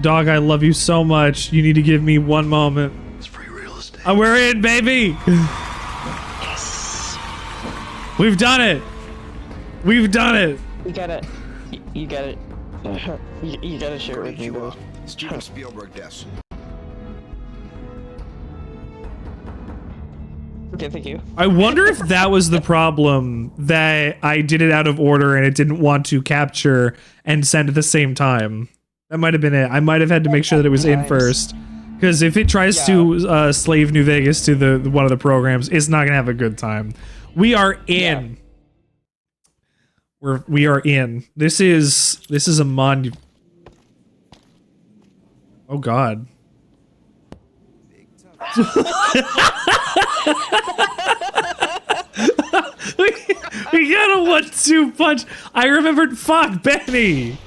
Dog, I love you so much. You need to give me one moment. It's free real estate. We're in, baby! Yes. We've done it! We've done it! You gotta... You gotta... You gotta share it with me, bro. Steven Spielberg desk. Okay, thank you. I wonder if that was the problem, that I did it out of order and it didn't want to capture and send at the same time. That might have been it. I might have had to make sure that it was in first. Because if it tries to slave New Vegas to the one of the programs, it's not gonna have a good time. We are in. We are in. This is a Oh God. we got a 1-2 punch. I remembered. Fuck, Benny.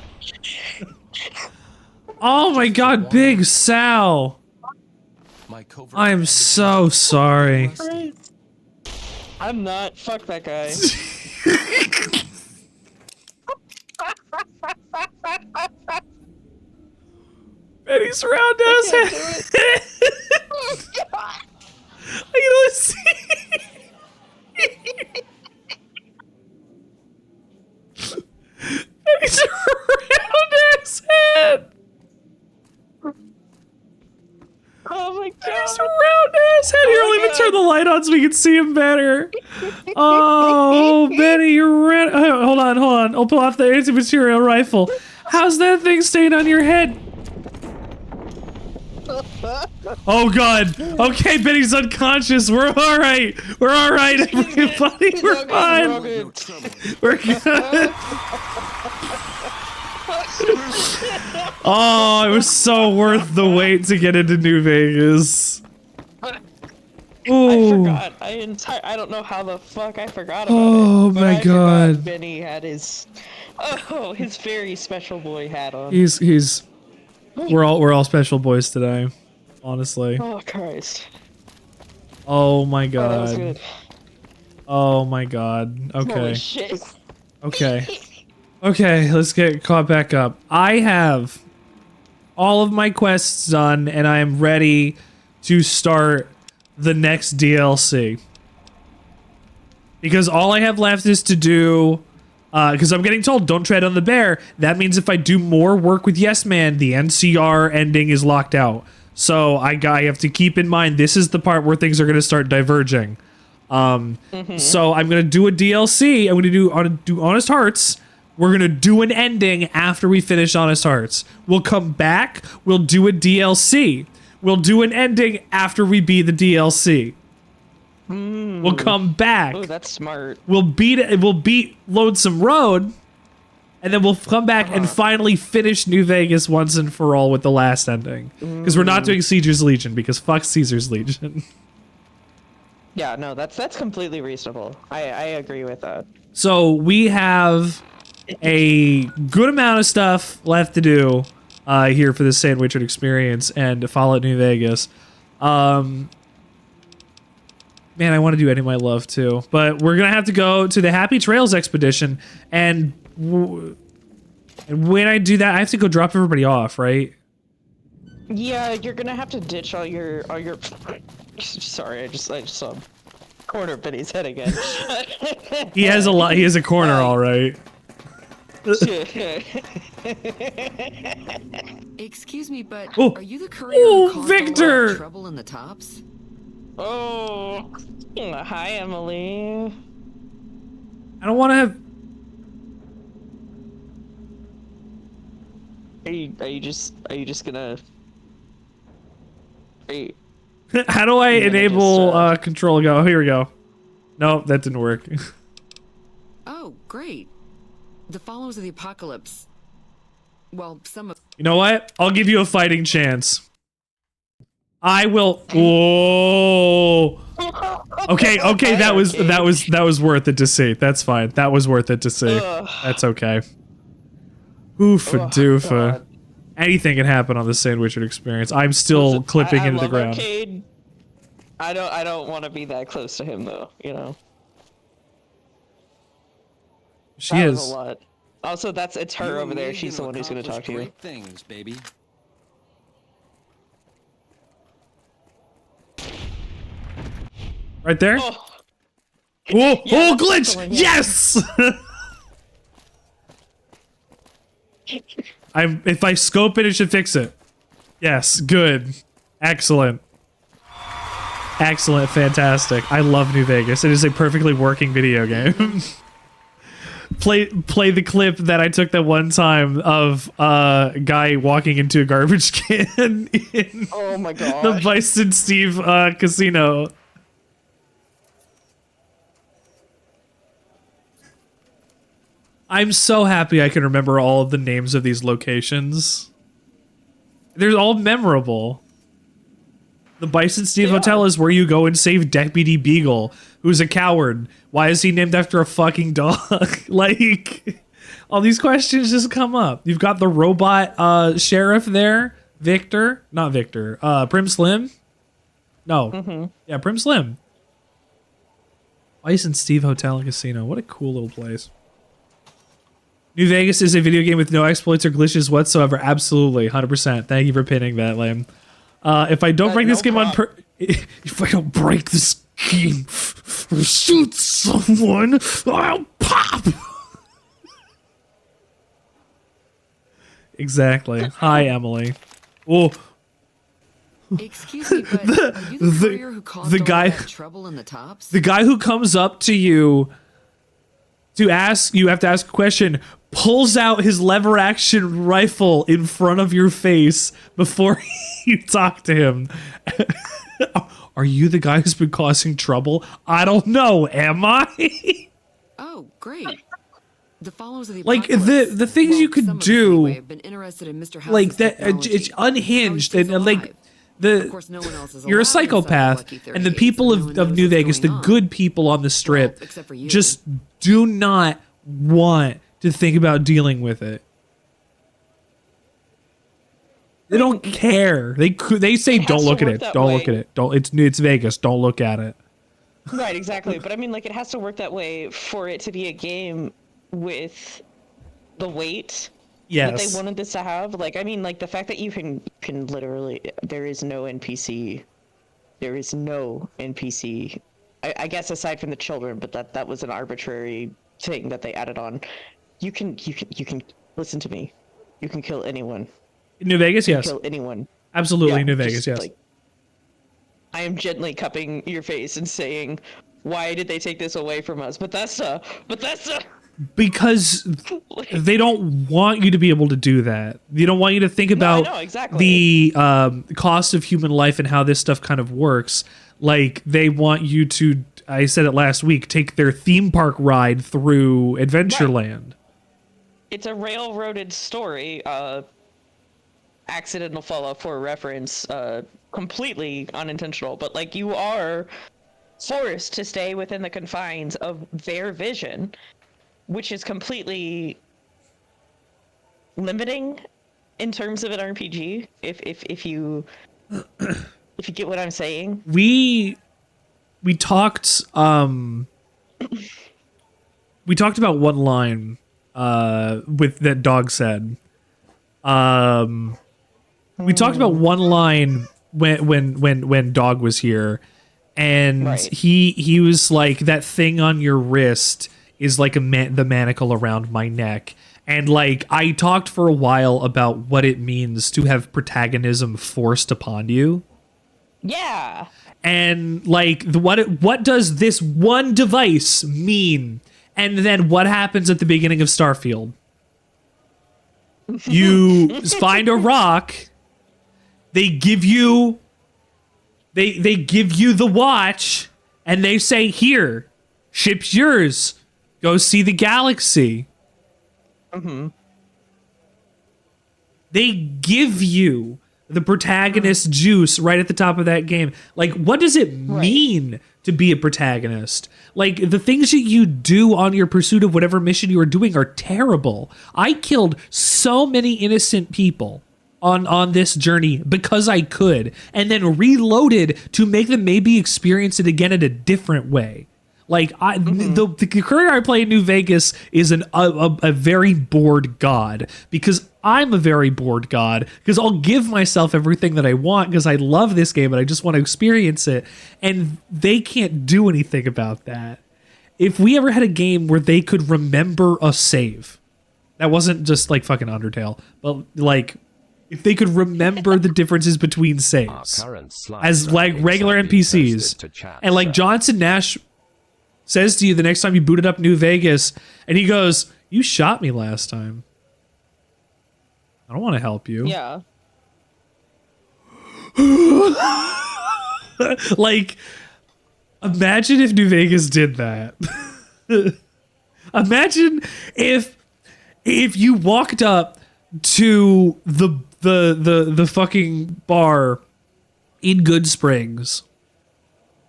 Oh my God, Big Sal. I am so sorry. I'm not. Fuck that guy. Benny's roundhouse head. Oh, God. I can only see. Benny's roundhouse head. Oh my God. Benny's roundhouse head. Here, let me turn the light on so we can see him better. Oh, Benny, you're red. Hold on. I'll pull off the anti-material rifle. How's that thing staying on your head? Oh God. Okay, Benny's unconscious. We're all right. We're all right, everybody. We're fine. We're good. Oh, it was so worth the wait to get into New Vegas. Ooh. I forgot. I don't know how the fuck I forgot about it. Oh but my I God. forgot Benny had his his very special boy hat on. We're all special boys today, honestly. Oh Christ. Oh my Oh, that was God. good. Oh my God. Holy Okay. shit. Okay. Okay, let's get caught back up. I have all of my quests done and I am ready to start the next DLC. Because all I have left is to do, because I'm getting told don't tread on the bear. That means if I do more work with Yes Man, the NCR ending is locked out. So I have to keep in mind this is the part where things are going to start diverging. So I'm going to do a DLC. I'm going to do Honest Hearts. We're going to do an ending after we finish Honest Hearts. We'll come back. We'll do a DLC. We'll do an ending after we beat the DLC. We'll come back. Oh, that's smart. We'll beat Lonesome Road. And then we'll come back and finally finish New Vegas once and for all with the last ending. Because we're not doing Caesar's Legion, because fuck Caesar's Legion. Yeah, no, that's completely reasonable. I agree with that. So we have a good amount of stuff left to do here for this Sandwichard experience and Fallout New Vegas. Man, I want to do Any My Love too, but we're gonna have to go to the Happy Trails expedition, and when I do that, I have to go drop everybody off, right? Yeah, you're gonna have to ditch all your. Sorry, I just saw corner of Benny's head again. He has a lot. He has a corner, all right. Excuse me, but Oh. are you the courier who caused Victor! all that trouble in the tops? Oh, hi Emily. I don't want to have. Are you just gonna? How do I You're gonna enable just, control? Go. Here we go. Nope, that didn't work. Oh, great. The followers of the apocalypse. Well, some of. You know what? I'll give you a fighting chance. I will. Whoa. Okay. That was worth it to see. That's fine. That was worth it to see. That's okay. Oofa doofa. God. Anything can happen on the Sandwichard experience. I'm still clipping into the love ground. Arcade. I don't want to be that close to him though. You know. She That was is. a lot. Also, it's her over there. She's the one who's gonna talk to you. Things, baby. Right there? Oh, Oh, Yeah, oh, that's glitch! the one, yeah. Yes! If I scope it, it should fix it. Yes, good. Excellent. Excellent, fantastic. I love New Vegas. It is a perfectly working video game. Play the clip that I took that one time of a guy walking into a garbage can in oh my god. the Bison Steve casino. I'm so happy I can remember all of the names of these locations. They're all memorable. The Bison Steve Hotel is where you go and save Deputy Beagle, who's a coward. Why is he named after a fucking dog? Like, all these questions just come up. You've got the robot sheriff there, Victor. Not Victor. Prim Slim? No. Yeah, Prim Slim. Bison Steve Hotel and Casino. What a cool little place. New Vegas is a video game with no exploits or glitches whatsoever. Absolutely, 100%. Thank you for pinning that, Lame. If I don't break this game if I don't break this game or shoot someone, I'll pop. Exactly. Hi, Emily. Oh, Excuse me, but are you the courier who caused the all guy- that trouble in the tops? the guy who comes up to you to ask, you have to ask a question, pulls out his lever action rifle in front of your face before you talk to him. Are you the guy who's been causing trouble? I don't know. Am I? Oh, great. The followers of the Like, apocalypse. the things you could some of us do, anyway have been interested in Mr. House's like that, technology. it's unhinged How he's and like alive. Of the. course, no one else is You're a alive inside the psychopath, Lucky and the 38, people so no one of knows New what's Vegas, the going on. good people on the strip, Well, except for you. just do not want to think about dealing with it. They don't care. They say It has don't to look at work it. that Don't way. look at it. Don't. It's Vegas. Don't look at it. Right, exactly. But I mean, like, it has to work that way for it to be a game with the weight that Yes. they wanted this to have. Like, I mean, like, the fact that you can literally, there is no NPC. There is no NPC. I guess aside from the children, but that was an arbitrary thing that they added on. You can listen to me. You can kill anyone. New Vegas, yes. Kill anyone. Absolutely, Yeah, New Vegas, just, yes. like, I am gently cupping your face and saying, "Why did they take this away from us?" Bethesda, Because they don't want you to be able to do that. They don't want you to think about know, exactly. the cost of human life and how this stuff kind of works. Like, they want you to, I said it last week, take their theme park ride through Adventureland. It's a railroaded story. Accidental fallout for reference. Completely unintentional, but like, you are forced to stay within the confines of their vision, which is completely limiting in terms of an RPG. If you get what I'm saying. We talked we talked about one line with that dog said. We talked about one line when Dog was here, and Right. he was like, that thing on your wrist is like the manacle around my neck. And like, I talked for a while about what it means to have protagonism forced upon you. Yeah. And like, what does this one device mean? And then what happens at the beginning of Starfield? You find a rock. They give you the watch, and they say, "Here, ship's yours. Go see the galaxy." They give you the protagonist juice right at the top of that game. Like, what does it mean to be a protagonist? Like, the things that you do on your pursuit of whatever mission you are doing are terrible. I killed so many innocent people on this journey because I could, and then reloaded to make them maybe experience it again in a different way. Like, the career I play in New Vegas is a very bored god, because I'm a very bored god because I'll give myself everything that I want because I love this game and I just want to experience it. And they can't do anything about that. If we ever had a game where they could remember a save, that wasn't just like fucking Undertale, but like if they could remember the differences between saves as like regular NPCs, and like Johnson Nash says to you the next time you booted up New Vegas, and he goes, "You shot me last time. I don't want to help you." Yeah. Like, imagine if New Vegas did that. Imagine if you walked up to the fucking bar in Good Springs,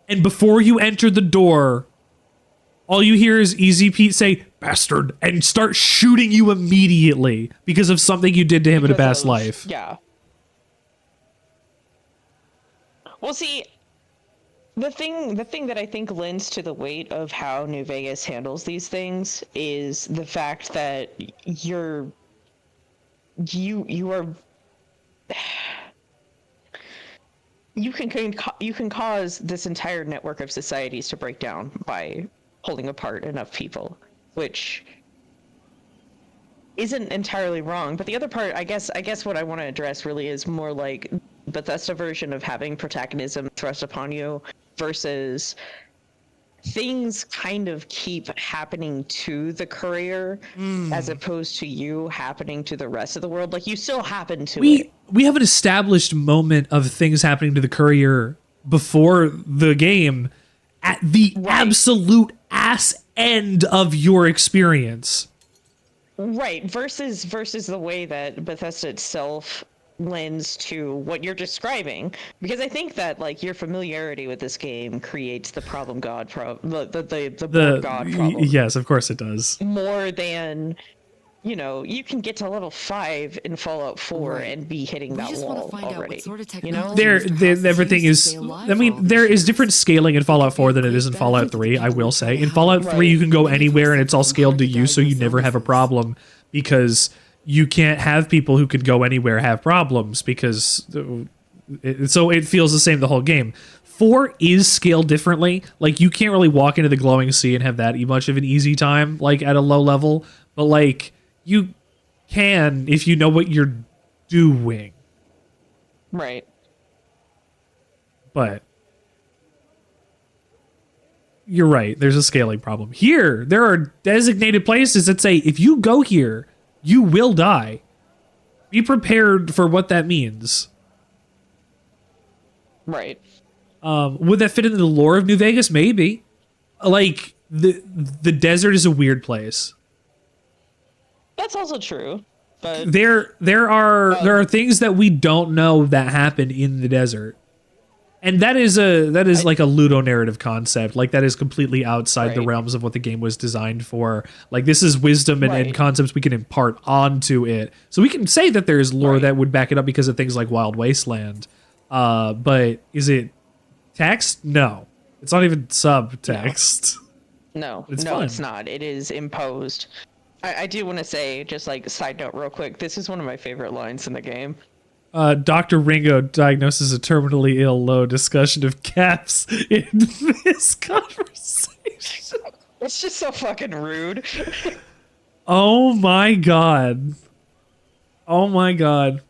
and before you enter the door, all you hear is Easy Pete say, "Bastard," and start shooting you immediately because of something you did to him in a past life. Yeah. Well, see, the thing that I think lends to the weight of how New Vegas handles these things is the fact that you are you can cause this entire network of societies to break down by pulling apart enough people, which isn't entirely wrong. But the other part, I guess what I want to address really is more like Bethesda version of having protagonism thrust upon you versus things kind of keep happening to the courier as opposed to you happening to the rest of the world. Like, you still happen to it. We have an established moment of things happening to the courier before the game at the absolute ass end of your experience. Right, versus the way that Bethesda itself lends to what you're describing, because I think that like your familiarity with this game creates the problem god the bored god problem. Yes, of course it does. More than, you know, you can get to level 5 in Fallout 4 and be hitting that wall already. You know, everything is. I mean, there is different scaling in Fallout 4 than it is in Fallout 3. I will say, in Fallout 3, you can go anywhere and it's all scaled to you, so you never have a problem because you can't have people who could go anywhere have problems because so it feels the same the whole game. 4 is scaled differently. Like, you can't really walk into the glowing sea and have that much of an easy time, like at a low level, but like you can if you know what you're doing. Right. But you're right, there's a scaling problem. Here, there are designated places that say if you go here, you will die. Be prepared for what that means. Right. Would that fit into the lore of New Vegas? Maybe. Like, the desert is a weird place. That's also true. But there are things that we don't know that happen in the desert. And that is like a ludonarrative concept. Like, that is completely outside the realms of what the game was designed for. Like, this is wisdom and concepts we can impart onto it. So we can say that there's lore that would back it up because of things like Wild Wasteland. But is it text? No. It's not even subtext. No, it's not. It is imposed. I do want to say, just like side note real quick, this is one of my favorite lines in the game. Dr. Ringo diagnoses a terminally ill, low discussion of caps in this conversation. It's just so fucking rude. Oh my god. Oh my god.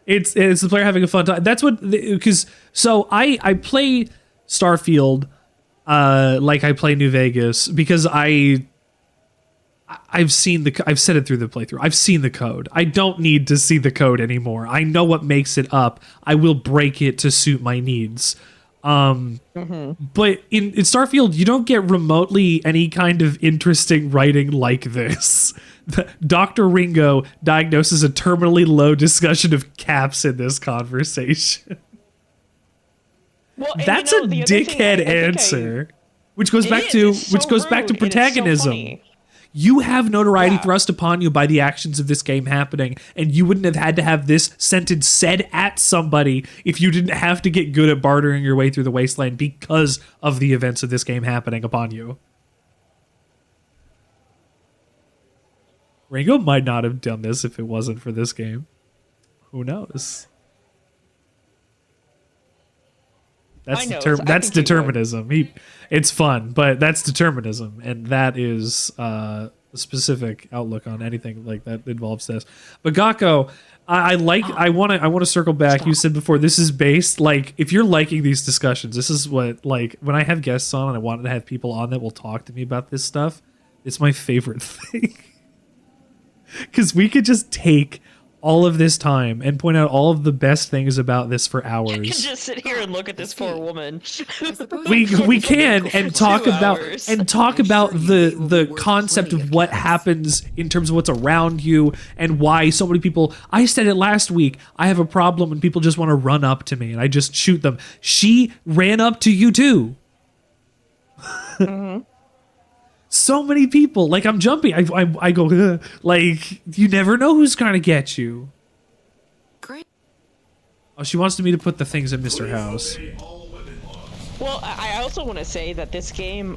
It's the player having a fun time. That's what, because so I play Starfield like I play New Vegas because I've said it through the playthrough. I've seen the code. I don't need to see the code anymore. I know what makes it up. I will break it to suit my needs. But in Starfield, you don't get remotely any kind of interesting writing like this. Dr. Ringo diagnoses a terminally low discussion of caps in this conversation. Well, that's a dickhead answer, which goes back to protagonism. You have notoriety thrust upon you by the actions of this game happening, and you wouldn't have had to have this sentence said at somebody if you didn't have to get good at bartering your way through the wasteland because of the events of this game happening upon you. Ringo might not have done this if it wasn't for this game. Who knows? That's that's determinism. It's fun, but that's determinism, and that is a specific outlook on anything like that involves this. But Gakko, I want to circle back. Stop. You said before this is based, like, if you're liking these discussions, this is what, like, when I have guests on and I want to have people on that will talk to me about this stuff, it's my favorite thing. Because we could just take all of this time and point out all of the best things about this for hours. You can just sit here and look at this poor woman. we can and talk about the concept of what happens in terms of what's around you and why so many people. I said it last week. I have a problem when people just want to run up to me and I just shoot them. She ran up to you too. Mm-hmm. So many people, like, I'm jumping. I go, ugh. Like, you never know who's gonna get you. Great. Oh, she wants me to put the things in Mr. House. Well, I also want to say that this game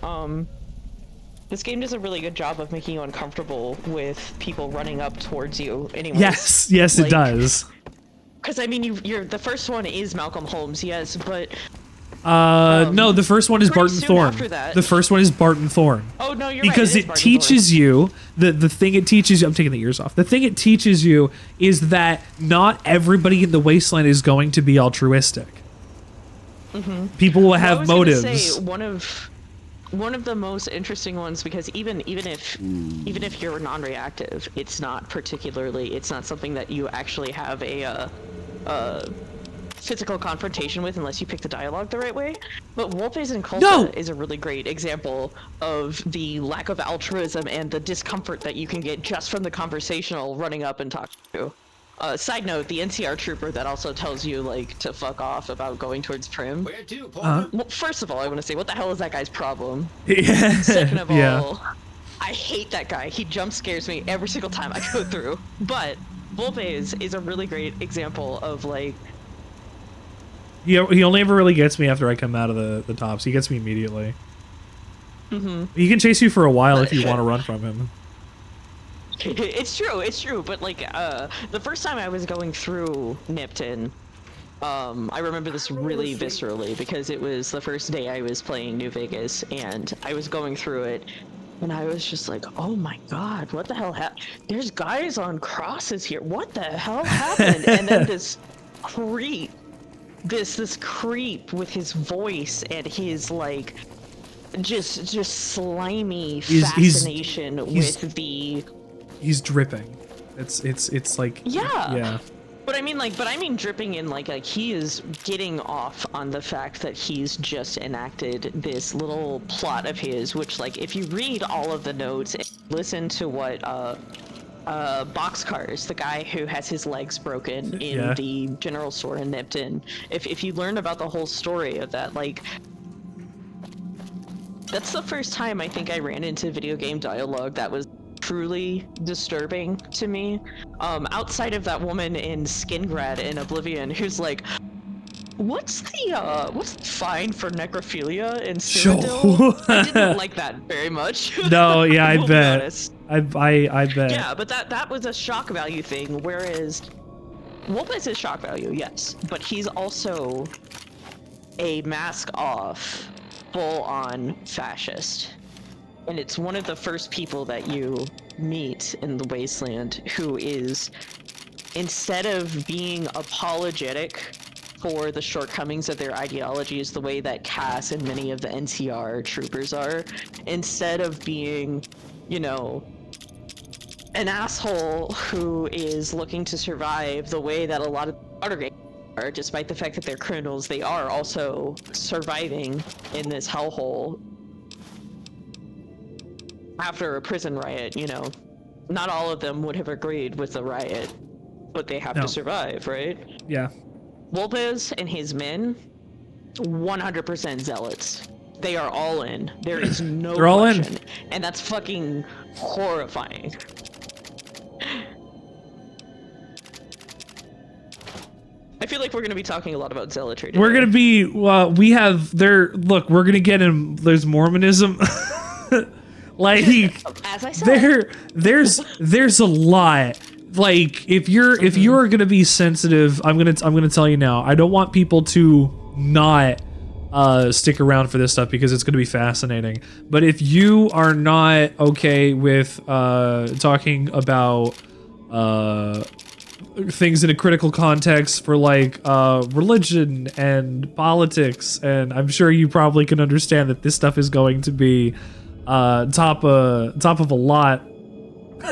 does a really good job of making you uncomfortable with people running up towards you. Anyways, yes, like, it does. Because I mean, you're the first one is Malcolm Holmes, yes, but. No, the first one is Barton Thorne. The first one is Barton Thorne. Oh no, you're because right. Because it teaches you the thing it teaches you. I'm taking the ears off. The thing it teaches you is that not everybody in the wasteland is going to be altruistic. Mm-hmm. People will have motives. Say, one of the most interesting ones, because even if you're non-reactive, it's not something that you actually have a physical confrontation with unless you pick the dialogue the right way. But Wolpes and Colta is a really great example of the lack of altruism and the discomfort that you can get just from the conversational running up and talking to. Side note, the NCR trooper that also tells you, like, to fuck off about going towards Prim. Where to, well, first of all, I want to say, what the hell is that guy's problem? Yeah. Second of all, I hate that guy. He jump scares me every single time I go through. But Wolpes is a really great example of, like, he only ever really gets me after I come out of the tops. He gets me immediately. Mm-hmm. He can chase you for a while if you want to run from him. It's true. But, like, the first time I was going through Nipton, I remember this really viscerally because it was the first day I was playing New Vegas, and I was going through it, and I was just like, oh my god, what the hell happened? There's guys on crosses here. What the hell happened? And then this creep with his voice and his, like, just slimy fascination with the. He's dripping. It's like. Yeah. But I mean dripping in like he is getting off on the fact that he's just enacted this little plot of his, which, like, if you read all of the notes and listen to what Boxcars, the guy who has his legs broken in the general store in Nipton, if you learn about the whole story of that, like, that's the first time I think I ran into video game dialogue that was truly disturbing to me. Outside of that woman in Skingrad in Oblivion who's like, what's the fine for necrophilia in Cyrodiil? I didn't like that very much. No, yeah, I bet. I bet. Yeah, but that was a shock value thing, whereas Wolpes is shock value, yes, but he's also a mask off, full on fascist. And it's one of the first people that you meet in the Wasteland who is, instead of being apologetic for the shortcomings of their ideologies the way that Cass and many of the NCR troopers are, instead of being, you know, an asshole who is looking to survive the way that a lot of Watergate are, despite the fact that they're criminals, they are also surviving in this hellhole after a prison riot. You know, not all of them would have agreed with the riot, but they have to survive, right? Yeah. Wolpes and his men, 100% zealots. They are all in. There is no They're all question. in. And that's fucking horrifying. I feel like we're going to be talking a lot about zealotry today. We're going to be, we have, we're going to get in, there's Mormonism. Like, As I said. there's a lot. Like, if you're gonna be sensitive, I'm gonna tell you now. I don't want people to not stick around for this stuff because it's gonna be fascinating. But if you are not okay with talking about things in a critical context for like religion and politics, and I'm sure you probably can understand that this stuff is going to be top of a lot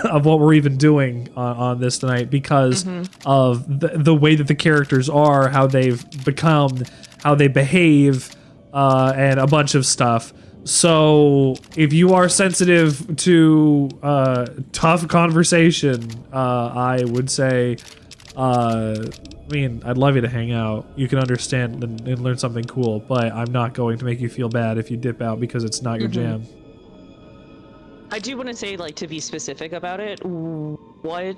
of what we're even doing on this tonight because of the way that the characters are, how they've become, how they behave, and a bunch of stuff. So if you are sensitive to tough conversation, I would say, I mean, I'd love you to hang out. You can understand and learn something cool, but I'm not going to make you feel bad if you dip out because it's not your jam. I do want to say, like, to be specific about it, what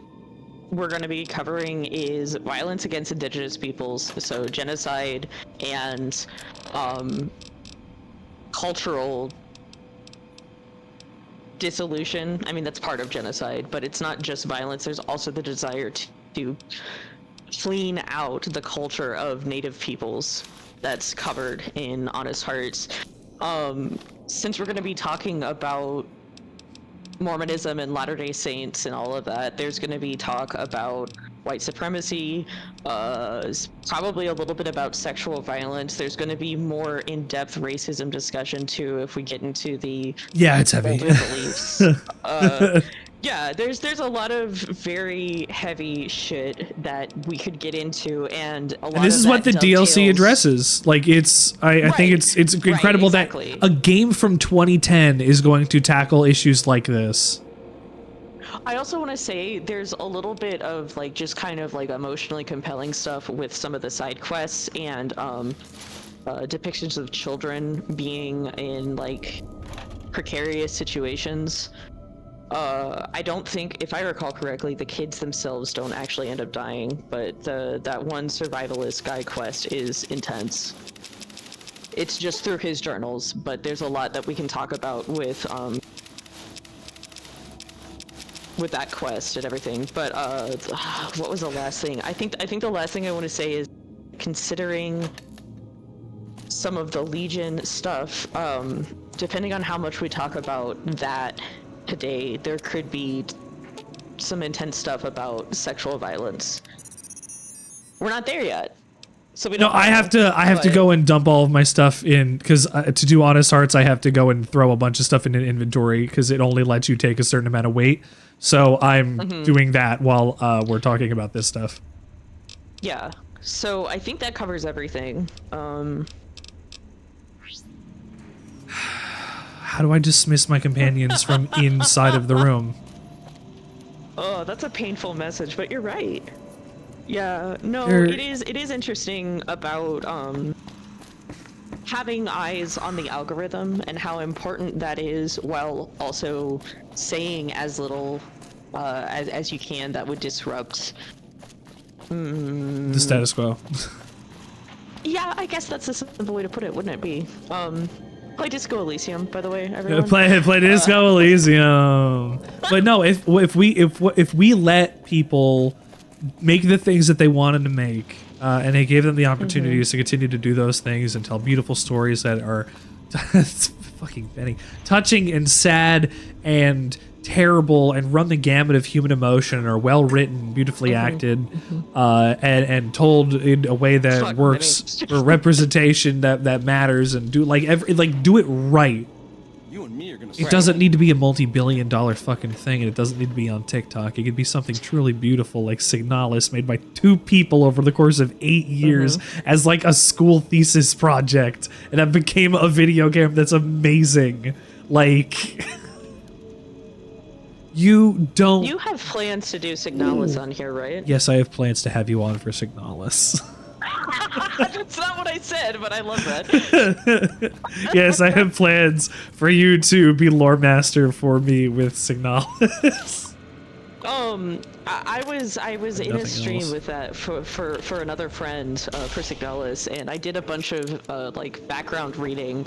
we're going to be covering is violence against indigenous peoples, so genocide and cultural dissolution. I mean, that's part of genocide, but it's not just violence. There's also the desire to clean out the culture of native peoples that's covered in Honest Hearts. Since we're going to be talking about Mormonism and Latter-day Saints and all of that, there's going to be talk about white supremacy, probably a little bit about sexual violence. There's going to be more in-depth racism discussion too if we get into the it's heavy. older beliefs. Yeah, there's a lot of very heavy shit that we could get into, and a lot And this of is that what the DLC addresses. Like, I think it's incredible that a game from 2010 is going to tackle issues like this. I also want to say there's a little bit of like just kind of like emotionally compelling stuff with some of the side quests and depictions of children being in like precarious situations. I don't think, if I recall correctly, the kids themselves don't actually end up dying, but that one survivalist guy quest is intense. It's just through his journals, but there's a lot that we can talk about with that quest and everything. But what was the last thing? I think the last thing I want to say is, considering some of the Legion stuff, depending on how much we talk about that today, there could be some intense stuff about sexual violence. We're not there yet, so we don't know, I have to go and dump all of my stuff in, because to do Honest Hearts, I have to go and throw a bunch of stuff in an inventory because it only lets you take a certain amount of weight. So I'm doing that while we're talking about this stuff. Yeah. So I think that covers everything. How do I dismiss my companions from inside of the room? Oh, that's a painful message, but you're right. Yeah, no, it is interesting about having eyes on the algorithm and how important that is, while also saying as little as you can that would disrupt The status quo. Yeah, I guess that's a simple way to put it, wouldn't it be? Play Disco Elysium, by the way, everyone. Play Disco Elysium. But no, if we let people make the things that they wanted to make, and they gave them the opportunities to continue to do those things and tell beautiful stories that are fucking Benny, touching and sad and terrible and run the gamut of human emotion, and are well written, beautifully acted, and told in a way that works for representation that matters, and do do it right. You and me are gonna. It doesn't need to be a multi-billion-dollar fucking thing, and it doesn't need to be on TikTok. It could be something truly beautiful, like Signalis, made by 2 people over the course of 8 years as like a school thesis project, and that became a video game that's amazing. Like, you have plans to do Signalis on here, right? Yes, I have plans to have you on for Signalis. That's not what I said, but I love that. Yes, I have plans for you to be lore master for me with Signalis. I was in a stream with that for another friend for Signalis, and I did a bunch of like background reading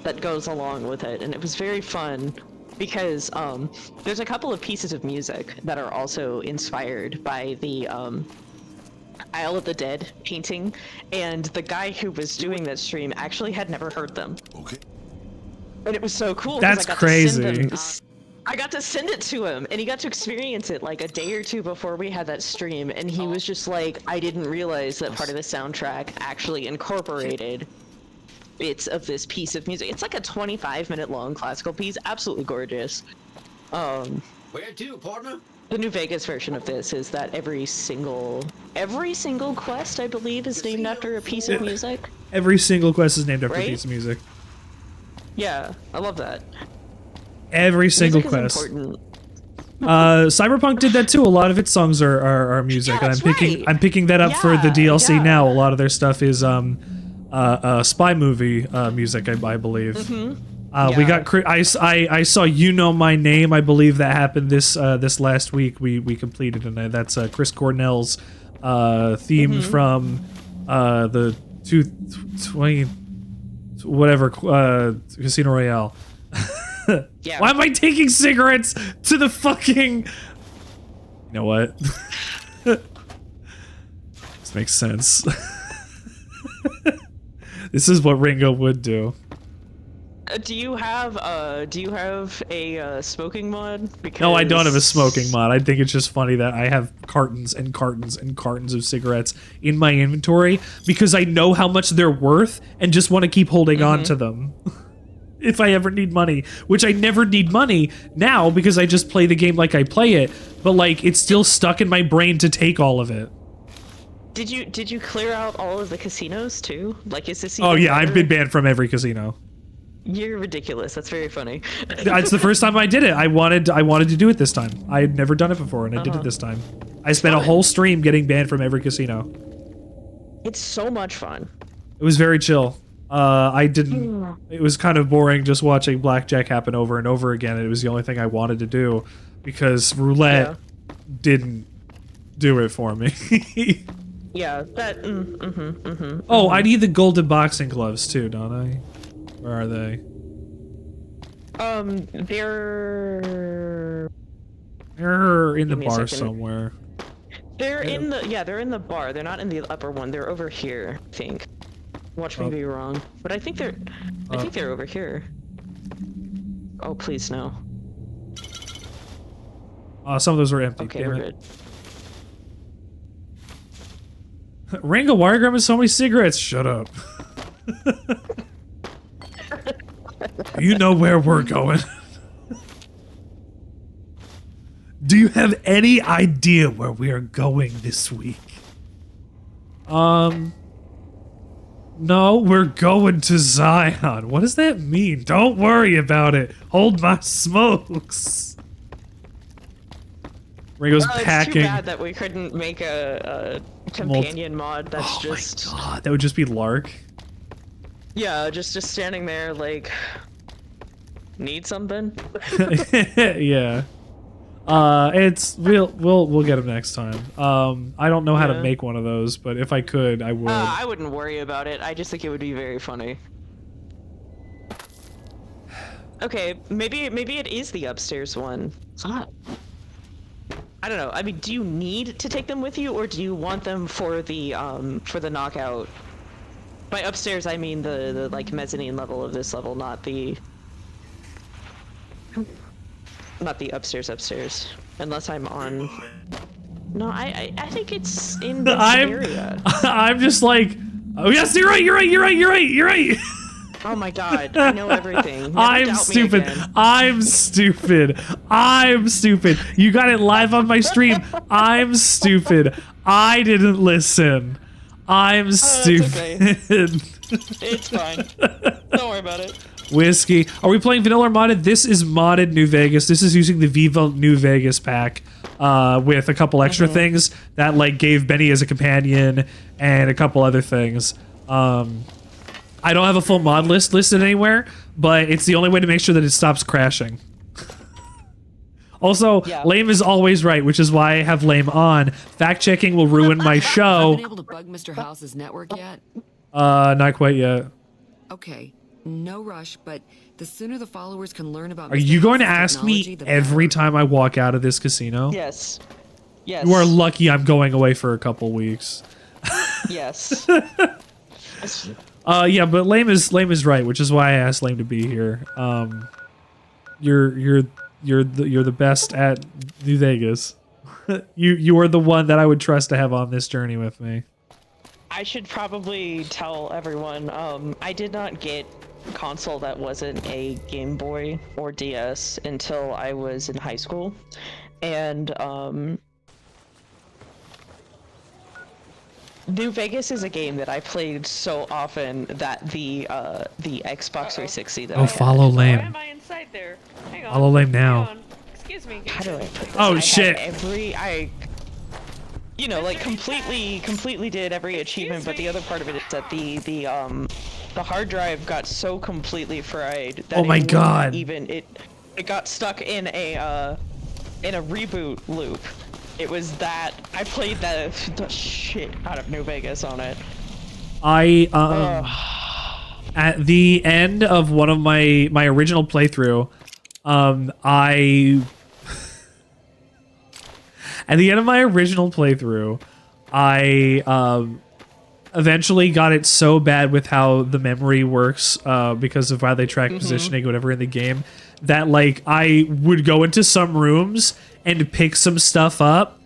that goes along with it, and it was very fun. because there's a couple of pieces of music that are also inspired by the Isle of the Dead painting, and the guy who was doing that stream actually had never heard them. Okay. And it was so cool. 'cause That's I got crazy. To send them, I got to send it to him, and he got to experience it like a day or two before we had that stream, and he was just like, I didn't realize that part of the soundtrack actually incorporated bits of this piece of music. It's like a 25-minute long classical piece, absolutely gorgeous. Where to, partner? The New Vegas version of this is that every single quest, I believe, is named after a piece of music. Every single quest is named after a Right? piece of music. Yeah, I love that. Every single Music is quest. important. Cyberpunk did that too. A lot of its songs are music, Yeah, and that's I'm right. picking that up for the Yeah, DLC yeah. now. A lot of their stuff is spy movie music, I believe. We Yeah. got I saw You Know My Name. I believe that happened this last week. We completed, and that's Chris Cornell's theme from the 220 whatever Casino Royale. Yeah. Why am I taking cigarettes to the fucking? You know what? This makes sense. This is what Ringo would do. Do you have a smoking mod? Because No, I don't have a smoking mod. I think it's just funny that I have cartons and cartons and cartons of cigarettes in my inventory because I know how much they're worth and just want to keep holding on to them. If I ever need money, which I never need money now because I just play the game like I play it, but like it's still stuck in my brain to take all of it. Did you clear out all of the casinos too? Like, is this? Oh even yeah, I've better? been banned from every casino. You're ridiculous. That's very funny. It's the first time I did it. I wanted to do it this time. I had never done it before, and I did it this time. I spent a whole stream getting banned from every casino. It's so much fun. It was very chill. I didn't. It was kind of boring just watching blackjack happen over and over again. It was the only thing I wanted to do because roulette didn't do it for me. Yeah, that. Oh, I need the golden boxing gloves too, don't I? Where are they? They're in the Give me a bar second. somewhere. they're in the bar. They're not in the upper one. They're over here, I think. Watch me be wrong, but I think they're over here. Oh please no. Some of those were empty. Okay, Damn we're it. good. Ringo, why are you grabbing so many cigarettes? Shut up. You know where we're going. Do you have any idea where we are going this week? No, we're going to Zion. What does that mean? Don't worry about it. Hold my smokes. Ringo's It's packing. too bad that we couldn't make a companion mod that's just. Oh my god, that would just be Lark. Yeah, just standing there like. Need something? Yeah. We'll get him next time. I don't know how to Yeah. make one of those, but if I could, I would. I wouldn't worry about it. I just think it would be very funny. Okay, maybe it is the upstairs one. I don't know. I mean, do you need to take them with you, or do you want them for the knockout? By upstairs, I mean the like mezzanine level of this level, not the upstairs. Unless I'm on. No, I think it's in this area. I'm just like, oh yes, you're right. Oh my god, I know everything. Never I'm doubt me stupid. again. I'm stupid. You got it live on my stream. I'm stupid. I didn't listen. I'm stupid. It's fine. Don't worry about it. Whiskey. Are we playing vanilla or modded? This is modded New Vegas. This is using the Viva New Vegas pack with a couple extra things that like gave Benny as a companion and a couple other things. I don't have a full mod list listed anywhere, but it's the only way to make sure that it stops crashing. Also, Yeah. Lame is always right, which is why I have Lame on. Fact checking will ruin my Been show. able to bug Mr. House's network yet? Not quite yet. Okay. No rush, but the sooner the followers can learn about. Are you going to ask me every time I walk out of this casino? Yes. Yes. You are lucky I'm going away for a couple weeks. Yes. Yeah, but Lame is right, which is why I asked Lame to be here. You're the best at New Vegas. you are the one that I would trust to have on this journey with me. I should probably tell everyone, I did not get a console that wasn't a Game Boy or DS until I was in high school. And, New Vegas is a game that I played so often that the Xbox 360 that I had. Follow Why Lame. am I inside there? Hang on. Follow Lame hang now. on. Excuse me. How do I put this? Oh, I had shit. You know, like completely did every achievement, but the other part of it is that the hard drive got so completely fried that Oh my God. it got stuck in a reboot loop. It was that I played the shit out of New Vegas on it. At the end of one of my original playthrough, at the end of my original playthrough, I eventually got it so bad with how the memory works, because of how they track positioning, whatever in the game, that like I would go into some rooms and pick some stuff up,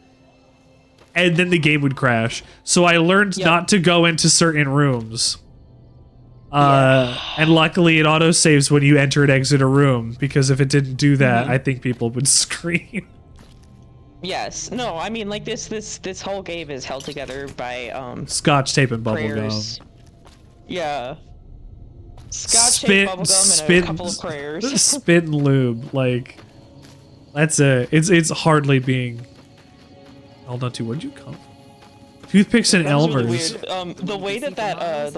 and then the game would crash. So I learned not to go into certain rooms. And luckily it autosaves when you enter and exit a room, because if it didn't do that, I think people would scream. Yes. No, I mean, like, this whole game is held together by Scotch tape and prayers. bubblegum. Yeah. Scotch tape, bubblegum, and a couple of prayers. Spit and lube, like that's it's hardly being held on to. Where'd you come from? Toothpicks and That was really Elmers. weird. The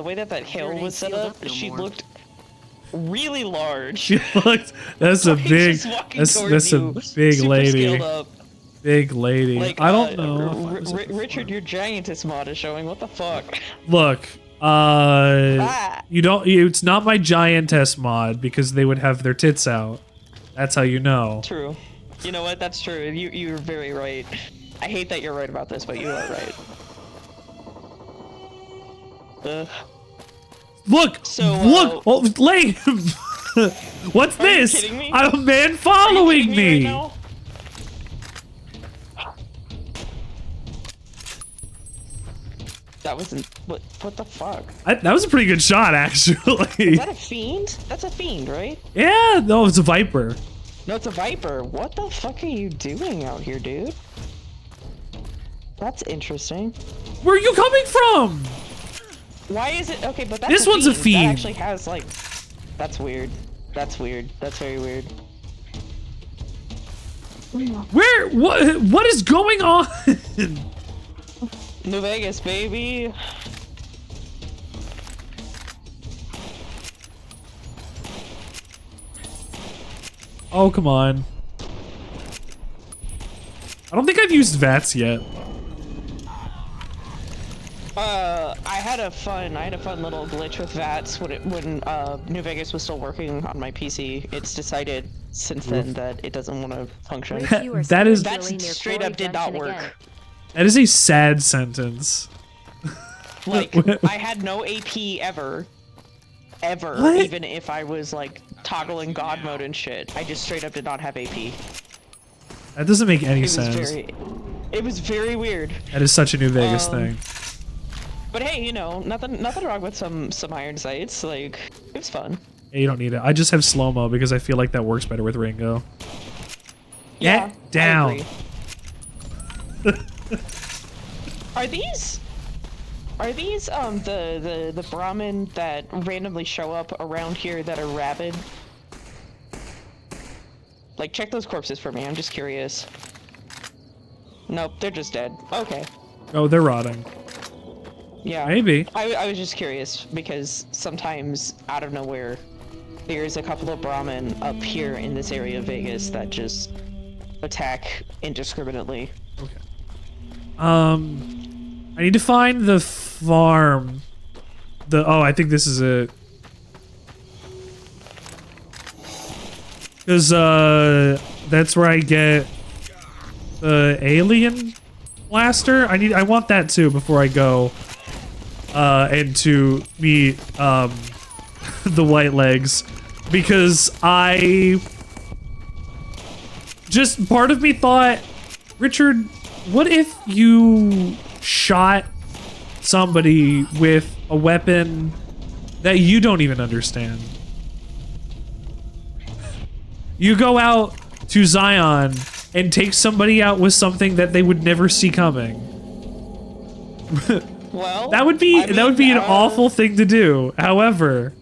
way that hill was set up, she looked really large. She looked. That's a Like, big. just walking That's towards a you, big super lady. scaled up. Big lady. Like, I don't know. Richard, your giantess mod is showing. What the fuck? Look, you don't. It's not my giantess mod because they would have their tits out. That's how you know. True. You know what? That's true. You're very right. I hate that you're right about this, but you are right. Look! So, look! Oh, Lane! What's Are you this? kidding me? A man Are you following kidding me! right now? That wasn't. What the fuck? That was a pretty good shot, actually. Is that a fiend? That's a fiend, right? Yeah, no, it's a viper. No, it's a viper. What the fuck are you doing out here, dude? That's interesting. Where are you coming from? Why is it okay? But that's This one's a fiend. That actually has like. That's weird. That's weird. That's very weird. Where? What is going on? New Vegas, baby. Oh, come on. I don't think I've used VATS yet. I had a fun little glitch with VATS when New Vegas was still working on my PC. It's decided since then that it doesn't want to function. That is Straight up did not work. that is a sad sentence. Like, I had no AP ever. What? Even if I was like toggling God mode and shit. I just straight up did not have AP. That doesn't make any It was sense. it was very weird. That is such a New Vegas thing. But hey, you know, nothing wrong with some iron sights. Like, it was fun. Yeah, you don't need it. I just have slow-mo because I feel like that works better with Ringo. Yeah, Get down. I agree. Are these the Brahmin that randomly show up around here that are rabid? Like, check those corpses for me. I'm just curious. Nope, they're just dead. Okay. Oh, they're rotting. Yeah. Maybe. I was just curious because sometimes out of nowhere there's a couple of Brahmin up here in this area of Vegas that just attack indiscriminately. Okay. I need to find the farm. Oh, I think this is it. Because that's where I get the alien blaster. I want that too before I go and to meet the white legs, because just part of me thought, Richard, what if you shot somebody with a weapon that you don't even understand? You go out to Zion and take somebody out with something that they would never see coming. Well, that would be an awful thing to do. However,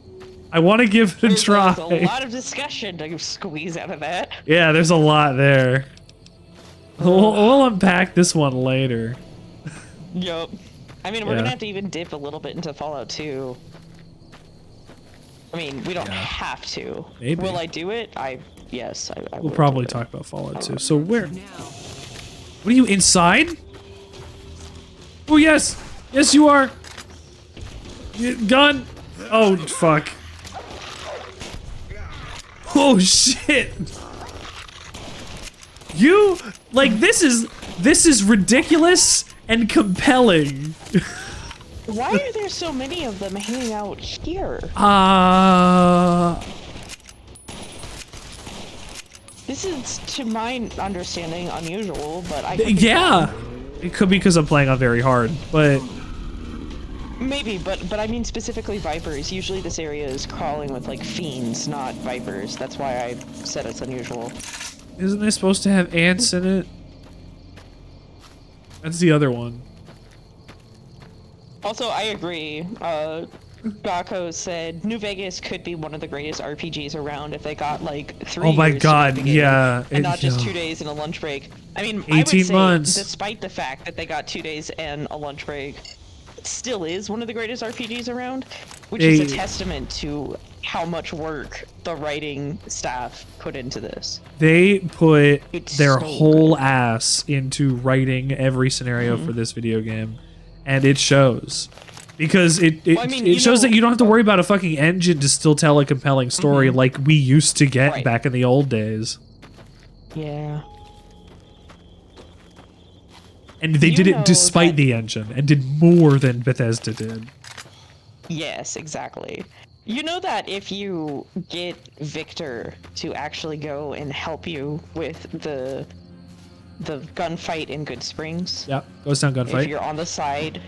I want to give it a try. There's a lot of discussion to squeeze out of that. Yeah, there's a lot there. We'll unpack this one later. Yup. I mean, we're Yeah. gonna have to even dip a little bit into Fallout 2. I mean, we don't have to. Maybe. Will I do it? Yes, I We'll will probably do it. talk about Fallout 2. So where? Now, What are you, inside? Oh yes, yes you are. Gun. Oh fuck. Oh shit. You like this is ridiculous and compelling. Why are there so many of them hanging out here? This is, to my understanding, unusual, but I could be Yeah. It could be because I'm playing on very hard, but maybe, but I mean specifically vipers. Usually this area is crawling with like fiends, not vipers. That's why I said it's unusual. isn't it supposed to have ants in it? That's the other one. Also, I agree. Gakko said New Vegas could be one of the greatest RPGs around if they got like 3 Oh my years to God, make the game, yeah, and not just yeah. 2 days and a lunch break. I mean, I would 18 say, months. despite the fact that they got 2 days and a lunch break, it still is one of the greatest RPGs around, which is a testament to how much work the writing staff put into this. They put It's their so whole good. ass into writing every scenario for this video game, and it shows. Because it Well, I mean, it you shows know- that you don't have to worry about a fucking engine to still tell a compelling story like we used to get Right. back in the old days. Yeah. And they You did it know despite that- the engine, and did more than Bethesda did. Yes, exactly. You know that if you get Victor to actually go and help you with the gunfight in Good Springs, Yep, goes down if gunfight. you're on the side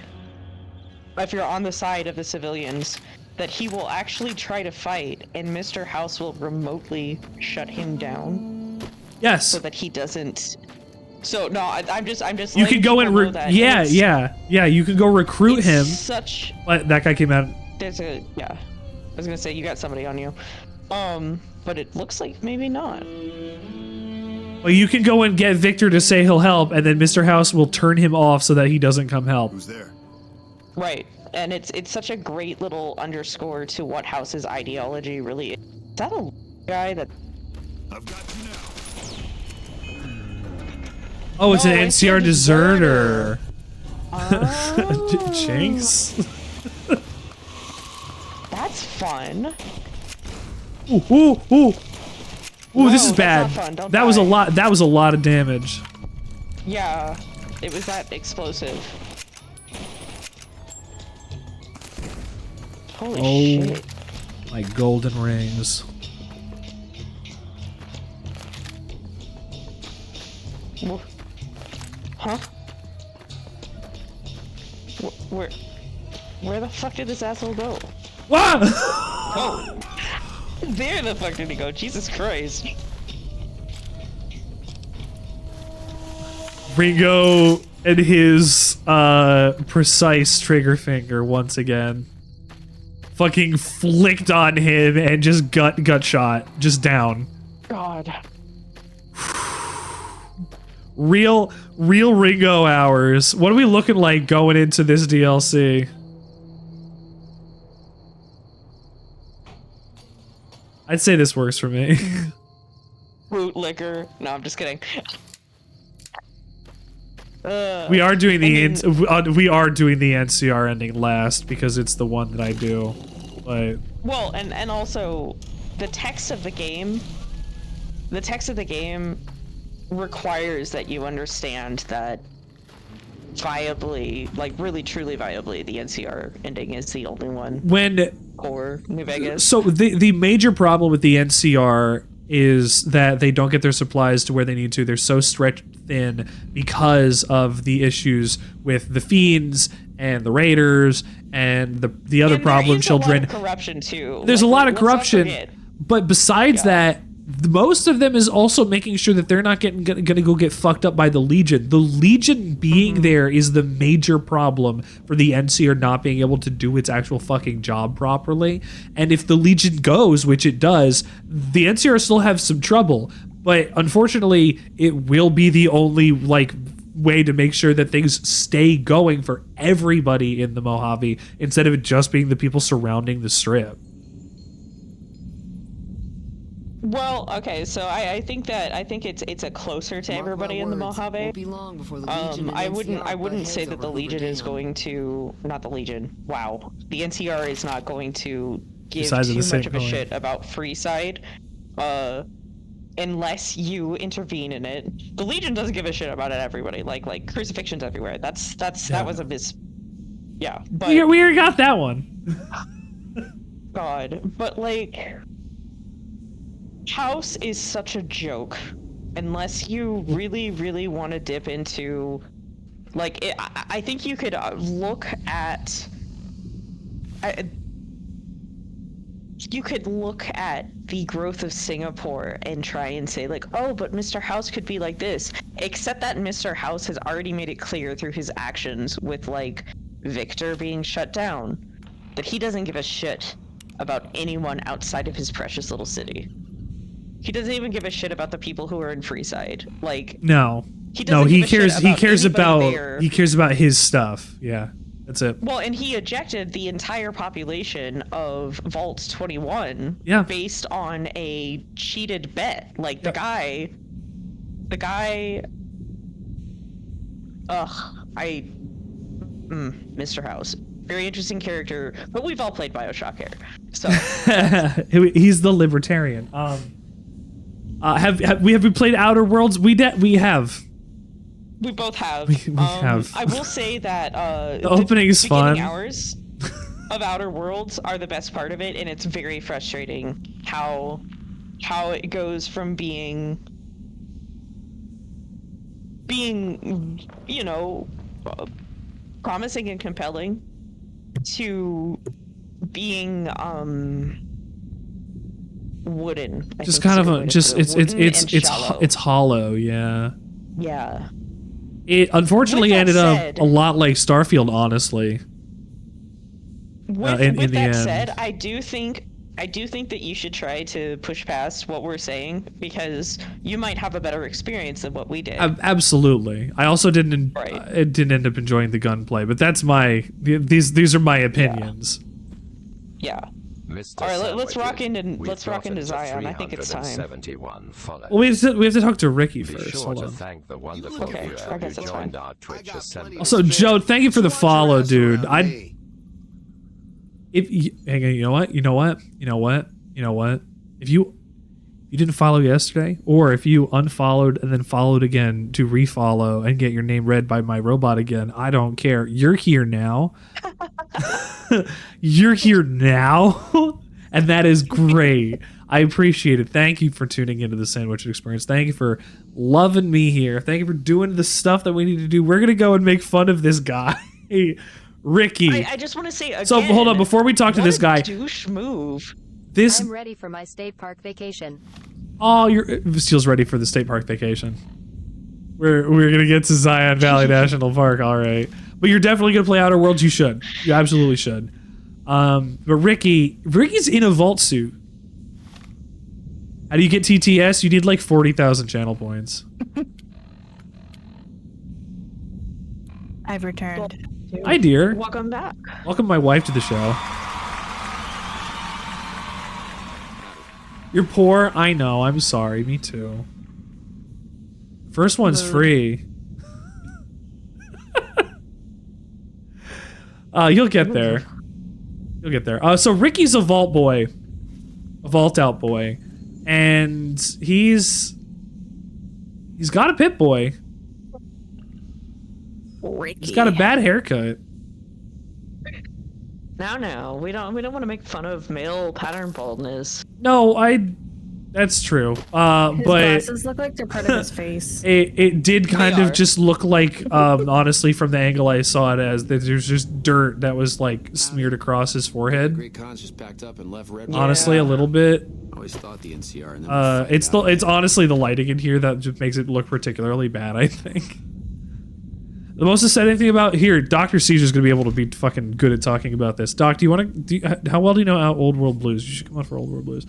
of the civilians, that he will actually try to fight, and Mr. House will remotely shut him down Yes, so that he doesn't. So no, I'm just. you letting can go and people know that yeah, it's- yeah. You can go recruit it's him. Such. But that guy came out. There's a yeah. I was gonna say you got somebody on you, but it looks like maybe not. Well, you can go and get Victor to say he'll help, and then Mr. House will turn him off so that he doesn't come help. Who's there? Right, and it's such a great little underscore to what House's ideology really is. Is that a guy that? I've got you now. Oh, it's No, an it's a NCR deserter. Oh, Jinx. that's fun. Ooh, ooh, ooh. Ooh, this No, is that's bad. not fun. Don't That was a die. lot. That was a lot of damage. Yeah, it was that explosive. Holy Oh. shit. My golden rings. Huh? Where the fuck did this asshole go? Wow! Oh! There the fuck did he go? Jesus Christ. Ringo and his precise trigger finger once again. Fucking flicked on him and just gut shot. Just down. God. Real Ringo hours. What are we looking like going into this DLC? I'd say this works for me. Root liquor. No, I'm just kidding. We are doing the I mean- we are doing the NCR ending last because it's the one that I do. But Well, and also, the text of the game the text of the game requires that you understand that viably, like really truly viably, the NCR ending is the only one for New Vegas. So the major problem with the NCR is that they don't get their supplies to where they need to. They're so stretched thin because of the issues with the Fiends and the Raiders and the other problem children. There's a lot of corruption too. There's like, a lot of let's not corruption, forget. but besides that, most of them is also making sure that they're not gonna go get fucked up by the Legion. The Legion being there is the major problem for the NCR not being able to do its actual fucking job properly. And if the Legion goes, which it does, the NCR still have some trouble. But unfortunately, it will be the only way to make sure that things stay going for everybody in the Mojave instead of it just being the people surrounding the strip. Well, okay, so I think it's a closer to everybody in the Mojave. Won't be long before the Legion and I NCR wouldn't butt say heads that over the Hoover Legion is Dam. going to, not the Legion. Wow, the NCR is not going to give Sides of too the same much of a coin. shit about Freeside, unless you intervene in it. The Legion doesn't give a shit about it. Everybody like crucifixions everywhere. That was a miss. Yeah, but We already got that one. God, but like. House is such a joke unless you really, really want to dip into, like, I think you could look at, you could look at the growth of Singapore and try and say like, oh, but Mr. House could be like this, except that Mr. House has already made it clear through his actions with like Victor being shut down that he doesn't give a shit about anyone outside of his precious little city. He doesn't even give a shit about the people who are in Freeside. Like, No. he doesn't He give a shit cares. He about cares anybody about. there. He cares about his stuff. Yeah, that's it. Well, and he ejected the entire population of Vault 21 Yeah. based on a cheated bet. Like, the guy... Mr. House. Very interesting character, but we've all played Bioshock here. So, He's the libertarian. Have we played Outer Worlds? We have. we both have. We have. I will say that The opening is beginning fun. hours of Outer Worlds are the best part of it, and it's very frustrating how it goes from being you know, promising and compelling to being wooden. I Just think kind is a of good way to put it. Wooden and shallow. it's hollow. Yeah. Yeah. It unfortunately With that ended said- up a lot like Starfield, honestly. With, in with the that end. said, I do think that you should try to push past what we're saying, because you might have a better experience than what we did. Absolutely. I also didn't Right. didn't end up enjoying the gunplay, but that's these are my opinions. Yeah. Mr. All right, let's rock Sandwichard, into we've let's rock gotten into to Zion. I think it's time. 371 followers. Well, we have to talk to Ricky Be first. sure Hold to on. thank the wonderful Okay, viewer I guess who that's joined fine. our Twitch assembly. Also, Joe, thank you for the follow, dude. If you know what? If you didn't follow yesterday, or if you unfollowed and then followed again to refollow and get your name read by my robot again, I don't care. You're here now. You're here now, and that is great. I appreciate it. Thank you for tuning into the Sandwichard Experience. Thank you for loving me here. Thank you for doing the stuff that we need to do. We're gonna go and make fun of this guy. Ricky. I just want to say again. So hold on, before we talk to what this a guy, douche move. this I'm ready for my state park vacation. Steel's ready for the state park vacation. We're gonna get to Zion Valley National Park, all right. But you're definitely gonna play Outer Worlds. You should. You absolutely should. But Ricky's in a vault suit. How do you get TTS? You need like 40,000 channel points. I've returned. Hi, dear. Welcome back. Welcome my wife to the show. You're poor? I know. I'm sorry. Me too. First one's free. You'll get there. You'll get there. So Ricky's a vault boy. A vault out boy. and he's got a pit boy. Ricky. He's got a bad haircut. Now, we don't want to make fun of male pattern baldness. No, that's true. His But glasses look like they're part of his face. it did kind They of are. just look like, honestly, from the angle I saw it as, that there's just dirt that was like smeared across his forehead. Great Khans just packed up and left Red. Honestly, a little bit. Always thought the NCR and then It's honestly the lighting in here that just makes it look particularly bad, I think. The most upsetting thing about here, Dr. Caesar's gonna be able to be fucking good at talking about this. Doc, how well do you know Old World Blues? You should come on for Old World Blues.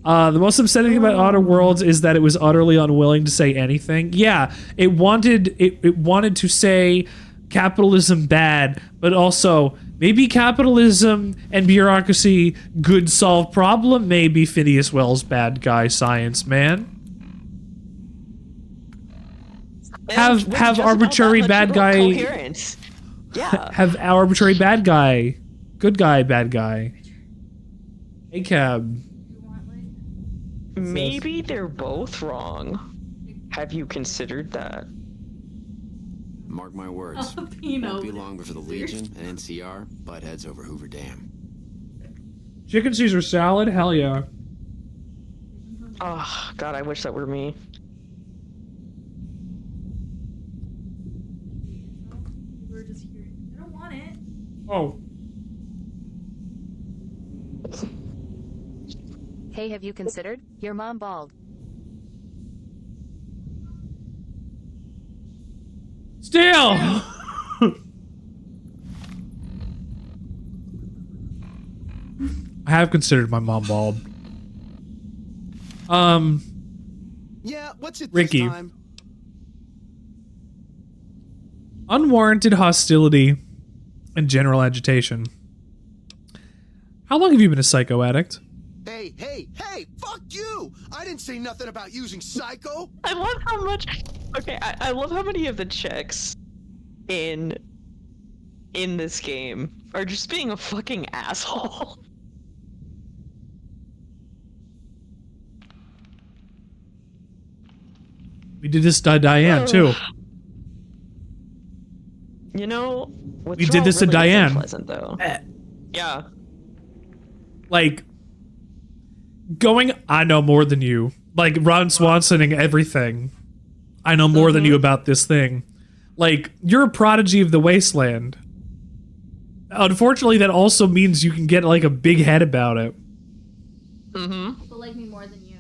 The most upsetting thing about Outer Worlds is that it was utterly unwilling to say anything. Yeah, it wanted to say capitalism bad, but also maybe capitalism and bureaucracy could solve problem. Maybe Phineas Wells bad guy science man. Have arbitrary bad guy. Coherence. Yeah. Have arbitrary bad guy, good guy, bad guy. ACAB. Maybe they're both wrong. Have you considered that? Mark my words. Won't be long before the Legion and NCR butt heads over Hoover Dam. Chicken Caesar salad, hell yeah. Oh God, I wish that were me. We're just here. I don't want it. Oh. Hey, have you considered? Your mom bald. Still. I have considered my mom bald. Yeah, what's it Ricky. this time? Unwarranted hostility and general agitation. How long have you been a psycho addict? Hey, fuck you! I didn't say nothing about using psycho! I love how much. Okay, I love how many of the checks in this game are just being a fucking asshole. We did this to Diane too. You know, We did this to Diane. Pleasant though. Yeah. Like going, I know more than you. Like Ron Swansoning everything. I know more than you about this thing. Like, you're a prodigy of the wasteland. Unfortunately, that also means you can get like a big head about it. People like me more than you.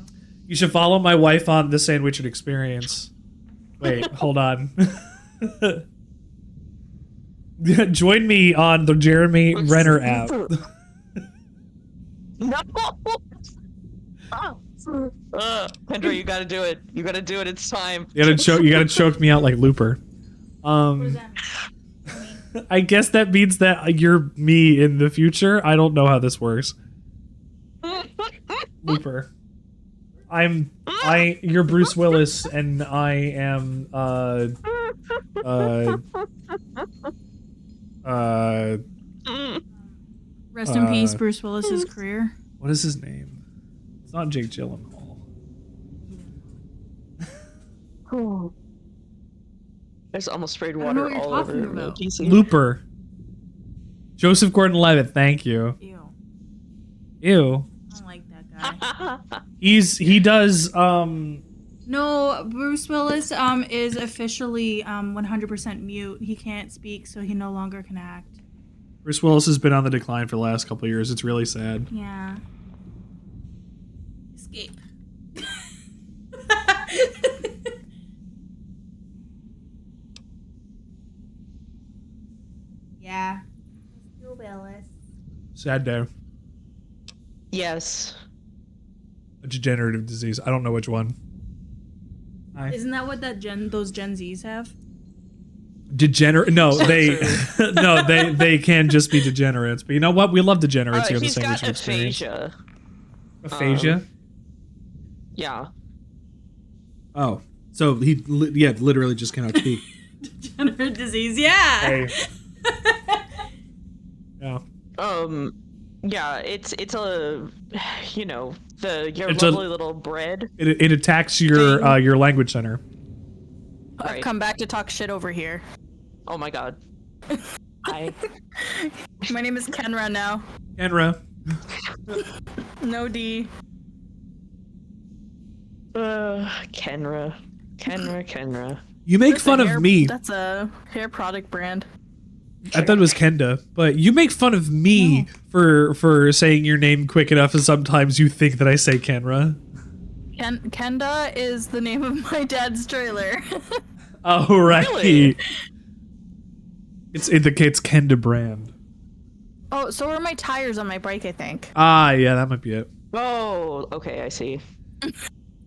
You should follow my wife on the Sandwichard experience. Wait, hold on. Join me on the Jeremy Renner app. No. Kendra, you gotta do it. You gotta do it. It's time. You gotta choke me out like Looper. What does that mean? I guess that means that you're me in the future. I don't know how this works. Looper. You're Bruce Willis and I am Rest in peace, Bruce Willis's career. what is his name? It's not Jake Gyllenhaal. I just almost sprayed I don't know water what you're all over talking my about. PC. Looper. Joseph Gordon-Levitt, thank you. Ew. Ew. I don't like that guy. He does No, Bruce Willis is officially 100% mute. He can't speak, so he no longer can act. Bruce Willis has been on the decline for the last couple of years. It's really sad. Yeah. Escape. Yeah. Bruce Willis. Sad day. Yes. A degenerative disease. I don't know which one. Isn't that what those Gen Zs have? Degenerate? No, they no, they can just be degenerates. But you know what? We love degenerates here in the He's got Sandwich experience. aphasia. Aphasia? Yeah. Oh, so he literally just cannot speak. Degenerate disease, yeah. Hey. Yeah. Yeah, it's a, Your It's a- lovely little bread. It attacks your language center. Right. I've come back to talk shit over here. Oh my god. Hi. My name is Kenra now. Kenra. No D. Kenra. You make That's fun a of hair- me. That's a hair product brand. I thought it was Kenda, but you make fun of me for saying your name quick enough, and sometimes you think that I say Kenra. Kenda is the name of my dad's trailer. Oh, right. Really? It's Kenda brand. Oh, so are my tires on my bike, I think. Ah, yeah, that might be it. Oh, okay, I see.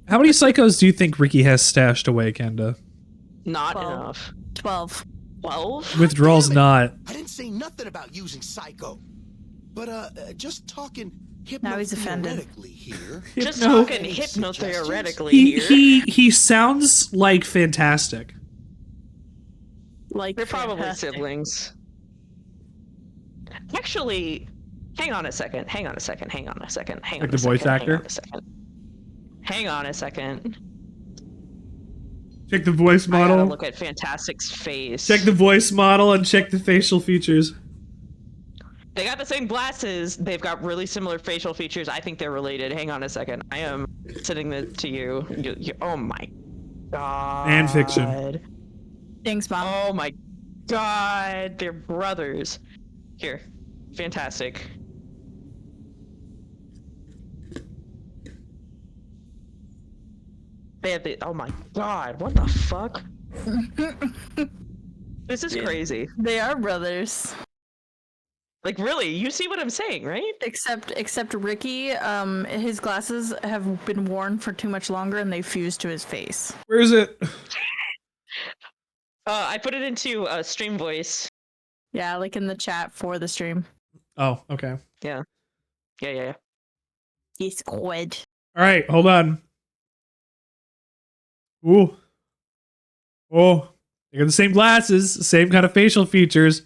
How many psychos do you think Ricky has stashed away, Kenda? Not 12. enough. 12. 12? Withdrawal's Damn it. not. I didn't say nothing about using psycho. But, just talking Now he's offended. hypnotheoretically here. Just No. talking hypnotheoretically He, here. he sounds like fantastic. Like They're probably fantastic. siblings. Actually, hang on a second. Hang on a second. Like the voice actor? Hang on a second. Check the voice I gotta model. look at Fantastic's face. Check the voice model and check the facial features. They got the same glasses. They've got really similar facial features. I think they're related. Hang on a second. I am sending this to you. Oh my god. And fiction. Thanks, Mom. Oh my god. They're brothers. Here. Fantastic. They have the. Oh my god. What the fuck? This is crazy. They are brothers. Like, really? You see what I'm saying, right? Except Ricky, his glasses have been worn for too much longer and they fused to his face. Where is it? I put it into stream voice. Yeah, like in the chat for the stream. Oh, okay. Yeah. Yes, squid. All right, hold on. Ooh. Oh, they got the same glasses, same kind of facial features.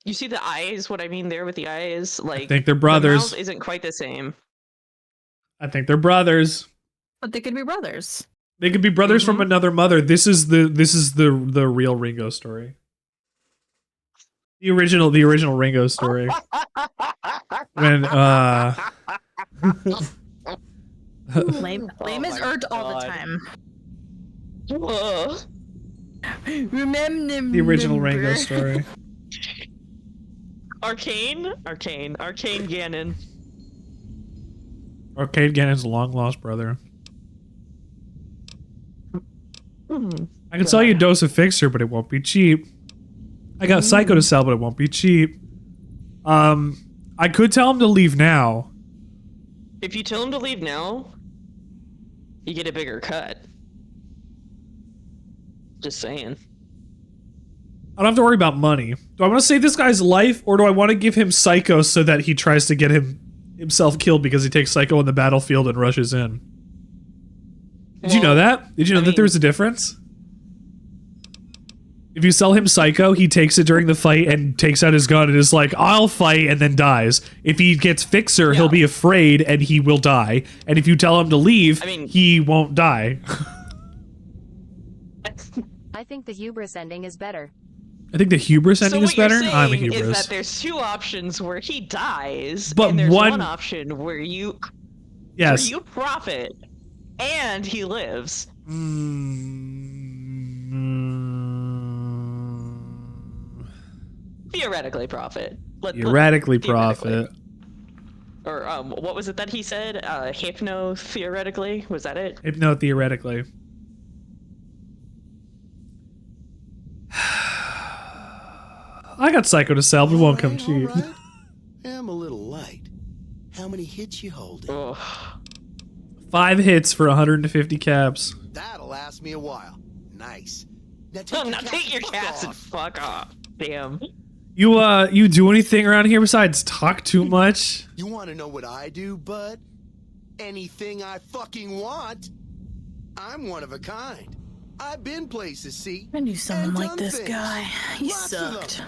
You see the eyes? What I mean there with the eyes? Like, I think they're the brothers. mouth isn't quite the same. I think they're brothers. But they could be brothers. They could be brothers from another mother. This is the real Ringo story. The original Ringo story. When Lame is urged all the time. Ugh. Remember the original Ringo story. Arcane Ganon. Arcade Gannon's long lost brother. I can sell you a dose of Fixer, but it won't be cheap. I got Psycho to sell, but it won't be cheap. I could tell him to leave now. If you tell him to leave now, you get a bigger cut. Just saying. I don't have to worry about money. Do I want to save this guy's life, or do I want to give him Psycho so that he tries to get himself killed because he takes Psycho on the battlefield and rushes in? Did you know that? Did you know that there was a difference? If you sell him Psycho, he takes it during the fight and takes out his gun and is like, I'll fight, and then dies. If he gets Fixer, he'll be afraid and he will die. And if you tell him to leave, he won't die. I think the hubris ending is better. I think the hubris ending is better. I'm a Is hubris. that there's two options where he dies, But and there's one- one option where you Yes. where you profit and he lives. Theoretically profit. Theoretically profit. Or what was it that he said? Hypno theoretically? Was that it? Hypno theoretically. I got Psycho to sell, but it won't come cheap. All right. I'm a little light. How many hits you holding? 5 hits for 150 caps. That'll last me a while. Nice. Now Take your cats and fuck off. Damn. You do anything around here besides talk too much? You want to know what I do, bud? Anything I fucking want. I'm one of a kind. I've been places, see? I knew someone and like done this things. guy. He Lots of them. sucked.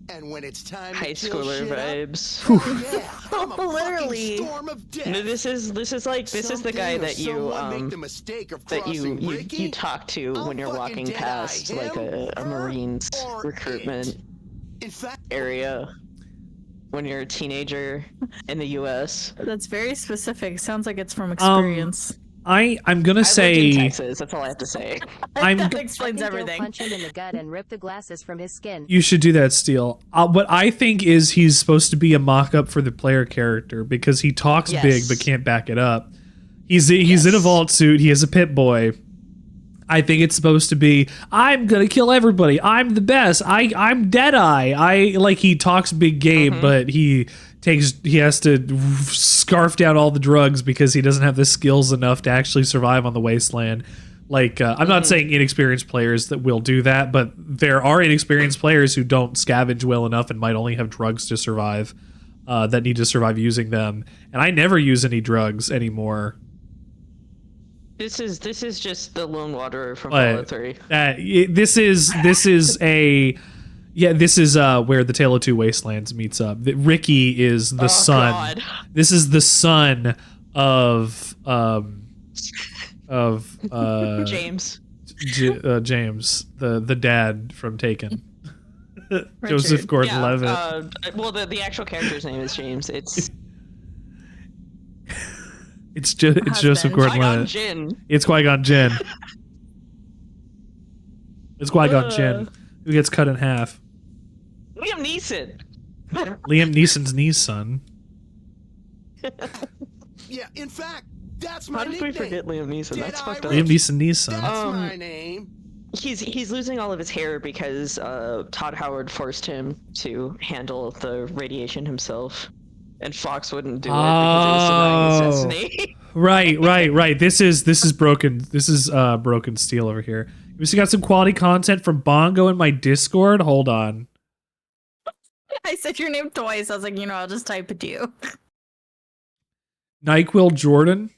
And when it's time High to kill schooler shit up, vibes. yeah, I'm a Literally. fucking storm of death. No, this is the guy that you make the mistake of that you crossing Ricky, talk to I'll when you're fucking walking dead-eye past like him, a her, Marines or recruitment it. In fact, area when you're a teenager in the U.S. That's very specific. Sounds like it's from experience. I'm gonna I lived in say Texas. That's all I have to say. That I explains think everything. You'll punch him in the gut and rip the glasses from his skin. you should do that, Steel. What I think is he's supposed to be a mock-up for the player character because he talks Yes. big but can't back it up. He's in a vault suit. He is a pit boy. I think it's supposed to be, I'm gonna kill everybody. I'm the best. I'm Deadeye. He talks big game, but he has to scarf down all the drugs because he doesn't have the skills enough to actually survive on the wasteland. I'm not saying inexperienced players that will do that, but there are inexperienced players who don't scavenge well enough and might only have drugs to survive, that need to survive using them. And I never use any drugs anymore. This is just the Lone Wanderer from Fallout 3. This is where the Tale of Two Wastelands meets up. Ricky is the son. God. This is the son of James. James, the dad from Taken. Joseph Gordon-Levitt. Well, the actual character's name is James. It's Joseph Gordon-Levitt. Jinn. It's Qui-Gon Jinn. It's Qui-Gon Jinn, who gets cut in half. Liam Neeson. Liam Neeson's niece son. yeah, in fact, that's my How did we nickname. forget Liam Neeson? That's Deadeye fucked up. Liam Neeson niece son. That's my name. He's losing all of his hair because Todd Howard forced him to handle the radiation himself, and Fox wouldn't do it because it was denying necessity. Right. This is broken. This is broken steel over here. We still got some quality content from Bongo in my Discord. Hold on. I said your name twice. I was like, I'll just type it to you. NyQuil Jordan.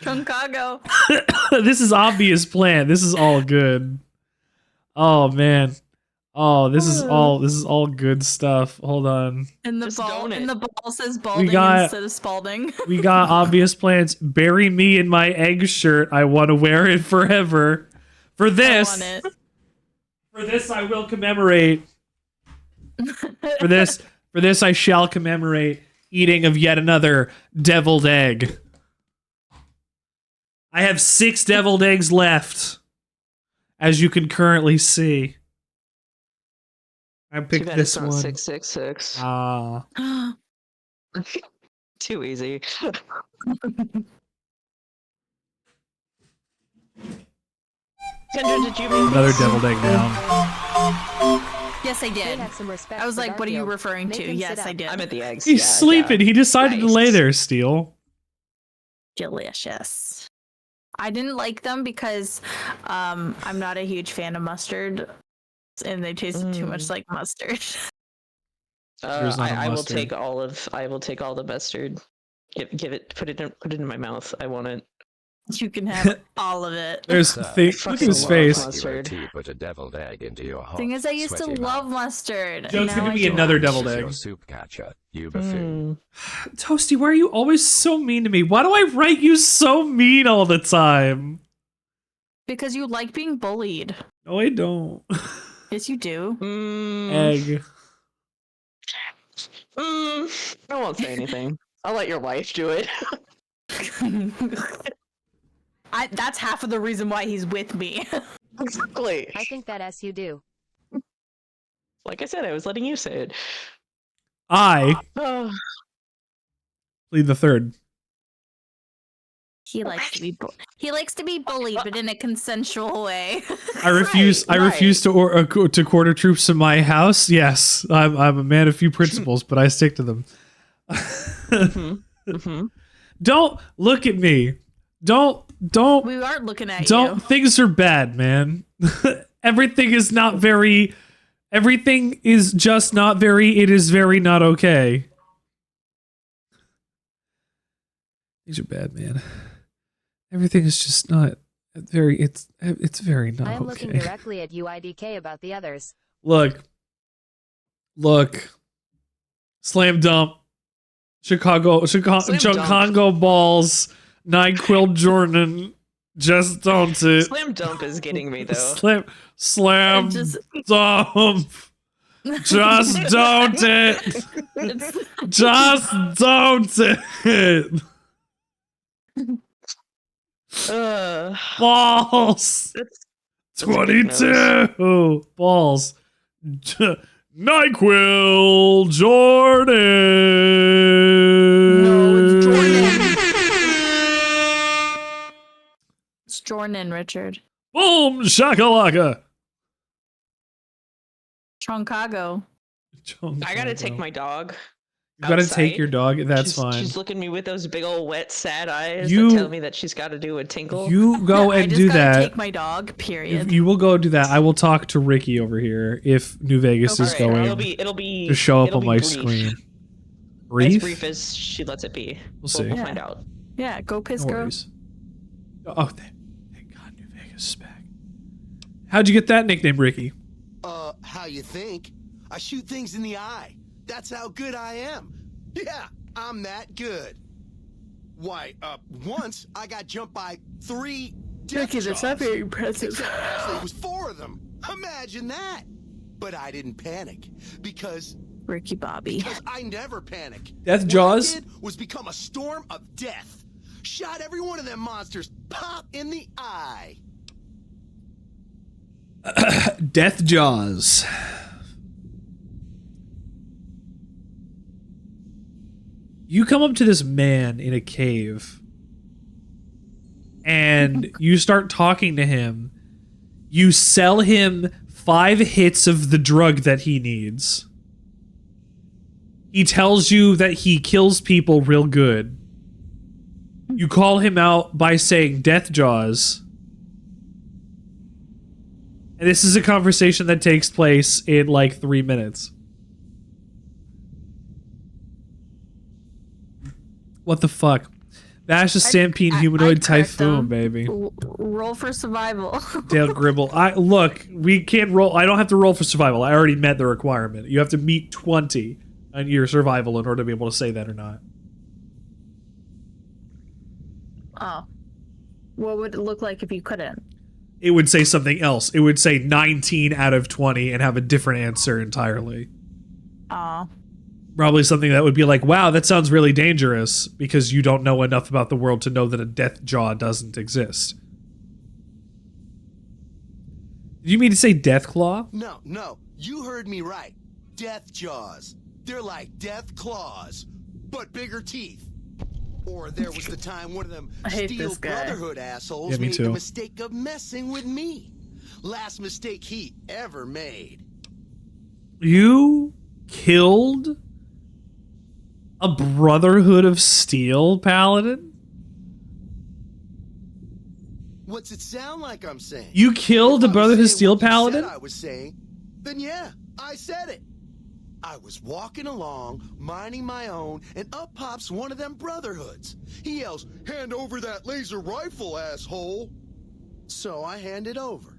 Truncago. This is obvious plan. This is all good. Oh man. Oh, this is all good stuff. Hold on. And the Just ball don't it. and the ball says balding got- instead of Spalding. We got obvious plans. Bury me in my egg shirt. I want to wear it forever. For this, I want it. for this I will commemorate. For this I shall commemorate eating of yet another deviled egg. I have 6 deviled eggs left, as you can currently see. I Too picked bad this it's not one. 666. Too easy. Kendra, did you make Another these? deviled egg down. Yes, I did. Have some respect I was for like, what are you Garfield. referring Make to? him Yes, sit I up. did. I'm at the eggs. He's yeah, sleeping. yeah. He decided to Nice. lay there, Steel. Delicious. I didn't like them because I'm not a huge fan of mustard, and they tasted too much like mustard. Yours not a I will mustard. take all the mustard. Give it. Put it in my mouth. I want it. You can have all of it. There's look at his face. Mustard. Put a deviled egg into your hot, Thing is, I used to sweaty love mouth. mustard. Joke's Now gonna I be don't. another deviled This is egg. your soup catcher, you buffoon. Toasty, why are you always so mean to me? Why do I write you so mean all the time? Because you like being bullied. No, I don't. Yes, you do. Egg. I won't say anything. I'll let your wife do it. That's half of the reason why he's with me. Exactly. I think that as you do. Like I said, I was letting you say it. I Oh, plead the third. He likes to be he likes to be bullied, but in a consensual way. I refuse. Right, I refuse to quarter troops in my house. Yes, I'm a man of few principles, but I stick to them. Don't look at me. Don't. We aren't looking at Don't. you. Things are bad, man. Everything is not very. Everything is just not very. It is very not okay. Things are bad, man. Everything is just not. It's very not I'm looking okay. directly at UIDK about the others. Look. Slam dunk. Chicago balls. NyQuil Jordan. Just don't it. Slam dump is getting me though. Slam Just- dump. Just don't it. Just don't it. Balls. That's 22 balls. NyQuil Jordan. No, it's Jordan. It's Jordan, Richard. Boom shakalaka. Chicago. I gotta take my dog. You gotta outside. take your dog. That's fine. She's looking at me with those big old wet sad eyes You- that tell me that she's got to do a tinkle. You go I and just do gotta that. Take my dog. Period. You will go do that. I will talk to Ricky over here if New Vegas is Alright, going it'll be to show up it'll on be my brief. screen. As Brief? brief as she lets it be. We'll see. We'll Yeah. find out. Yeah, go piss, No girl. worries. Oh, thank God New Vegas is back. How'd you get that nickname, Ricky? How you think? I shoot things in the eye. That's how good I am. Yeah, I'm that good. Why, once I got jumped by 3 death Ricky, that's not jaws. very impressive. Except actually, it was 4 of them. Imagine that. But I didn't panic because Ricky Bobby. I never panic. Death What Jaws? I did was become a storm of death. Shot every one of them monsters pop in the eye. Death Jaws. You come up to this man in a cave and you start talking to him. You sell him 5 hits of the drug that he needs. He tells you that he kills people real good. You call him out by saying Death Jaws. And this is a conversation that takes place in like 3 minutes. What the fuck? Bash a Stampede Humanoid I'd correct Typhoon, them. baby. Roll for survival. Dale Gribble. Look, we can't roll. I don't have to roll for survival. I already met the requirement. You have to meet 20 on your survival in order to be able to say that or not. Oh. What would it look like if you couldn't? It would say something else. It would say 19 out of 20 and have a different answer entirely. Oh. Probably something that would be like, wow, that sounds really dangerous because you don't know enough about the world to know that a death jaw doesn't exist. Did you mean to say death claw? No, you heard me right. Death jaws. They're like death claws, but bigger teeth. Or there was the time one of them I hate Steel this guy. Brotherhood assholes Yeah, me made too. the mistake of messing with me. Last mistake he ever made. You killed a Brotherhood of Steel paladin? What's it sound like I'm saying? You killed a If I was Brotherhood of saying Steel what you said paladin? I was saying, then yeah, I said it. I was walking along, minding my own, and up pops one of them Brotherhoods. He yells, "Hand over that laser rifle, asshole!" So I hand it over,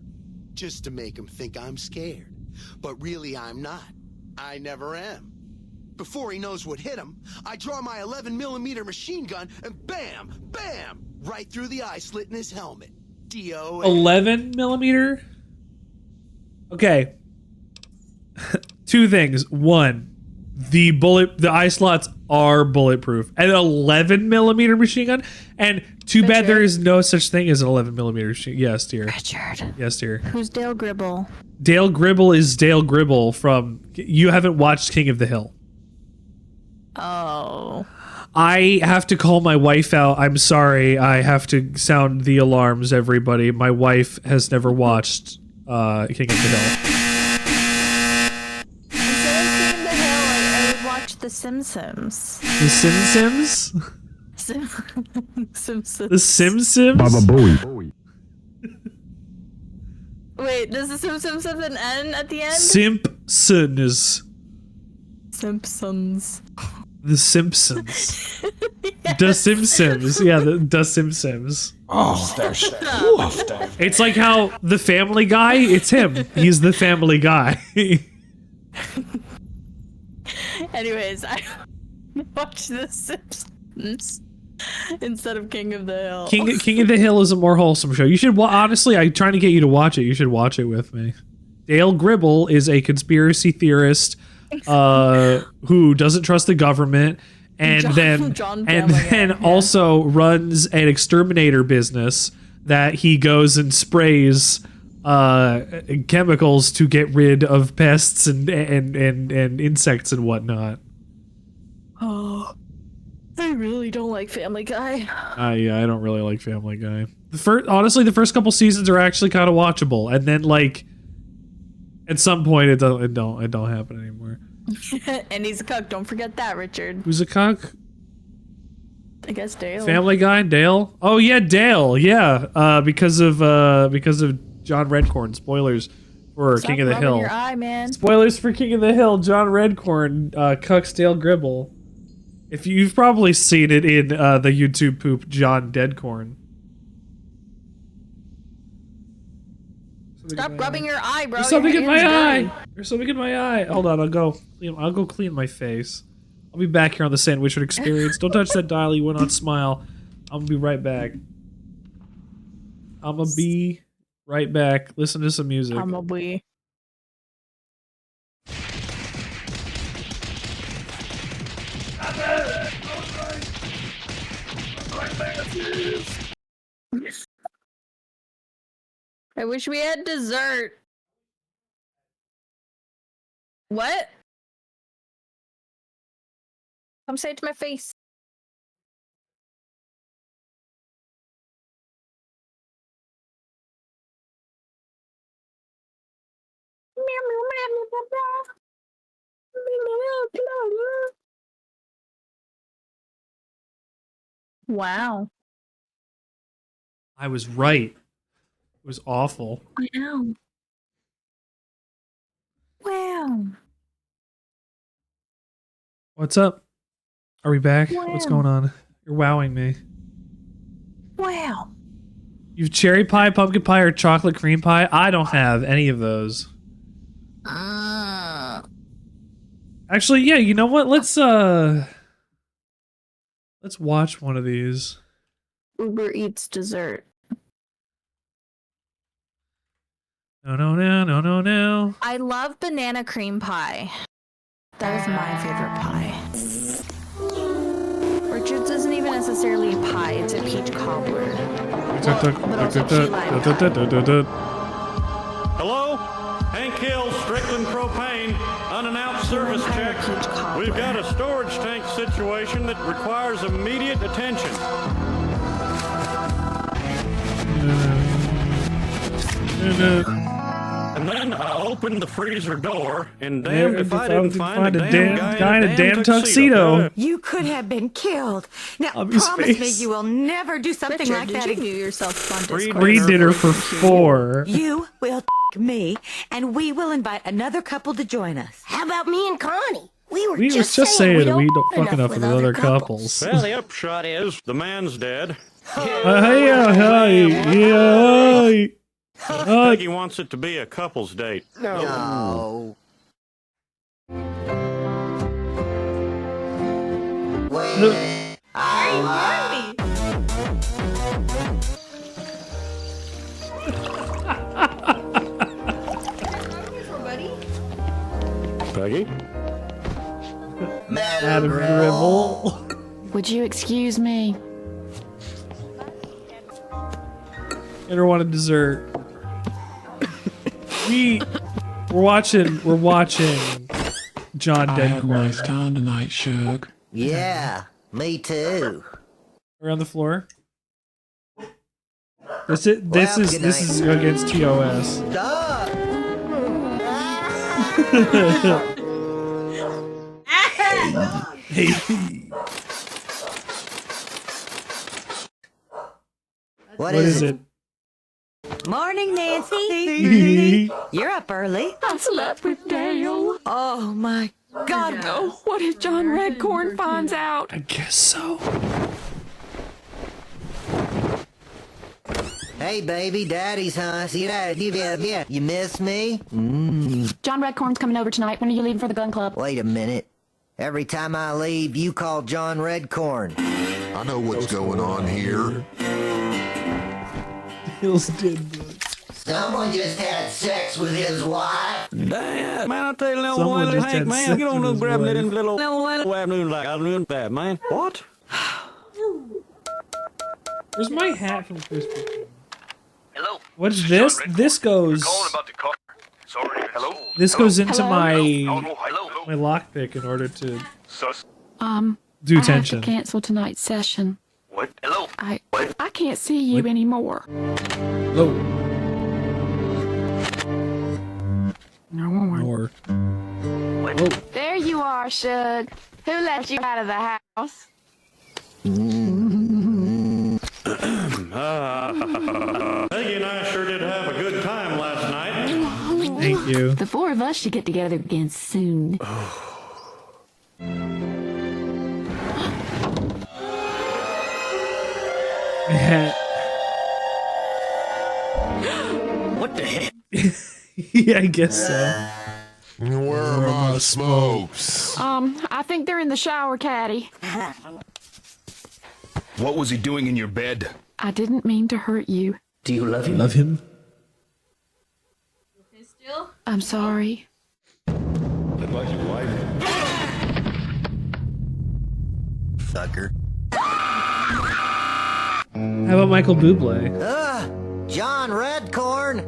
just to make him think I'm scared. But really I'm not. I never am. Before he knows what hit him, I draw my 11mm machine gun and bam, bam, right through the eye slit in his helmet. D.O. 11 millimeter? Okay. 2 things. 1, the eye slots are bulletproof. An 11 millimeter machine gun? And too bad there is no such thing as an 11 millimeter machine. Yes, dear. Richard. Yes, dear. Who's Dale Gribble? Dale Gribble is Dale Gribble from... You haven't watched King of the Hill. Oh. I have to call my wife out. I'm sorry. I have to sound the alarms, everybody. My wife has never watched King of the Hill. Instead of King of the Hill, I would watch The Simpsons. The Simpsons? Simpsons. The Simpsons? Baba Booey. Wait, does The Simpsons have an N at the end? Simpsons. Simpsons. The Simpsons. Yeah, The Simpsons. Yeah, the Simpsons. Oh, there's It's like how the Family Guy, it's him. He's the Family Guy. Anyways, I watch The Simpsons instead of King of the Hill. King of the Hill is a more wholesome show. You should honestly, I'm trying to get you to watch it. You should watch it with me. Dale Gribble is a conspiracy theorist who doesn't trust the government and then also runs an exterminator business that he goes and sprays chemicals to get rid of pests and insects and whatnot. Oh, I really don't like Family Guy. Yeah, I don't really like Family Guy. Honestly, the first couple seasons are actually kind of watchable, and then like at some point it don't happen anymore. And he's a cuck. Don't forget that, Richard. Who's a cuck? I guess Dale. Family Guy, Dale. Oh yeah, Dale. Yeah, because of John Redcorn. Spoilers for Stop King of the rubbing Hill. Your eye, man. Spoilers for King of the Hill. John Redcorn cucks Dale Gribble. If you've probably seen it in the YouTube poop John Deadcorn. Stop rubbing your eye, bro. There's something Your in my hand's eye. dirty. There's something in my eye. Hold on, I'll go clean my face. I'll be back here on the Sandwichard Experience. Don't touch that dial. You will not smile. I'm gonna be right back. I'm gonna be right back. Listen to some music. I'm a wee. I wish we had dessert. What? Come say it to my face. Wow. I was right. It was awful. Wow. Wow. What's up? Are we back? Wow. What's going on? You're wowing me. Wow. You've cherry pie, pumpkin pie, or chocolate cream pie? I don't have any of those. Actually, yeah, you know what? Let's watch one of these. Uber Eats dessert. No. I love banana cream pie. That is my favorite pie. Richard's isn't even necessarily a pie, it's a peach cobbler. Hello? Hank Hill, Strickland Propane, unannounced service check. We've got a storage tank situation that requires immediate attention. And then I opened the freezer door, and damned if I didn't find a damn guy in a damn tuxedo. You could have been killed. Now, Obvious promise face. me you will never do something Richard, like did that you again. mute yourself on Discord? Free dinner for 4. You will me, and we will invite another couple to join us. How about me and Connie? We were We just was just saying we we don't don't fuck enough with other couples. Well, the upshot is the man's dead. Peggy wants it to be a couple's date. No. Peggy? Adam Gribble. Would you excuse me? I don't want a dessert. We're watching John Deadcorn. I had a nice time tonight, Shug. Yeah, me too. We're on the floor. This is against TOS. Stop! Hey. What is it? Morning, Nancy. You're up early. I slept with Dale. Oh my God, Oh, what if John Redcorn finds out? I guess so. Hey, baby, daddy's huh? See that? Yeah. You miss me? John Redcorn's coming over tonight. When are you leaving for the gun club? Wait a minute. Every time I leave, you call John Redcorn. I know what's going on here. Hills did. Someone just had sex with his wife. Damn, man, I'll tell you, little Someone boy, just Hank, had man, sex get on with and his grab wife. that little afternoon like I'm doing bad, man. What? Where's my hat from Christmas? Hello. What's this? This goes. About the car. Sorry. Hello. This goes into Hello? my Hello. my lockpick in order to Sus. do I have tension. to cancel tonight's session. What? Hello. I can't see you anymore. Oh. Or. Oh. There you are, Shug. Who left you out of the house? Peggy and I sure did have a good time last night. Thank you. The four of us should get together again soon. Hat. What the heck? Yeah, I guess so. Where are my smokes? I think they're in the shower caddy. What was he doing in your bed? I didn't mean to hurt you. Do you love him? Love him. Okay, still? I'm sorry. About your wife? Fucker. How about Michael Bublé? John Redcorn.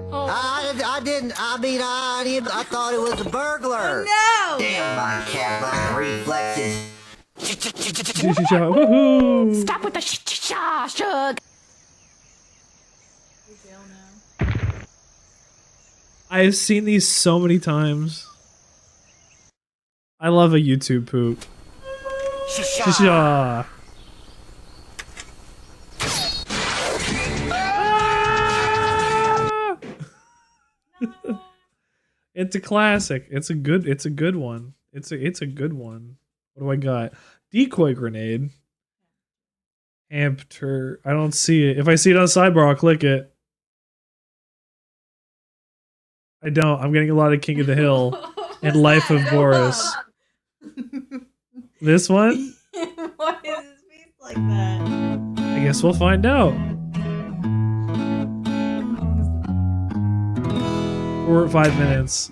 I thought it was a burglar. No! Damn my cat reflexes. Woohoo! Stop with the Shug. I've seen these so many times. I love a YouTube poop. Shisha. It's a classic. It's a good one. It's a good one. What do I got? Decoy grenade. Ampter. I don't see it. If I see it on sidebar, I'll click it. I don't. I'm getting a lot of King of the Hill and Life of Boris. This one? Why is his face like that? I guess we'll find out. 4 or 5 minutes.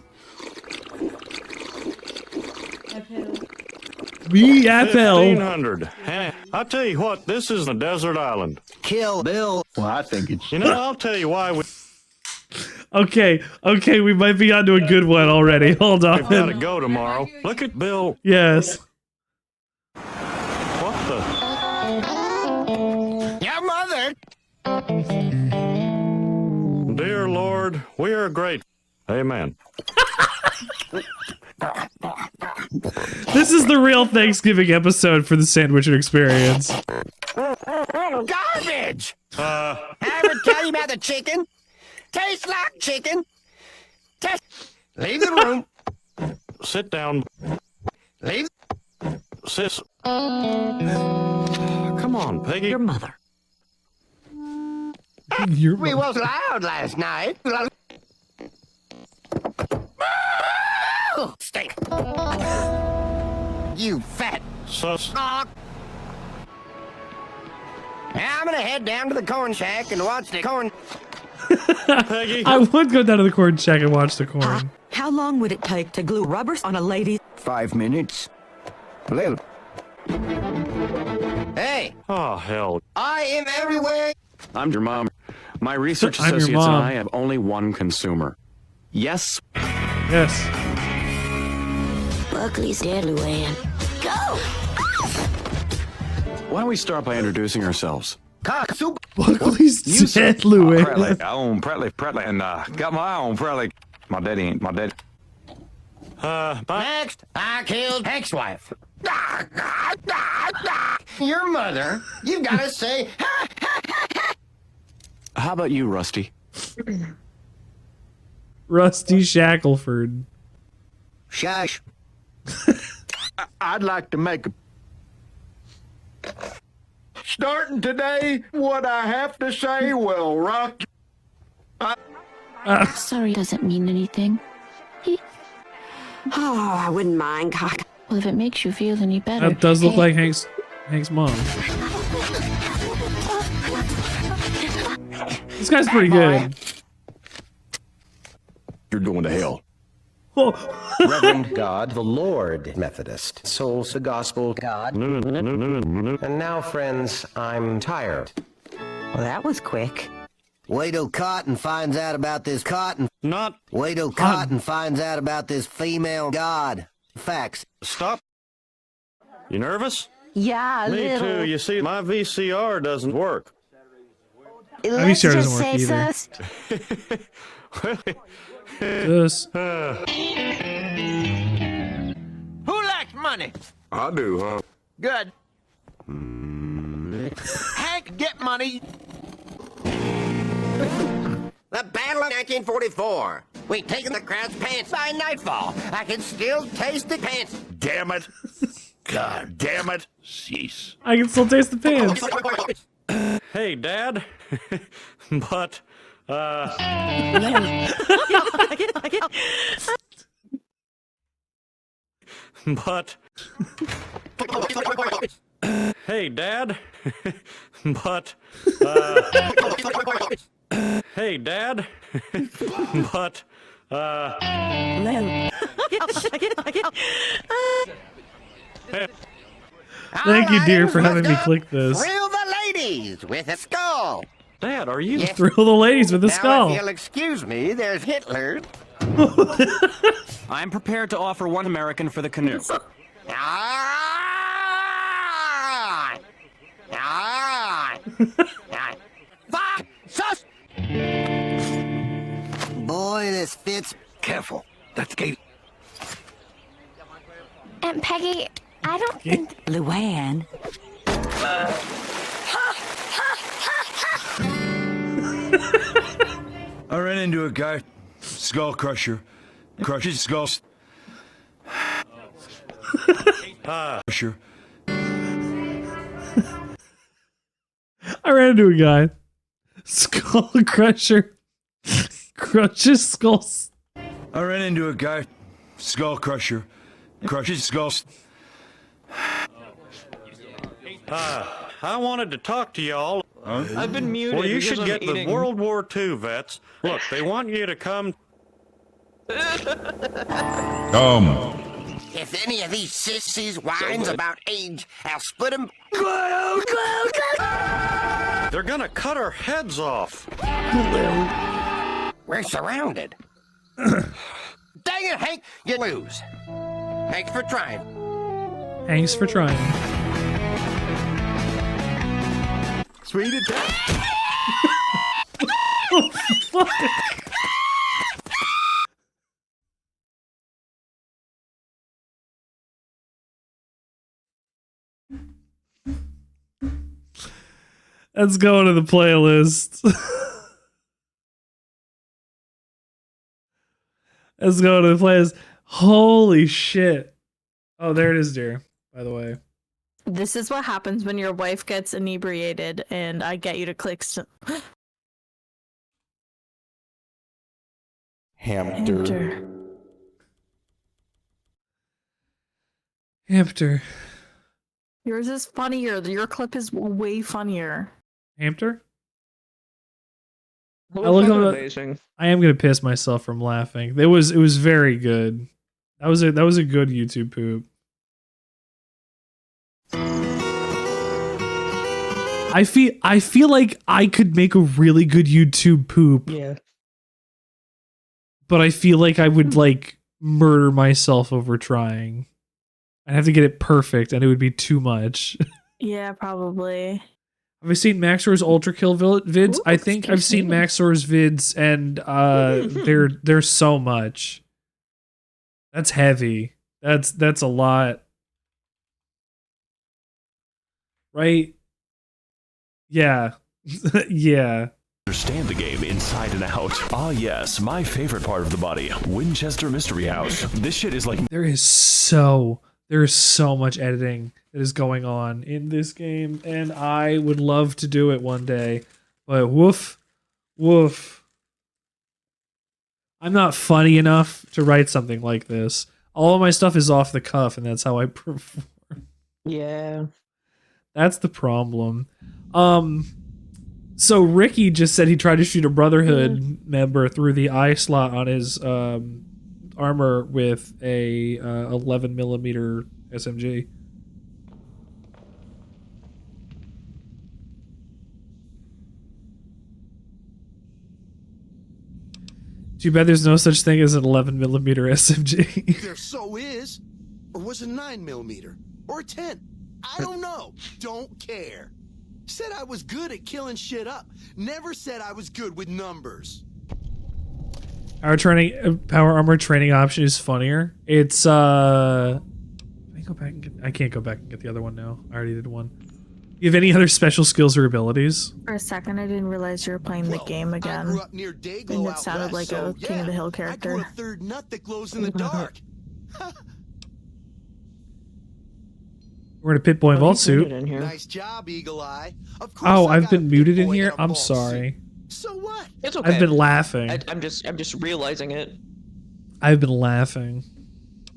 We Apple. 1500. I'll tell you what, this is a desert island. Kill Bill. Well, I think it's... You know, I'll tell you why we... Okay, we might be onto a good one already. Hold on. We've got to go tomorrow. Look at Bill. Yes. What the... Your mother! Dear Lord, we are grateful. Amen. This is the real Thanksgiving episode for the Sandwichard experience. Garbage! Ever tell you about the chicken? Tastes like chicken. Leave the room. Sit down. Leave. Sis. Come on, Peggy. Your mother. We was loud last night. Stink. You fat sus. Now I'm gonna head down to the corn shack and watch the corn. Peggy. I would go down to the corn shack and watch the corn. How long would it take to glue rubbers on a lady? 5 minutes. Little. Hey, Oh, hell. I am everywhere. I'm your mom. My research I'm your associates and mom. I have only one consumer. Yes. Yes. Buckley's dead, Luann. Go! Why don't we start by introducing ourselves? Cock soup. Buckley's dead, Pretley. Louis. I own Pretley, and got my eye on Pretley. My daddy ain't my daddy. Next, I killed ex-wife. Your mother. You gotta say. How about you, Rusty? Rusty Shackelford. Shush. I'd like to make a... Starting today, what I have to say will rock... Sorry doesn't mean anything. Oh, I wouldn't mind, cock. Well, if it makes you feel any better. That does look like Hank's mom. This guy's pretty good. You're going to hell. Reverend God, the Lord Methodist, Soul's the Gospel God. And now, friends, I'm tired. Well, that was quick. Wait till Cotton finds out about this Cotton. Wait till Cotton finds out about this female god. Facts. Stop. You nervous? Yeah, a Me little. too. You see, my VCR doesn't work. Let's VCR just doesn't say work sus. This. Who likes money? I do, huh? Good. Hank, get money. The Battle of 1944. We've taken the crowd's pants by nightfall. I can still taste the pants. Damn it. God damn it. Jeez. I can still taste the pants. Hey, Dad. But, but... Hey, Dad. But, Hey, Dad. But, Thank you, dear, for having me click this. Thrill the ladies with a skull. Dad, are you... Thrill the ladies with the Now, skull. if you'll excuse me, there's Hitler. I'm prepared to offer one American for the canoe. Ah! Ah! Fuck! Sus! Boy, this fits. Careful. That's Katie. And Peggy, I don't think. Luann. I ran into a guy, skull crusher, crushes skulls. Crusher. I ran into a guy. Skull crusher. Crushes skulls. I ran into a guy, skull crusher, crushes skulls. I wanted to talk to y'all. I've been muted. Well, you should because get I'm the eating. World War II vets. Look, they want you to come. If any of these sissies whines about age, I'll split them. They're gonna cut our heads off. We're surrounded. Dang it, Hank, you lose. Thanks for trying. Thanks for trying. Sweet attack. Oh, fuck. Let's go to the playlist. Let's go to the playlist. Holy shit. Oh, there it is, dear, by the way. This is what happens when your wife gets inebriated and I get you to click. Hamster. Hamster. Yours is funnier. Your clip is way funnier. Hamster? That I was look fucking up- amazing. I am gonna piss myself from laughing. It was very good. That was a good YouTube poop. I feel like I could make a really good YouTube poop. Yeah. But I feel like I would like murder myself over trying. I'd have to get it perfect and it would be too much. Yeah, probably. Have I seen Maxor's Ultra Kill vids? Ooh, I think I've seen Maxor's vids and they're so much. That's heavy. That's a lot. Right? Yeah. Yeah. Understand the game inside and out. Ah, yes, my favorite part of the body, Winchester Mystery House. This shit is like. There is so much editing that is going on in this game, and I would love to do it one day, but woof. I'm not funny enough to write something like this. All of my stuff is off the cuff, and that's how I perform. Yeah. That's the problem. So Ricky just said he tried to shoot a Brotherhood member through the eye slot on his armor with a 11mm SMG. Too bad there's no such thing as an 11mm SMG. There so is. Or was it 9mm? Or a 10? I don't know. Don't care. Said I was good at killing shit up. Never said I was good with numbers. Power armor training option is funnier. It's I can't go back and get the other one now. I already did one. You have any other special skills or abilities? For a second, I didn't realize you were playing the game again. I grew up near Dayglow And it out sounded west, like so, a King of the Hill character. I grew a third nut that glows in the dark. We're in a Pit-Boy vault suit. Nice job, Eagle Eye. Of course Oh, I I've got been a muted in Pip-Boy here. and a I'm vault sorry. suit. So what? It's okay. I've been laughing. I'm just realizing it. I've been laughing.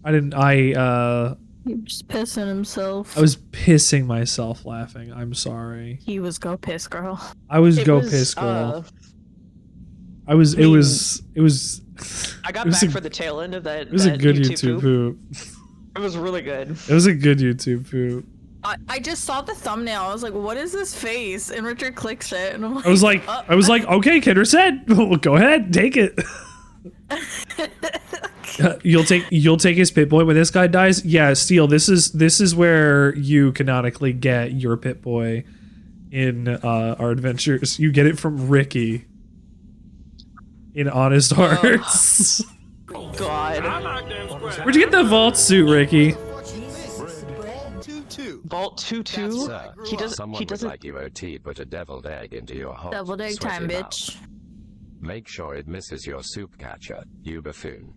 He was pissing himself. I was pissing myself laughing. I'm sorry. He was go piss girl. I was piss girl. It was. I got back for the tail end of that. It was a good YouTube poop. It was really good. It was a good YouTube poop. I just saw the thumbnail. I was like, "What is this face?" And Richard clicks it, and I'm like, I was like, okay, Kidder said, well, go ahead, take it. You'll take his Pip-Boy when this guy dies. Yeah, Steel. This is where you canonically get your Pip-Boy in our adventures. You get it from Ricky in Honest Hearts. Oh God. Where'd you get the vault suit, Ricky? Vault 2-2. He doesn't. Would like you OT put a deviled egg into your hot, Deviled egg sweaty time, mouth. bitch. Make sure it misses your soup catcher, you buffoon.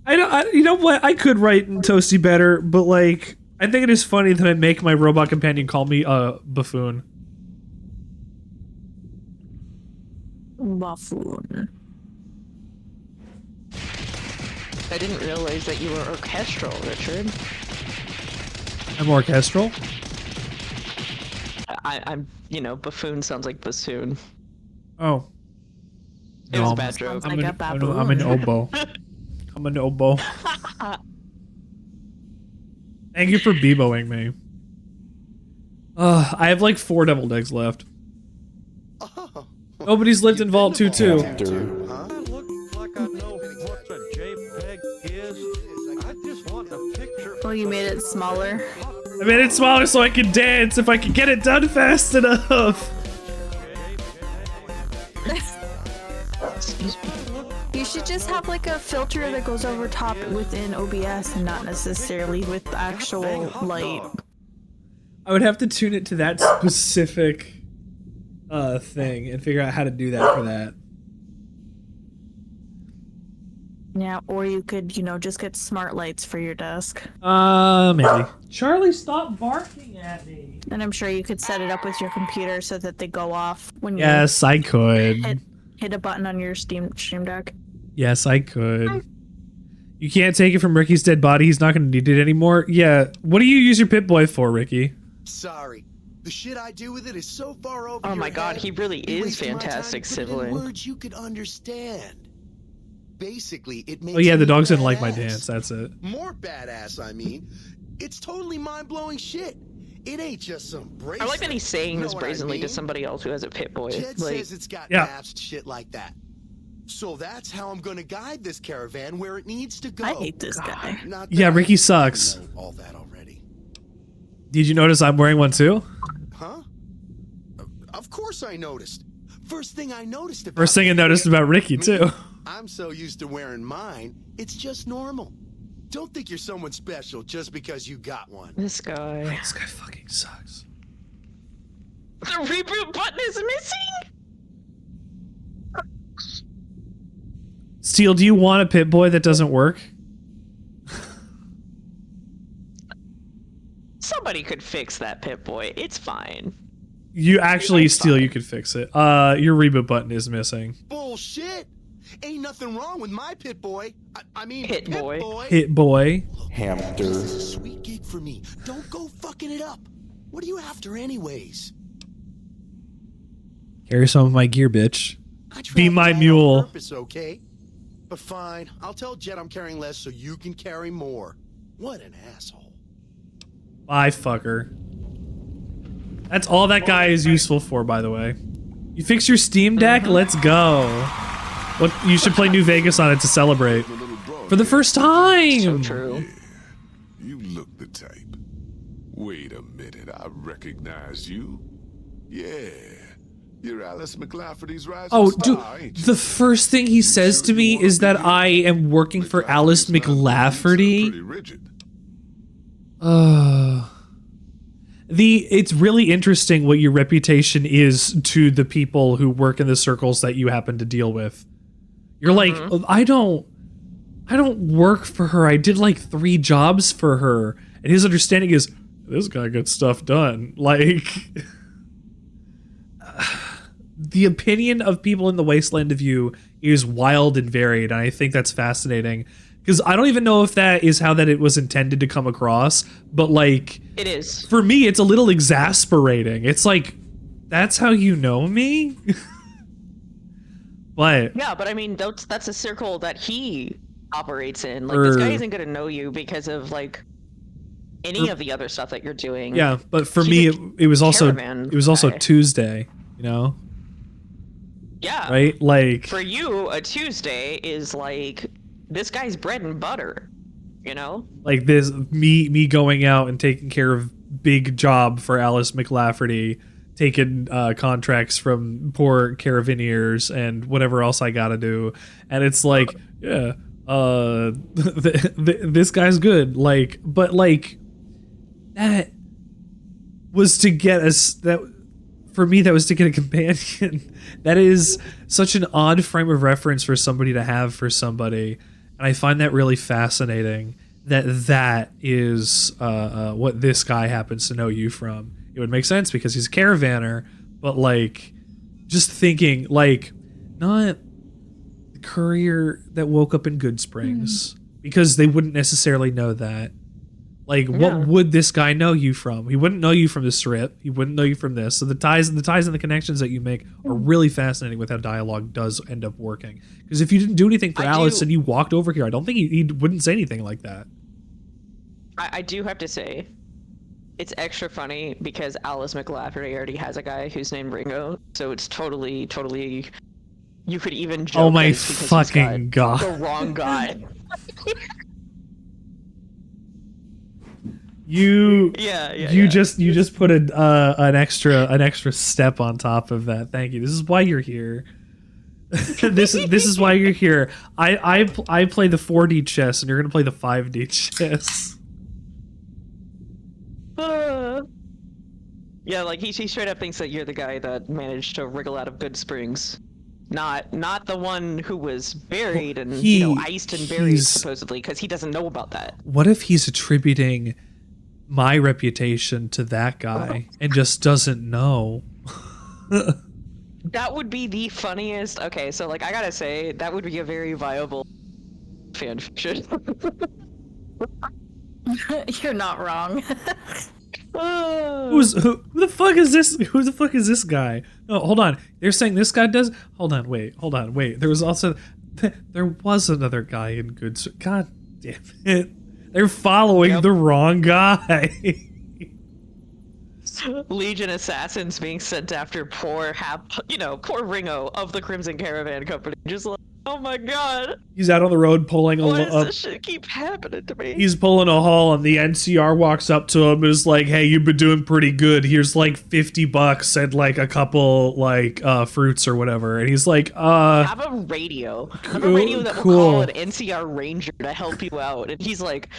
You know what? I could write in Toasty better, but like, I think it is funny that I make my robot companion call me a buffoon. Buffoon. I didn't realize that you were orchestral, Richard. I'm orchestral? I'm, buffoon sounds like bassoon. Oh. It was a bad joke. I'm an oboe. I'm an oboe. Thank you for beboing me. I have like 4 deviled eggs left. Nobody's lived in Vault 2-2. Oh, you made it smaller. I made it smaller so I can dance if I can get it done fast enough. You should just have like a filter that goes over top within OBS and not necessarily with actual light. I would have to tune it to that specific thing and figure out how to do that for that. Yeah, or you could, just get smart lights for your desk. Maybe. Charlie, stop barking at me. And I'm sure you could set it up with your computer so that they go off when you Yes, I could. hit a button on your Stream Deck. Yes, I could. You can't take it from Ricky's dead body. He's not going to need it anymore. Yeah. What do you use your Pip-Boy for, Ricky? Sorry. The shit I do with it is so far over Oh my your God, head, he really you is waste my time fantastic to put it in sibling. words you could understand. Basically, it makes Oh yeah, the me dogs didn't like my badass. dance. That's it. More badass, I mean. It's totally mind-blowing shit. It ain't just some bracelet. I like that he's saying You this know what I brazenly to mean? somebody else who has a Pip-Boy. Jed Like, says it's got Yeah. maps and shit like that. So that's how I'm gonna guide this caravan where it needs to go. I hate this guy. Not Yeah, that Ricky I sucks. know all that already. Did you notice I'm wearing one too? Huh? Of course I noticed. First thing I noticed about First thing I noticed about Ricky too. I'm so used to wearing mine, it's just normal. Don't think you're someone special just because you got one. this guy. This guy fucking sucks. The reboot button is missing? Steel, do you want a Pip-Boy that doesn't work? Somebody could fix that Pip-Boy. It's fine. You actually, Steel, you could fix it. Your reboot button is missing. Bullshit! Ain't nothing wrong with my Pip-Boy. I mean, Pip-Boy. Hit-Boy. This is a sweet gig for me. Don't go fucking it up. What are you after anyways? Carry some of my gear, bitch. I Be my travel on mule. Purpose, okay? But fine, I'll tell Jet I'm carrying less so you can carry more. What an asshole. Bye, fucker. That's all that guy is useful for, by the way. You fix your Steam Deck? Let's go. What? You should play New Vegas on it to celebrate. For the first time! So true. You look the type. Wait a minute, I recognize you. Yeah, you're Alice McLafferty's rising Oh, star, dude, ain't you? the first thing he says to me is that I am working for Alice McLafferty. Pretty rigid. It's really interesting what your reputation is to the people who work in the circles that you happen to deal with. You're like, I don't work for her. I did like 3 jobs for her. And his understanding is, this guy gets stuff done. Like, the opinion of people in the wasteland of you is wild and varied. And I think that's fascinating. Because I don't even know if that is how that it was intended to come across. But like, It is. for me, it's a little exasperating. It's like, that's how you know me? But Yeah, but I mean, that's a circle that he operates in. Like, this guy isn't gonna know you because of like any of the other stuff that you're doing. yeah, but for He's me, a it was also caravan guy. Tuesday, you know? Yeah. Right? Like, For you, a Tuesday is like this guy's bread and butter. You know? like this, me going out and taking care of big job for Alice McLafferty, taking contracts from poor caravaneers and whatever else I gotta do. And it's like, yeah, this guy's good. Like, but like, that was to get us, that for me, that was to get a companion. That is such an odd frame of reference for somebody to have for somebody. And I find that really fascinating that is what this guy happens to know you from. It would make sense because he's a caravaner, but like, just thinking, like, not the courier that woke up in Good Springs, because they wouldn't necessarily know that. Like, what would this guy know you from? He wouldn't know you from the strip. He wouldn't know you from this. So the ties and the connections that you make are really fascinating with how dialogue does end up working. Because if you didn't do anything for Alice and you walked over here, I don't think he wouldn't say anything like that. I do have to say, it's extra funny because Alice McLafferty already has a guy who's named Ringo, so it's totally, you could even joke. Oh my that it's because he's fucking got god! the wrong guy. You Yeah. just put an extra step on top of that. Thank you. This is why you're here. this is why you're here. I play the 4D chess and you're gonna play the 5D chess. Yeah, like he straight up thinks that you're the guy that managed to wriggle out of Good Springs, not the one who was buried and iced and buried supposedly, because he doesn't know about that. What if he's attributing my reputation to that guy and just doesn't know? That would be the funniest. Okay, so like I gotta say, that would be a very viable fanfiction. You're not wrong. Who the fuck is this? Who the fuck is this guy? No, hold on. They're saying this guy does. Hold on. Wait. There was also another guy in Good. God damn it! They're following the wrong guy. Legion assassins being sent after poor Ringo of the Crimson Caravan Company. Just like, oh my god. He's out on the road pulling Why does this shit keep happening to me? He's pulling a haul and the NCR walks up to him and is like, hey, you've been doing pretty good. Here's like $50 and like a couple like fruits or whatever. And he's like, have a radio. Have a radio that will call an NCR ranger to help you out. And he's like,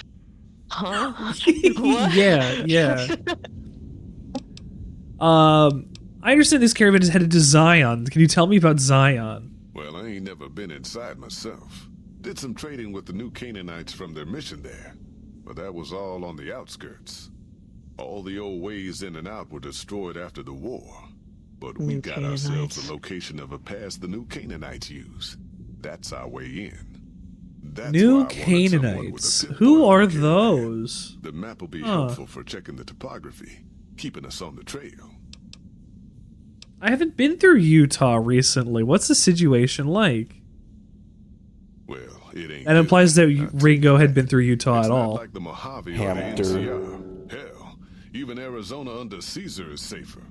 huh? What? Yeah. I understand this caravan is headed to Zion. Can you tell me about Zion? Well, I ain't never been inside myself. Did some trading with the new Canaanites from their mission there. But that was all on the outskirts. All the old ways in and out were destroyed after the war. But we got ourselves a location of a pass the new Canaanites use. That's our way in. That's New Canaanites. Who are those? The map will be helpful for checking the topography, keeping us on the trail. I haven't been through Utah recently. What's the situation like? Well, it ain't. That implies that Ringo had been through Utah at all. Like the Mojave or the NCR. Hell, even Arizona under Caesar is safer.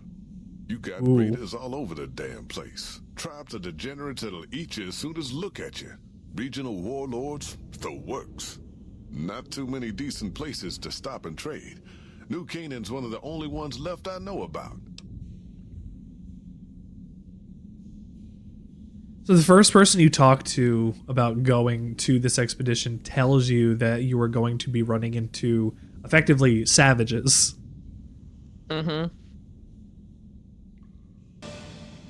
You got raiders all over the damn place. Tribes of degenerates that'll eat you as soon as look at you. Regional warlords, the works. Not too many decent places to stop and trade. New Canaan's one of the only ones left I know about. So the first person you talk to about going to this expedition tells you that you are going to be running into, effectively, savages. Mm-hmm.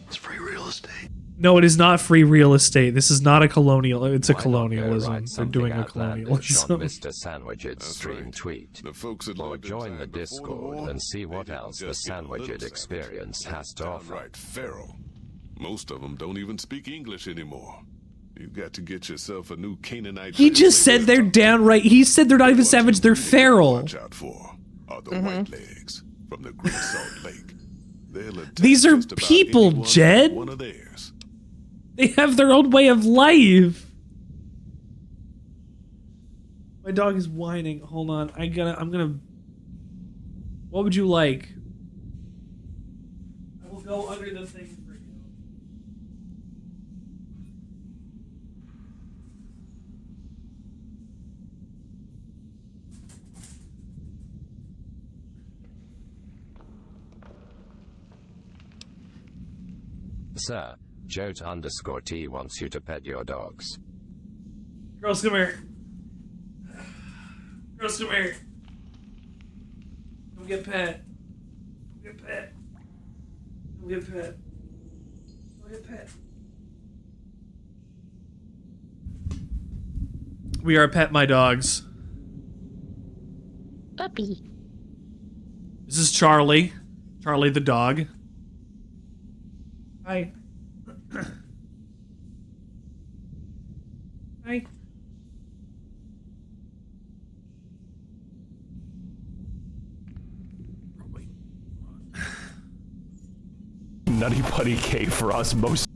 It's free real estate. No, it is not free real estate. This is not a colonial. It's a colonialism. They're doing a colonialism. Mr. Sandwichard's stream tweet. The folks that or join the Discord and see what else the Sandwichard experience has to offer. Right, feral. Most of them don't even speak English anymore. You've got to get yourself a new Canaanite. He just said they're downright. He said they're not even savage. They're feral. Watch out for are the white legs from the Great Salt Lake. These are people, Jed. One of theirs. They have their own way of life. My dog is whining. Hold on. I'm gonna. What would you like? I will go under the thing for you. Sir, Jote_T wants you to pet your dogs. Girls, come here. Girls, come here. Come get pet. Come get pet. Come get pet. Come get pet. We are pet my dogs. Puppy. This is Charlie. Charlie the dog. Hi. Hi. Nutty Putty Cave for us most.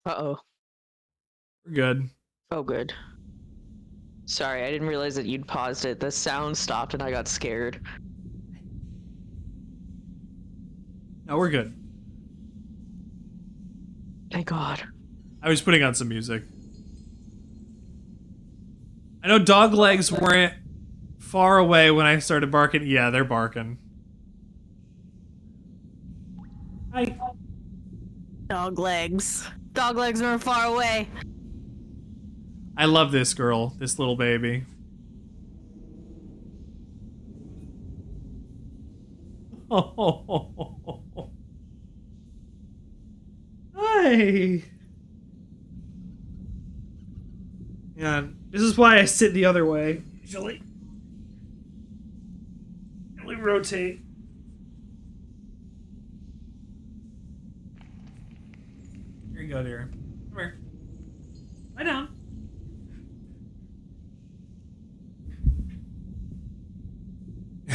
Uh-oh. We're good. Oh, good. Sorry, I didn't realize that you'd paused it. The sound stopped and I got scared. No, we're good. Thank God. I was putting on some music. I know dog legs weren't far away when I started barking. Yeah, they're barking. Hi. Dog legs. Dog legs are far away. I love this girl, this little baby. Oh. Hi. Yeah, this is why I sit the other way. Usually. We rotate. Here you go, dear. Come here. Lie down.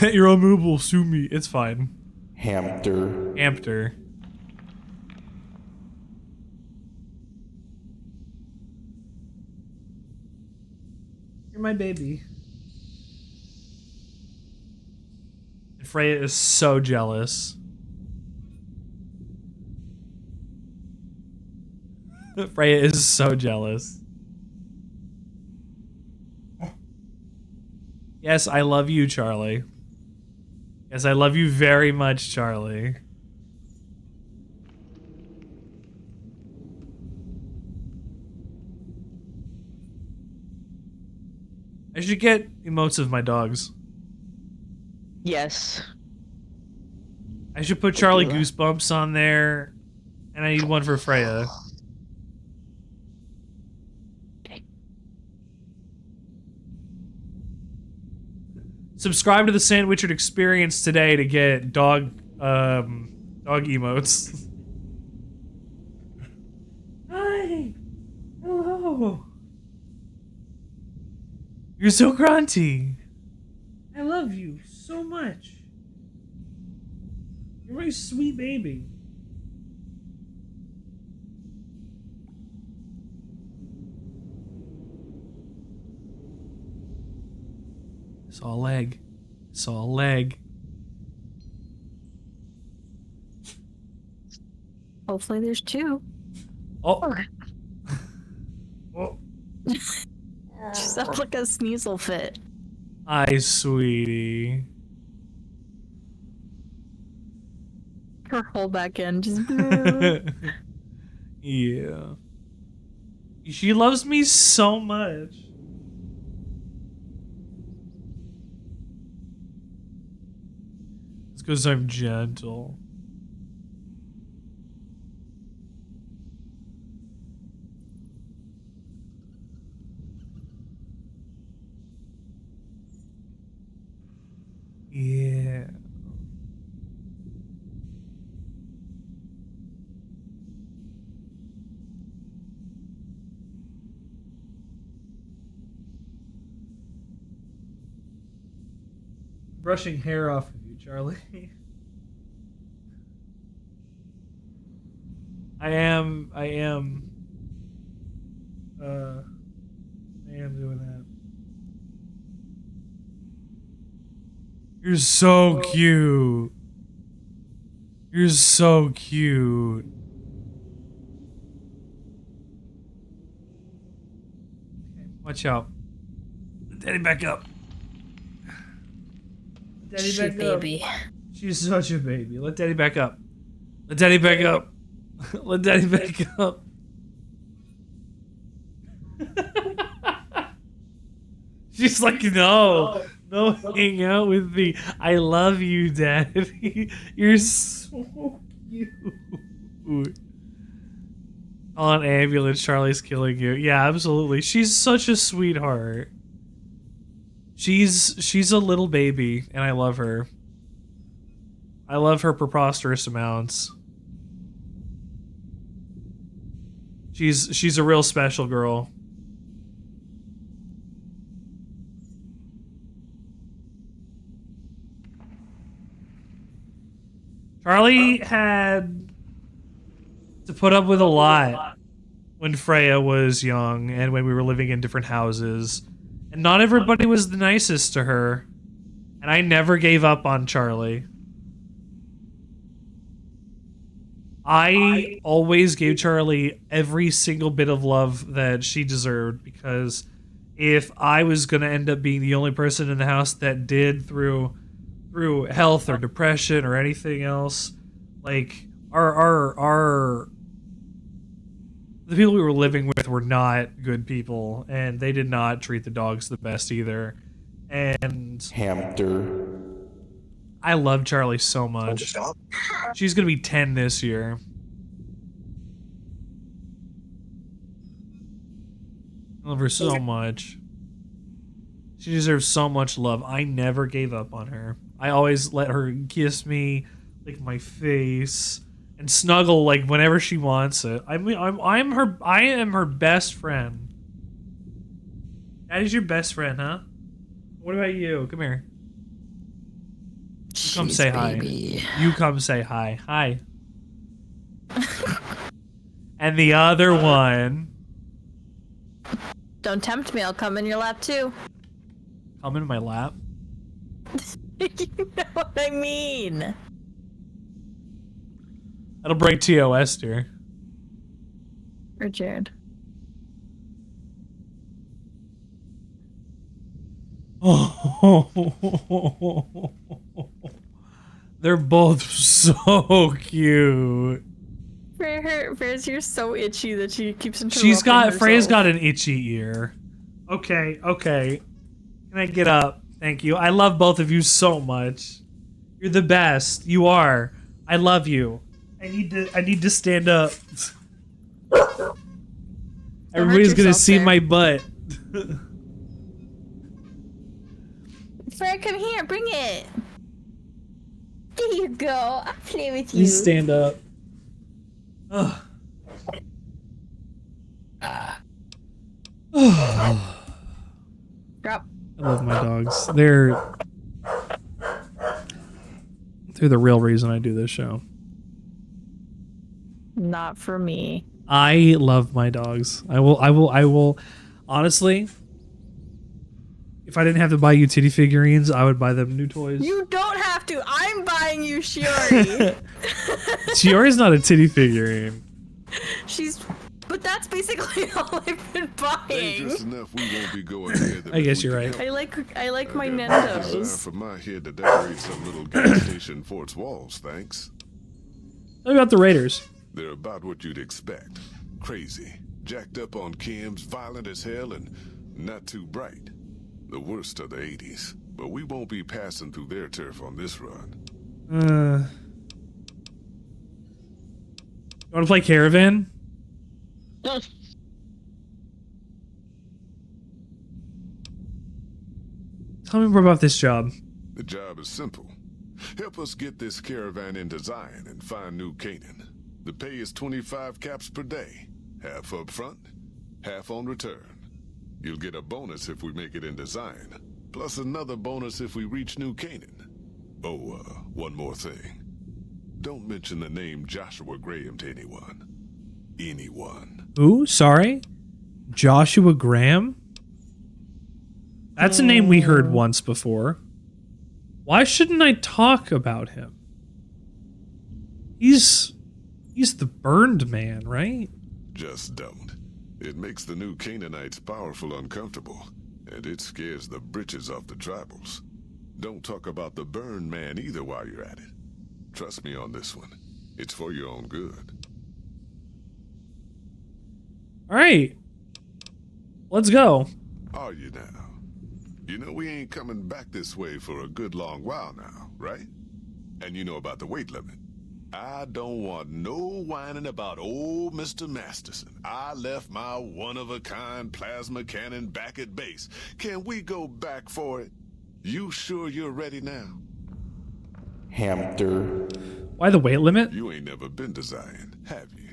Your own move will sue me. It's fine. Hamster. Hamster. You're my baby. And Freya is so jealous. Freya is so jealous. Yes, I love you, Charlie. Yes, I love you very much, Charlie. I should get emotes of my dogs. Yes. I should put Charlie Goosebumps on there, and I need one for Freya. Subscribe to the Sandwichard Experience today to get dog emotes. Hi. Hello. You're so grunty. I love you so much. You're my sweet baby. Saw a leg. Saw a leg. Hopefully there's two. Oh. Oh. Just sounds like a sneasel fit. Hi, sweetie. Her whole back end just. Yeah. She loves me so much. It's because I'm gentle. Yeah. Brushing hair off of you, Charlie. I am doing that. You're so cute. You're so cute. Okay, watch out. Daddy, back up. Daddy, Shit, back up. baby. She's such a baby. Let Daddy back up. Let Daddy back up. Let Daddy back up. She's like, no, hang out with me. I love you, Daddy. You're so cute. On ambulance, Charlie's killing you. Yeah, absolutely. She's such a sweetheart. She's a little baby, and I love her. I love her preposterous amounts. She's a real special girl. Charlie had to put up with a lot when Freya was young and when we were living in different houses. And not everybody was the nicest to her. And I never gave up on Charlie. I always gave Charlie every single bit of love that she deserved, because if I was going to end up being the only person in the house that did through health or depression or anything else, like the people we were living with were not good people, and they did not treat the dogs the best either. And Hamster. I love Charlie so much. She's gonna be 10 this year. I love her so much. She deserves so much love. I never gave up on her. I always let her kiss me, lick my face, and snuggle like whenever she wants it. I am her best friend. That is your best friend, huh? What about you? Come here. You come say hi. You come say hi. Hi. And the other one. Don't tempt me, I'll come in your lap too. Come in my lap? You know what I mean. That'll break TOS, dear. Or Jared. Oh, they're both so cute. Freya's ear's so itchy that she keeps interrupting Freya's herself. got an itchy ear. Okay. Can I get up? Thank you. I love both of you so much. You're the best. You are. I love you. I need to stand up. Everybody's gonna see my butt. Fred, come here, bring it. There you go. I'll play with you. Please stand up. Ugh. Drop. I love my dogs. They're the real reason I do this show. Not for me. I love my dogs. I will honestly, if I didn't have to buy you titty figurines, I would buy them new toys. You don't have to. I'm buying you Shiori. Shiori's not a titty figurine. But that's basically all I've been buying. Dangerous enough, we won't be going there. I guess you're right. I like my Design Nandos. for my head to decorate some little gas station fort's walls, thanks. What about the Raiders? They're about what you'd expect. Crazy, jacked up on chems, violent as hell, and not too bright. The worst of the 80s. But we won't be passing through their turf on this run. You want to play Caravan? Tell me more about this job. The job is simple. Help us get this caravan into Zion and find New Canaan. The pay is 25 caps per day. Half up front, half on return. You'll get a bonus if we make it into Zion, plus another bonus if we reach New Canaan. Oh, one more thing. Don't mention the name Joshua Graham to anyone. Anyone. Who? Sorry? Joshua Graham? That's a name we heard once before. Why shouldn't I talk about him? He's the burned man, right? Just don't. It makes the New Canaanites powerful uncomfortable, and it scares the britches off the tribals. Don't talk about the burned man either while you're at it. Trust me on this one. It's for your own good. All right. Let's go. Are you now? You know we ain't coming back this way for a good long while now, right? And you know about the weight limit. I don't want no whining about old Mr. Masterson. I left my one-of-a-kind plasma cannon back at base. Can we go back for it? You sure you're ready now? Hamster. Why the weight limit? You ain't never been to Zion, have you?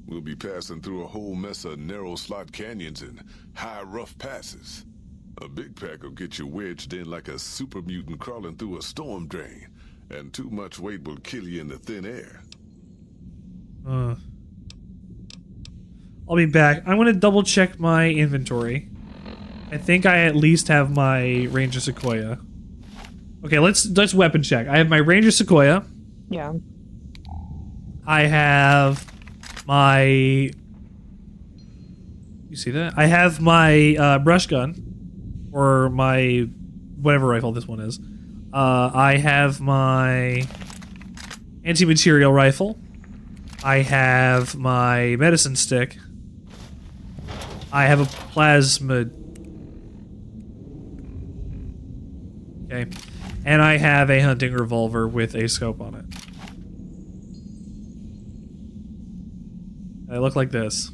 We'll be passing through a whole mess of narrow slot canyons and high rough passes. A big pack will get you wedged in like a super mutant crawling through a storm drain, and too much weight will kill you in the thin air. I'll be back. I'm gonna double check my inventory. I think I at least have my Ranger Sequoia. Okay, let's weapon check. I have my Ranger Sequoia. Yeah. I have my... You see that? I have my brush gun. Or my... whatever rifle this one is. I have my anti-material rifle. I have my medicine stick. I have a plasma... Okay. And I have a hunting revolver with a scope on it. I look like this.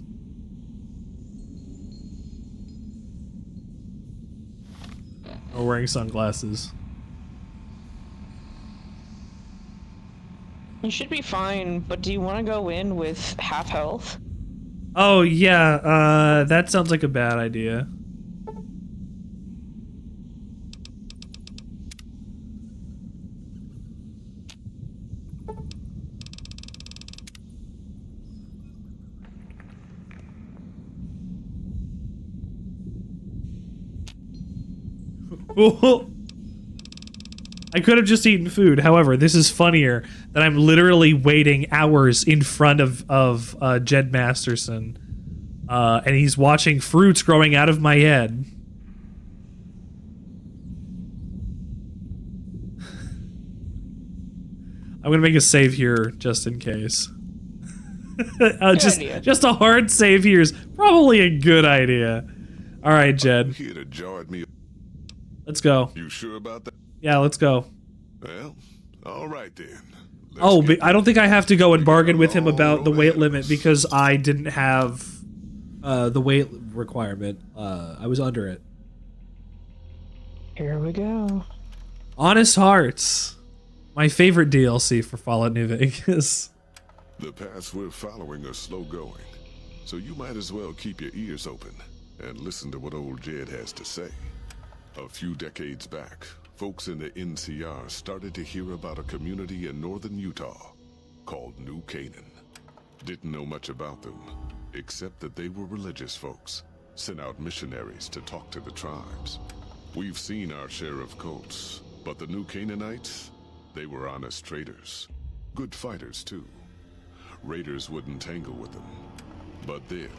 Or wearing sunglasses. You should be fine, but do you want to go in with half health? Oh, yeah, that sounds like a bad idea. I could have just eaten food. However, this is funnier that I'm literally waiting hours in front of Jed Masterson, and he's watching fruits growing out of my head. I'm gonna make a save here just in case. Just a hard save here is probably a good idea. All right, Jed. Let's go. You sure about that? Yeah, let's go. Well, all right then. Oh, but I don't think I have to go and bargain with him about the weight limit because I didn't have the weight requirement. I was under it. Here we go. Honest Hearts. My favorite DLC for Fallout New Vegas. The paths we're following are slow going, so you might as well keep your ears open and listen to what old Jed has to say. A few decades back, folks in the NCR started to hear about a community in northern Utah called New Canaan. Didn't know much about them, except that they were religious folks, sent out missionaries to talk to the tribes. We've seen our share of cults, but the New Canaanites, they were honest traders. Good fighters, too. Raiders wouldn't tangle with them. But then,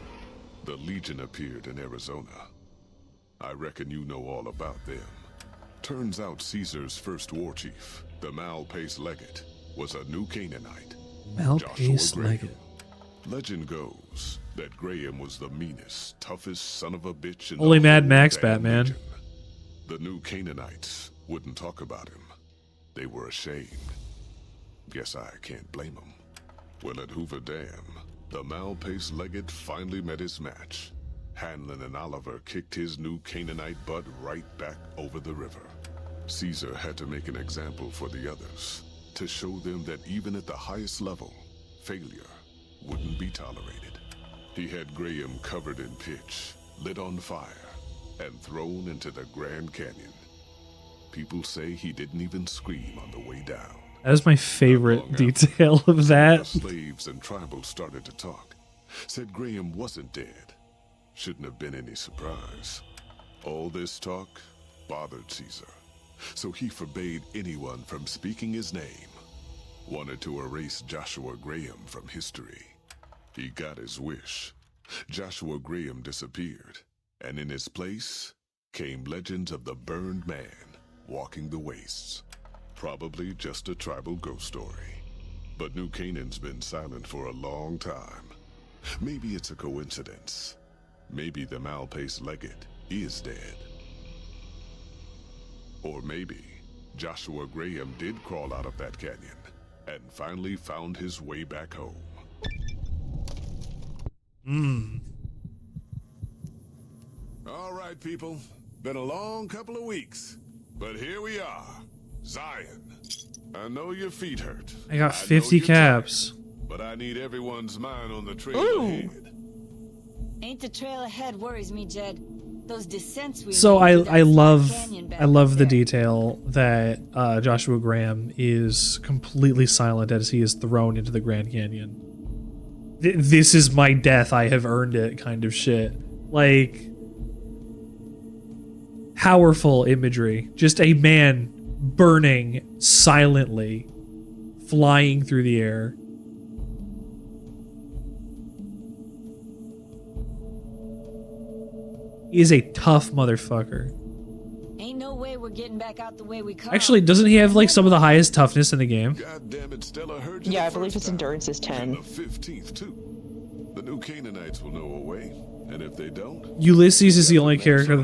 the Legion appeared in Arizona. I reckon you know all about them. Turns out Caesar's first war chief, the Malpace Legate, was a New Canaanite. Malpace Legate. Legend goes that Graham was the meanest, toughest son of a bitch in Holy the Mad whole Max damn Batman. Legion. The New Canaanites wouldn't talk about him. They were ashamed. Guess I can't blame them. Well, at Hoover Dam, the Malpace Legate finally met his match. Hanlon and Oliver kicked his New Canaanite butt right back over the river. Caesar had to make an example for the others, to show them that even at the highest level, failure wouldn't be tolerated. He had Graham covered in pitch, lit on fire, and thrown into the Grand Canyon. People say he didn't even scream on the way down. That is my favorite detail of that. The slaves and tribals started to talk. Said Graham wasn't dead. Shouldn't have been any surprise. All this talk bothered Caesar, so he forbade anyone from speaking his name. Wanted to erase Joshua Graham from history. He got his wish. Joshua Graham disappeared, and in his place came legends of the burned man walking the wastes. Probably just a tribal ghost story. But New Canaan's been silent for a long time. Maybe it's a coincidence. Maybe the Malpace Legate is dead. Or maybe Joshua Graham did crawl out of that canyon and finally found his way back home. All right, people. Been a long couple of weeks, but here we are. Zion. I know your feet hurt. I got 50 caps. Tired, but I need everyone's mind on the trail ahead. Ain't the trail ahead worries me, Jed. Those descents we So made I love the there. detail that Joshua Graham is completely silent as he is thrown into the Grand Canyon. This is my death, I have earned it kind of shit. Like, powerful imagery. Just a man burning silently, flying through the air. He is a tough motherfucker. Ain't no way we're getting back out the way we come. Actually, doesn't he have like some of the highest toughness in the game? God damn it, Stella heard you Yeah, I the believe first his endurance is time, 10. and the 15th too. The New Canaanites will know a way, and if they don't, Ulysses is the only character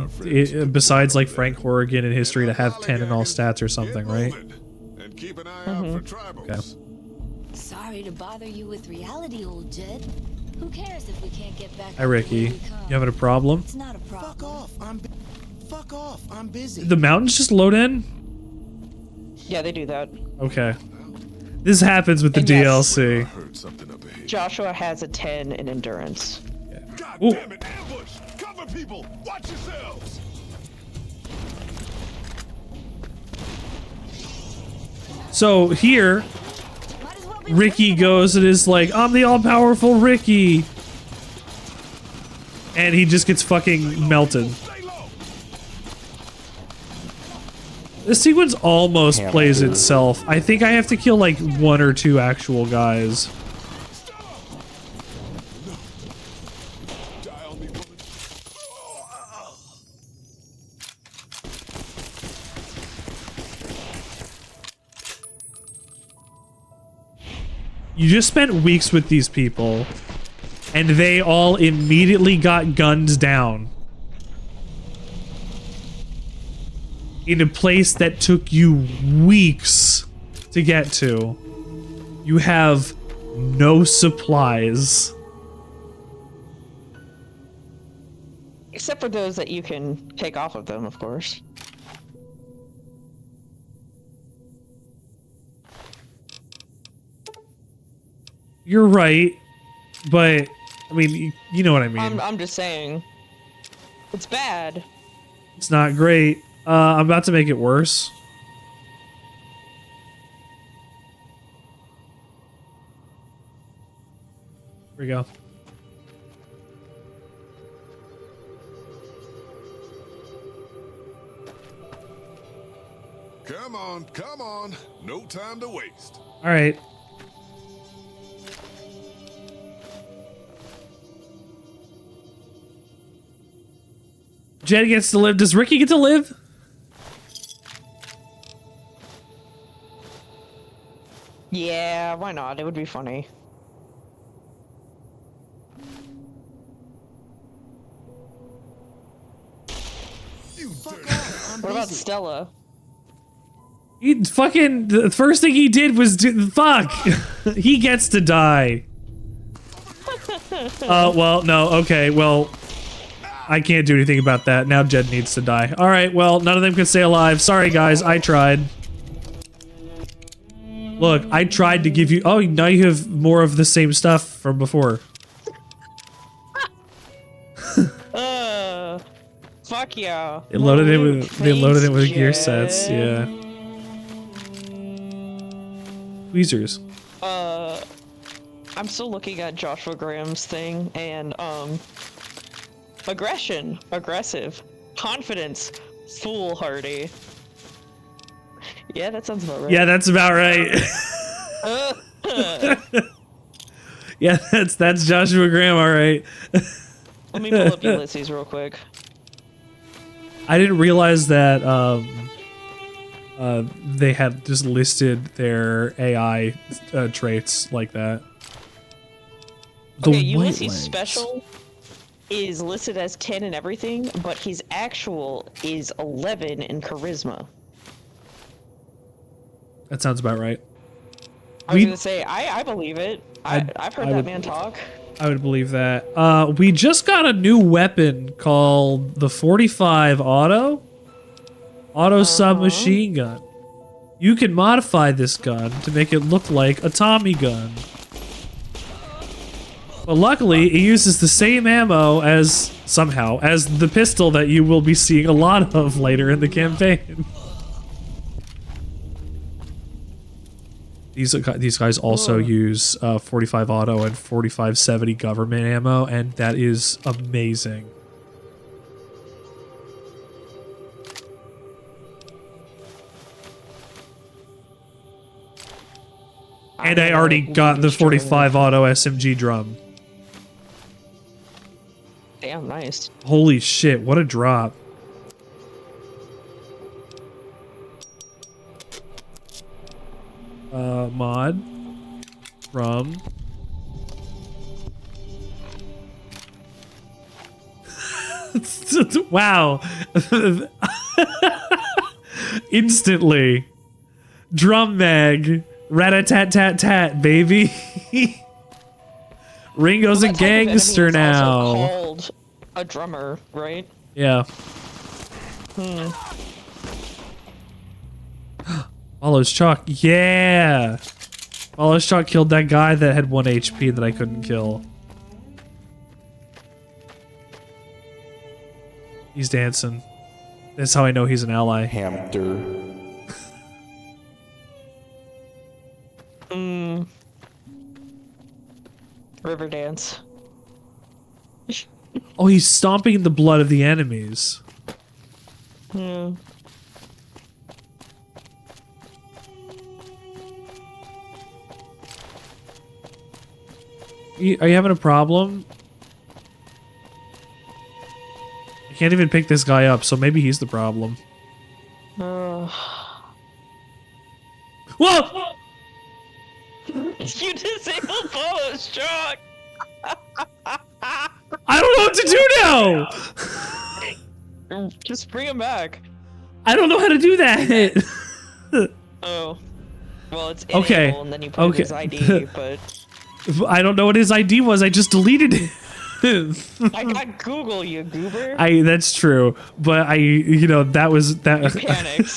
besides like Frank Horrigan in history to have 10 in all stats or something, right? and keep an eye out for tribals. Okay. Sorry to bother you with reality, old Jed. Who cares if we can't get back? Hi, Ricky. You having a problem? It's not a problem. Fuck off, I'm busy. The mountains just load in? Yeah, they do that. Okay. This happens with the And yes. DLC. Joshua has a 10 in endurance. God Ooh. damn it, ambush! Cover people! Watch yourselves! So here, Ricky goes and is like, I'm the all-powerful Ricky. And he just gets fucking melted. This sequence almost plays itself. I think I have to kill like 1 or 2 actual guys. You just spent weeks with these people, and they all immediately got guns down. in a place that took you weeks to get to. You have no supplies. Except for those that you can take off of them, of course. You're right, but I mean, you know what I mean. I'm just saying, it's bad. It's not great. I'm about to make it worse. Here we go. Come on. No time to waste. All right. Jed gets to live. Does Ricky get to live? Yeah, why not? It would be funny. What about Stella? He fucking, the first thing he did was fuck. He gets to die. Well, no, okay, well, I can't do anything about that. Now Jed needs to die. All right, well, none of them can stay alive. Sorry, guys, I tried. Look, I tried to give you, oh, now you have more of the same stuff from before. Fuck yeah. They loaded it with gear sets, yeah. Tweezers. I'm still looking at Joshua Graham's thing, and aggression, aggressive, confidence, foolhardy. Yeah, that sounds about right. Yeah, that's about right. Yeah, that's Joshua Graham, all right. Let me pull up Ulysses real quick. I didn't realize that they had just listed their AI traits like that. Okay, Ulysses special is listed as 10 in everything, but his actual is 11 in charisma. That sounds about right. I was gonna say, I believe it. I've heard that man talk. I would believe that. We just got a new weapon called the 45 Auto submachine gun. You can modify this gun to make it look like a Tommy gun. But luckily, it uses the same ammo as, somehow, as the pistol that you will be seeing a lot of later in the campaign. These guys also use 45 auto and 4570 government ammo, and that is amazing. And I already got the 45 auto SMG drum. Damn, nice. Holy shit, what a drop. Mod from wow. Instantly drum mag, rat-a-tat-tat-tat, baby. Ringo's a gangster now. Also called a drummer, right? Yeah. Follows Chalk, yeah! Follows Chalk killed that guy that had 1 HP that I couldn't kill. He's dancing. That's how I know he's an ally. Hamster. River dance. Oh, he's stomping the blood of the enemies. Yeah. Are you having a problem? I can't even pick this guy up, so maybe he's the problem. Whoa! You disabled Polo's Chalk! I don't know what to do now! Just bring him back. I don't know how to do that. Oh. Well, it's Okay. enable, and then you put in his ID, but... I don't know what his ID was. I just deleted it. I got Google, you goober. That's true, but that was that. You panicked.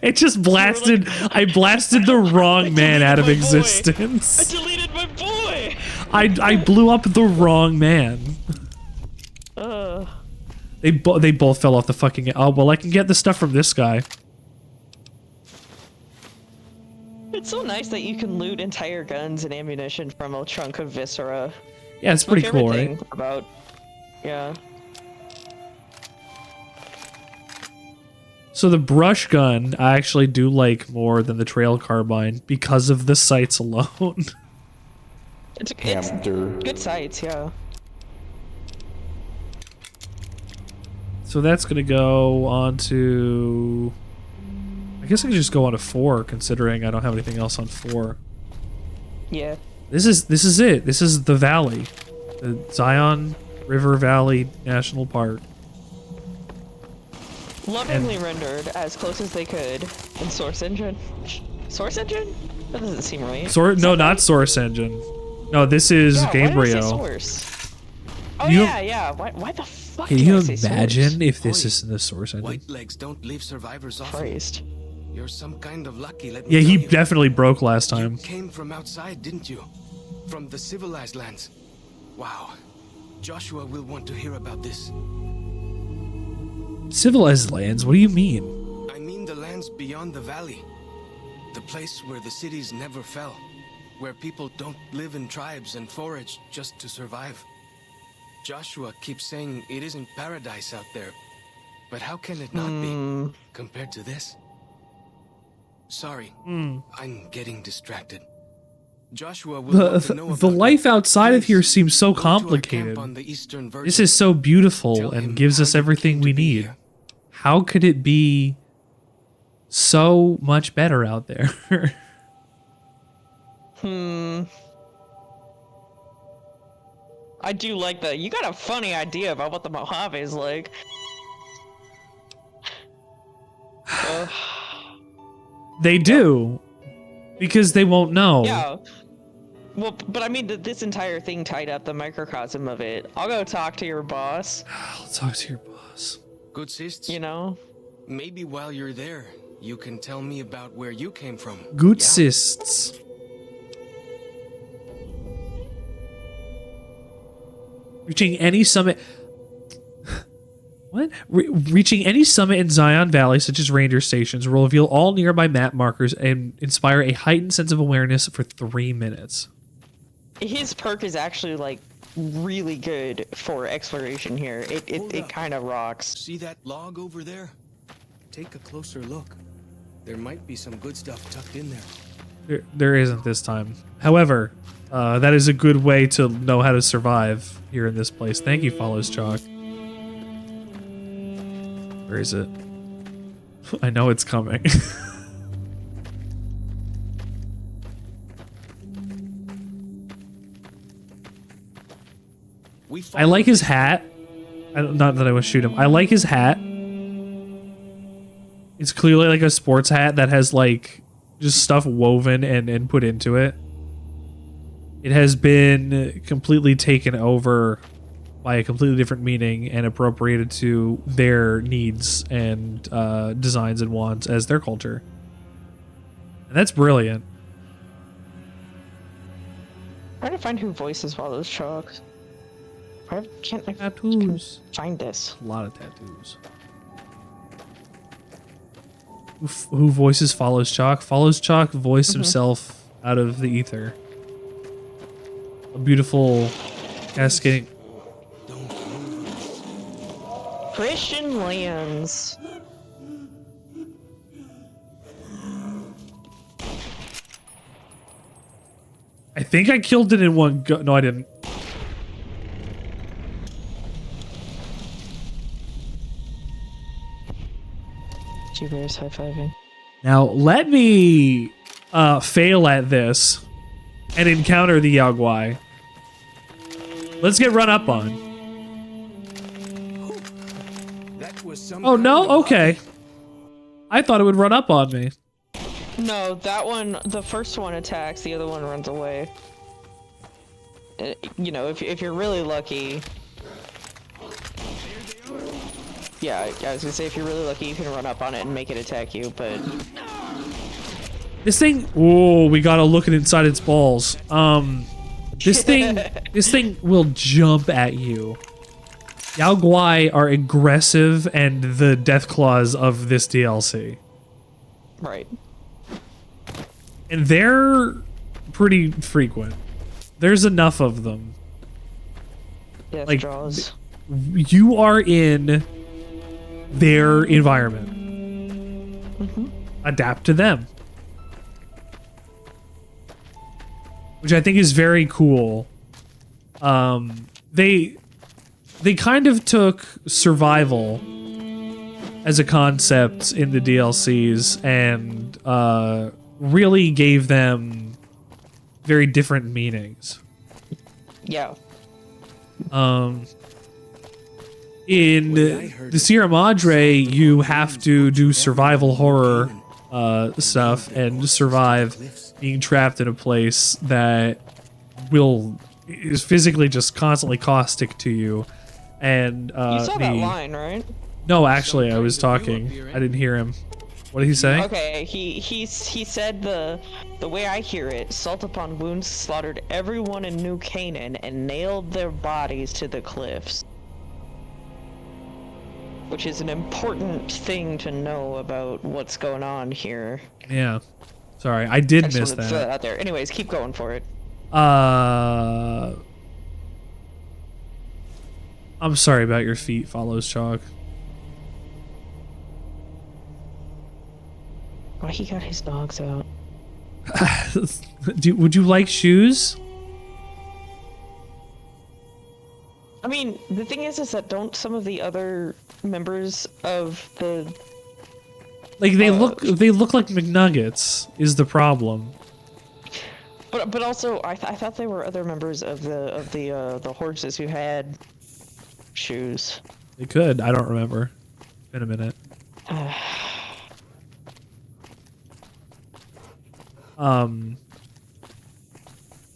It just blasted. I blasted the wrong man out of existence. I deleted my boy. I blew up the wrong man. They both fell off the fucking. Oh well, I can get the stuff from this guy. It's so nice that you can loot entire guns and ammunition from a trunk of viscera. Yeah, it's pretty cool, right? Yeah. So the brush gun I actually do like more than the trail carbine because of the sights alone. It's good sights, yeah. So that's gonna go on to. I guess I could just go on to 4, considering I don't have anything else on 4. Yeah. This is it. This is the valley, the Zion River Valley National Park. Lovingly rendered as close as they could in Source Engine. Source Engine? That doesn't seem right. No, not Source Engine. No, this is Gabriel. Why did I say Source? Oh You- yeah. Why the fuck Can did you I say imagine Source? if this isn't the Source Engine? White legs don't leave survivors often. Christ. You're some kind of lucky, let me Yeah, tell he you. definitely broke last time. You came from outside, didn't you? From the civilized lands. Wow. Joshua will want to hear about this. Civilized lands? What do you mean? I mean the lands beyond the valley. The place where the cities never fell. Where people don't live in tribes and forage just to survive. Joshua keeps saying it isn't paradise out there. But how can it not be compared to this? Sorry, I'm getting distracted. Joshua will want to know The about life outside of here seems so Go to our camp complicated. on the Eastern Virgin. This is so beautiful and gives us everything we need. How could it be so much better out there? I do like that. You got a funny idea about what the Mojave is like. They do. Because they won't know. Yeah. Well, but I mean, this entire thing tied up the microcosm of it. I'll go talk to your boss. I'll talk to your boss. Good sis. You know? Maybe while you're there, you can tell me about where you came from. Good cysts. Reaching any summit. What? Reaching any summit in Zion Valley, such as ranger stations, will reveal all nearby map markers and inspire a heightened sense of awareness for 3 minutes. His perk is actually like really good for exploration here. It kind of rocks. See that log over there? Take a closer look. There might be some good stuff tucked in there. There isn't this time. However, that is a good way to know how to survive here in this place. Thank you, Follows Chalk. Where is it? I know it's coming. I like his hat. Not that I would shoot him. I like his hat. It's clearly like a sports hat that has like just stuff woven and put into it. It has been completely taken over by a completely different meaning and appropriated to their needs and designs and wants as their culture. And that's brilliant. Trying to find who voices Follows Chalk. Can't tattoos. Find this. A lot of tattoos. Who voices Follows Chalk? Follows Chalk voiced himself out of the ether. A beautiful cascading. Christian lands. I think I killed it in one go. No, I didn't. G-Bears high-fiving. Now, let me fail at this and encounter the Yaguai. Let's get run up on. was some Oh kind no? of Okay. I thought it would run up on me. No, that one, the first one attacks, the other one runs away. You know, if you're really lucky. Yeah, I was gonna say if you're really lucky, you can run up on it and make it attack you, but. This thing. Oh, we gotta look at inside its balls. This thing will jump at you. Yao Guai are aggressive and the death claws of this DLC. Right. And they're pretty frequent. There's enough of them. Death like, draws. You are in their environment. Mm-hmm. Adapt to them. Which I think is very cool. They kind of took survival as a concept in the DLCs and really gave them very different meanings. Yeah. In the Sierra Madre, you have to do survival horror stuff and survive being trapped in a place that is physically just constantly caustic to you. And you saw that line, right? No, actually, I was talking. I didn't hear him. What did he say? Okay, he said the way I hear it, Salt Upon Wounds slaughtered everyone in New Canaan and nailed their bodies to the cliffs. Which is an important thing to know about what's going on here. Yeah. Sorry, I did miss just wanted to throw that. that out there. Anyways, keep going for it. I'm sorry about your feet, follows Chalk. Why he got his dogs out? Would you like shoes? I mean, the thing is that don't some of the other members of the Like they look like McNuggets is the problem. But also I thought there were other members of the horses who had shoes. They could. I don't remember. Been a minute.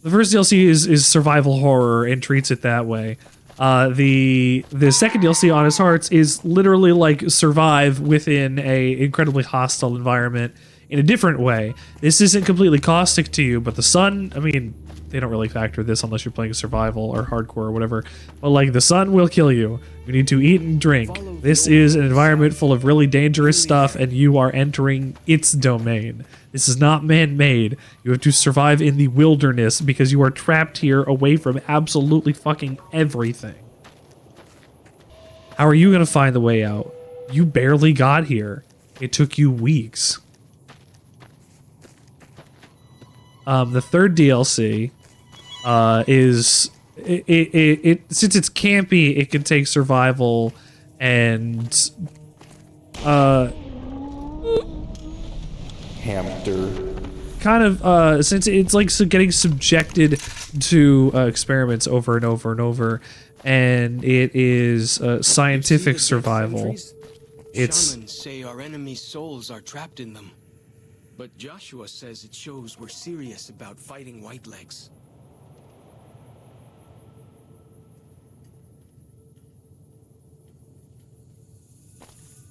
The first DLC is survival horror and treats it that way. The second DLC, Honest Hearts, is literally like survive within a incredibly hostile environment in a different way. This isn't completely caustic to you, but the sun, I mean, they don't really factor this unless you're playing survival or hardcore or whatever, but like the sun will kill you. You need to eat and drink. This is an environment full of really dangerous stuff and you are entering its domain. This is not man-made. You have to survive in the wilderness because you are trapped here away from absolutely fucking everything. How are you going to find the way out? You barely got here. It took you weeks. The third DLC is it since it's campy, it can take survival and Hamster. kind of since it's like getting subjected to experiments over and over and over, and it is scientific survival. Shamans say our enemies' souls are trapped in them. But Joshua says it shows we're serious about fighting Whitelegs.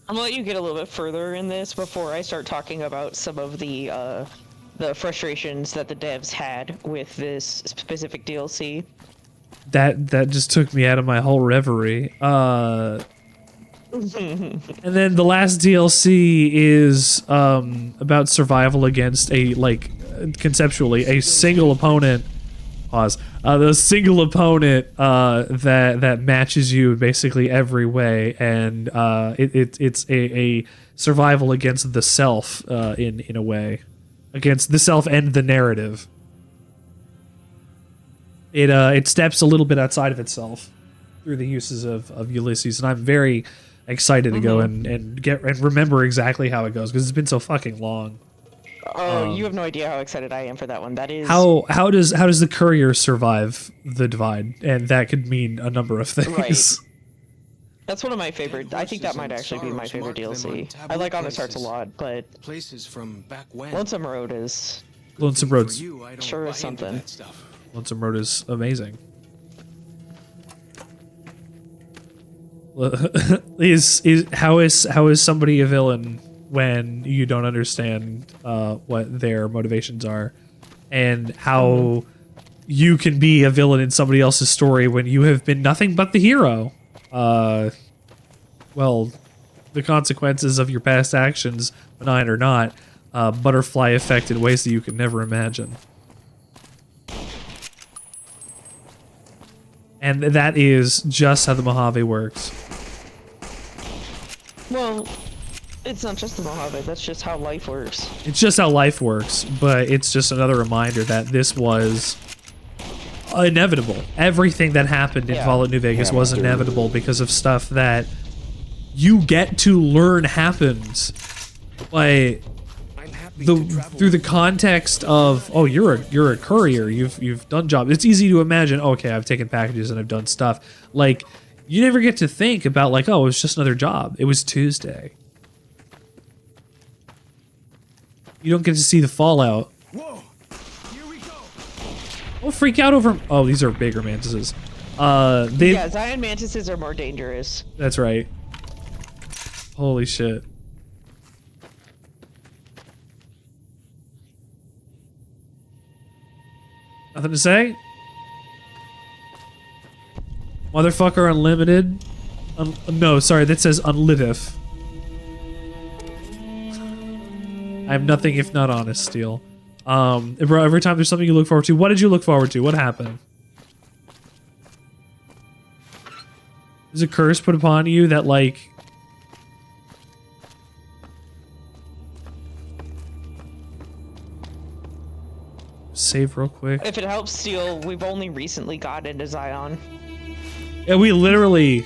I'm gonna let you get a little bit further in this before I start talking about some of the frustrations that the devs had with this specific DLC. That just took me out of my whole reverie. And then the last DLC is about survival against a, like, conceptually, a single opponent. Pause. The single opponent that matches you basically every way, and it's a survival against the self in a way, against the self and the narrative. It steps a little bit outside of itself through the uses of Ulysses, and I'm very excited to go and remember exactly how it goes because it's been so fucking long. Oh, you have no idea how excited I am for that one. That is how does the courier survive the divide, and that could mean a number of things. That's one of my favorite. I think that might actually be my favorite DLC. I like Honest Hearts a lot, but Places from back when. Lonesome Road is Lonesome Road's sure is something. Lonesome Road is amazing. How is somebody a villain when you don't understand what their motivations are, and how you can be a villain in somebody else's story when you have been nothing but the hero? Well, the consequences of your past actions, benign or not, butterfly effect in ways that you can never imagine. And that is just how the Mojave works. Well, it's not just the Mojave, that's just how life works. It's just how life works, but it's just another reminder that this was inevitable. Everything that happened in Fallout New Vegas was inevitable because of stuff that you get to learn happened. Like through the context of, oh, you're a courier, you've done jobs. It's easy to imagine, okay, I've taken packages and I've done stuff. Like, you never get to think about like, oh, it was just another job. It was Tuesday. You don't get to see the fallout. Whoa, here we go. Don't freak out over. Oh, these are bigger mantises. Yeah, Zion mantises are more dangerous. That's right. Holy shit. Nothing to say? Motherfucker unlimited? No, sorry, that says unlitive. I have nothing if not honest, Steel. Every time there's something you look forward to. What did you look forward to? What happened? Is a curse put upon you that, like... Save real quick. If it helps, Steel, we've only recently got into Zion. Yeah, we literally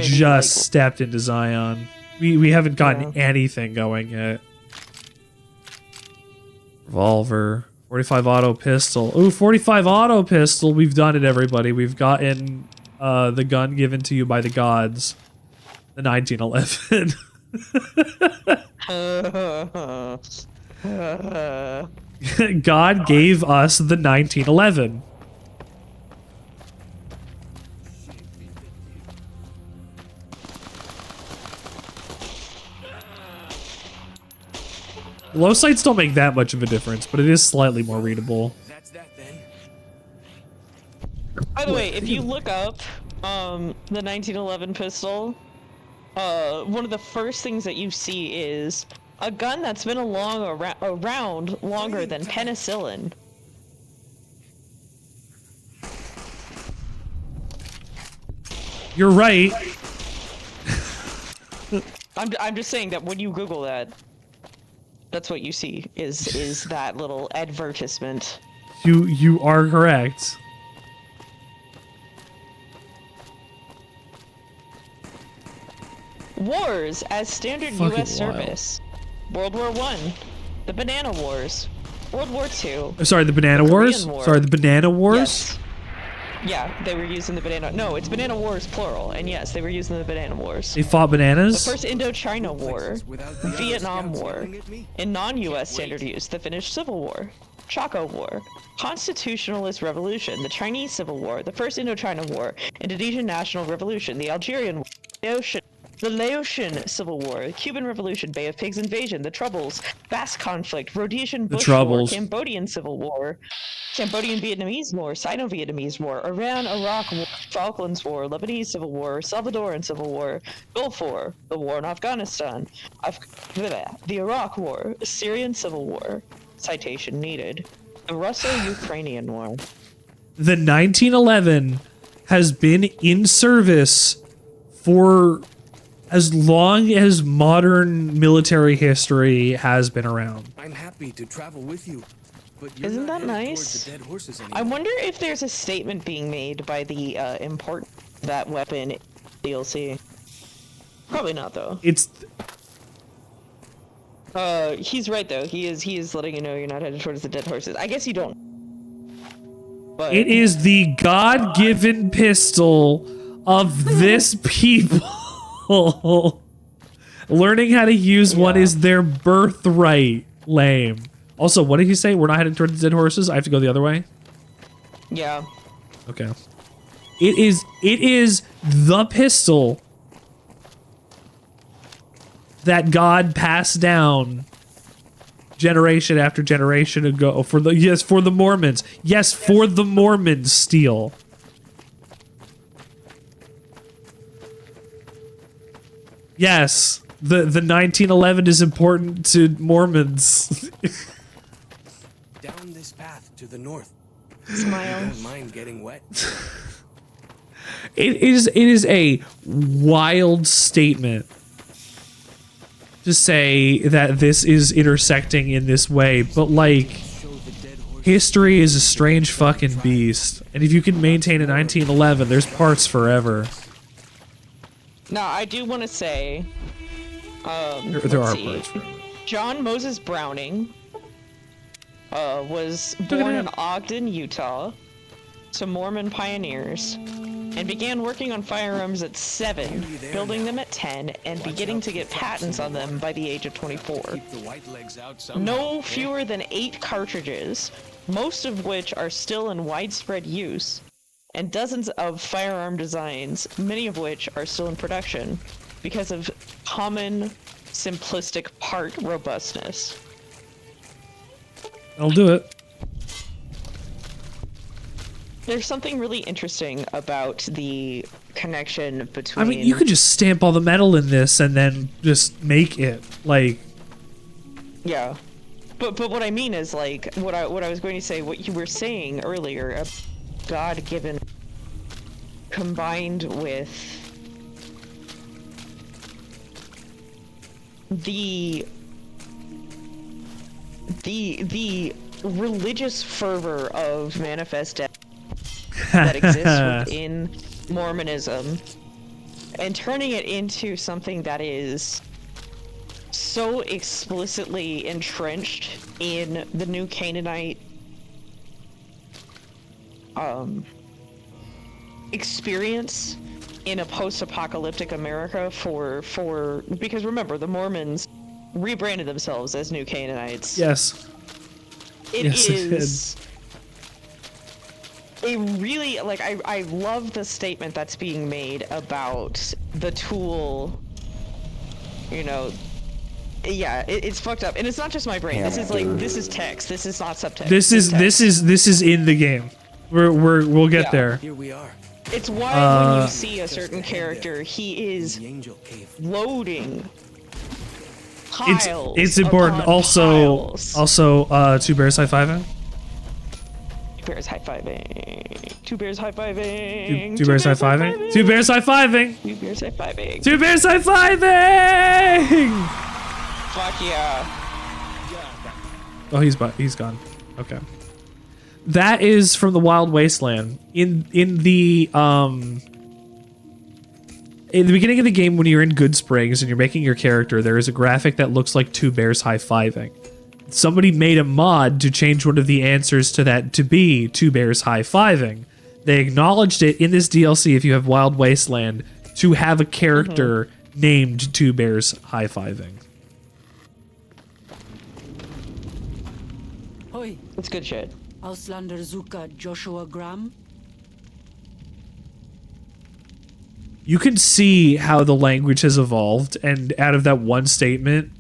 just stepped into Zion. We haven't gotten anything going yet. Revolver. 45 auto pistol. Ooh, 45 auto pistol. We've done it, everybody. We've gotten the gun given to you by the gods. The 1911. God gave us the 1911. Low sights don't make that much of a difference, but it is slightly more readable. By the way, if you look up the 1911 pistol, one of the first things that you see is a gun that's been around longer than penicillin. You're right. I'm just saying that when you Google that, that's what you see is that little advertisement. You are correct. Wars as standard Fucking U.S. service. World War I, the Banana Wars, World War II. Sorry, the Banana Wars? War. Sorry, the Banana Wars? Yes. Yeah, they were using the banana. No, it's Banana Wars plural, and yes, they were using the Banana Wars. They fought bananas? The first Indochina War, Vietnam War, in non-U.S. standard use, the Finnish Civil War, Chaco War, Constitutionalist Revolution, the Chinese Civil War, the First Indochina War, Indonesian National Revolution, the Algerian War, the Laotian Civil War, the Cuban Revolution, Bay of Pigs invasion, the Troubles, Basque Conflict, Rhodesian Bush War, Cambodian Civil War, Cambodian Vietnamese War, Sino-Vietnamese War, Iran-Iraq War, Falklands War, Lebanese Civil War, Salvadoran Civil War, Gulf War, the War in Afghanistan, the Iraq War, Syrian Civil War, citation needed, the Russo-Ukrainian War. The 1911 has been in service for as long as modern military history has been around. I'm happy to travel with you, but isn't that nice? I wonder if there's a statement being made by the import that weapon DLC. Probably not though. It's he's right though. He is letting you know you're not headed towards the dead horses. I guess you don't. But it is the God-given pistol of this people. Learning how to use one is their birthright. Lame. Also, what did he say? We're not heading towards the dead horses? I have to go the other way? yeah. Okay. It is the pistol that God passed down generation after generation ago for the Mormons. Yes, for the Mormons steal. Yes, the 1911 is important to Mormons. Down this path to the north. Smile. Don't mind getting wet. It is a wild statement to say that this is intersecting in this way, but like, history is a strange fucking beast, and if you can maintain a 1911, there's parts forever. Now, I do want to say, There are parts forever. John Moses Browning was born in Ogden, Utah, to Mormon pioneers, and began working on firearms at 7, building them at 10, and beginning to get patents on them by the age of 24. No fewer than 8 cartridges, most of which are still in widespread use, and dozens of firearm designs, many of which are still in production, because of common, simplistic part robustness. I'll do it. There's something really interesting about the connection between... I mean, you could just stamp all the metal in this and then just make it, like... Yeah. But what I mean is, like, what I was going to say, what you were saying earlier, God-given combined with the religious fervor of manifest death that exists within Mormonism, and turning it into something that is so explicitly entrenched in the new Canaanite experience in a post-apocalyptic America because remember, the Mormons rebranded themselves as New Canaanites. Yes. It is a really, like, I love the statement that's being made about the tool, you know. Yeah, it's fucked up, and it's not just my brain. This is like, this is text. This is not subtext. This is in the game. We'll get there. Here we are. It's why when you see a certain character, he is loading piles. It's important. upon piles. Also, 2 bears high-fiving. 2 bears high-fiving. 2 bears high-fiving. 2 bears high-fiving. 2 bears high-fiving. 2 bears high-fiving. 2 bears high-fiving. Fuck yeah. Oh, he's gone. Okay. That is from the Wild Wasteland. In the beginning of the game, when you're in Good Springs and you're making your character, there is a graphic that looks like 2 bears high-fiving. Somebody made a mod to change one of the answers to that to be 2 bears high-fiving. They acknowledged it in this DLC, if you have Wild Wasteland, to have a character named 2 bears high-fiving. Hoi. That's good shit. Auslander Zuka Joshua Graham. You can see how the language has evolved, and out of that one statement,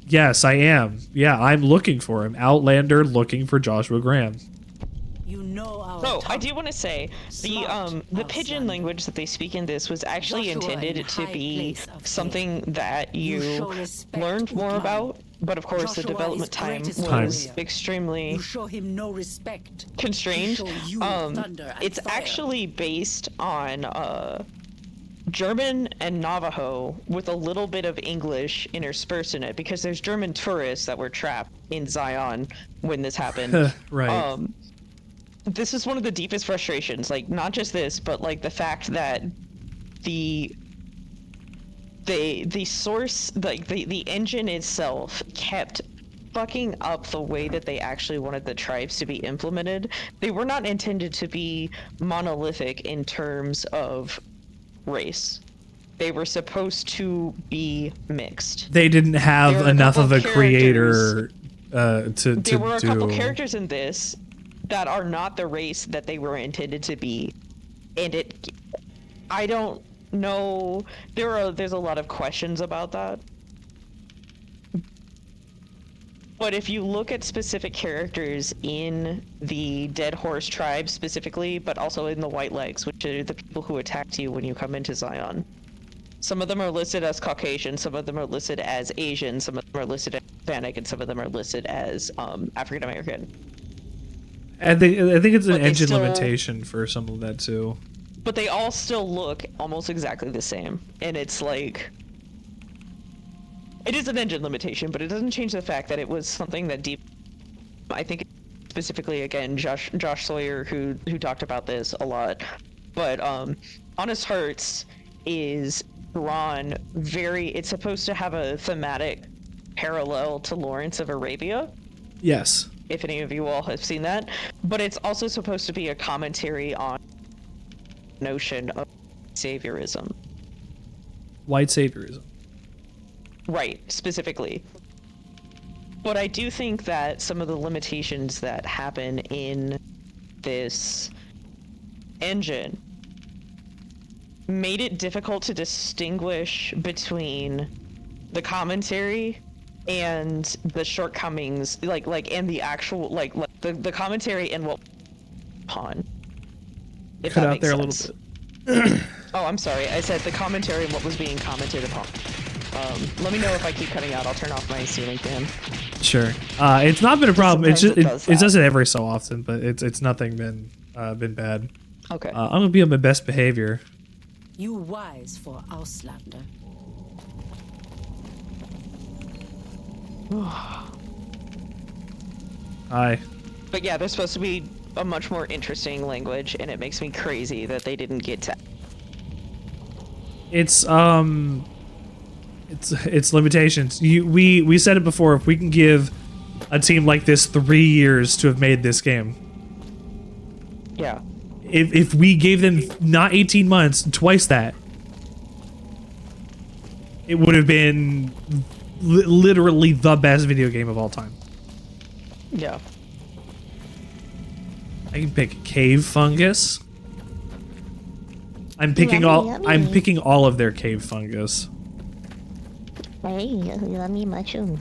yes, I am. Yeah, I'm looking for him. Outlander looking for Joshua Graham. You know our So, I do want to say, the Pidgin language that they speak in this was actually intended to be something that you learned more about, but of course the development time was extremely constrained. It's actually based on German and Navajo with a little bit of English interspersed in it, because there's German tourists that were trapped in Zion when this happened. Right. This is one of the deepest frustrations, like, not just this, but like the fact that the source, like the engine itself kept fucking up the way that they actually wanted the tribes to be implemented. They were not intended to be monolithic in terms of race. They were supposed to be mixed. They didn't have enough of a creator to There were a couple do. characters in this that are not the race that they were intended to be, and I don't know. There's a lot of questions about that. But if you look at specific characters in the Dead Horse tribe specifically, but also in the White Legs, which are the people who attacked you when you come into Zion, some of them are listed as Caucasian, some of them are listed as Asian, some of them are listed as Hispanic, and some of them are listed as African American. I think it's an engine limitation for some of that too. But they all still look almost exactly the same, and it's like, it is an engine limitation, but it doesn't change the fact that it was something that I think specifically, again, Josh Sawyer, who talked about this a lot, but Honest Hearts is drawn it's supposed to have a thematic parallel to Lawrence of Arabia. Yes. If any of you all have seen that, but it's also supposed to be a commentary on the notion of saviorism. White saviorism. Right, specifically. But I do think that some of the limitations that happen in this engine made it difficult to distinguish between the commentary and the shortcomings, and the actual, the commentary and what upon. If Cut that out makes there sense. a little bit. Oh, I'm sorry. I said the commentary and what was being commented upon. Let me know if I keep cutting out. I'll turn off my ceiling fan. Sure. It's not been a problem. It's just Sometimes it does it every so often, but it's nothing been bad. Okay. I'm gonna be on my best behavior. You wise for Auslander. Hi. But yeah, there's supposed to be a much more interesting language, and it makes me crazy that they didn't get to. It's limitations. We said it before. If we can give a team like this 3 years to have made this game, yeah. If we gave them not 18 months, twice that, it would have been literally the best video game of all time. Yeah. I can pick cave fungus. I'm picking all of their cave fungus. Hey, yummy mushroom.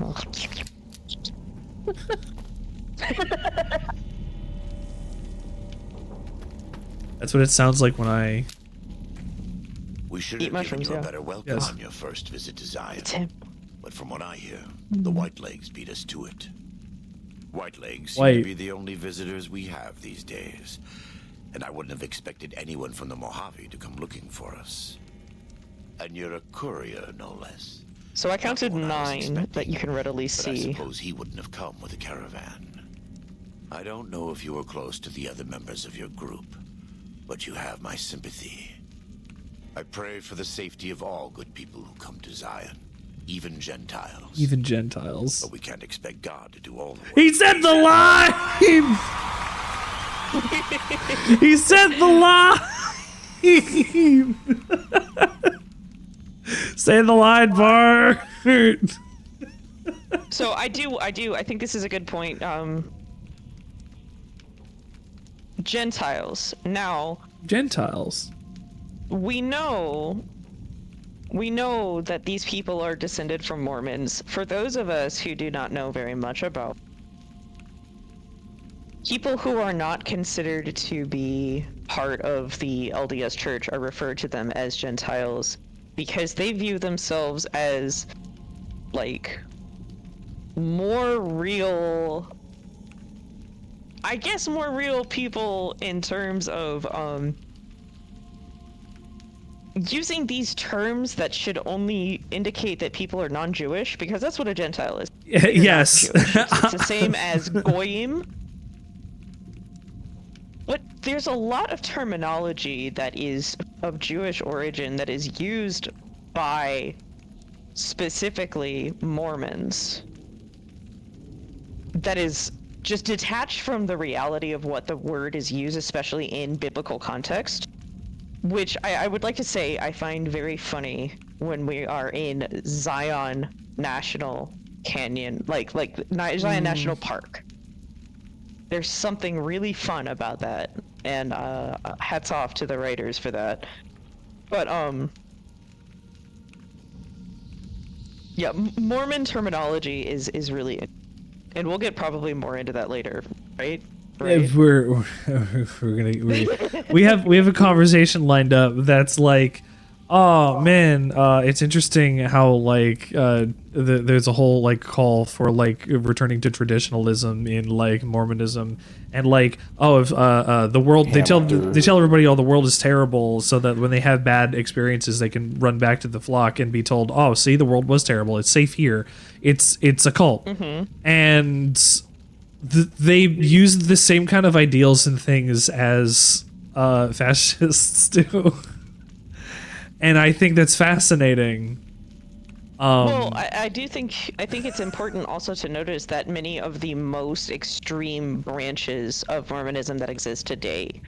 That's what it sounds like when I We should eat have mushrooms. given you Yeah. a better welcome Yes. on your first visit to Zion. It's him. But from what I hear, the Whitelegs beat us to it. Whitelegs seem White. to be the only visitors we have these days. And I wouldn't have expected anyone from the Mojave to come looking for us. And you're a courier, no less. So I counted 9 that you can readily But I see. suppose he wouldn't have come with a caravan. I don't know if you were close to the other members of your group, but you have my sympathy. I pray for the safety of all good people who come to Zion, even Gentiles. even Gentiles. But we can't expect God to do all the work. He said the line. He said the line. Say the line, Bart. So I think this is a good point. Gentiles. Now, Gentiles. we know that these people are descended from Mormons. For those of us who do not know very much about people who are not considered to be part of the LDS Church, are referred to them as Gentiles because they view themselves as like more real, I guess more real people in terms of using these terms that should only indicate that people are non-Jewish, because that's what a Gentile is. Yes. It's the same as Goyim. But there's a lot of terminology that is of Jewish origin that is used by specifically Mormons. that is just detached from the reality of what the word is used, especially in biblical context, which I would like to say I find very funny when we are in Zion National Canyon, like Zion National Park. There's something really fun about that, and hats off to the writers for that. But yeah, Mormon terminology is really, and we'll get probably more into that later, right? If we're gonna we have a conversation lined up that's like, oh man, it's interesting how like there's a whole like call for like returning to traditionalism in like Mormonism, and like, oh, if the world, they tell everybody, oh, the world is terrible, so that when they have bad experiences they can run back to the flock and be told, oh, see, the world was terrible, it's safe here, it's a cult. And they use the same kind of ideals and things as fascists do. And I think that's fascinating. Well, I think it's important also to notice that many of the most extreme branches of Mormonism that exist today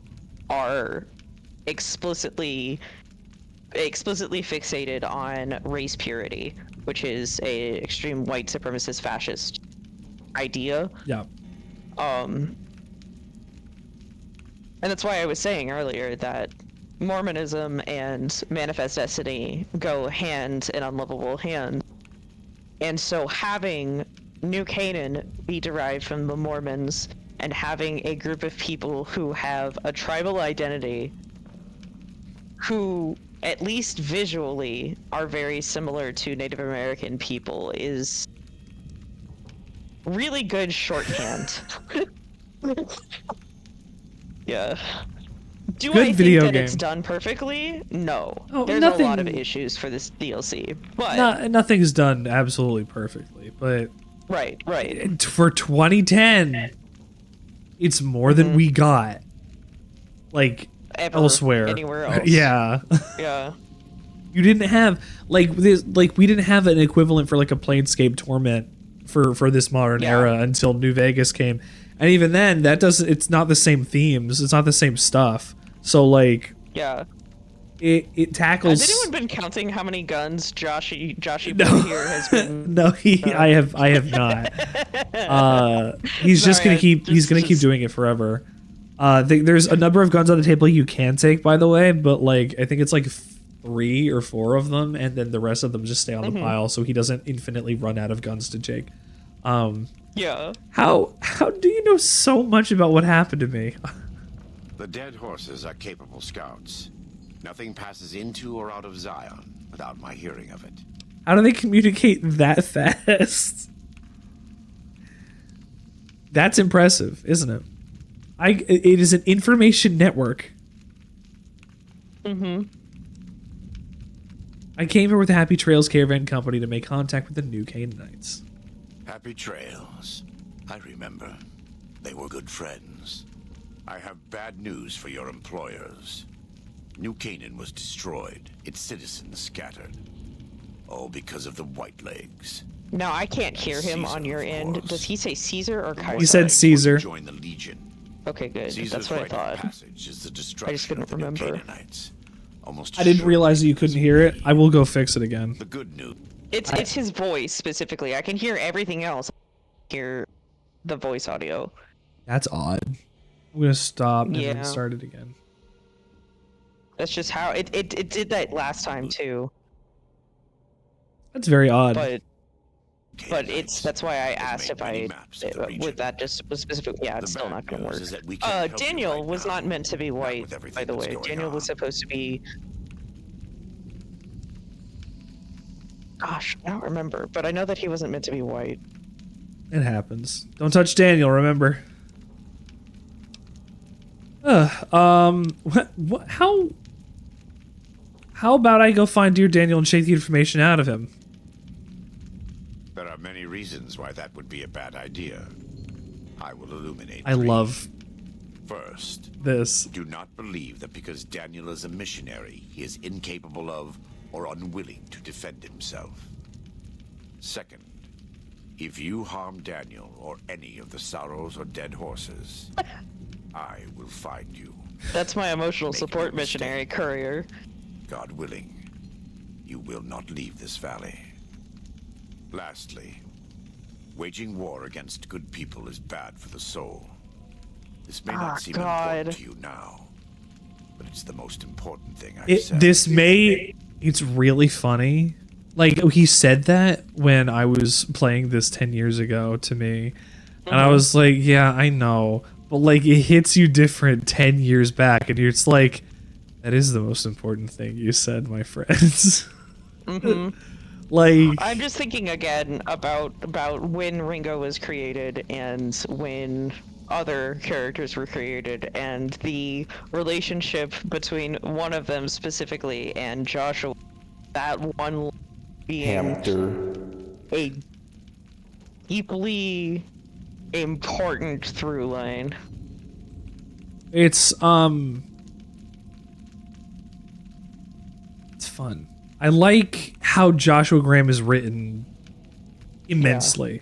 are explicitly fixated on race purity, which is a extreme white supremacist fascist idea. Yeah. And that's why I was saying earlier that Mormonism and Manifest Destiny go hand in unlovable hand. And so having New Canaan be derived from the Mormons and having a group of people who have a tribal identity, who at least visually are very similar to Native American people, is really good shorthand. Yeah. Do Good I think video that game. it's done perfectly? No. Oh, There's a lot of issues for this DLC, but nothing's done absolutely perfectly, but right. For 2010, it's more than we got, like, Ever, elsewhere. anywhere else. Yeah. Yeah. You didn't have like this, like we didn't have an equivalent for like a Planescape Torment for this modern era until New Vegas came. And even then, it's not the same themes, it's not the same stuff. So like, yeah, it tackles. Has anyone been counting how many guns Joshy No. here has been? No, I have not. He's just gonna keep doing it forever. There's a number of guns on the table you can take, by the way, but like I think it's like 3 or 4 of them, and then the rest of them just stay on the pile, so he doesn't infinitely run out of guns to take. Yeah. How do you know so much about what happened to me? The dead horses are capable scouts. Nothing passes into or out of Zion without my hearing of it. How do they communicate that fast? That's impressive, isn't it? It is an information network. I came here with the Happy Trails Caravan Company to make contact with the New Canaanites. Happy Trails. I remember. They were good friends. I have bad news for your employers. New Canaan was destroyed, its citizens scattered. All because of the Whitelegs. No, I can't hear him on your end. Does he say Caesar or Kaiser? He said Caesar. Join the Legion. Okay, good. Caesar's That's what I rite of thought. passage is the I just destruction couldn't of the New remember. Canaanites. Almost I didn't assured realize that you couldn't hear it. I will go fix it again. the good news. It's his voice specifically. I can hear everything else. Hear the voice audio. That's odd. I'm gonna stop and then Yeah. start it again. That's just how it did that last time too. That's very odd. But that's why I asked if with that just was specific. Yeah, it's still not gonna work. Daniel was not meant to be white, by the way. Daniel was supposed to be. Gosh, I don't remember, but I know that he wasn't meant to be white. It happens. Don't touch Daniel, remember. How about I go find Dear Daniel and shake the information out of him? There are many reasons why that would be a bad idea. I will illuminate. I love First, this. Do not believe that because Daniel is a missionary, he is incapable of or unwilling to defend himself. Second, If you harm Daniel or any of the sorrows or dead horses, I will find you. That's my emotional Make support no mistake. missionary courier. God willing, you will not leave this valley. Lastly, waging war against good people is bad for the soul. This may not seem important to you now, but it's the most important thing I've said. It's really funny. Like, he said that when I was playing this 10 years ago to me. And I was like, yeah, I know. But, like, it hits you different 10 years back. And you're just like, that is the most important thing you said, my friends. Like, I'm just thinking again about when Ringo was created and when other characters were created and the relationship between one of them specifically and Joshua. That one being a deeply important through line. it's fun. I like how Joshua Graham is written immensely.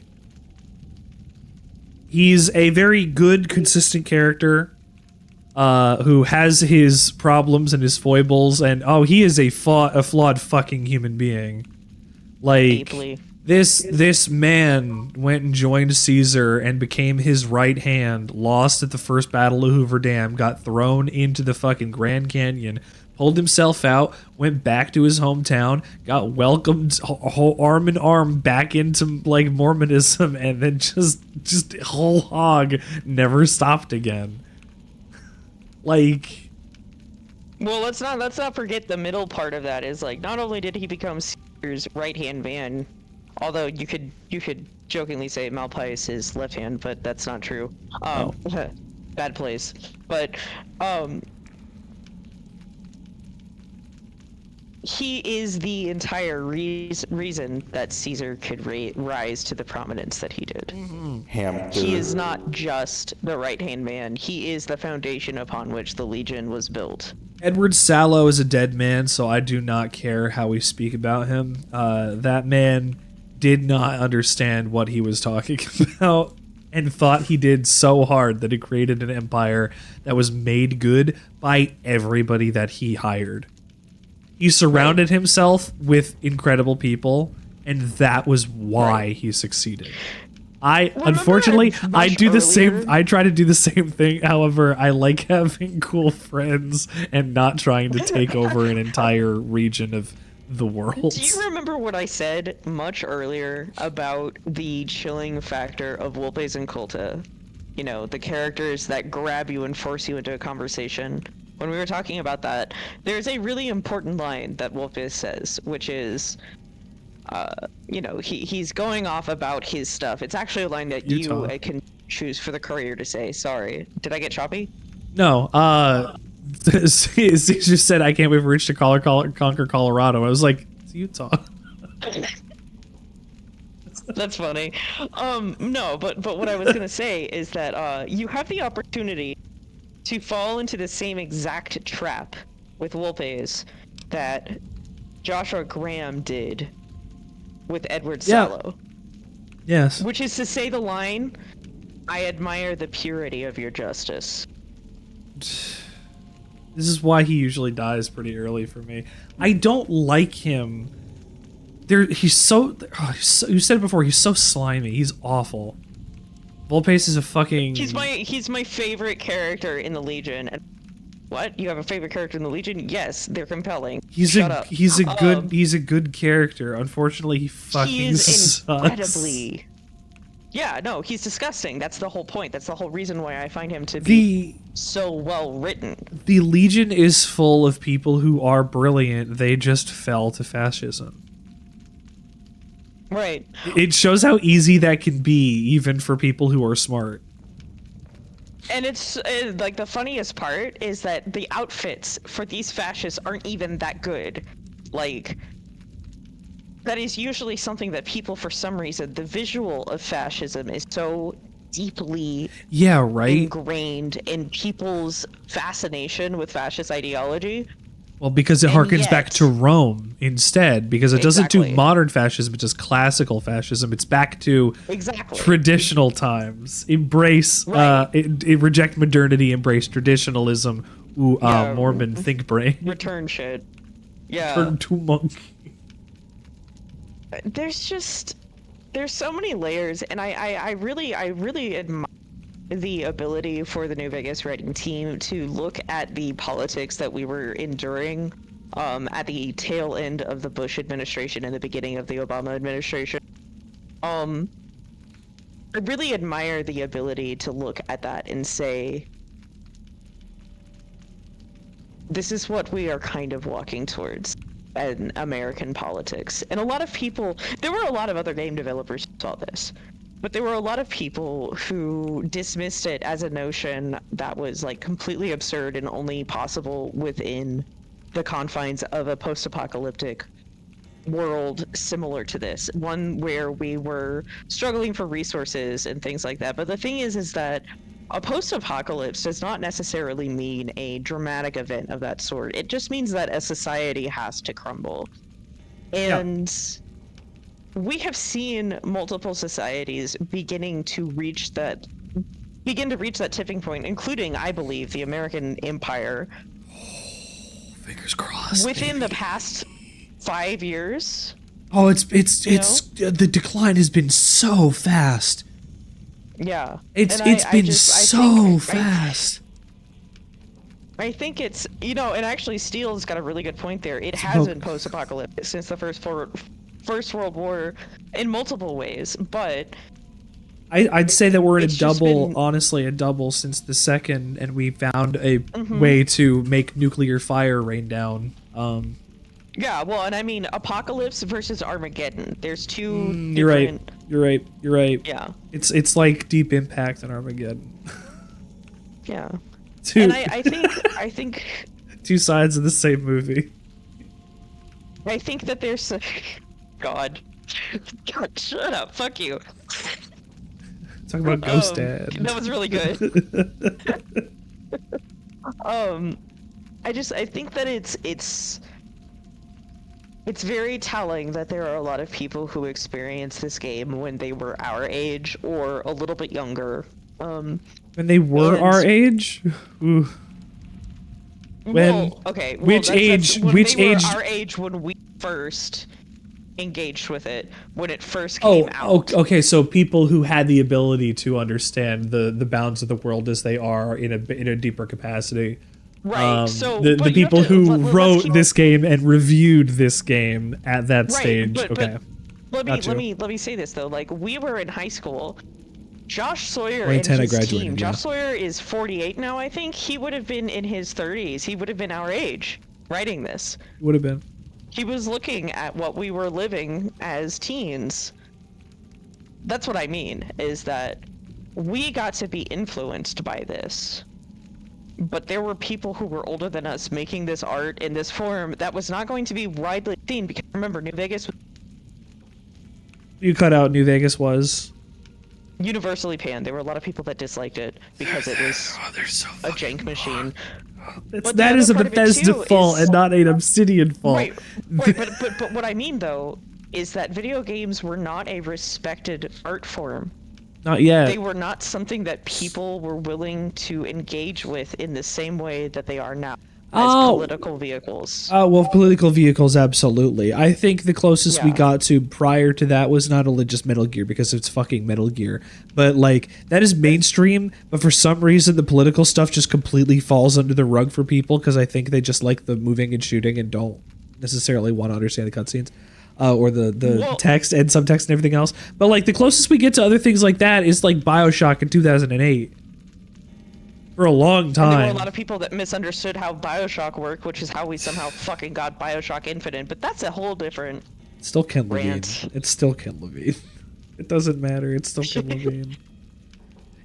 He's a very good, consistent character who has his problems and his foibles, and he is a flawed fucking human being. Like, Deeply. this man went and joined Caesar and became his right hand, lost at the first Battle of Hoover Dam, got thrown into the fucking Grand Canyon, pulled himself out, went back to his hometown, got welcomed arm in arm back into like Mormonism, and then just whole hog never stopped again. Like, well, let's not forget the middle part of that is like not only did he become Caesar's right hand man, although you could jokingly say Malpais is left hand, but that's not true. Bad place. But he is the entire reason that Caesar could rise to the prominence that he did. He is not just the right-hand man. He is the foundation upon which the Legion was built. Edward Sallow is a dead man, so I do not care how we speak about him. That man did not understand what he was talking about and thought he did so hard that he created an empire that was made good by everybody that he hired. He surrounded himself with incredible people, and that was why he succeeded. Unfortunately, I do the same. I try to do the same thing. However, I like having cool friends and not trying to take over an entire region of the world. Do you remember what I said much earlier about the chilling factor of Wolpes and Kulta? You know, the characters that grab you and force you into a conversation. When we were talking about that, there's a really important line that Wolpes says, which is, you know, he's going off about his stuff. It's actually a line that you can choose for the courier to say. Sorry. Did I get choppy? No. Caesar said, I can't wait for Rich to conquer Colorado. I was like, it's Utah. That's funny. No, but what I was going to say is that you have the opportunity to fall into the same exact trap with Wolpes that Joshua Graham did with Edward Sallow. Yes. Which is to say the line, I admire the purity of your justice. This is why he usually dies pretty early for me. I don't like him. He's so you said it before, he's so slimy. He's awful. Volpace is a fucking... He's my favorite character in the Legion. And what? You have a favorite character in the Legion? Yes, they're compelling. Shut up. He's a good character. Unfortunately, he fucking sucks. Incredibly... Yeah, no, he's disgusting. That's the whole point. That's the whole reason why I find him to be so well written. The Legion is full of people who are brilliant. They just fell to fascism. Right. It shows how easy that can be, even for people who are smart. And it's like the funniest part is that the outfits for these fascists aren't even that good. Like, that is usually something that people, for some reason, the visual of fascism is so deeply ingrained in people's fascination with fascist ideology. Well, because it harkens back to Rome instead, because it doesn't do modern fascism, but just classical fascism. It's back to traditional times. Embrace, reject modernity, embrace traditionalism. Ooh, Mormon think brain. Return shit. Yeah. Turn to monkey. There's so many layers, and I really admire the ability for the New Vegas writing team to look at the politics that we were enduring at the tail end of the Bush administration and the beginning of the Obama administration. I really admire the ability to look at that and say, this is what we are kind of walking towards in American politics. And a lot of people, there were a lot of other game developers who saw this, but there were a lot of people who dismissed it as a notion that was like completely absurd and only possible within the confines of a post-apocalyptic world similar to this, one where we were struggling for resources and things like that. But the thing is that a post-apocalypse does not necessarily mean a dramatic event of that sort. It just means that a society has to crumble. And we have seen multiple societies begin to reach that tipping point, including, I believe, the American Empire. Fingers crossed. Within the past 5 years. Oh, it's the decline has been so fast. Yeah. It's been so fast. I think it's, and actually Steele's got a really good point there. It has been post-apocalyptic since the First World War in multiple ways, but I'd say that we're in a double, honestly, a double since the second, and we found a way to make nuclear fire rain down. Yeah, well, and I mean, Apocalypse versus Armageddon. There's two You're right. Yeah. It's like Deep Impact and Armageddon. Yeah. And I think two sides of the same movie. I think that there's God, shut up, fuck you. Talking about Ghost Dad. That was really good. I think that it's very telling that there are a lot of people who experienced this game when they were our age or a little bit younger. When they were our age? Ooh. Which age? Our age when we first engaged with it, when it first came out. Okay, so people who had the ability to understand the bounds of the world as they are in a deeper capacity. Right. So the people who wrote this game and reviewed this game at that stage. But let me say this though. Like, we were in high school. Josh Sawyer and his team. Josh Sawyer is 48 now, I think. He would have been in his 30s. He would have been our age writing this. Would have been. He was looking at what we were living as teens. That's what I mean, is that we got to be influenced by this. But there were people who were older than us making this art in this form that was not going to be widely seen, because remember, New Vegas... You cut out New Vegas was... universally panned. There were a lot of people that disliked it because it was a jank machine. That is a Bethesda fault and not an Obsidian fault. Right, but what I mean though is that video games were not a respected art form. Not yet. They were not something that people were willing to engage with in the same way that they are now as political vehicles. Well, political vehicles, absolutely. I think the closest we got to prior to that was not only just Metal Gear, because it's fucking Metal Gear, but like that is mainstream, but for some reason the political stuff just completely falls under the rug for people because I think they just like the moving and shooting and don't necessarily want to understand the cutscenes. Or the text and subtext and everything else. But like the closest we get to other things like that is like BioShock in 2008. For a long time. And there were a lot of people that misunderstood how BioShock worked, which is how we somehow fucking got BioShock Infinite, but that's a whole different Still Ken rant. Levine. It's still Ken Levine. It doesn't matter. It's still Ken Levine.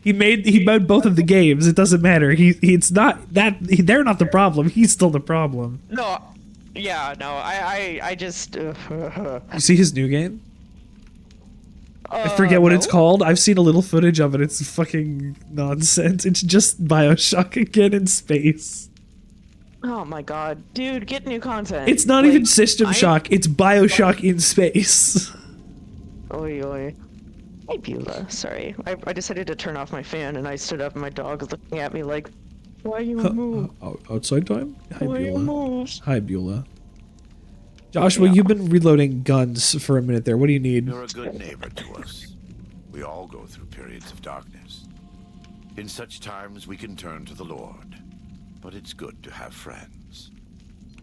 He made both of the games. It doesn't matter. It's not that they're not the problem. He's still the problem. No. Yeah, no, I just... You see his new game? I forget what it's called. I've seen a little footage of it. It's fucking nonsense. It's just BioShock again in space. Oh my god, dude, get new content. It's not even System Shock. It's Bioshock in space. Oi, oi. Hey, Beulah. Sorry. I decided to turn off my fan and I stood up and my dog was looking at me like, why you move? Outside time? Hi, Why you Beulah. move? Hi, Beulah. Joshua, you've been reloading guns for a minute there. What do you need? You're a good neighbor to us. We all go through periods of darkness. In such times, we can turn to the Lord. But it's good to have friends.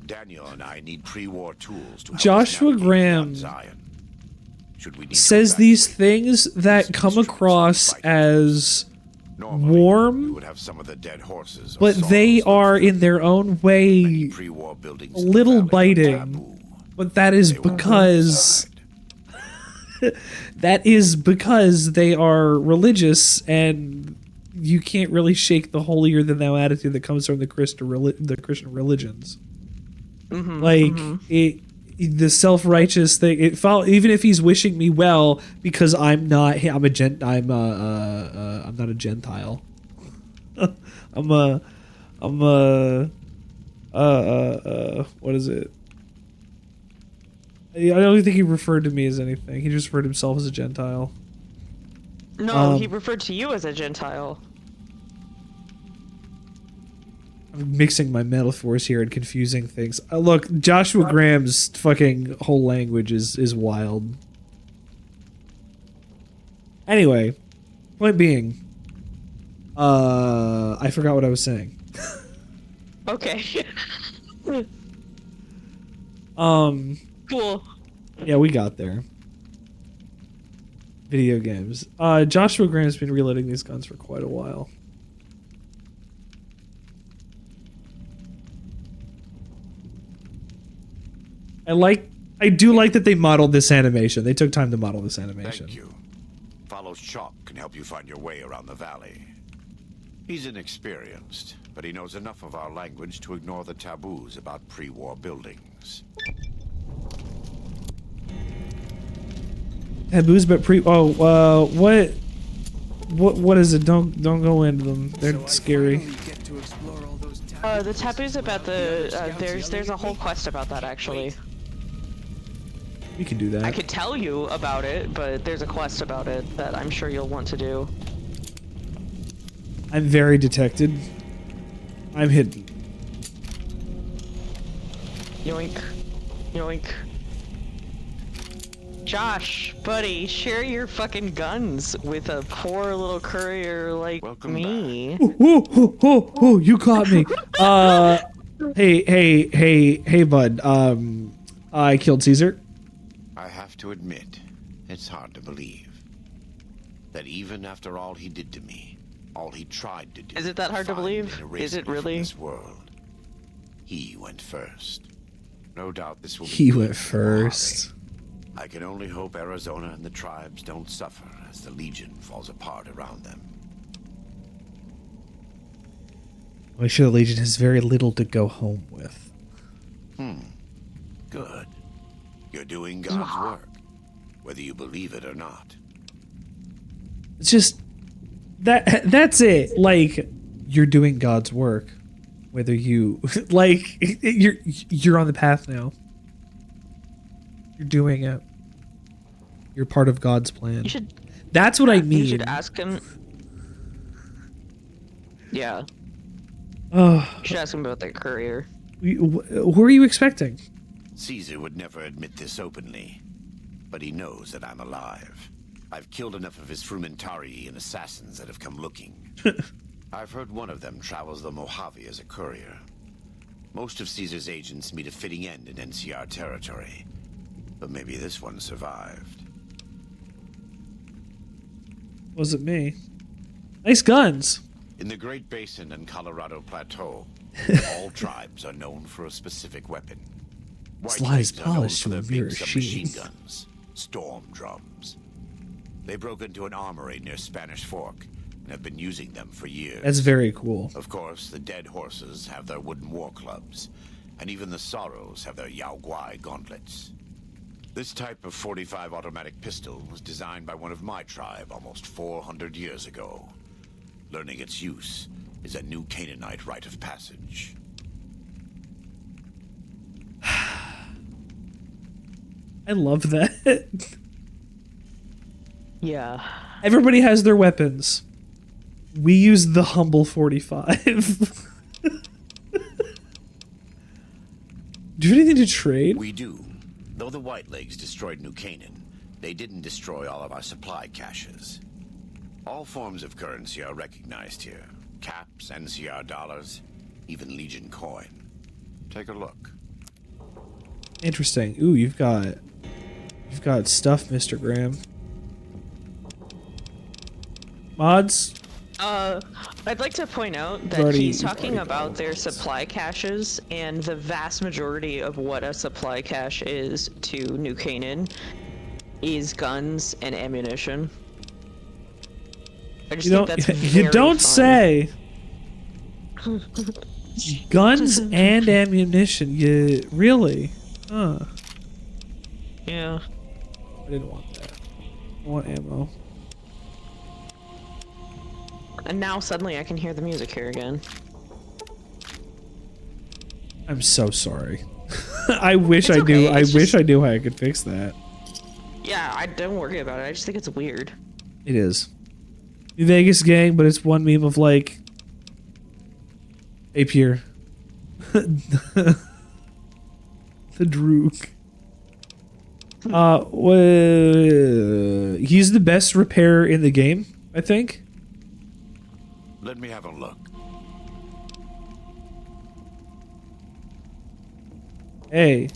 Daniel and I need pre-war tools to help Joshua us navigate Graham beyond Zion. Should we need says these things that come across as warm, would have some of the dead horses, but they are in their own way a little biting. But that is because they are religious, and you can't really shake the holier than thou attitude that comes from the Christian religions. The self-righteous thing. Even if he's wishing me well, because I'm not a Gentile. What is it? I don't think he referred to me as anything. He just referred to himself as a Gentile. No, he referred to you as a Gentile. I'm mixing my metaphors here and confusing things. Look, Joshua Graham's fucking whole language is wild. Anyway, point being, I forgot what I was saying. Okay. Cool. Yeah, we got there. Video games. Joshua Graham's been reloading these guns for quite a while. I do like that they modeled this animation. They took time to model this animation. Thank you. Follow Chalk can help you find your way around the valley. He's inexperienced, but he knows enough of our language to ignore the taboos about pre-war buildings. Taboos, but what is it? Don't go into them. They're scary. The taboos about the there's a whole quest about that actually. We can do that. I could tell you about it, but there's a quest about it that I'm sure you'll want to do. I'm very detected. I'm hidden. Yoink. Yoink. Josh, buddy, share your fucking guns with a poor little courier like me. Oh, you caught me. Hey, bud. I killed Caesar. I have to admit, it's hard to believe that even after all he did to me, all he tried to do. Is it that hard to believe? Is it really? This world, he went first. No doubt this will be. He went first. I can only hope Arizona and the tribes don't suffer as the Legion falls apart around them. I'm sure the Legion has very little to go home with. Good. You're doing God's work, whether you believe it or not. It's just that's it. Like, you're doing God's work, whether you like you're on the path now. You're doing it. You're part of God's plan. That's what I mean. You should ask him. Yeah. Oh. You should ask him about that courier. Who are you expecting? Caesar would never admit this openly, but he knows that I'm alive. I've killed enough of his Frumentari and assassins that have come looking. I've heard one of them travels the Mojave as a courier. Most of Caesar's agents meet a fitting end in NCR territory, but maybe this one survived. Wasn't me. Nice guns. In the Great Basin and Colorado Plateau, all tribes are known for a specific weapon. Slice polished to a big mere submachine sheen. guns, storm drums. They broke into an armory near Spanish Fork and have been using them for years. That's very cool. Of course, the dead horses have their wooden war clubs, and even the Sorrows have their Yao Guai gauntlets. This type of .45 automatic pistol was designed by one of my tribe almost 400 years ago. Learning its use is a new Canaanite rite of passage. I love that. Yeah. Everybody has their weapons. We use the humble 45. Do you have anything to trade? We do. Though the Whitelegs destroyed New Canaan, they didn't destroy all of our supply caches. All forms of currency are recognized here. Caps, NCR dollars, even Legion coin. Take a look. Interesting. Ooh, you've got stuff, Mr. Graham. Mods? I'd like to point out that he's talking about their supply caches, and the vast majority of what a supply cache is to New Canaan is guns and ammunition. I just think that's you don't fun. say. Guns and ammunition. You really? Huh. Yeah. I didn't want that. I want ammo. And now suddenly I can hear the music here again. I'm so sorry. I wish I knew. I wish I knew how I could fix that. Yeah, I don't worry about it. I just think it's weird. It is. New Vegas gang, but it's one meme of like Apier. The Drook. He's the best repairer in the game, I think. Let me have a look. Hey.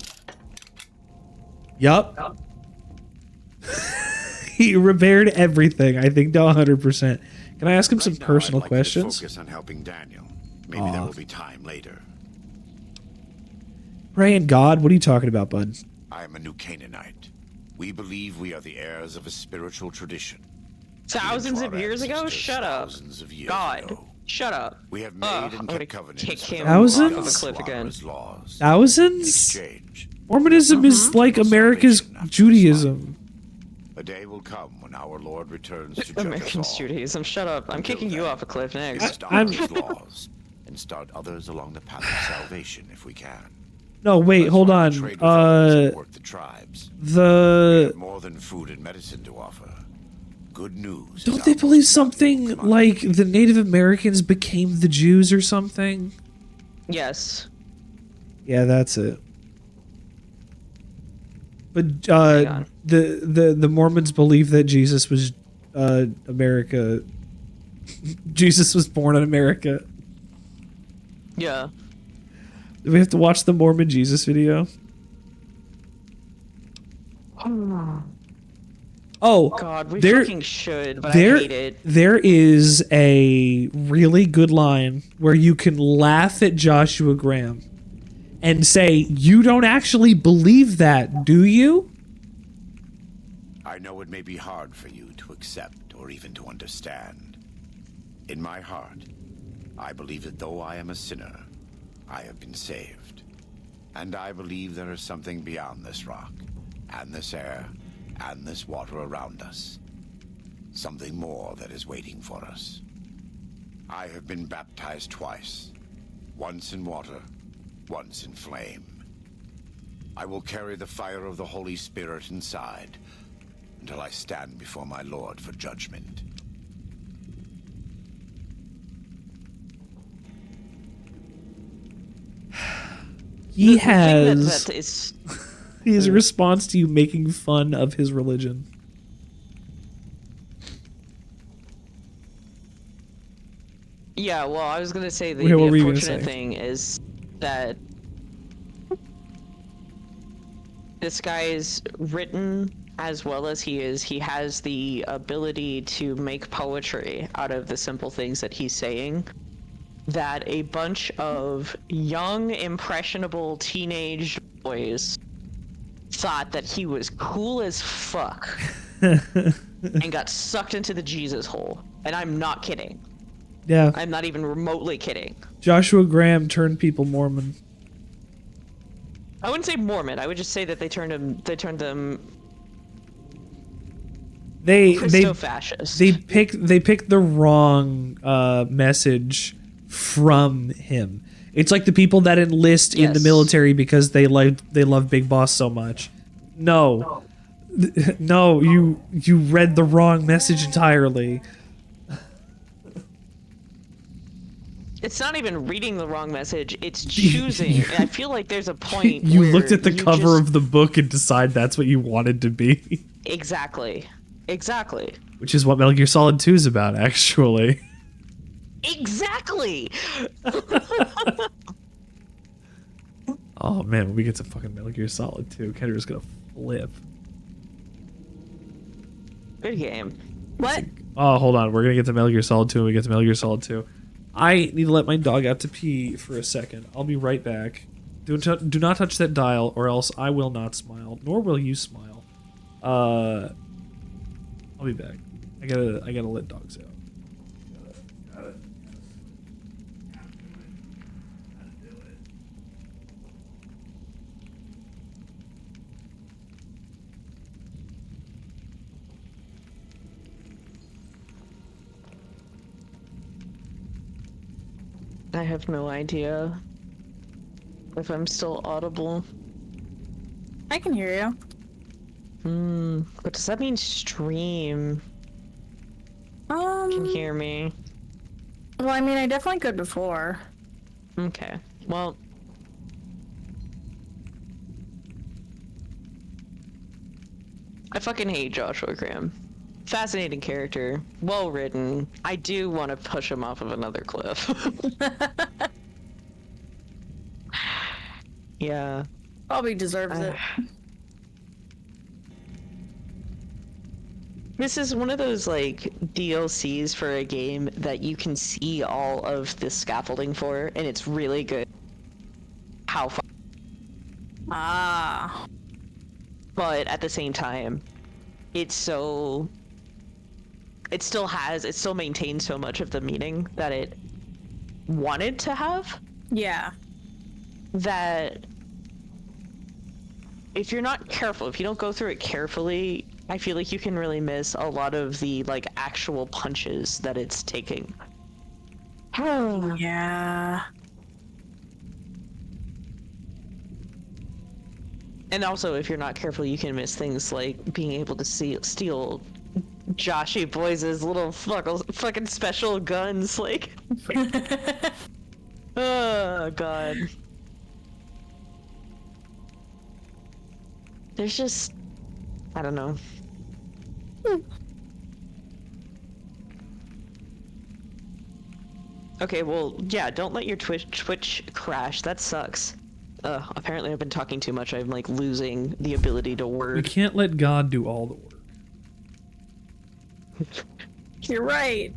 Yup. He repaired everything, I think, to 100%. Can I ask him some personal questions? Focus on helping Daniel. Maybe there will be time later. Praying God? What are you talking about, bud? I am a New Canaanite. We believe we are the heirs of a spiritual tradition. Thousands of years ago? Shut up. God. Shut up. We have made and kept covenants. Kick him Thousands? off of a cliff again. Thousands? Mormonism is like America's Judaism. A day will come when our Lord returns to judge American us all. Judaism. Shut up. I'm kicking you off a cliff next. Stop his laws and start others along the path of salvation if we can. No, wait, hold on. Work the tribes. We have more than food and medicine to offer. Good news. Don't they believe something like the Native Americans became the Jews or something? Yes. Yeah, that's it. But the Mormons believe that Jesus was America. Jesus was born in America. Yeah. Do we have to watch the Mormon Jesus video? Oh, God, we fucking should, but I hate it. There is a really good line where you can laugh at Joshua Graham and say, "You don't actually believe that, do you?" I know it may be hard for you to accept or even to understand. In my heart, I believe that though I am a sinner, I have been saved. And I believe there is something beyond this rock, and this air, and this water around us. Something more that is waiting for us. I have been baptized twice. Once in water, once in flame. I will carry the fire of the Holy Spirit inside until I stand before my Lord for judgment. He has his response to you making fun of his religion. Yeah, well, I was gonna say the What were you gonna unfortunate say? thing is that this guy is written as well as he is. He has the ability to make poetry out of the simple things that he's saying. That a bunch of young, impressionable teenage boys thought that he was cool as fuck and got sucked into the Jesus hole. And I'm not kidding. Yeah. I'm not even remotely kidding. Joshua Graham turned people Mormon. I wouldn't say Mormon. I would just say that they turned them Christo-fascist. They picked the wrong message from him. It's like the people that enlist in the military because they love Big Boss so much. No. No, you read the wrong message entirely. It's not even reading the wrong message, it's choosing. I feel like there's a point You where looked at the you cover just... of the book and decide that's what you wanted to be. Exactly. Exactly. Which is what Metal Gear Solid 2 is about, actually. Exactly! Oh man, when we get to fucking Metal Gear Solid 2, Kendra's gonna flip. Good game. What? Oh, hold on. We're gonna get to Metal Gear Solid 2 when we get to Metal Gear Solid 2. I need to let my dog out to pee for a second. I'll be right back. Do not touch that dial, or else I will not smile, nor will you smile. I'll be back. I gotta let dogs out. I have no idea if I'm still audible. I can hear you. But does that mean stream? Can hear me. Well, I mean, I definitely could before. Okay. Well. I fucking hate Joshua Graham. Fascinating character. Well written. I do want to push him off of another cliff. Yeah. Probably deserves it. This is one of those, like, DLCs for a game that you can see all of the scaffolding for, and it's really good. How far. Ah. But at the same time, it's so... It still maintains so much of the meaning that it wanted to have. Yeah. That if you're not careful, if you don't go through it carefully, I feel like you can really miss a lot of the, like, actual punches that it's taking. Yeah. And also, if you're not careful, you can miss things like being able to steal Joshy Boys' little fucking special guns, like... Oh, God. There's just... I don't know. Okay, well, yeah, don't let your Twitch crash. That sucks. Apparently I've been talking too much. I'm, like, losing the ability to word. We can't let God do all the work. You're right.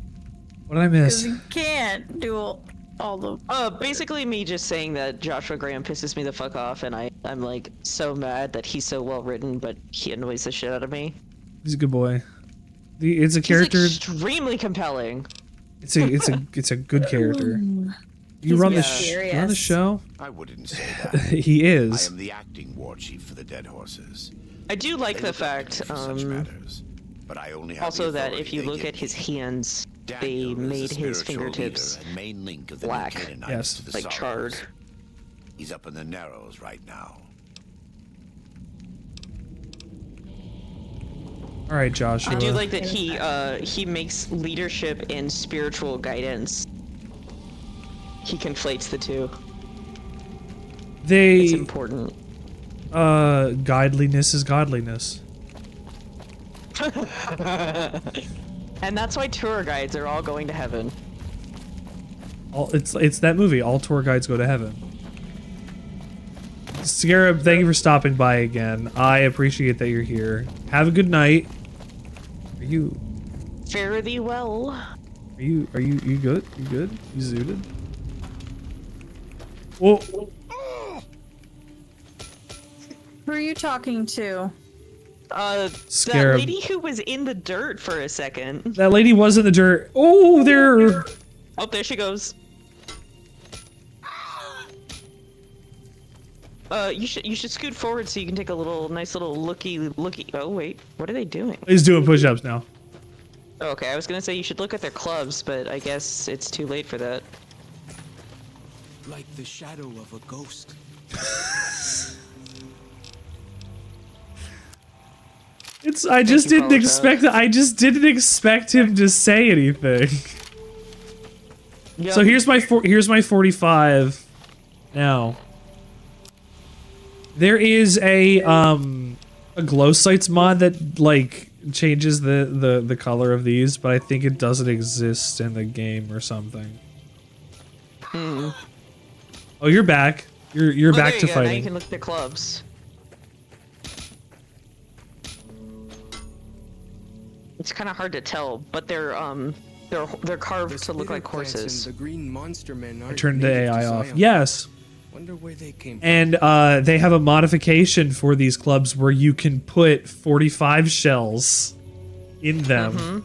What did I miss? You can't do all the... Basically me just saying that Joshua Graham pisses me the fuck off, and I'm, like, so mad that he's so well written, but he annoys the shit out of me. He's a good boy. It's a character... He's extremely compelling. It's a good character. You run the show? I wouldn't say that. He is. I am the acting war chief for the Dead Horses. I do like the fact, but I only have also that if you look at his hands, they made his fingertips black, yes, like charred. He's up in the Narrows right now. All right, Joshua. I do like that he makes leadership and spiritual guidance. He conflates the two. It's important. Godliness is godliness. And that's why tour guides are all going to heaven. It's that movie. All tour guides go to heaven. Scarab, thank you for stopping by again. I appreciate that you're here. Have a good night. Are you? Fare thee well. Are you good? You good? You zooted? Whoa. Who are you talking to? Scarab. That lady who was in the dirt for a second. That lady was in the dirt. Oh, there. Oh, there she goes. You should scoot forward so you can take a nice little looky. Oh wait, what are they doing? He's doing push-ups now. Okay, I was gonna say you should look at their clubs, but I guess it's too late for that. Like the shadow of a ghost. I just didn't expect him to say anything. Yep. So here's my 45 now. There is a glow sights mod that like changes the color of these, but I think it doesn't exist in the game or something. Oh, you're back. You're back to fighting. Now you can look at the clubs. It's kind of hard to tell, but they're carved to look like horses. The green monster men I turned the AI off. Yes. Wonder where they came from. And they have a modification for these clubs where you can put 45 shells in them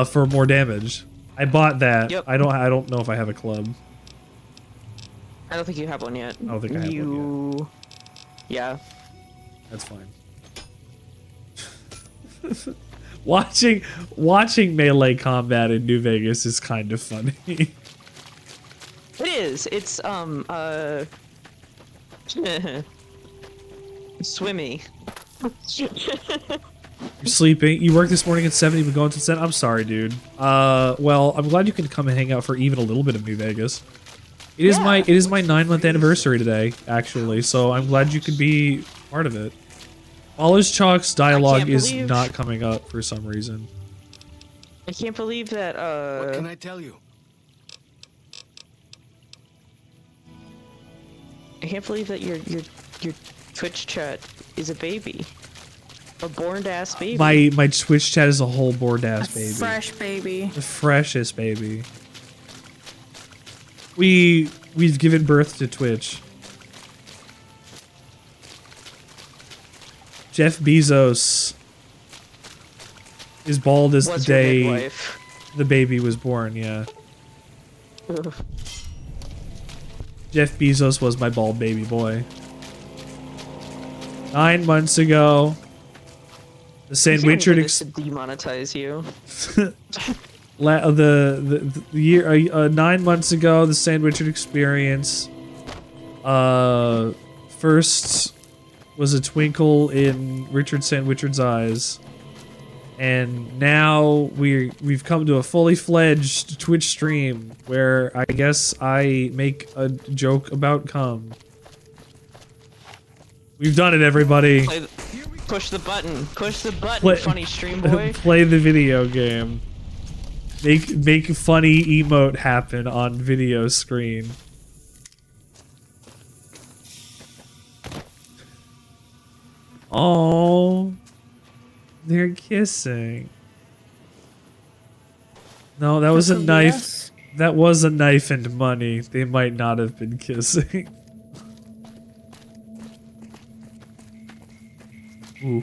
for more damage. I bought that. Yep. I don't know if I have a club. I don't think you have one yet. I don't think I have one yet. Yeah. That's fine. Watching melee combat in New Vegas is kind of funny. It is. It's swimmy. You're sleeping. You worked this morning at 7. You've been going since 10. I'm sorry, dude. Well, I'm glad you can come and hang out for even a little bit of New Vegas. It is my 9-month anniversary today, actually. So I'm glad you could be part of it. Olive Chalk's dialogue is not coming up for some reason. I can't believe that. What can I tell you? I can't believe that your Twitch chat is a baby, a born-ass baby. My Twitch chat is a whole bored-ass baby. Fresh baby. The freshest baby. We've given birth to Twitch. Jeff Bezos is bald as the day the baby was born, yeah. Ugh. Jeff Bezos was my bald baby boy. 9 months ago, the Sandwichard demonetize you. the year 9 months ago, the Sandwichard experience first was a twinkle in Richard Sandwichard's eyes, and now we've come to a fully fledged Twitch stream where I guess I make a joke about cum. We've done it, everybody. Push the button. Push the button, funny stream boy. Play the video game. Make funny emote happen on video screen. Oh, they're kissing. No, that was a knife. Yes. That was a knife and money. They might not have been kissing. Ooh.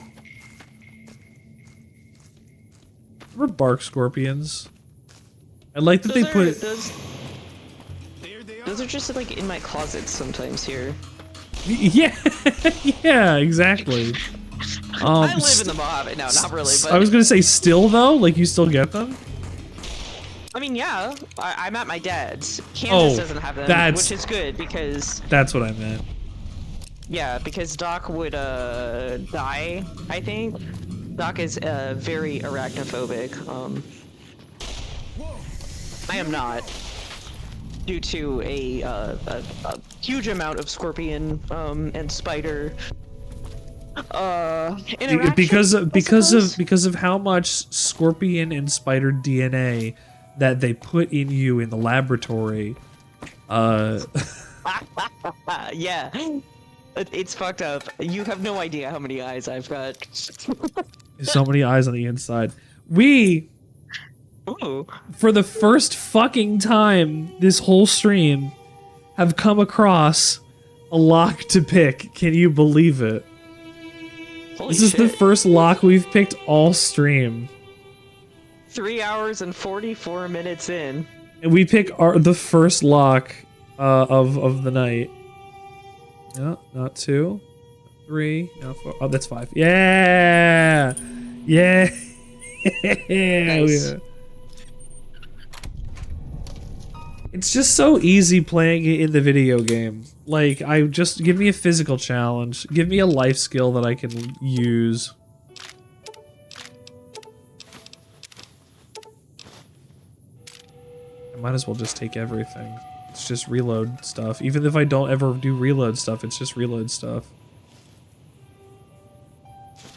Remember bark scorpions? I like that they put. Those are just like in my closet sometimes here. Yeah, yeah, exactly. I live in the Mojave. No, not really. But I was gonna say, still though, like you still get them. I mean, yeah, I'm at my dad's. Kansas doesn't have them, which is good because. That's what I meant. Yeah, because Doc would die. I think Doc is very arachnophobic. I am not. Due to a huge amount of scorpion and spider interaction, because of how much scorpion and spider DNA that they put in you in the laboratory. Yeah, it's fucked up. You have no idea how many eyes I've got. So many eyes on the inside. We. Ooh. For the first fucking time this whole stream, have come across a lock to pick. Can you believe it? This is the first lock we've picked all stream. 3 hours and 44 minutes in. And we pick the first lock of the night. No, not 2. 3. No, 4. Oh, that's 5. Yeah! Yeah! Nice. Yeah. It's just so easy playing it in the video game. Like, give me a physical challenge. Give me a life skill that I can use. I might as well just take everything. It's just reload stuff. Even if I don't ever do reload stuff, it's just reload stuff.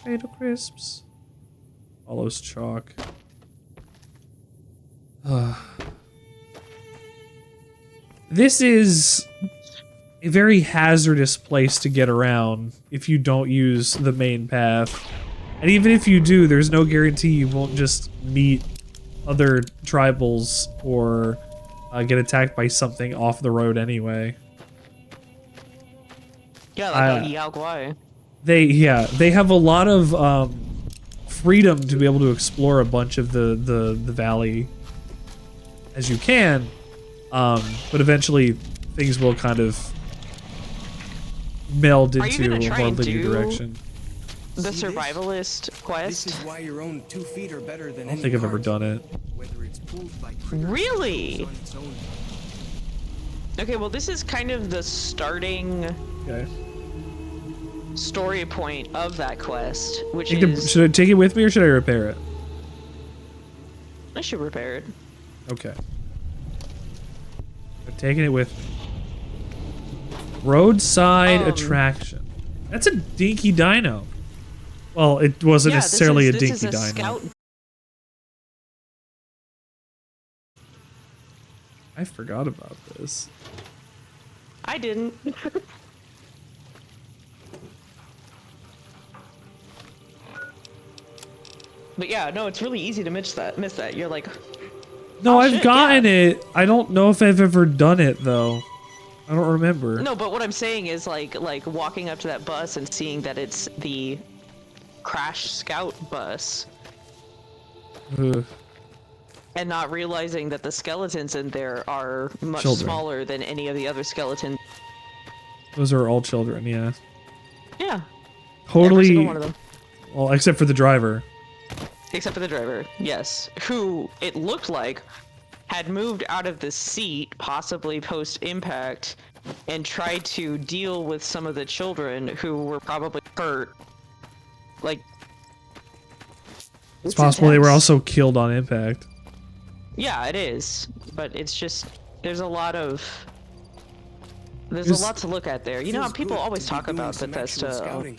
Potato crisps. Follows chalk. This is a very hazardous place to get around if you don't use the main path. And even if you do, there's no guarantee you won't just meet other tribals or get attacked by something off the road anyway. Yeah, like Yao Guai. They have a lot of freedom to be able to explore a bunch of the valley as you can, but eventually things will kind of meld into a more linear direction. The survivalist quest? This is why your own 2 feet are better than I don't think I've ever done it. Really? Okay, well this is kind of the starting story point of that quest, which is... Should I take it with me or should I repair it? I should repair it. Okay. I'm taking it with me. Roadside attraction. That's a dinky dino. Well, it wasn't necessarily a dinky dino. Scout. I forgot about this. I didn't. But yeah, no, it's really easy to miss that. You're like, no, I've gotten it. I don't know if I've ever done it though. I don't remember. No, but what I'm saying is like walking up to that bus and seeing that it's the crash scout bus. Ugh. And not realizing that the skeletons in there are much smaller than any of the other skeletons. Those are all children, yeah. Yeah. Totally. Every single one of them. Well, except for the driver. Except for the driver, yes. Who, it looked like, had moved out of the seat, possibly post-impact, and tried to deal with some of the children who were probably hurt. Like... It's possible they were also killed on impact. Yeah, it is. But it's just... There's a lot of... There's a lot to look at there. You know how people always talk about Bethesda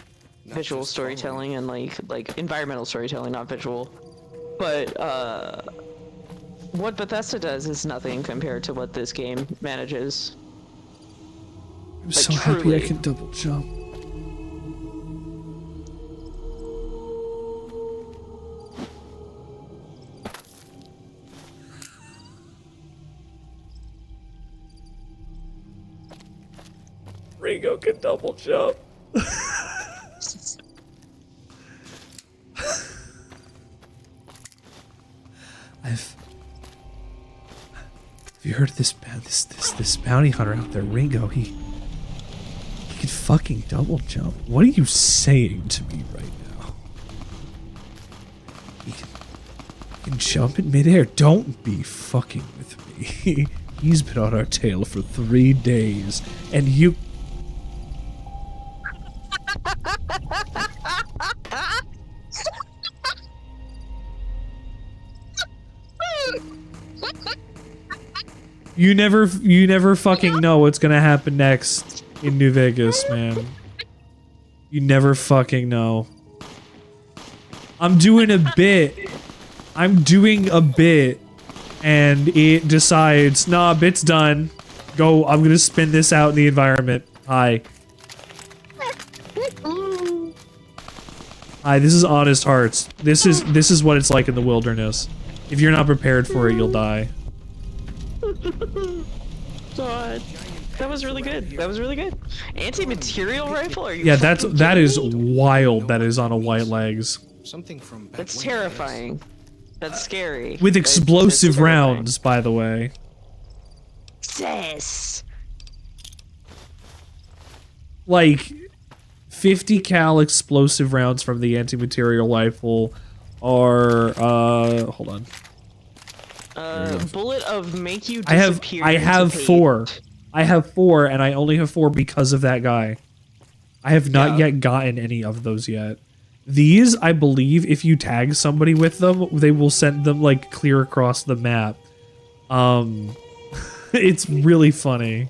visual storytelling and like environmental storytelling, not visual. But what Bethesda does is nothing compared to what this game manages. I'm so happy I can double jump. Ringo can double jump. Have you heard of this bounty hunter out there, Ringo? He can fucking double jump. What are you saying to me right now? He can jump in midair. Don't be fucking with me. He's been on our tail for 3 days, and you. You never fucking know what's gonna happen next in New Vegas, man. You never fucking know. I'm doing a bit, and it decides, nah, bit's done. Go, I'm gonna spin this out in the environment. Hi. Hi, this is Honest Hearts. This is what it's like in the wilderness. If you're not prepared for it, you'll die. God, that was really good. That was really good. Anti-material rifle? Are you? Yeah, that is wild. That is on a white legs. Something from That's terrifying. That's scary. With explosive rounds, by the way. Yes. Like 50 cal explosive rounds from the anti-material rifle are hold on. Bullet of make you disappear. I have 4. I have 4, and I only have 4 because of that guy. I have not yet gotten any of those yet. These, I believe, if you tag somebody with them, they will send them like clear across the map. It's really funny.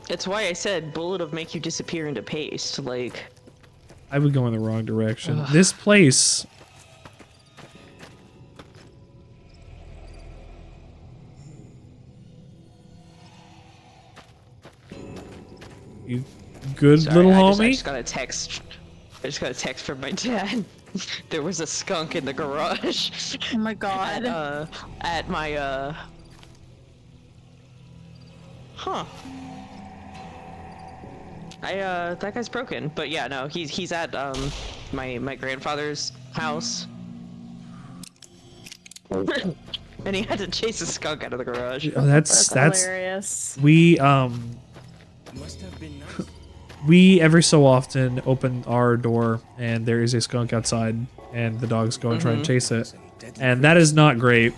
It's why I said bullet will make you disappear into paste. Like, I would go in the wrong direction. This place. You good, sorry, little I homie? just got a text. I just got a text from my dad. There was a skunk in the garage. Oh my god. At my Huh. That guy's broken. But yeah, no, he's at my grandfather's house. And he had to chase a skunk out of the garage. Oh, that's hilarious. We we every so often open our door and there is a skunk outside and the dogs go and try and chase it. And that is not great.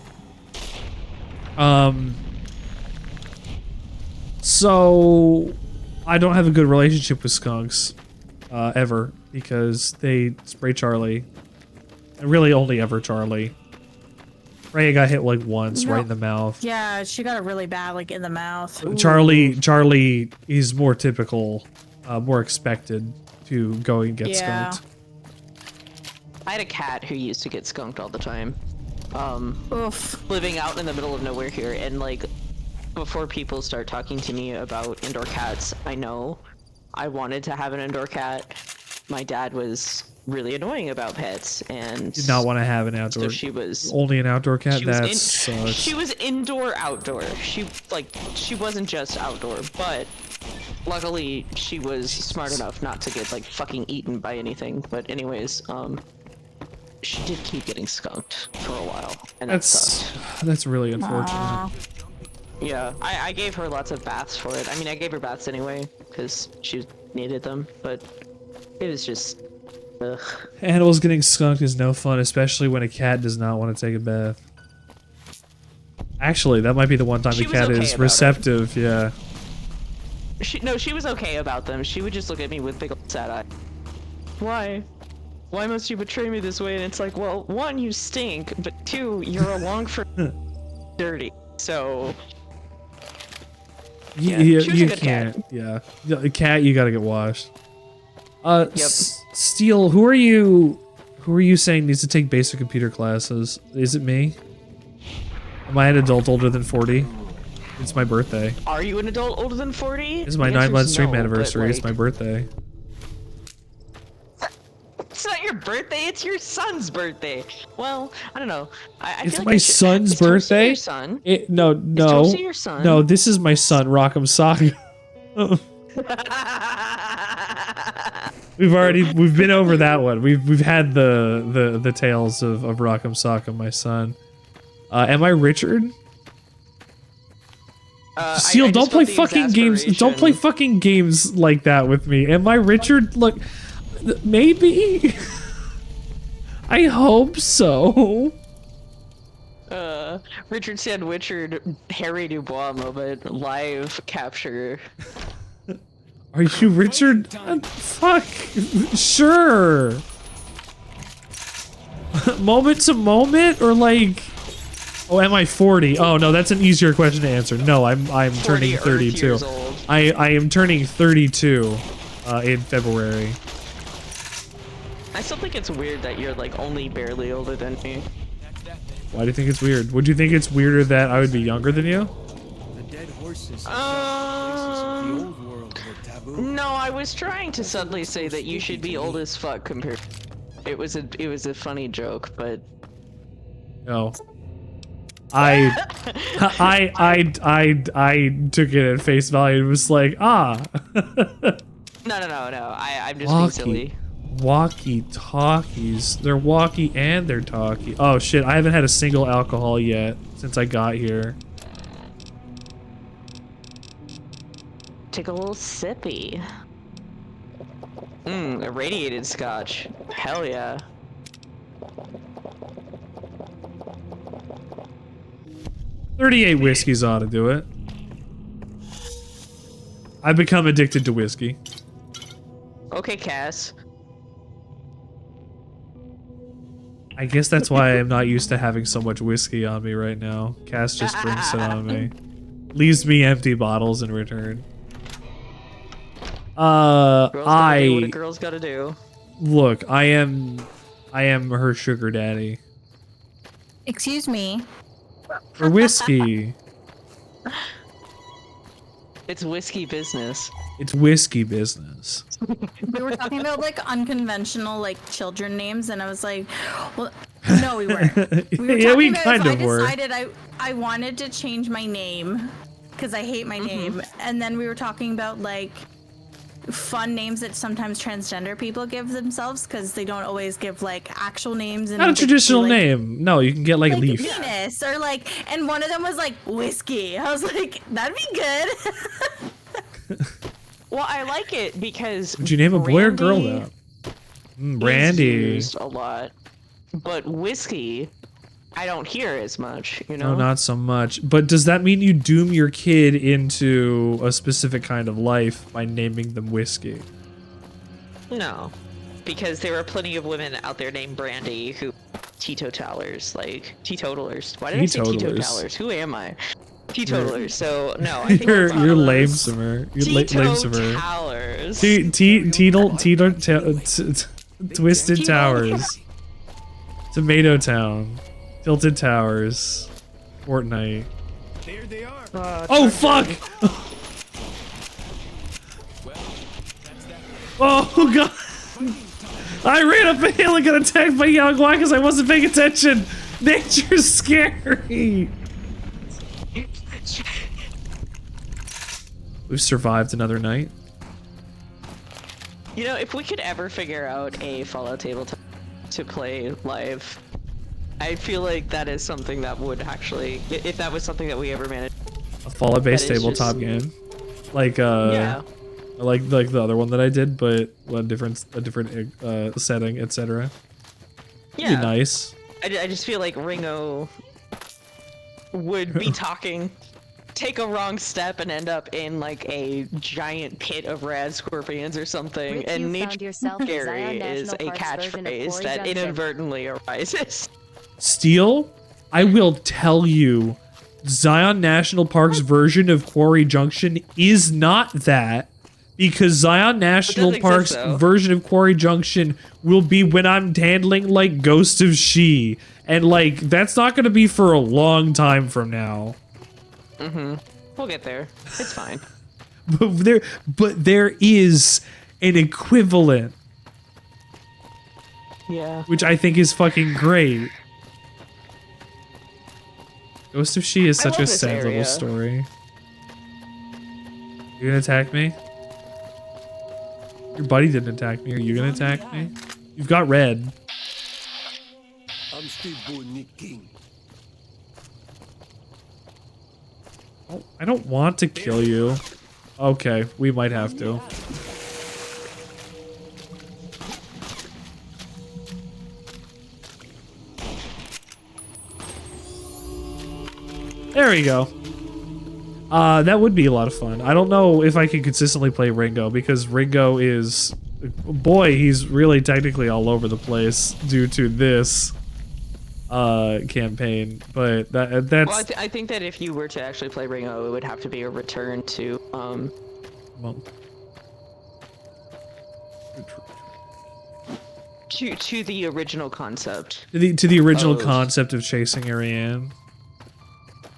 So I don't have a good relationship with skunks ever because they spray Charlie. And really only ever Charlie. Rhea got hit like once right in the mouth. Yeah, she got it really bad, like in the mouth. Ooh. Charlie is more typical, more expected to go and get skunked. I had a cat who used to get skunked all the time. Living out in the middle of nowhere here, and like before people start talking to me about indoor cats, I know I wanted to have an indoor cat. My dad was really annoying about pets and Did not want to have an outdoor. So she was only an outdoor cat. That she was indoor outdoor. She wasn't just outdoor, but luckily she was smart enough not to get like fucking eaten by anything. But anyways, she did keep getting skunked for a while, and that's really unfortunate. Aww. Yeah, I gave her lots of baths for it. I mean, I gave her baths anyway because she needed them, but it was just. Ugh. Animals getting skunked is no fun, especially when a cat does not want to take a bath. Actually, that might be the one time the cat is receptive. Yeah. She was okay about them. She would just look at me with big old sad eyes. Why? Why must you betray me this way? And it's like, well, one, you stink, but two, you're along for dirty. So. Yeah, you can't. Cat. Yeah, a cat, you gotta get washed. Yep. Steel, who are you saying needs to take basic computer classes? Is it me? Am I an adult older than 40? It's my birthday. Are you an adult older than 40? It's my 9-month stream anniversary. Like, it's my birthday. It's not your birthday, it's your son's birthday. Well, I don't know. It's like my son's birthday? Your son. No. Your son. No, this is my son, Rock'em Saga. We've been over that one. We've had the tales of Rock'em Sock'em, my son. Am I Richard? Steel, don't play fucking games. Don't play fucking games like that with me. Am I Richard? Look, maybe. I hope so. Richard Sandwichard, Harry Dubois moment, live capture. Are you Richard? Fuck. Sure. Moment to moment or like. Oh, am I 40? Oh no, that's an easier question to answer. No, I'm turning 32. I am turning 32 in February. I still think it's weird that you're like only barely older than me. Why do you think it's weird? Would you think it's weirder that I would be younger than you? No, I was trying to subtly say that you should be old as fuck compared. It was a funny joke, but no. I took it at face value and was like, ah. No. I'm just being silly. Walkie-talkies. They're walkie and they're talkie. Oh shit, I haven't had a single alcohol yet since I got here. Take a little sippy. Irradiated scotch. Hell yeah. $38 whiskeys ought to do it. I've become addicted to whiskey. Okay, Cass. I guess that's why I'm not used to having so much whiskey on me right now. Cass just drinks it on me. Leaves me empty bottles in return. Girls gotta do what a girl's gotta do. Look, I am her sugar daddy. Excuse me. For whiskey. It's whiskey business. It's whiskey business. We were talking about like unconventional like children names, and I was like, well, no, we weren't. Yeah, we kind of were. I decided I wanted to change my name because I hate my name, and then we were talking about like fun names that sometimes transgender people give themselves because they don't always give like actual names. And Not a traditional name. No, you can get like Leaf. Venus or like, and one of them was like whiskey. I was like, that'd be good. Well, I like it because. Would you name a boy or girl that? Brandy. Used a lot, but whiskey, I don't hear as much. You know. No, not so much. But does that mean you doom your kid into a specific kind of life by naming them whiskey? No, because there are plenty of women out there named Brandy who teetotalers, like teetotalers. Why did I say teetotalers? Who am I? Teetotalers. So no, I think you're lamesomer. You're lamesomer. Twisted Towers. Tomato Town. Tilted Towers. Fortnite. There they are. Oh fuck! Oh god! I ran up a hill and got attacked by Yangwai because I wasn't paying attention. Nature's scary. We've survived another night. You know, if we could ever figure out a Fallout tabletop to play live, I feel like that is something that would actually, if that was something that we ever managed. A Fallout-based tabletop game, like like the other one that I did, but a different setting, etc. Yeah, be nice. I just feel like Ringo would be talking, take a wrong step, and end up in like a giant pit of rad scorpions or something. Rich, and you nature found scary yourself in is a Zion National Park's version of catchphrase Quarry that Junction. inadvertently arises. Steel, I will tell you, Zion National Park's version of Quarry Junction is not that, because Zion National Park's version of Quarry Junction will be when I'm handling like Ghost of She, and like that's not going to be for a long time from now. We'll get there. It's fine. but there is an equivalent. Yeah. Which I think is fucking great. Ghost of She is such a sad little story. You gonna attack me? Your buddy didn't attack me. Are you gonna attack me? You've got red. I'm Steve Boone King. Oh, I don't want to kill you. Okay, we might have to. There we go. That would be a lot of fun. I don't know if I can consistently play Ringo because Ringo is, boy, he's really technically all over the place due to this campaign. But that's. Well, I think that if you were to actually play Ringo, it would have to be a return to Well. To the original concept. To the original concept of chasing Ariane.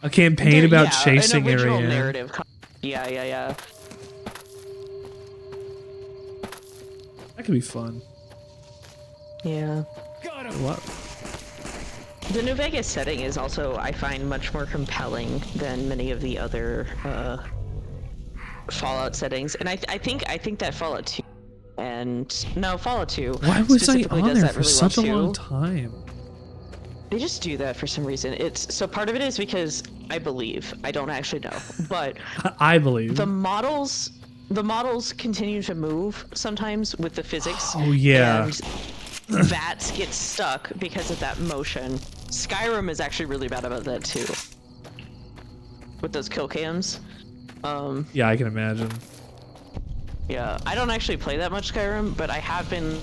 A campaign about chasing an original Ariane. Narrative. Yeah. That could be fun. Yeah. What? The New Vegas setting is also, I find, much more compelling than many of the other Fallout settings, and I think that Fallout 2 Fallout 2. Why was I specifically on does there that for really such a well long too. time? They just do that for some reason. So part of it is because I don't actually know, but I believe the models continue to move sometimes with the physics. Oh yeah. And VATS get stuck because of that motion. Skyrim is actually really bad about that too. With those kill cams. Yeah, I can imagine. Yeah, I don't actually play that much Skyrim, but I have been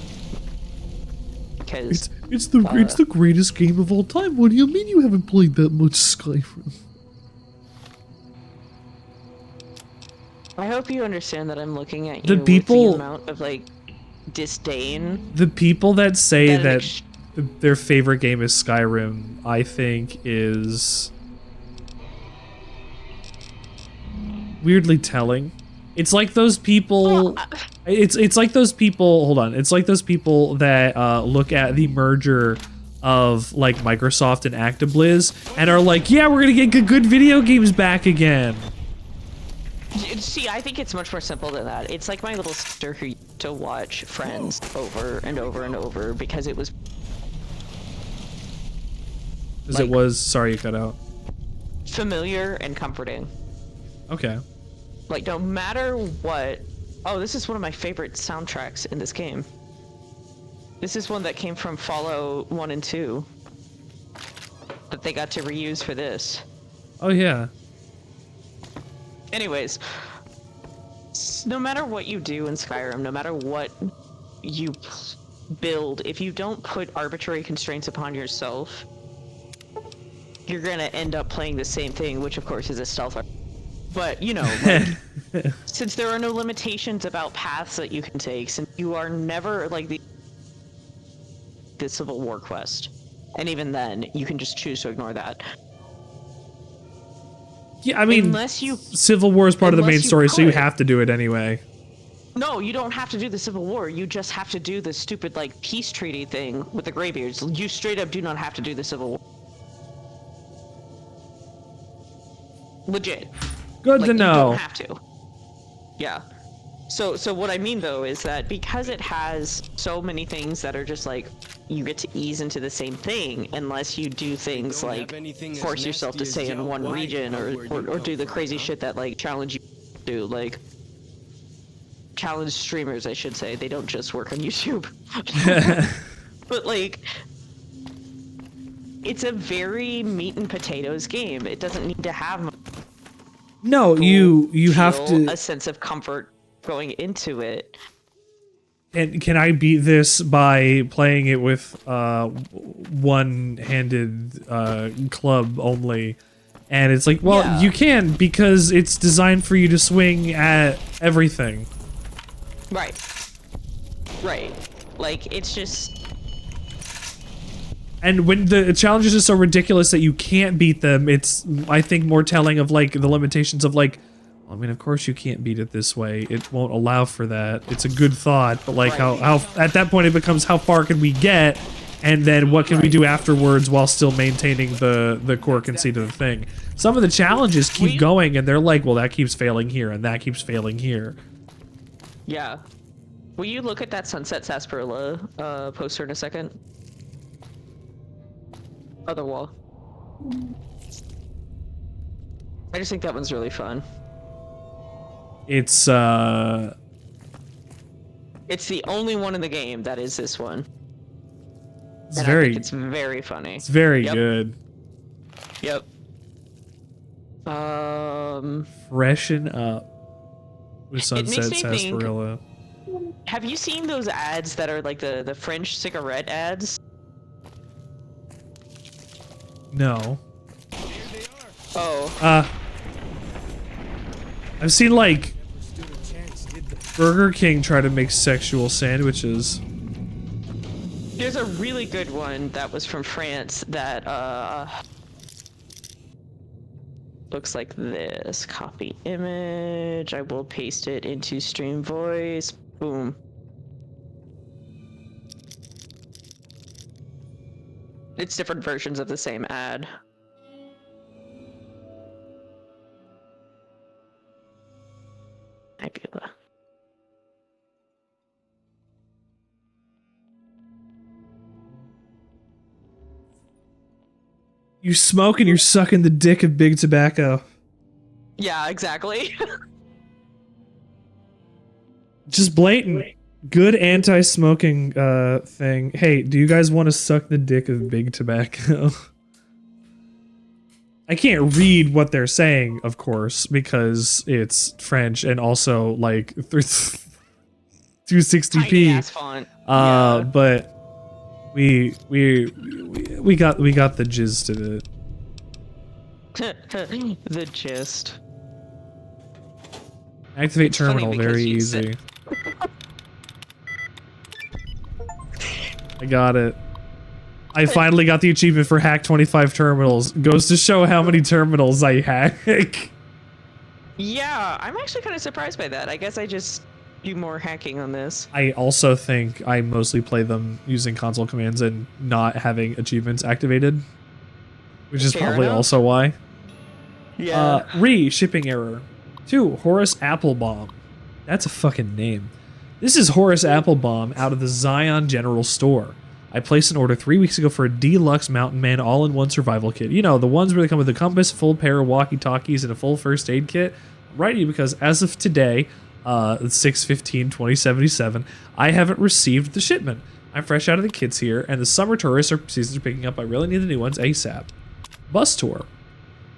because It's the greatest game of all time. What do you mean you haven't played that much Skyrim? I hope you understand that I'm looking at The you people- with the amount of like disdain. The people that say That that their favorite game is Skyrim, I think is weirdly telling. It's like those people. It's like those people. Hold on. It's like those people that look at the merger of like Microsoft and ActiBliz and are like, yeah, we're gonna get good video games back again. See, I think it's much more simple than that. It's like my little sister who used to watch Friends over and over and over because it was. Because it was. Sorry, you cut out. Familiar and comforting. Okay. Like, no matter what. Oh, this is one of my favorite soundtracks in this game. This is one that came from Fallout 1 and 2 that they got to reuse for this. Oh, yeah. Anyways, no matter what you do in Skyrim, no matter what you build, if you don't put arbitrary constraints upon yourself, you're gonna end up playing the same thing, which of course is a stealth. But, you know, like, since there are no limitations about paths that you can take, since you are never like the Civil War quest, and even then, you can just choose to ignore that. Yeah, I mean, unless you, Civil War is part of the main story, so you could. have to do it anyway. No, you don't have to do the Civil War. You just have to do the stupid, like, peace treaty thing with the Greybeards. You straight up do not have to do the Civil War. Legit. Good to know. You don't have to. Yeah. So what I mean though is that because it has so many things that are just like you get to ease into the same thing unless you do things like force yourself to stay in one region or do the crazy shit that like challenge you do, like challenge streamers, I should say. They don't just work on YouTube. But like it's a very meat and potatoes game. It doesn't need to have No, you have to a sense of comfort going into it. And can I beat this by playing it with one-handed club only? And it's like, well, you can because it's designed for you to swing at everything. Right. Right. Like it's just. And when the challenges are so ridiculous that you can't beat them, it's, I think, more telling of, like, the limitations of, like, well, I mean, of course you can't beat it this way. It won't allow for that. It's a good thought, but, like, how at that point it becomes how far can we get, and then what can we do afterwards while still maintaining the core conceit of the thing. Some of the challenges keep going, and they're like, well, that keeps failing here, and that keeps failing here. Yeah. Will you look at that Sunset Sarsaparilla poster in a second? Other wall. I just think that one's really fun. It's the only one in the game that is this one. It's and very I think it's very funny. It's very good. Yep. Freshen up with Sunset Sarsaparilla. Have you seen those ads that are like the French cigarette ads? No. Oh. I've seen like Burger King try to make sexual sandwiches. There's a really good one that was from France that looks like this. Copy image. I will paste it into stream voice. Boom. It's different versions of the same ad. Nebula. You smoke and you're sucking the dick of Big Tobacco. Yeah, exactly. Just blatant. Good anti-smoking thing. Hey, do you guys want to suck the dick of Big Tobacco? I can't read what they're saying, of course, because it's French and also like 260p. Tiny ass font. But We got the gist of it. The gist. Activate It's funny terminal, because very you easy. I got it. I finally got the achievement for hack 25 terminals. Goes to show how many terminals I hack. Yeah, I'm actually kind of surprised by that. I guess I just do more hacking on this. I also think I mostly play them using console commands and not having achievements activated. Which is Fair probably enough. also why. Yeah. Shipping error. 2. Horace Applebaum. That's a fucking name. This is Horace Applebaum out of the Zion General Store. I placed an order 3 weeks ago for a deluxe Mountain Man all-in-one survival kit. You know, the ones where they come with a compass, full pair of walkie-talkies, and a full first aid kit. I'm writing you because as of today, 6/15/2077, I haven't received the shipment. I'm fresh out of the kits here, and the summer tourist seasons are picking up. I really need the new ones ASAP. Bus tour.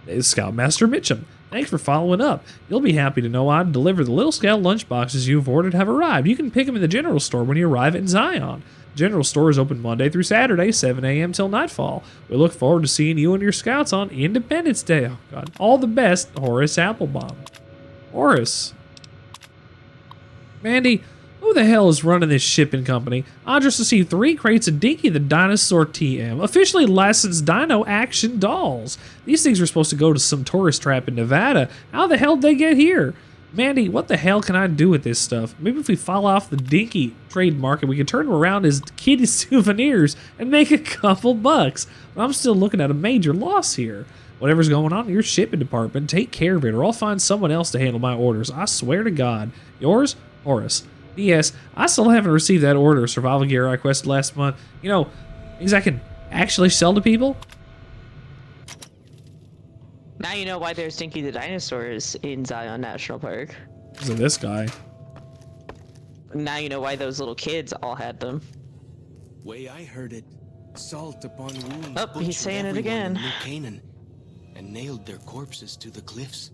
It's Scoutmaster Mitchum. Thanks for following up. You'll be happy to know I'd deliver the Little Scout lunchboxes you've ordered have arrived. You can pick them in the general store when you arrive in Zion. General store is open Monday through Saturday, 7 a.m. till nightfall. We look forward to seeing you and your scouts on Independence Day. Oh, God. All the best, Horace Applebaum. Horace. Mandy, who the hell is running this shipping company? I just received 3 crates of Dinky the Dinosaur TM, officially licensed Dino Action dolls. These things were supposed to go to some tourist trap in Nevada. How the hell did they get here? Mandy, what the hell can I do with this stuff? Maybe if we fall off the Dinky trade market, we can turn them around as kitty souvenirs and make a couple bucks. But I'm still looking at a major loss here. Whatever's going on in your shipping department, take care of it, or I'll find someone else to handle my orders. I swear to God. Yours, Horace. P.S. I still haven't received that order of survival gear I requested last month. You know, things I can actually sell to people? Now you know why there's Dinky the Dinosaurs in Zion National Park. Because of this guy. Now you know why those little kids all had them. Way I heard it, salt upon wounds. Oh, he's saying it everyone in again. New Canaan and nailed their corpses to the cliffs.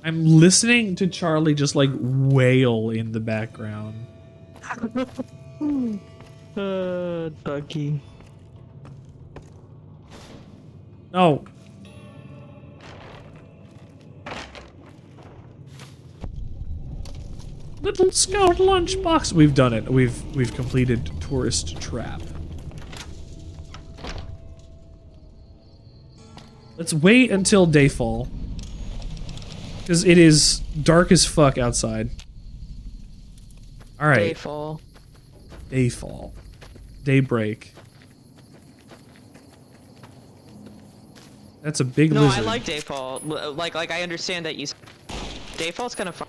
I'm listening to Charlie just like wail in the background. Ducky. No. Little Scout lunchbox. We've done it. We've completed Tourist Trap. Let's wait until dayfall. Because it is dark as fuck outside. Alright. Dayfall. Dayfall. Daybreak. That's a big No, lizard. I like Dayfall. Like I understand that you. Dayfall's kind of fun.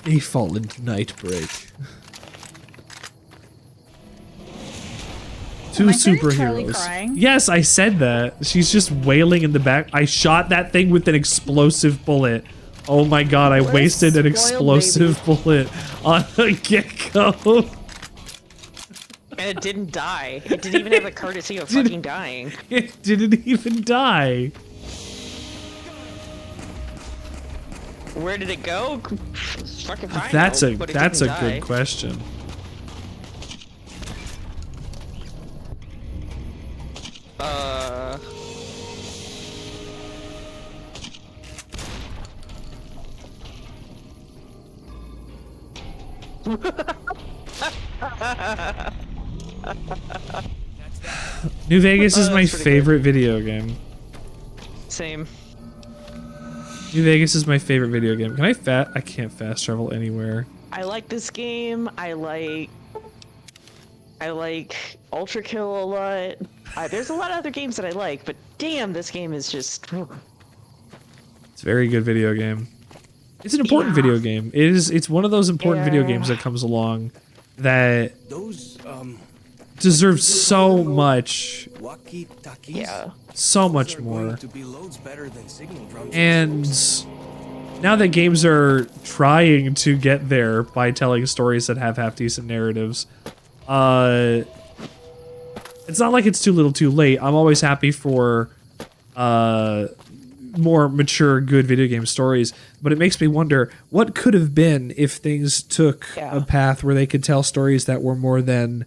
Dayfall and Nightbreak. Two Am I hearing Charlie superheroes. crying? Yes, I said that. She's just wailing in the back. I shot that thing with an explosive bullet. Oh my god, I wasted an explosive bullet on a gecko. And it didn't die. It didn't even have the courtesy of fucking dying. It didn't even die. Where did it go? Fucking fine. That's a but it that's a didn't die. good question. New Vegas is my favorite video game. Same. New Vegas is my favorite video game. Can I can't fast travel anywhere. I like this game. I like Ultra Kill a lot. There's a lot of other games that I like, but damn, this game is just. It's a very good video game. It's an important video game. It's one of those important video games that comes along that deserves so much. Yeah. So much more. And now that games are trying to get there by telling stories that have half-decent narratives, it's not like it's too little too late. I'm always happy for more mature, good video game stories. But it makes me wonder what could have been if things took a path where they could tell stories that were more than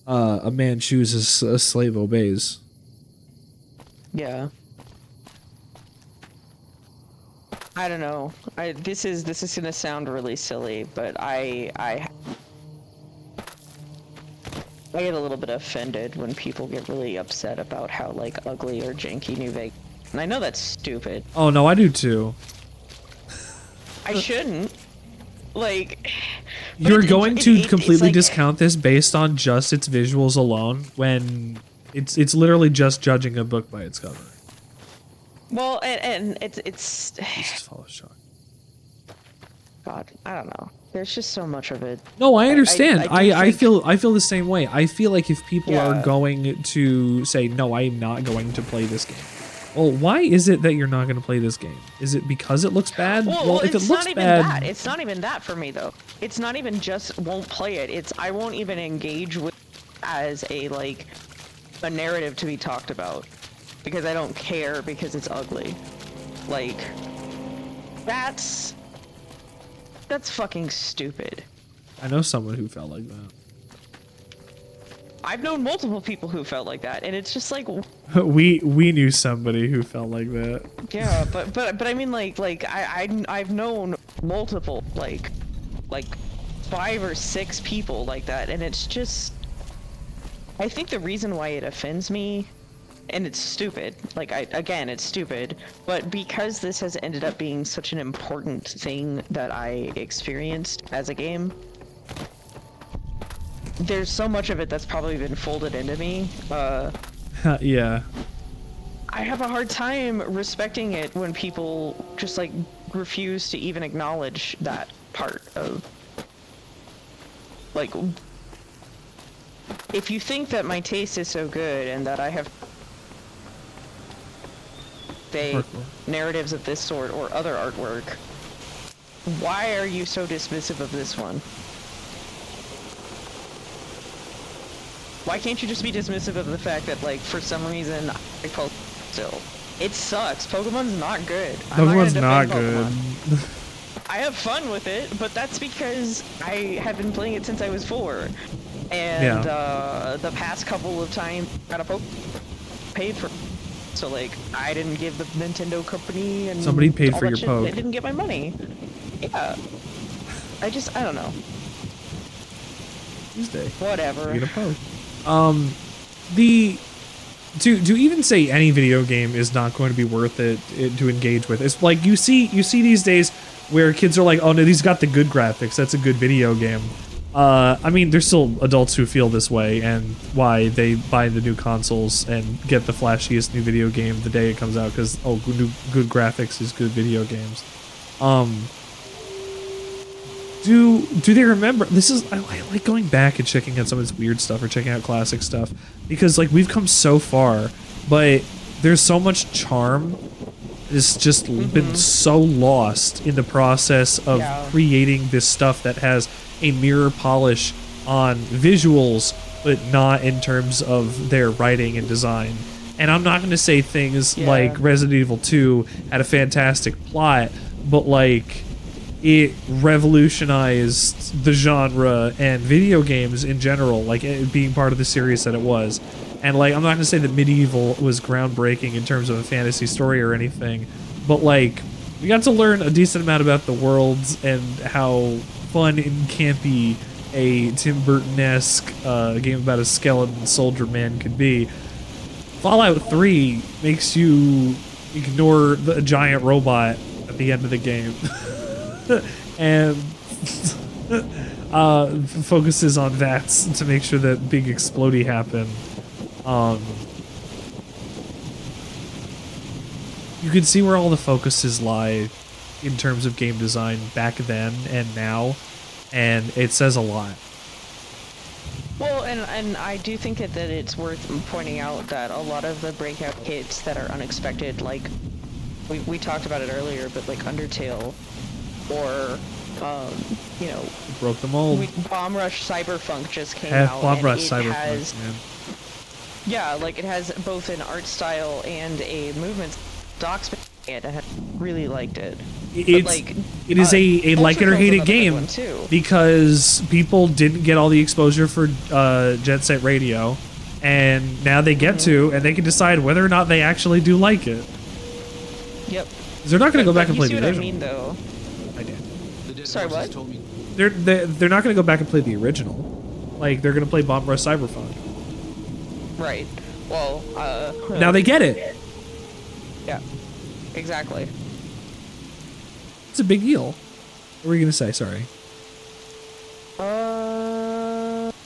a man chooses, a slave obeys. Yeah. I don't know. This is gonna sound really silly, but I get a little bit offended when people get really upset about how like ugly or janky New Vegas. And I know that's stupid. Oh no, I do too. I shouldn't. Like, you're going to completely discount this based on just its visuals alone when it's literally just judging a book by its cover. Well, and it's just follow Sean. God, I don't know. There's just so much of it. No, I understand. I feel the same way. I feel like if people are going to say, no, I'm not going to play this game. Well, why is it that you're not going to play this game? Is it because it looks bad? Well, if it it's looks not even bad, that. It's not even that for me though. It's not even just won't play it. It's I won't even engage with as a like a narrative to be talked about because I don't care because it's ugly. Like that's fucking stupid. I know someone who felt like that. I've known multiple people who felt like that, and it's just like we knew somebody who felt like that. Yeah, but I mean like I've known multiple like 5 or 6 people like that, and it's just I think the reason why it offends me, and it's stupid, like it's stupid, but because this has ended up being such an important thing that I experienced as a game. There's so much of it that's probably been folded into me. Yeah. I have a hard time respecting it when people just like refuse to even acknowledge that part of like if you think that my taste is so good and that I have narratives of this sort or other artwork, why are you so dismissive of this one? Why can't you just be dismissive of the fact that, like, for some reason, I call still? It sucks. Pokemon's not good. Pokemon's not good. I have fun with it, but that's because I have been playing it since I was 4. And, the past couple of times, I got a paid for. So, like, I didn't give the Nintendo company and somebody paid all for that your shit. Poke. They didn't get my money. Yeah. I don't know. Tuesday. Whatever. Get a Poke. To even say any video game is not going to be worth it to engage with. It's like you see these days where kids are like, oh no, these got the good graphics. That's a good video game. I mean, there's still adults who feel this way and why they buy the new consoles and get the flashiest new video game the day it comes out because good graphics is good video games. Do they remember? This is I like going back and checking out some of this weird stuff or checking out classic stuff because like we've come so far, but there's so much charm. It's just been so lost in the process of creating this stuff that has a mirror polish on visuals, but not in terms of their writing and design. And I'm not going to say things like Resident Evil 2 had a fantastic plot, but like it revolutionized the genre and video games in general, like it being part of the series that it was. And like I'm not going to say that Medieval was groundbreaking in terms of a fantasy story or anything, but like we got to learn a decent amount about the worlds and how fun and campy a Tim Burton-esque game about a skeleton soldier man could be. Fallout 3 makes you ignore the giant robot at the end of the game. And focuses on that to make sure that big explodey happen. You can see where all the focuses lie in terms of game design back then and now, and it says a lot. Well, and I do think that it's worth pointing out that a lot of the breakout hits that are unexpected, like we talked about it earlier, but like Undertale or you know, broke the mold. Bomb Rush Cyberpunk just came out. Bomb Rush it Cyberpunk, has, man. Yeah, like it has both an art style and a movement. Docs I had really liked it. It is a like it or hate it game because people didn't get all the exposure for Jet Set Radio, and now they get to, and they can decide whether or not they actually do like it. Yep. They're not going to go back and play the original. I mean, though. I did. Sorry, what? They're not going to go back and play the original. Like, they're going to play Bomb Rush Cyberpunk. Right. Well, now they get it. Yeah. Exactly. It's a big deal. What were you going to say? Sorry.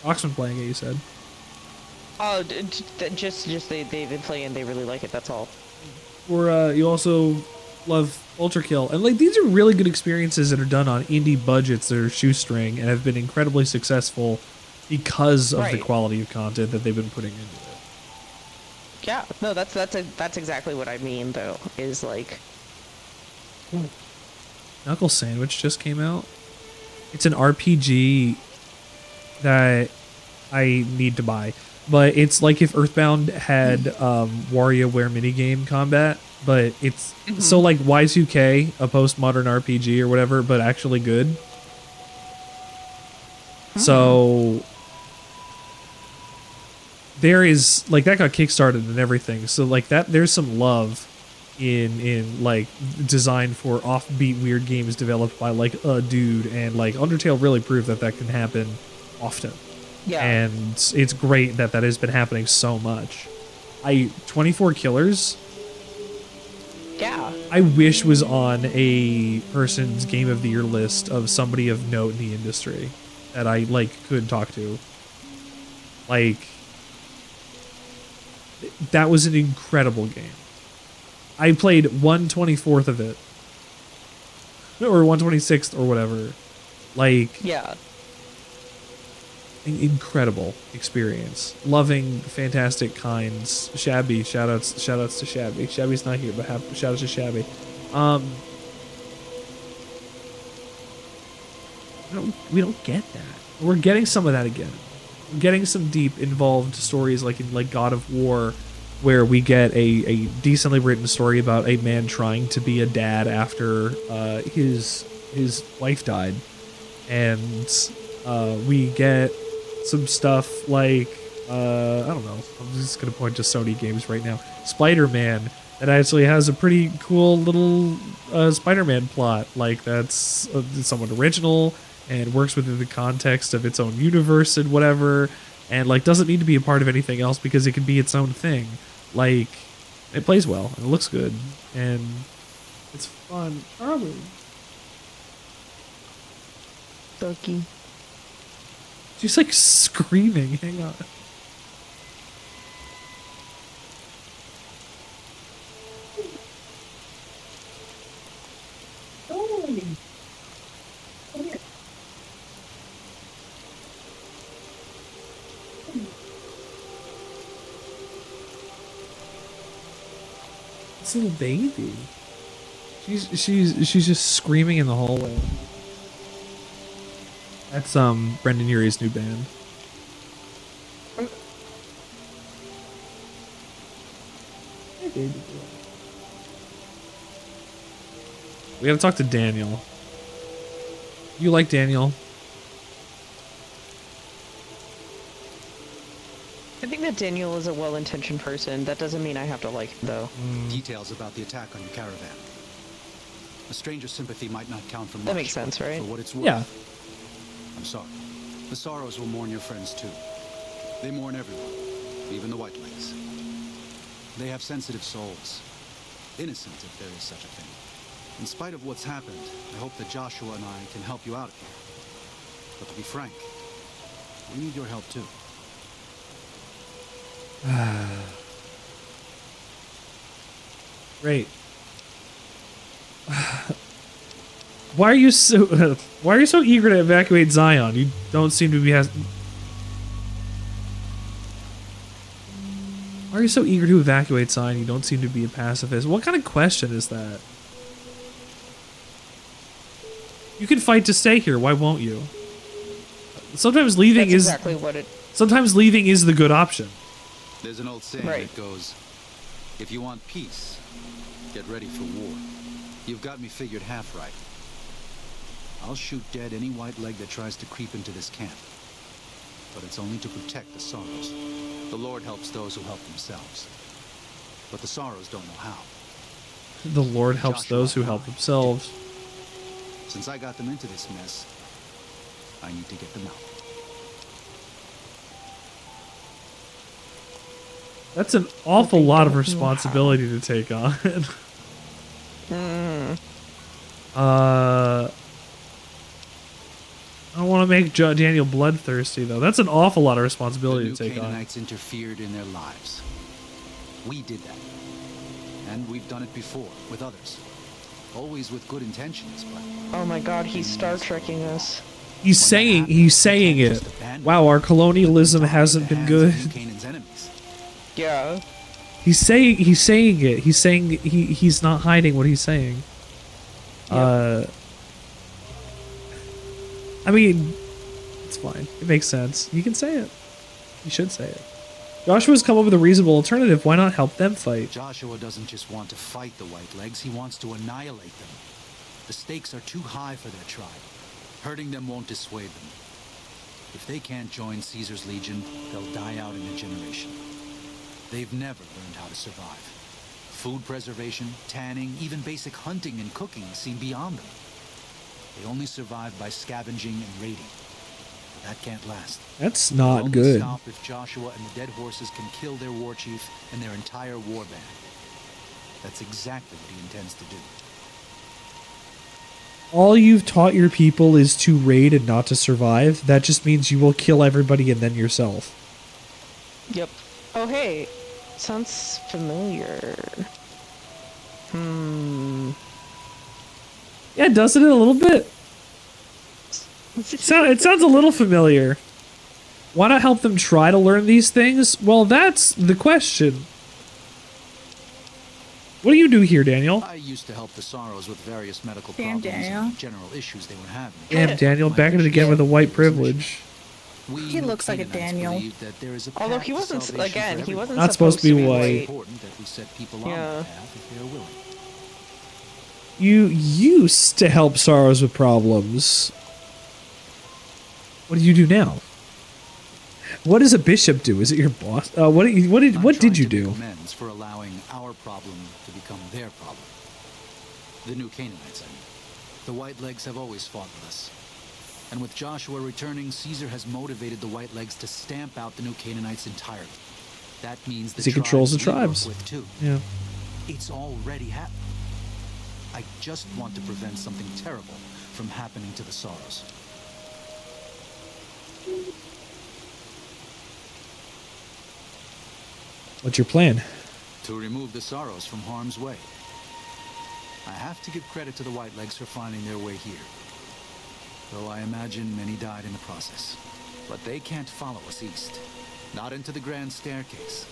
Oxman playing it, you said. Oh, just they've been playing. They really like it. That's all. Or you also love Ultra Kill, and like these are really good experiences that are done on indie budgets that are shoestring and have been incredibly successful because of the quality of content that they've been putting into it. Yeah, no, that's exactly what I mean though. Is like Knuckle Sandwich just came out. It's an RPG that I need to buy. But it's like if Earthbound had WarioWare minigame combat, but it's so like Y2K, a postmodern RPG or whatever, but actually good. So there is like that got kickstarted and everything. So like that, there's some love in like design for offbeat weird games developed by like a dude, and like Undertale really proved that that can happen often. Yeah. And it's great that that has been happening so much. 24 Killers. Yeah. I wish was on a person's Game of the Year list of somebody of note in the industry that I like could talk to. Like that was an incredible game. I played 1/24 of it. Or 1/26 or whatever. Like yeah. Incredible experience. Loving, fantastic, kinds. Shabby, shoutouts to Shabby. Shabby's not here, but shoutouts to Shabby. We don't get that. We're getting some of that again. We're getting some deep involved stories like in like God of War, where we get a decently written story about a man trying to be a dad after his wife died, and we get some stuff like I don't know, I'm just gonna point to Sony games right now. Spider-Man, that actually has a pretty cool little Spider-Man plot, like that's somewhat original and works within the context of its own universe and whatever, and like doesn't need to be a part of anything else because it can be its own thing. Like it plays well and it looks good and it's fun. Charlie. Ducky. She's like screaming. Hang on. This little baby. She's just screaming in the hallway. That's Brendan Urie's new band. Hey, baby. We gotta talk to Daniel. You like Daniel? I think that Daniel is a well-intentioned person. That doesn't mean I have to like him, though. Details about the attack on your caravan. A stranger's sympathy might not count for much. That makes sense, right? For what it's worth. Yeah. I'm sorry. The Sorrows will mourn your friends too. They mourn everyone, even the Whitelings. They have sensitive souls. Innocent, if there is such a thing. In spite of what's happened, I hope that Joshua and I can help you out here. But to be frank, we need your help too. Great. Why are you so eager to evacuate Zion? You don't seem to be Why are you so eager to evacuate Zion? You don't seem to be a pacifist. What kind of question is that? You can fight to stay here. Why won't you? Sometimes leaving is exactly what it. Sometimes leaving is the good option. There's an old saying that goes, if you want peace, Get ready for war. You've got me figured half right. I'll shoot dead any white leg that tries to creep into this camp. But it's only to protect the Sorrows. The Lord helps those who help themselves. But the Sorrows don't know how. The Lord helps those who help themselves. Since I got them into this mess, I need to get them out. That's an awful lot of responsibility to take on. I don't want to make Daniel bloodthirsty, though. That's an awful lot of responsibility to take on. The Canaanites interfered in their lives. We did that. And we've done it before, with others. Always with good intentions, but... Oh my god, he's Star Trekking us. He's saying it. Wow, our colonialism hasn't been good. Yeah. He's saying it. He's saying he's not hiding what he's saying. Yep. I mean, it's fine. It makes sense. You can say it. You should say it. Joshua's come up with a reasonable alternative. Why not help them fight? Joshua doesn't just want to fight the White Legs, he wants to annihilate them. The stakes are too high for their tribe. Hurting them won't dissuade them. If they can't join Caesar's legion, they'll die out in a generation. They've never learned how to survive. Food preservation, tanning, even basic hunting and cooking seem beyond them. They only survive by scavenging and raiding. That can't last. That's not good. Stop if Joshua and the dead horses can kill their war chief and their entire war band. That's exactly what he intends to do. All you've taught your people is to raid and not to survive. That just means you will kill everybody and then yourself. Yep. Oh hey, sounds familiar. Yeah, doesn't it a little bit? It sounds a little familiar. Why not help them try to learn these things? Well, that's the question. What do you do here, Daniel? I used to help the Sorrows with various medical problems and general issues they were having. Damn, Daniel, back at it again with a white privilege. He looks like a Daniel. Although he wasn't, again, he wasn't not supposed to be white. Yeah. You used to help Sorrows with problems. What do you do now? What does a bishop do? Is it your boss? What did you do? Amends for allowing our problem to become their problem. The new Canaanites, I mean. The White Legs have always fought with us. And with Joshua returning, Caesar has motivated the White Legs to stamp out the new Canaanites entirely. That means that he controls the tribes. With too. Yeah. It's already happening. I just want to prevent something terrible from happening to the Sorrows. What's your plan? To remove the Sorrows from harm's way. I have to give credit to the White Legs for finding their way here. Though I imagine many died in the process. But they can't follow us east. Not into the Grand Staircase.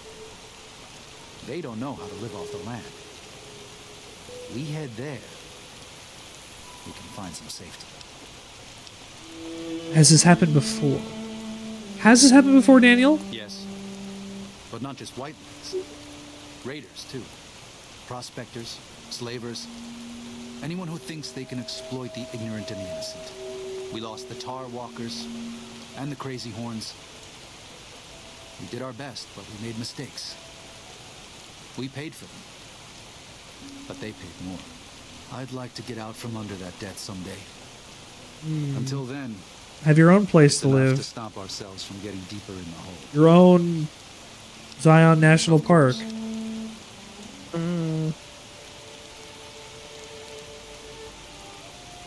They don't know how to live off the land. We head there, we can find some safety. Has this happened before? Has this happened before, Daniel? Yes. But not just White Legs. Raiders, too. Prospectors, slavers. Anyone who thinks they can exploit the ignorant and the innocent. We lost the Tar Walkers and the Crazy Horns. We did our best, but we made mistakes. We paid for them. But they paid more. I'd like to get out from under that debt someday. Until then, have your own place to live. To stop ourselves from getting deeper in the hole. Your own Zion National Park.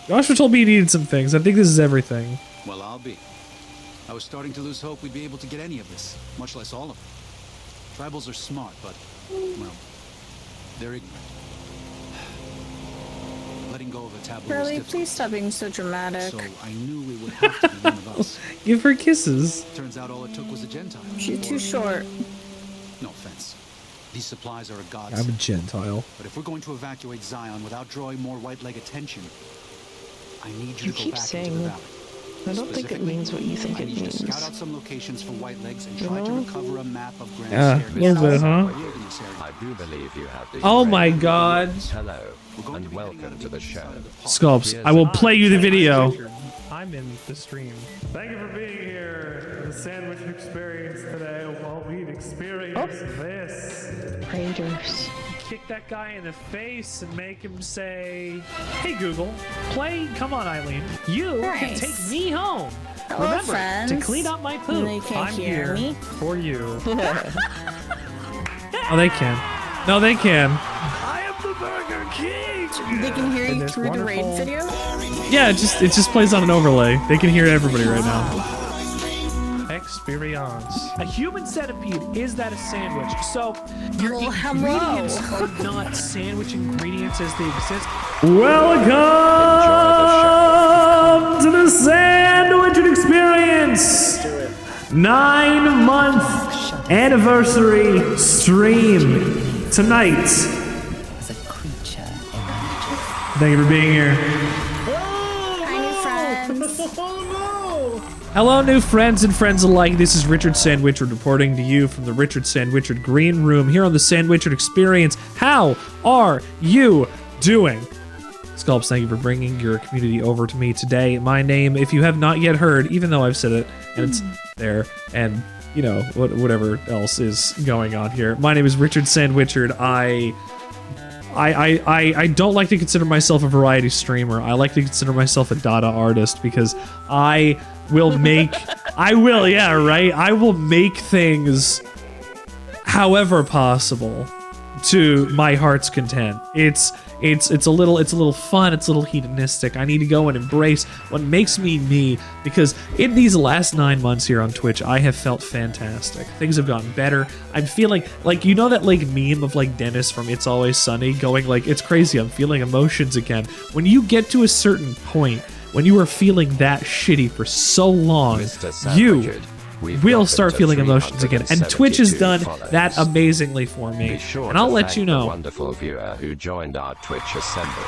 Joshua told me he needed some things. I think this is everything. Well, I'll be. I was starting to lose hope we'd be able to get any of this, much less all of it. Tribals are smart, but, well, they're ignorant. Letting go of a taboo is Really, difficult. please stop being so dramatic. So I knew it would have to be one of us. Give her kisses. Turns out all it took was a Gentile. She's too short. No offense. These supplies are a godsend. I'm a Gentile. But if we're going to evacuate Zion without drawing more white leg attention, I need you to go keep back saying into the that. valley. I don't think it means what you think it means. Scout out some locations for white legs and try to recover a map of Grand Yeah, a little bit, huh? I do believe you have the Oh my god. Hello, and welcome to the show. Sculpts, I will play you the video. I'm in the stream. Thank you for being here. The sandwich experience today. While we experience this. Rangers. Kick that guy in the face and make him say, "Hey Google, play Come On Eileen. You can Nice. take me home. Hello, Remember friends. to clean up my poop. They can't I'm hear here me. for you." Oh, they can. No, they can. I am the Burger King. They can hear you through the raid video. Yeah, it just plays on an overlay. They can hear everybody right now. Experience. A human centipede, is that a sandwich? So your ingredients are not sandwich ingredients as they exist. Welcome to the Sandwich Experience 9-month anniversary stream tonight. As a creature in Thank you for being here. Hi, new friends. Hello, new friends and friends alike. This is Richard Sandwichard reporting to you from the Richard Sandwichard Green Room here on the Sandwichard Experience. How are you doing? Sculpts, thank you for bringing your community over to me today. My name, if you have not yet heard, even though I've said it and it's there, and you know whatever else is going on here. My name is Richard Sandwichard. I don't like to consider myself a variety streamer. I like to consider myself a Dada artist because I will make I will make things however possible to my heart's content. It's a little fun, it's a little hedonistic. I need to go and embrace what makes me me, because in these last 9 months here on Twitch, I have felt fantastic. Things have gotten better. I'm feeling like, you know that like meme of like Dennis from It's Always Sunny going like, it's crazy, I'm feeling emotions again. When you get to a certain point, when you are feeling that shitty for so long, you will start feeling emotions again. And Twitch has done that amazingly for me. And I'll let you know. Wonderful viewer who joined our Twitch assemblage.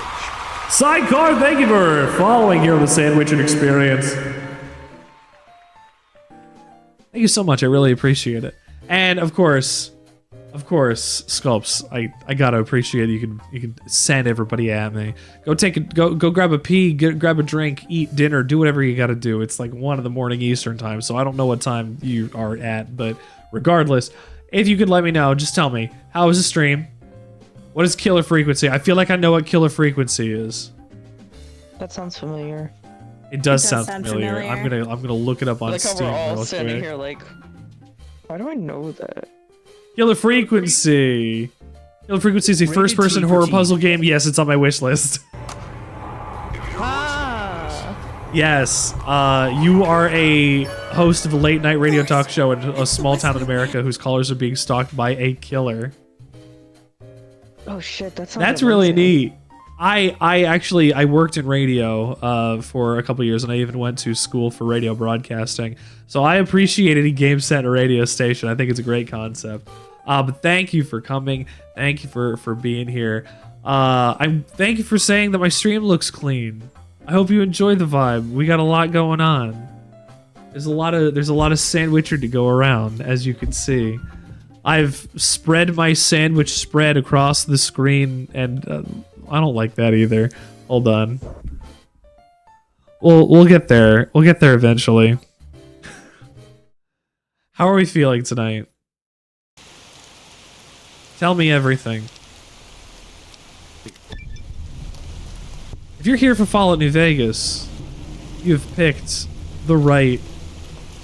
Sidecar, thank you for following here on the Sandwich Experience. Thank you so much. I really appreciate it. And of course, Sculpts, I gotta appreciate it. You can send everybody at me. Go grab a pee, grab a drink, eat dinner, do whatever you gotta do. It's like 1 in the morning Eastern time, so I don't know what time you are at, but regardless, if you could let me know, just tell me, how was the stream? What is killer frequency? I feel like I know what killer frequency is. That sounds familiar. It does sound familiar. I'm gonna look it up on Steam Like how we're all real standing quick. here like, why do I know that? Killer Frequency. Killer Frequency is a first-person horror puzzle game. Yes, it's on my wish list. Yes, you are a host of a late-night radio talk show in a small town in America whose callers are being stalked by a killer. Oh shit, that sounds That's really neat. I worked in radio for a couple years, and I even went to school for radio broadcasting. So I appreciate any game set and a radio station. I think it's a great concept. But thank you for coming. Thank you for being here. Thank you for saying that my stream looks clean. I hope you enjoy the vibe. We got a lot going on. There's a lot of Sandwichard to go around, as you can see. I've spread my sandwich spread across the screen, and I don't like that either. Hold on. We'll get there. We'll get there eventually. How are we feeling tonight? Tell me everything. If you're here for Fallout New Vegas, you've picked the right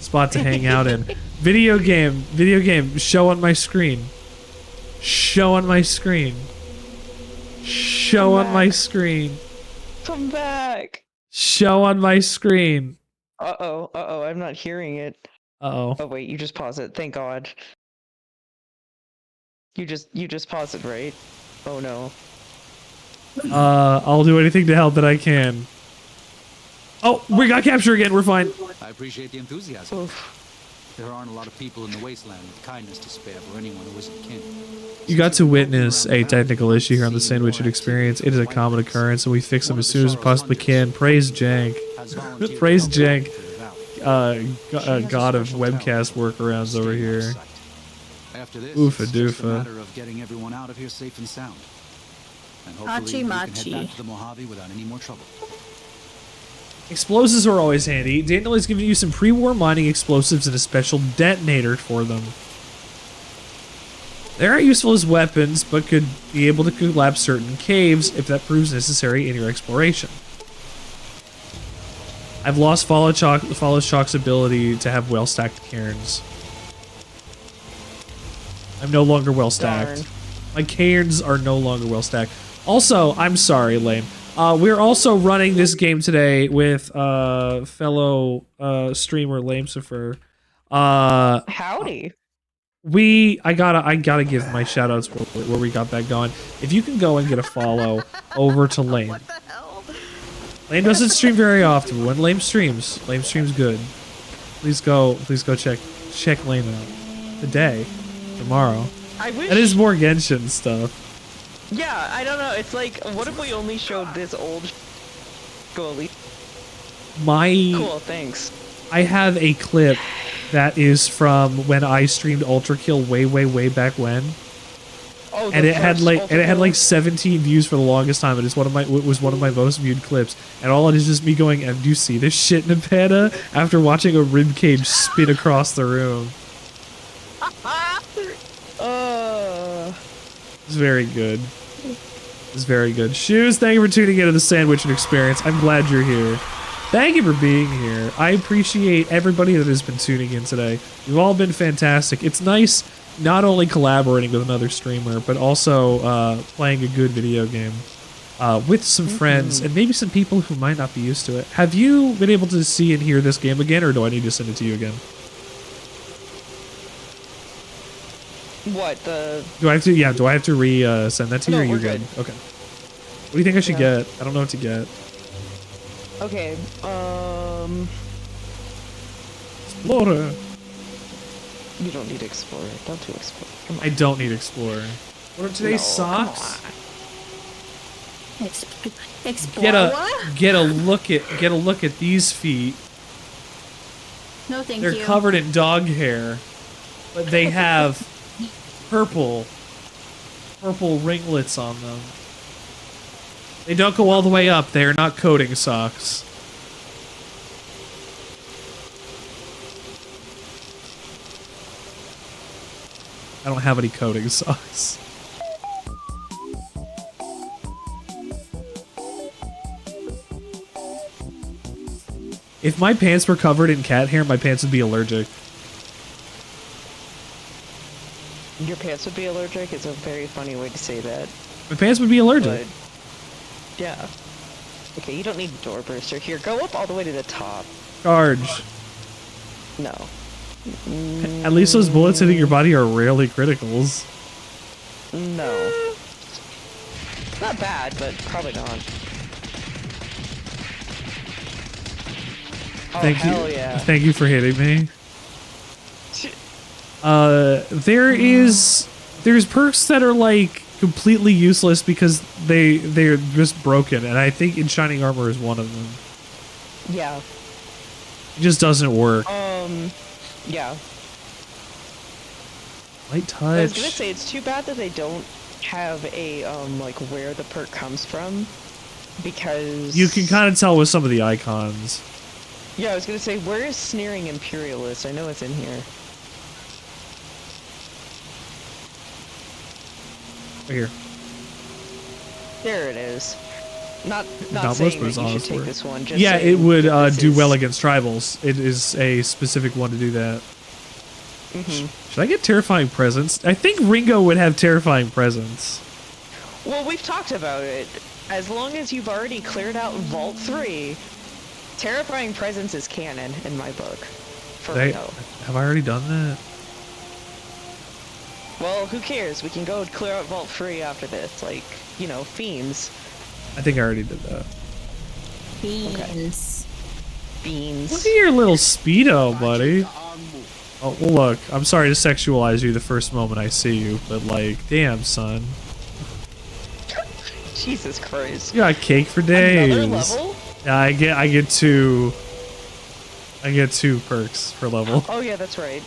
spot to hang out in. Video game, show on my screen. Show on my screen. Show on my screen. Come back. Show on my screen. Uh-oh, I'm not hearing it. Uh-oh. Oh wait, you just pause it, thank God. You just pause it, right? Oh no. I'll do anything to help that I can. Oh, we got capture again, we're fine. I appreciate the enthusiasm. Oof. There aren't a lot of people in the wasteland with kindness to spare for anyone who isn't kin. You got to witness a technical issue here on the Sandwichard Experience. It is a common occurrence, and we fix them as soon as we possibly can. Praise Jank. Praise Jank, god of webcast workarounds over here. After this, Oofa it's just a doofa. matter of getting everyone out of here safe and sound. And hopefully Hachi we machi. can head back to the Mojave without any more trouble. Explosives are always handy. Daniel is giving you some pre-war mining explosives and a special detonator for them. They aren't useful as weapons, but could be able to collapse certain caves if that proves necessary in your exploration. I've lost Follow Shock's ability to have well-stacked cairns. I'm no longer well-stacked. Darn. My cairns are no longer well-stacked. Also, I'm sorry, Lame. We're also running this game today with fellow streamer Lamesufer. Howdy. I gotta give my shoutouts where we got that going. If you can go and get a follow over to Lame. What the hell? Lame doesn't stream very often, but when Lame streams good. Please go check Lame out today, tomorrow. I wish. That is more Genshin stuff. Yeah, I don't know. It's like, what if we only showed this old goalie? Cool, thanks. I have a clip that is from when I streamed Ultra Kill way back when. Oh, And it had like 17 views for the longest time. It was one of my most viewed clips. And all it is just me going, "And do you see this shit, Nepeta?" after watching a ribcage spin across the room. It's very good. It's very good. Shoes, thank you for tuning into the Sandwichard Experience. I'm glad you're here. Thank you for being here. I appreciate everybody that has been tuning in today. You've all been fantastic. It's nice not only collaborating with another streamer, but also playing a good video game with some friends and maybe some people who might not be used to it. Have you been able to see and hear this game again, or do I need to send it to you again? What, the... Do I have to? Yeah. Do I have to send that to you? No, or you're we're good. Okay. What do you think I should get? I don't know what to get. Okay, Explorer. You don't need Explorer. Don't do Explorer. Come on. I don't need Explorer. What are today's socks? Explore. Get a look at these feet. No, thank They're you. covered in dog hair, but they have purple ringlets on them. They don't go all the way up. They are not coating socks. I don't have any coating socks. If my pants were covered in cat hair, my pants would be allergic. Your pants would be allergic? It's a very funny way to say that. My pants would be allergic. But, yeah. Okay, you don't need a door burster. Here, go up all the way to the top. Charge. No. At least those bullets hitting your body are rarely criticals. No. Not bad, but probably not. Oh, Thank you. hell yeah. Thank you for hitting me. There's perks that are like completely useless because they're just broken, and I think Enchanting Armor is one of them. Yeah. It just doesn't work. Yeah. Light touch. I was gonna say, it's too bad that they don't have a, like, where the perk comes from, because... You can kind of tell with some of the icons. Yeah, I was gonna say, where is Sneering Imperialist? I know it's in here. Right here. There it is. Not Not saying most, that but you it's should take honestly. this one. Just Yeah, it saying would that this do is- well against tribals. It is a specific one to do that. Should I get Terrifying Presence? I think Ringo would have Terrifying Presence. Well, we've talked about it. As long as you've already cleared out Vault 3, Terrifying Presence is canon in my book. For real. Have I already done that? Well, who cares? We can go clear out Vault 3 after this. Like, you know, Fiends. I think I already did that. Beans. Beans. Look at your little Speedo, buddy. Oh, well, look, I'm sorry to sexualize you the first moment I see you, but like, damn, son. Jesus Christ. You got cake for days. Another level? Yeah, I get two perks per level. Oh yeah, that's right.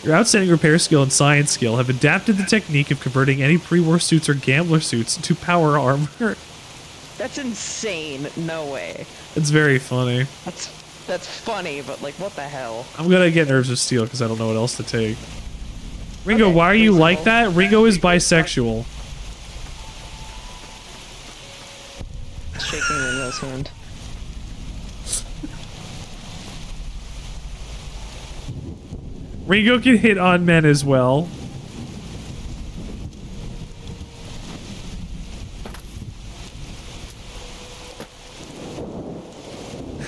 Your outstanding repair skill and science skill have adapted the technique of converting any pre-war suits or gambler suits into power armor. That's insane. No way. It's very funny. That's funny, but like, what the hell? I'm gonna get Nerves of Steel because I don't know what else to take. Ringo, why are you like that? Ringo is bisexual. Shaking Ringo's hand. Ringo can hit on men as well.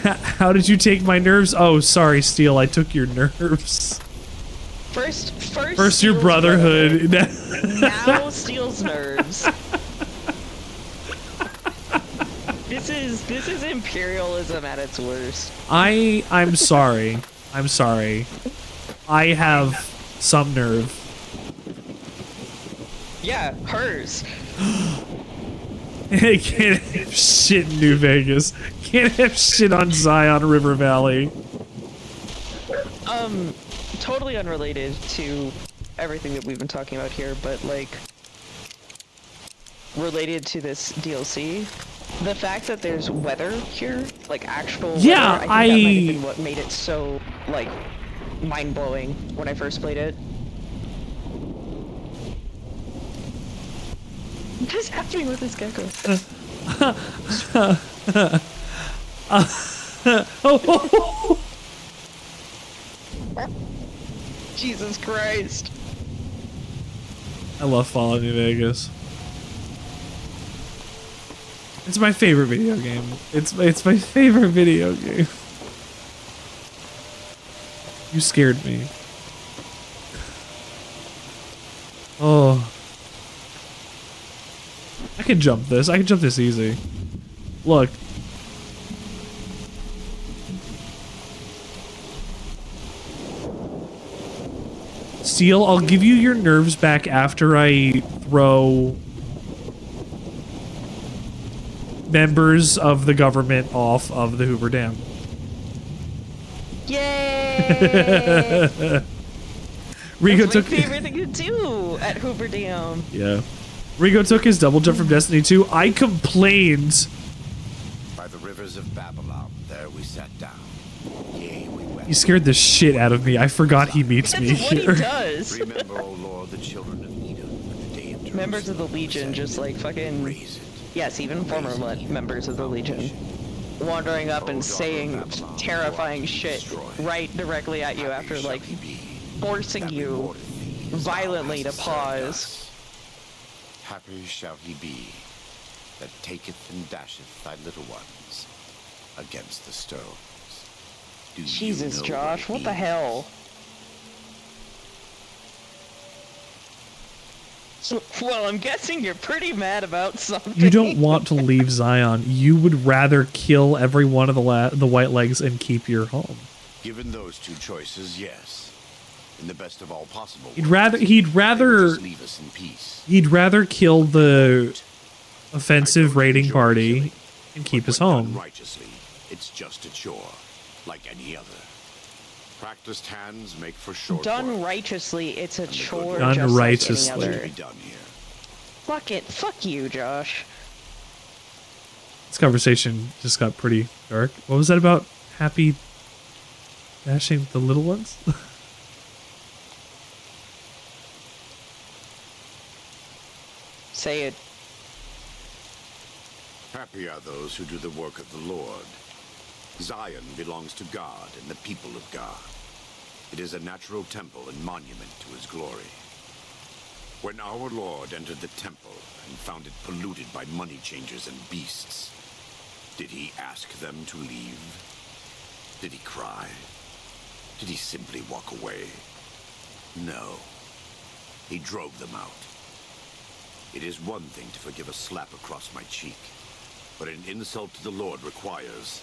How did you take my nerves? Oh, sorry, Steel. I took your nerves. First your brotherhood. Now Steel's nerves. This is imperialism at its worst. I'm sorry. I'm sorry. I have some nerve. Yeah, hers. Can't have shit in New Vegas. Can't have shit on Zion River Valley. Totally unrelated to everything that we've been talking about here, but like related to this DLC, the fact that there's weather here, like actual weather, I think that might have been what made it so like mind-blowing when I first played it. What is happening with this gecko? Jesus Christ. I love Fallout New Vegas. It's my favorite video game. It's my favorite video game. You scared me. Oh. I can jump this. I can jump this easy. Look. Steel, I'll give you your nerves back after I throw members of the government off of the Hoover Dam. Yay! Rigo That's took my favorite thing to do at Hoover Dam. Yeah. Rigo took his double jump from Destiny 2. I complained. By the rivers of Babylon, there we sat down. Yea, we wept. He scared the shit out of me. I forgot he meets me That's what here. he does. Remember, O Lord, the children of Edom, the day of Members of the Legion just like fucking... Yes, even former members of the Legion. Wandering up and saying terrifying shit right directly at you after like forcing you violently to pause. Happy shall he be that taketh and dasheth thy little ones against the stones. Do Jesus, you know Josh, what the it hell? Well, I'm guessing you're pretty mad about something. You don't want to leave Zion. You would rather kill every one of the white legs and keep your home. means? Given those two choices, yes. In the best of all possible He'd rather just leave us in peace. he'd rather kill the offensive raiding party and keep his home. Righteously, it's just a chore, like any other. Practiced hands make for short Done work. righteously, it's a chore Done just righteously. like any other. Be done here. Fuck it. Fuck you, Josh. This conversation just got pretty dark. What was that about? Happy dashing the little ones? Say it. Happy are those who do the work of the Lord. Zion belongs to God and the people of God. It is a natural temple and monument to his glory. When our Lord entered the temple and found it polluted by money changers and beasts, did he ask them to leave? Did he cry? Did he simply walk away? No. He drove them out. It is one thing to forgive a slap across my cheek, but an insult to the Lord requires...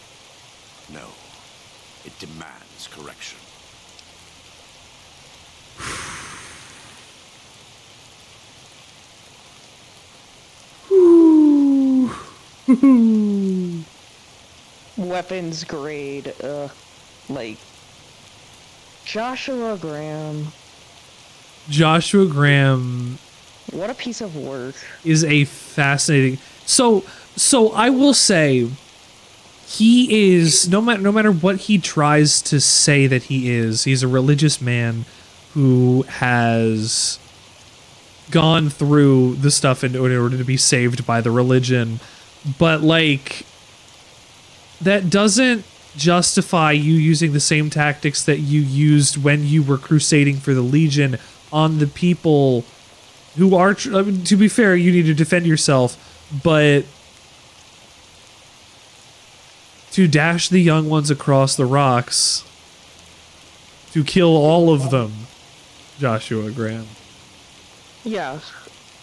No. It demands correction. weapons grade, like Joshua Graham. Joshua Graham. What a piece of work. Is a fascinating. So I will say, he is no matter what he tries to say that he is. He's a religious man who has gone through the stuff in order to be saved by the religion, but like that doesn't justify you using the same tactics that you used when you were crusading for the Legion on the people who are, I mean, to be fair, you need to defend yourself, but to dash the young ones across the rocks, to kill all of them, Joshua Graham. Yeah.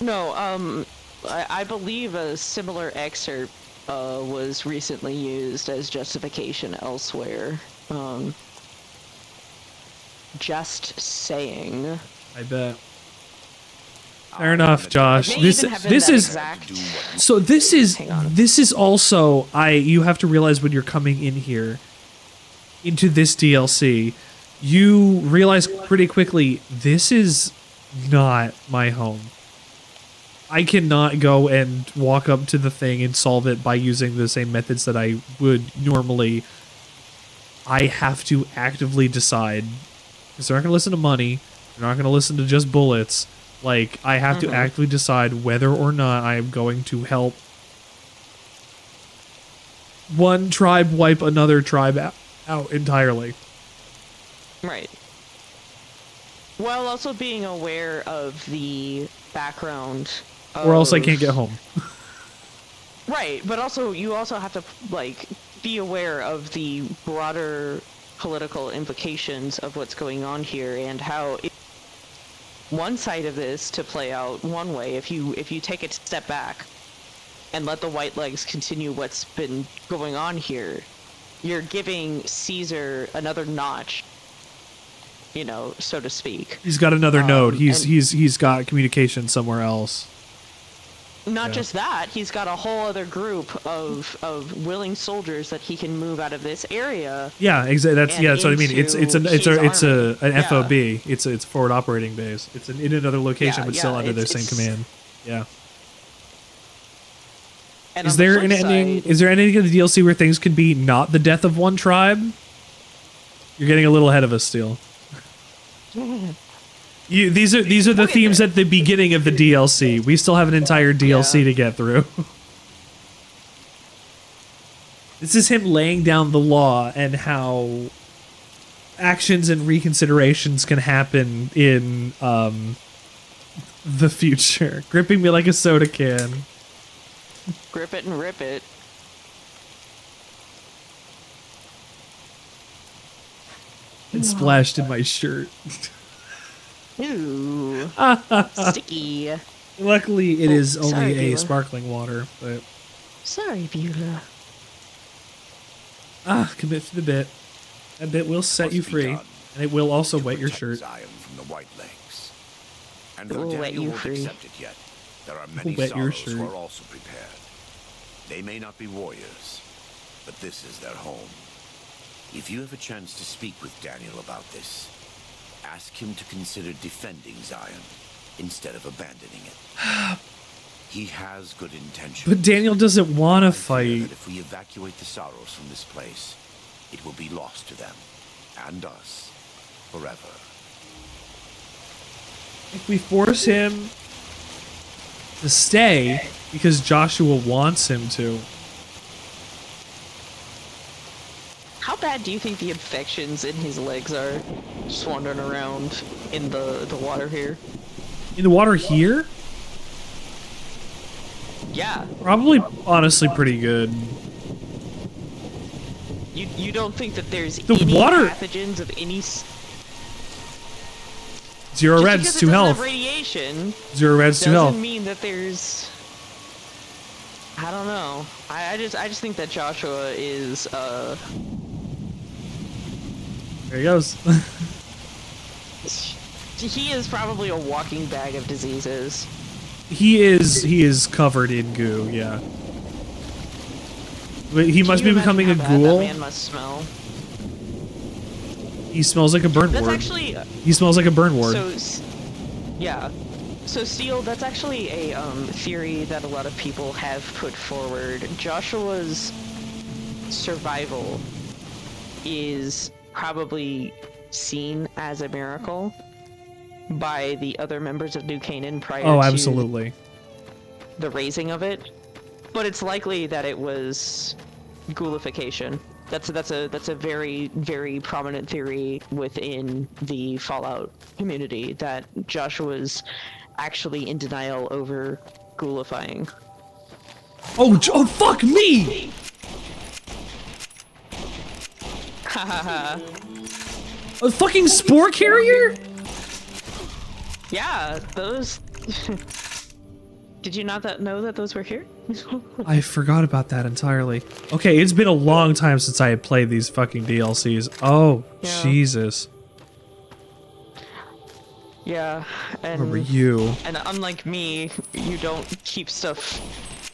No, I believe a similar excerpt was recently used as justification elsewhere. Just saying. I bet. Fair enough, Josh. This is also, you have to realize when you're coming in here into this DLC, you realize pretty quickly this is not my home. I cannot go and walk up to the thing and solve it by using the same methods that I would normally. I have to actively decide, because they're not going to listen to money, they're not going to listen to just bullets. Like, I have to actively decide whether or not I am going to help one tribe wipe another tribe out entirely. Right. While also being aware of the background. Or else I can't get home. Right, but also you also have to like be aware of the broader political implications of what's going on here and how one side of this to play out one way. If you take a step back and let the White Legs continue what's been going on here, you're giving Caesar another notch, you know, so to speak. He's got another node. He's got communication somewhere else. Not just that, he's got a whole other group of willing soldiers that he can move out of this area. Yeah, exactly. That's what I mean. It's an FOB. It's a forward operating base. It's in another location, but still under their same command. Yeah. And is there an ending? Is there any of the DLC where things could be not the death of one tribe? You're getting a little ahead of us, still. These are the themes at the beginning of the DLC. We still have an entire DLC to get through. This is him laying down the law and how actions and reconsiderations can happen in the future. Gripping me like a soda can. Grip it and rip it. It splashed in my shirt. Ooh. Sticky. Luckily, it is only Beulah. sparkling water, but... Sorry, Beulah. Commit to the bit. That bit will set you free, and it will also wet your shirt. Zion from the White Lakes. And It though will wet Daniel you won't free. accept it yet, there are many Wet your sorrows who shirt. are also prepared. They may not be warriors, but this is their home. If you have a chance to speak with Daniel about this, ask him to consider defending Zion instead of abandoning it. He has good intentions. But Daniel doesn't want to I fear fight. that if we evacuate the sorrows from this place, it will be lost to them and us forever. If we force him to stay because Joshua wants him to. How bad do you think the infections in his legs are? Just wandering around in the water here. In the water here? Yeah. Probably, honestly, pretty good. You don't think that there's The any water- pathogens of any... 0 Just reds, because it 2 doesn't health. have radiation 0 reds, 2 health. doesn't mean that there's... I don't know. I just think that Joshua is There he goes. he is probably a walking bag of diseases. He is covered in goo, yeah. Wait, he must be becoming a ghoul. That man must smell. He smells like a burn That's ward. actually. He smells like a burn ward. Yeah. So, Steel, that's actually a theory that a lot of people have put forward. Joshua's survival is probably seen as a miracle by the other members of New Canaan prior Oh, to absolutely. the raising of it. But it's likely that it was ghoulification. That's a very, very prominent theory within the Fallout community, that Joshua's actually in denial over ghoulifying. Oh, fuck me! Hahaha. A fucking spore carrier? Yeah, those... Did you not know that those were here? I forgot about that entirely. Okay, it's been a long time since I had played these fucking DLCs. Oh, Yeah. Jesus. Yeah, and... Where were you? And unlike me, you don't keep stuff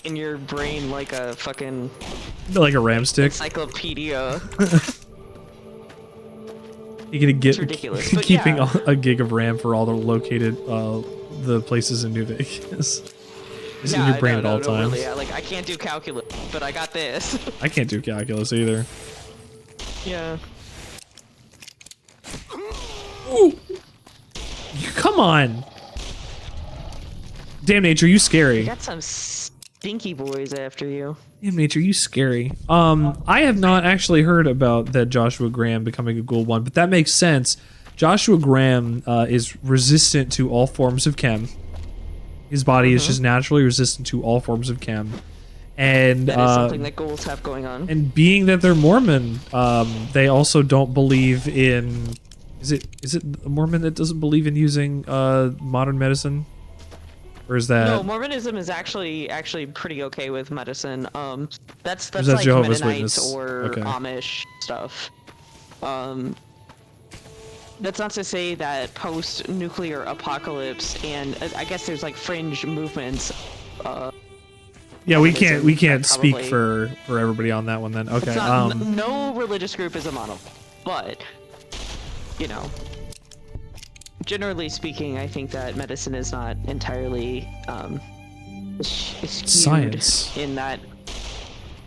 in your brain like a fucking... Like a RAM stick? encyclopedia. You're gonna get ridiculous, but keeping yeah. a gig of RAM for all the located the places in New Vegas. It's in your brain at all times. Really, like, I can't do calculus, but I got this. I can't do calculus either. Yeah. Ooh. Come on. Damn nature, you scary. You got some stinky boys after you. Damn nature, you scary. I have not actually heard about that Joshua Graham becoming a ghoul one, but that makes sense. Joshua Graham is resistant to all forms of chem. His body is just naturally resistant to all forms of chem. And That is something that ghouls have going on. and being that they're Mormon, they also don't believe in... Is it a Mormon that doesn't believe in using modern medicine? Or is that... No, Mormonism is actually pretty okay with medicine. That's Or is that like Jehovah's Mennonite Witness? or Okay. Amish stuff. That's not to say that post-nuclear apocalypse, and I guess there's like fringe movements. Yeah, we can't speak probably- for everybody on that one then. Okay. It's not, no religious group is a monolith, but you know, generally speaking, I think that medicine is not entirely skewed Science. in that.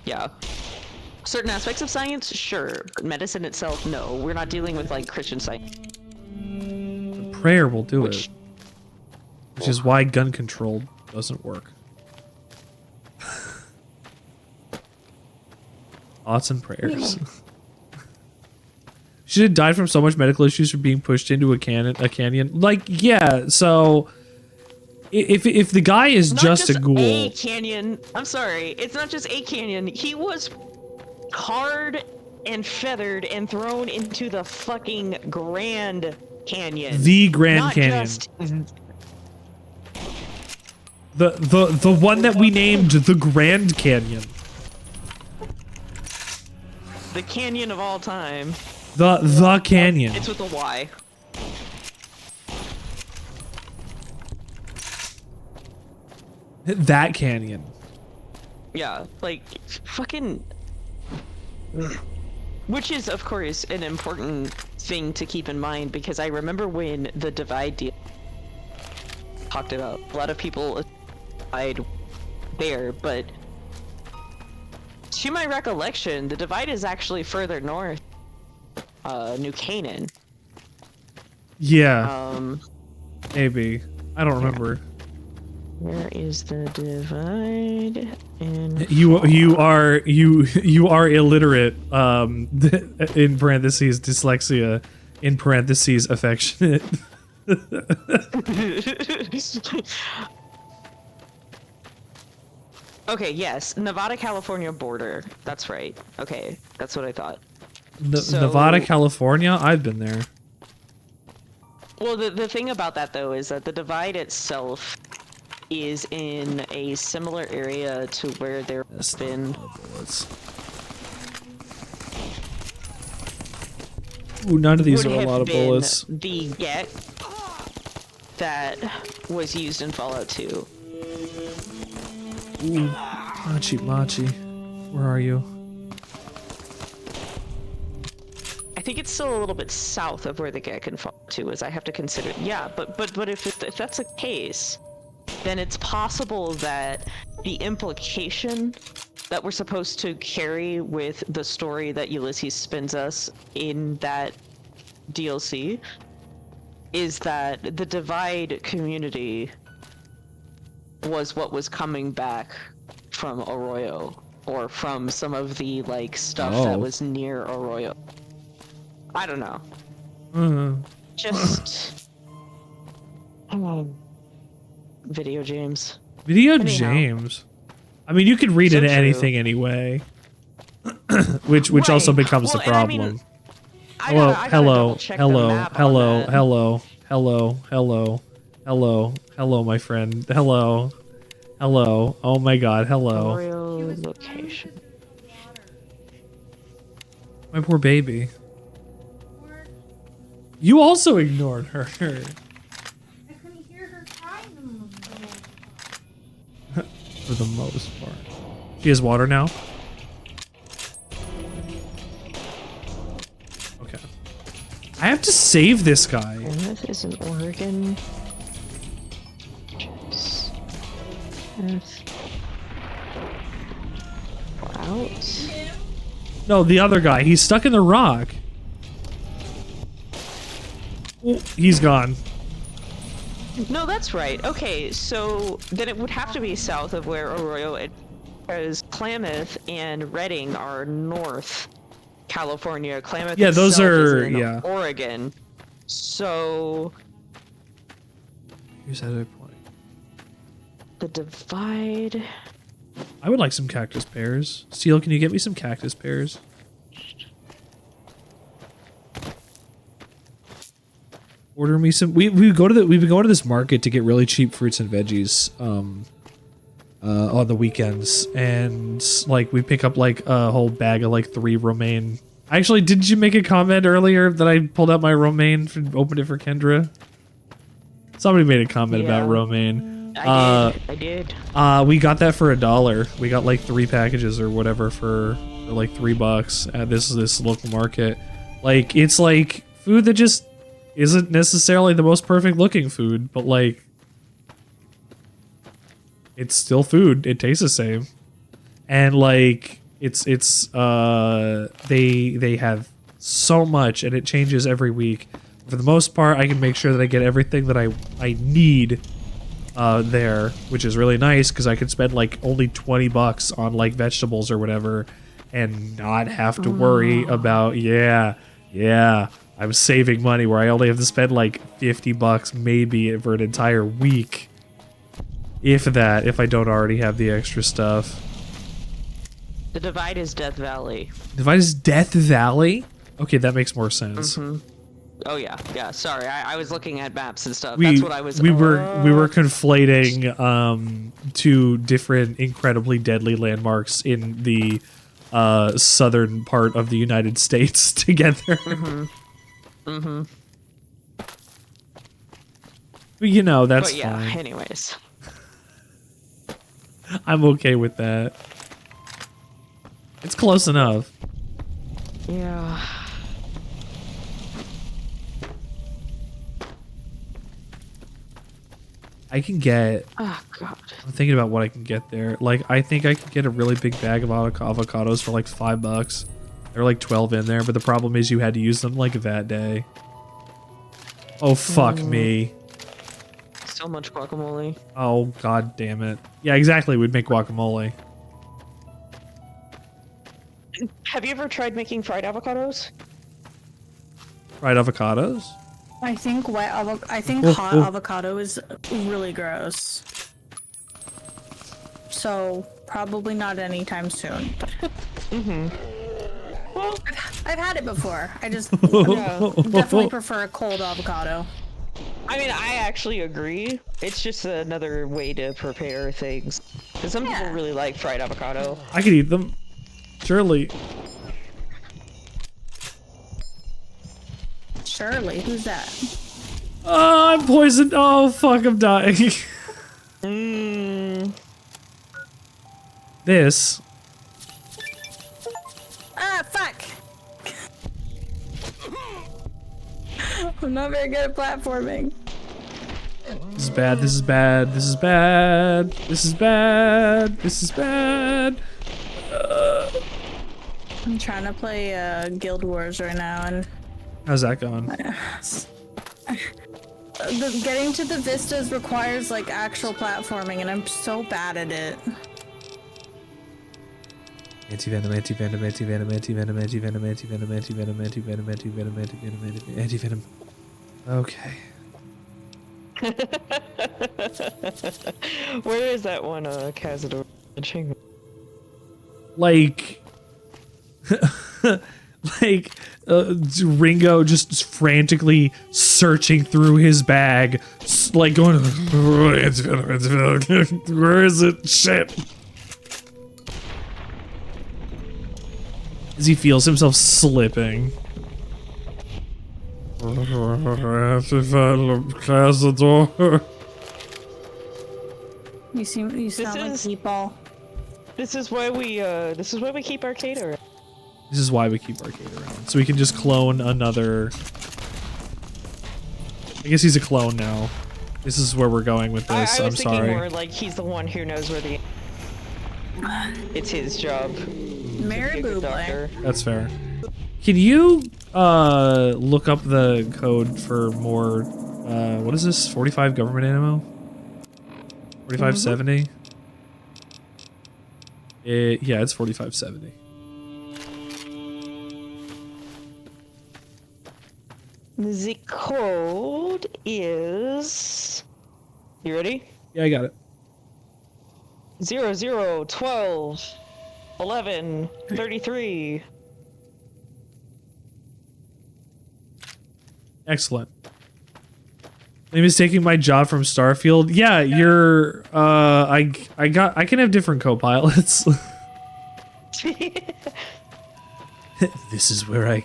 Yeah, certain aspects of science, sure, but medicine itself, no. We're not dealing with like Christian science. prayer will do it. Which is why gun control doesn't work. Thoughts and prayers. She had died from so much medical issues from being pushed into a canyon. Like, yeah, so if the guy is just a ghoul. A canyon. I'm sorry, it's not just a canyon. He was hard and feathered and thrown into the fucking Grand Canyon. The Grand Not Canyon. just- The one that we named the Grand Canyon. the canyon of all time. The canyon. It's with a Y. That canyon. Yeah, like fucking. Which is, of course, an important thing to keep in mind, because I remember when the Divide deal talked about, a lot of people died there, but to my recollection, the Divide is actually further north, New Canaan. Yeah. Maybe. I don't remember. Where is the Divide? You are illiterate. In parentheses dyslexia. In parentheses affectionate. Okay, yes, Nevada, California border. That's right. Okay, that's what I thought. Nevada, California. I've been there. Well, the thing about that though is that the Divide itself is in a similar area to where there have been. Ooh, none of these would are a have lot of been bullets. The get that was used in Fallout 2. Ooh, Machi. Where are you? think it's still a little bit south of where the guy can fall to, as I have to consider. Yeah, but if that's the case, then it's possible that the implication that we're supposed to carry with the story that Ulysses spins us in that DLC is that the Divide community was what was coming back from Arroyo, or from some of the like stuff that was near Arroyo. I don't know. Just video games. Video games. I mean, you could read into anything anyway, which also becomes the problem. Hello, my friend. Hello. Oh my God, hello. Arroyo location. My poor baby. You also ignored her. I couldn't hear her crying. For the most part. She has water now? Okay. I have to save this guy. And this is in Oregon. Out. No, the other guy. He's stuck in the rock. Oh, he's gone. No, that's right. Okay, so then it would have to be south of where Arroyo is, because Klamath and Redding are North California. Klamath those are is in Oregon. So here's how I point. The Divide. I would like some cactus pears. Steel, can you get me some cactus pears? Order me some. We've been going to this market to get really cheap fruits and veggies on the weekends, and like we pick up like a whole bag of like 3 romaine. Actually, did you make a comment earlier that I pulled out my romaine and opened it for Kendra? Somebody made a comment about romaine. I did. We got that for $1. We got like 3 packages or whatever for like $3 at this local market. Like, it's like food that just isn't necessarily the most perfect looking food, but like it's still food. It tastes the same. And like they have so much, and it changes every week. For the most part, I can make sure that I get everything that I need there, which is really nice because I can spend like only $20 on like vegetables or whatever and not have to worry about I'm saving money where I only have to spend like $50 maybe for an entire week. If that, if I don't already have the extra stuff. The Divide is Death Valley. Divide is Death Valley? Okay, that makes more sense. Oh yeah. Sorry, I was looking at maps and stuff. We That's what I was. we were conflating 2 different incredibly deadly landmarks in the southern part of the United States together. But you know, that's fine. Anyways. I'm okay with that. It's close enough. Yeah. I can get... Oh, God. I'm thinking about what I can get there. Like, I think I could get a really big bag of avocados for like $5. There are like 12 in there, but the problem is you had to use them like that day. Oh, fuck me. So much guacamole. Oh, god damn it. Yeah, exactly. We'd make guacamole. Have you ever tried making fried avocados? Fried avocados? I think hot avocado is really gross. So probably not anytime soon. Well, I've had it before. I just definitely prefer a cold avocado. I mean, I actually agree. It's just another way to prepare things. Because some people really like fried avocado. I could eat them. Surely. Shirley, who's that? Oh, I'm poisoned. Oh, fuck, I'm dying. This. Ah, fuck. I'm not very good at platforming. This is bad. This is bad. This is bad. This is bad. This is bad. I'm trying to play Guild Wars right now, and How's that going? Getting to the vistas requires like actual platforming, and I'm so bad at it. Anti-venom, anti-venom, anti-venom, anti-venom, anti-venom, anti-venom, anti-venom, anti-venom, anti-venom, anti-venom, anti-venom. Okay. Where is that one, Cazador? Like, like Ringo just frantically searching through his bag, like going, where is it? Shit. As he feels himself slipping. You sound like people. This is why we keep Arcade around. This is why we keep Arcade around. So we can just clone another. I guess he's a clone now. This is where we're going with this. I was I'm thinking sorry. more like he's the one who knows where the. It's his job. Mary Bublé. That's fair. Can you look up the code for more what is this? 45 government ammo? 4570? Yeah, it's 4570. The code is. You ready? Yeah, I got it. 00 12 11 33. Excellent. Name is taking my job from Starfield. Yeah, you're I can have different co-pilots. This is where I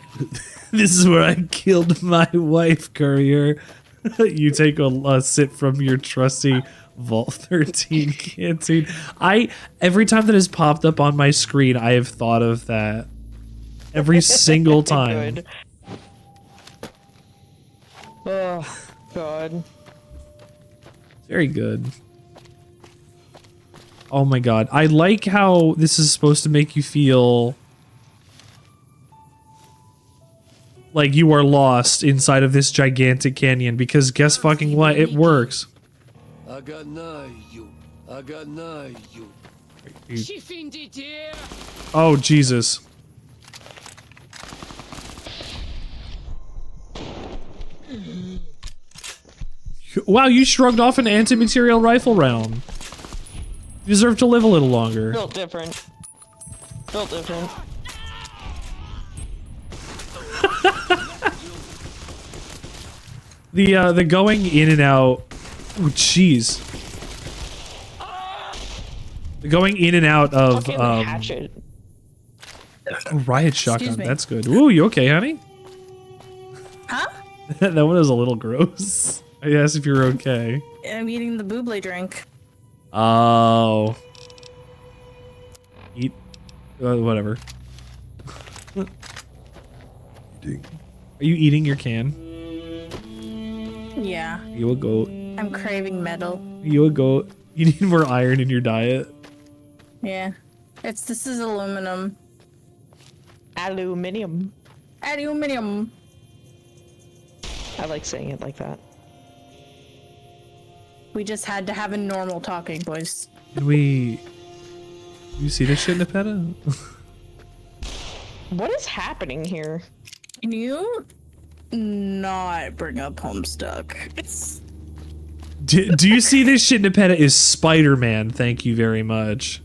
killed my wife, Courier. You take a sip from your trusty Vault 13 canteen. Every time that has popped up on my screen, I have thought of that. Every single time. Good. Oh, God. Very good. Oh my god. I like how this is supposed to make you feel like you are lost inside of this gigantic canyon, because guess fucking what? It works. I got you. I got you. Oh, Jesus. Wow, you shrugged off an anti-material rifle round. You deserve to live a little longer. Built different. Built different. The going in and out. Oh, jeez. The going in and out of hatchet. Oh, riot shotgun. Excuse me. That's good. Ooh, you okay, honey? Huh? That one was a little gross. I asked if you were okay. I'm eating the Bublé drink. Oh. Eat. Whatever. Are you eating your can? Yeah. You a goat. I'm craving metal. You a goat. You need more iron in your diet. Yeah. This is aluminum. Aluminium. Aluminium. I like saying it like that. We just had to have a normal talking voice. Can we... You see this shit, Nepeta? What is happening here? Can you not bring up Homestuck? Do you see this shit, Nepeta? Is Spider-Man. Thank you very much.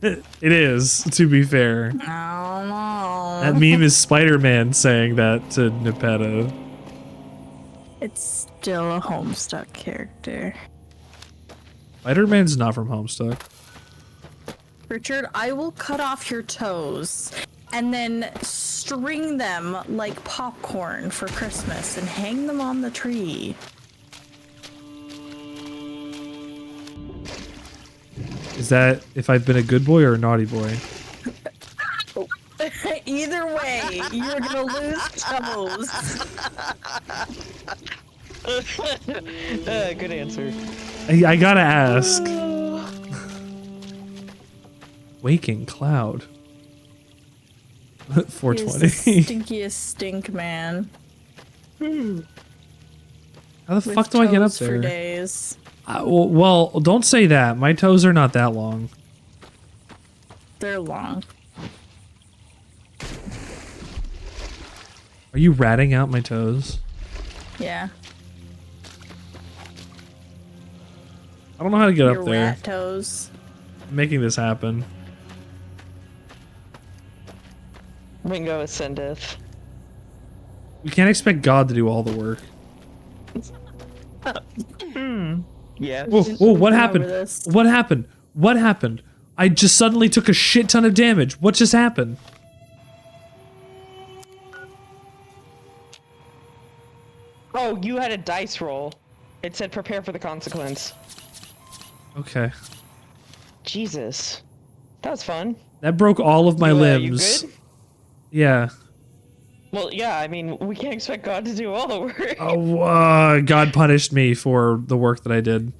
It is, to be fair. I don't know. That meme is Spider-Man saying that to Nepeta. It's still a Homestuck character. Spider-Man's not from Homestuck. Richard, I will cut off your toes and then string them like popcorn for Christmas and hang them on the tree. Is that if I've been a good boy or a naughty boy? Either me. You're gonna lose toes. Good answer. I gotta ask. Waking cloud. 420. He's the stinkiest stink man. How the fuck do I get up Toes there? For days. Well, don't say that. My toes are not that long. They're long. Are you ratting out my toes? Yeah. I don't know how to get Your up there. rat toes. I'm making this happen. Ringo ascendeth. We can't expect God to do all the work. Yeah. Whoa, what happened? What happened? What happened? I just suddenly took a shit ton of damage. What just happened? Oh, you had a dice roll. It said prepare for the consequence. Okay. Jesus. That was fun. That broke all of my You limbs. good? Yeah. Well, yeah, I mean, we can't expect God to do all the work. Oh, God punished me for the work that I did.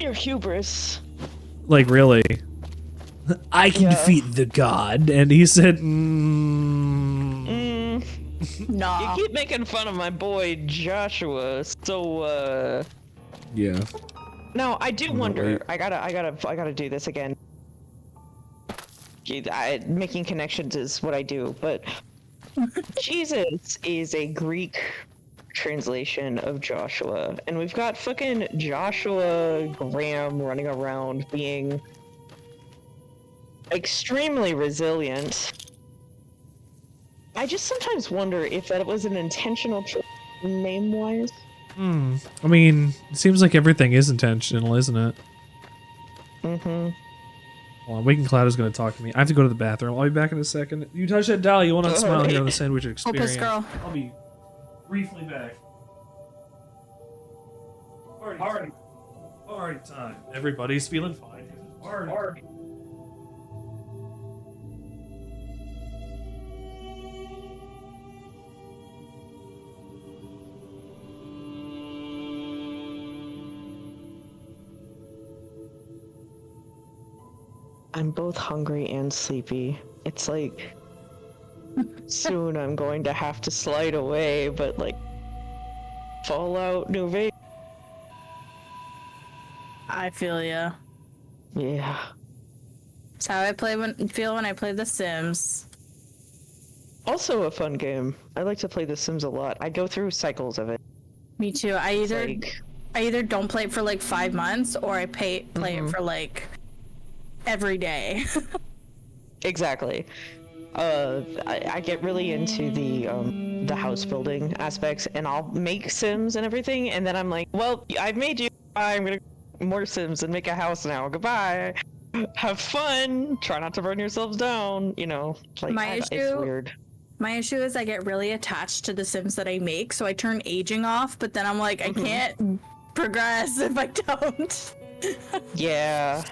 Your hubris. Like, really. I can defeat the God. And he said, Nah. You keep making fun of my boy Joshua, so, Yeah. No, I do wonder. I gotta do this again. Making connections is what I do, but Jesus is a Greek translation of Joshua, and we've got fucking Joshua Graham running around being extremely resilient. I just sometimes wonder if that was an intentional choice name-wise. I mean, it seems like everything is intentional, isn't it? Mm-hmm. Hold on, Waking Cloud is going to talk to me. I have to go to the bathroom. I'll be back in a second. You touch that dial, you will not smile here on the Sandwich Experience. Opus girl. I'll be briefly back. Party time. Everybody's feeling fine. Party. I'm both hungry and sleepy. It's like soon I'm going to have to slide away, but like Fallout New Vegas. I feel ya. Yeah. It's how I feel when I play The Sims. Also a fun game. I like to play The Sims a lot. I go through cycles of it. Me too. I either don't play it for like 5 months or I play it for like every day. Exactly. I get really into the house building aspects, and I'll make Sims and everything, and then I'm like, well, I've made you. I'm gonna more Sims and make a house now. Goodbye. Have fun. Try not to burn yourselves down. You know, like it's weird. My issue is I get really attached to the Sims that I make, so I turn aging off, but then I'm like, I can't progress if I don't. Yeah.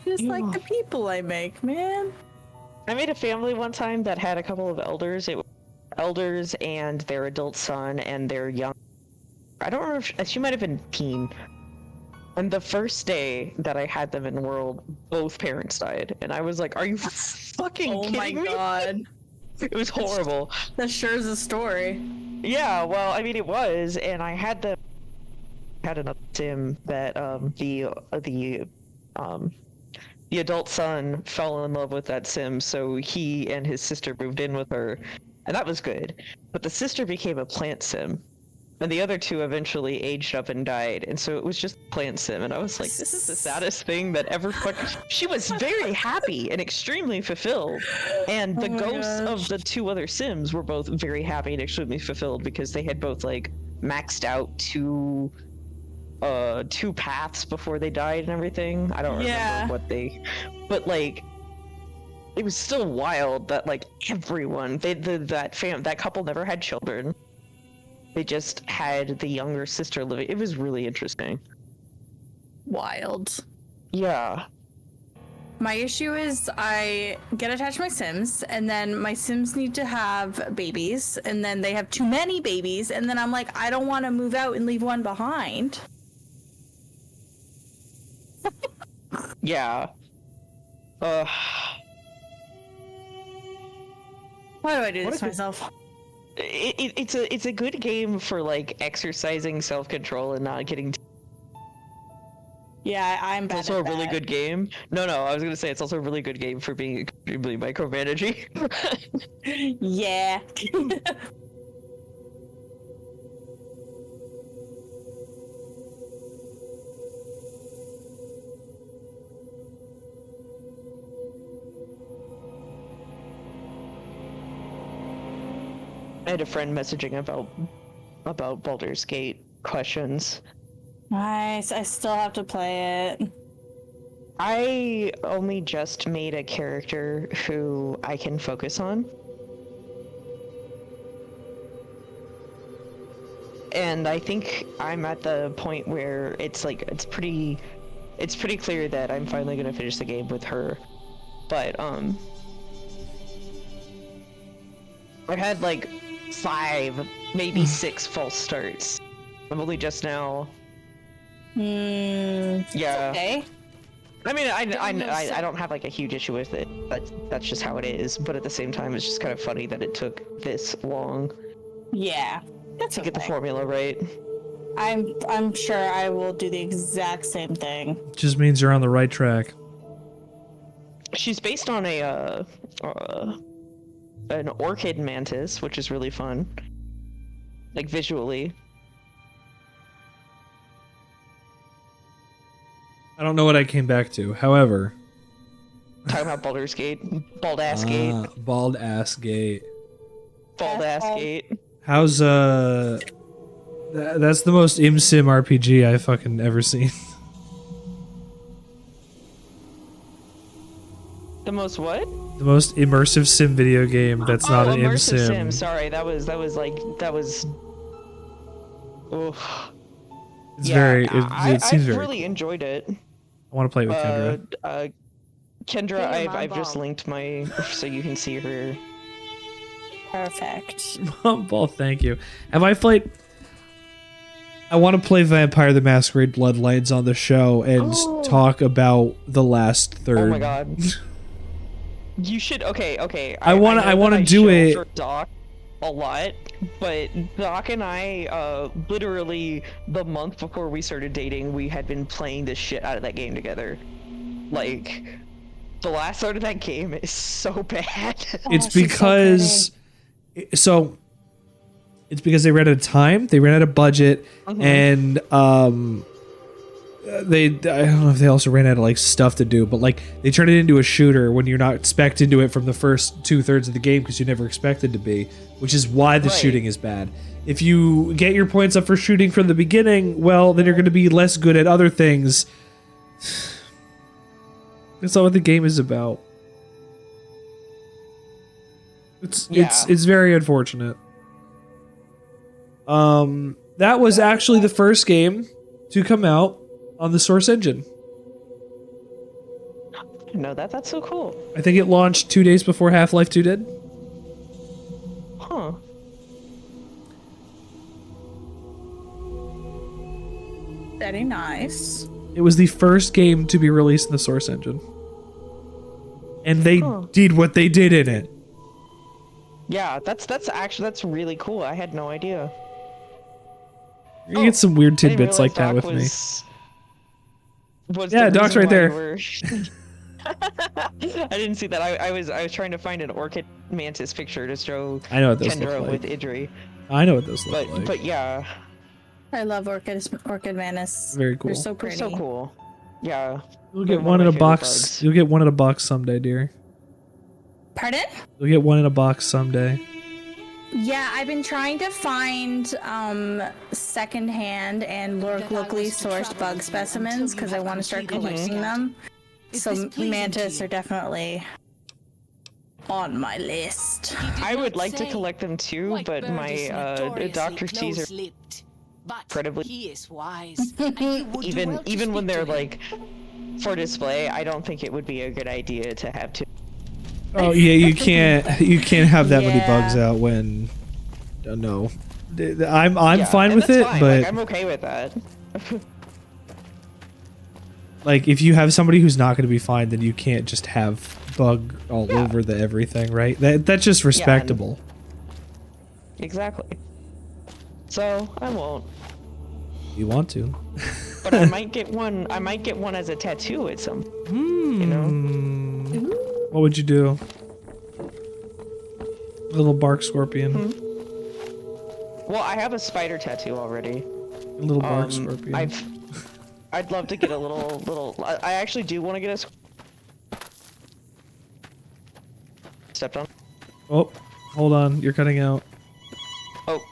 Just like the people I make, man. I made a family one time that had a couple of elders. It was elders and their adult son and their young. I don't remember if she might have been teen. And the first day that I had them in the world, both parents died, and I was like, "Are you fucking kidding me?" Oh my god. It was horrible. That sure is a story. Yeah, well, I mean, it was, and I had another sim that the adult son fell in love with that sim, so he and his sister moved in with her, and that was good. But the sister became a plant sim, and the other two eventually aged up and died, and so it was just plant sim, and I was like, this is the saddest thing that ever She was very happy and extremely fulfilled, and the ghosts of the two other sims were both very happy and extremely fulfilled because they had both like maxed out two paths before they died and everything. I don't remember what but like it was still wild that like everyone that couple never had children. They just had the younger sister living. It was really interesting. Wild. Yeah. My issue is I get attached to my Sims, and then my Sims need to have babies, and then they have too many babies, and then I'm like, I don't want to move out and leave one behind. Yeah. Why do I do this to myself? It's a good game for like exercising self-control and not getting. Yeah, I'm bad. It's also at a really that. good game. No, I was gonna say it's also a really good game for being extremely micromanaging. Yeah. I had a friend messaging about Baldur's Gate questions. Nice. I still have to play it. I only just made a character who I can focus on. And I think I'm at the point where it's pretty clear that I'm finally gonna finish the game with her. But I've had like 5, maybe 6 false starts. I'm only just now. Yeah. Okay. I mean, I don't have like a huge issue with it. That's just how it is. But at the same time, it's just kind of funny that it took this long. Yeah. That's to get the formula right. I'm sure I will do the exact same thing. Just means you're on the right track. She's based on an orchid mantis, which is really fun. Like visually. I don't know what I came back to. However, talking about Baldur's Gate, Bald Ass Gate. Bald Ass Gate. Bald Ass Gate. How's that's the most sim RPG I fucking ever seen. The most what? The most immersive sim video game that's not an immersive sim. Sorry, that was. Oof. It's very. It seems I've very. really enjoyed it. I want to play it with Kendra. Kendra, I've just linked my so you can see her. Perfect. Ball, thank you. Have I played? I want to play Vampire the Masquerade Bloodlines on the show and talk about the last third. Oh my god. You should. Okay. I want to do it. Doc a lot, but Doc and I, literally the month before we started dating, we had been playing the shit out of that game together. Like, the last part of that game is so bad. It's because, so it's because they ran out of time, they ran out of budget, and I don't know if they also ran out of like stuff to do, but like they turned it into a shooter when you're not expected into it from the first 2/3 of the game because you never expected to be, which is why the shooting is bad. If you get your points up for shooting from the beginning, well, then you're going to be less good at other things. That's not what the game is about. It's very unfortunate. That was actually the first game to come out on the Source engine. No, that's so cool. I think it launched 2 days before Half-Life 2 did. Huh. Very nice. It was the first game to be released in the Source engine. And they did what they did in it. Yeah, that's really cool. I had no idea. You're gonna get some weird tidbits like that with me. Yeah, Doc's right there. I didn't see that. I was trying to find an orchid mantis picture to show I know what those Kendra look like. with Idri. I know what those look like. But yeah. I love orchid mantis. Very cool. They're so pretty. They're so cool. Yeah. You'll get one in a box. You'll get one in a box someday, dear. Pardon? You'll get one in a box someday. Yeah, I've been trying to find secondhand and locally sourced bug specimens because I want to start collecting them. So mantis are definitely on my list. I would like to collect them too, but my Dr. Caesar incredibly he is wise. even when they're like for display, I don't think it would be a good idea to have two. Oh yeah, you can't have that many Yeah. bugs out when. No, I'm Yeah, fine and with that's it, fine. but Like, I'm okay with that. like if you have somebody who's not going to be fine, then you can't just have bug all over the everything, right? That's just respectable. Exactly. So I won't. You want to? But I might get one. I might get one as a tattoo at some. You know. What would you do? A little bark scorpion. Well, I have a spider tattoo already. A little bark scorpion. I'd love to get a little. I actually do want to get a. Stepped on. Oh, hold on, you're cutting out. Oh.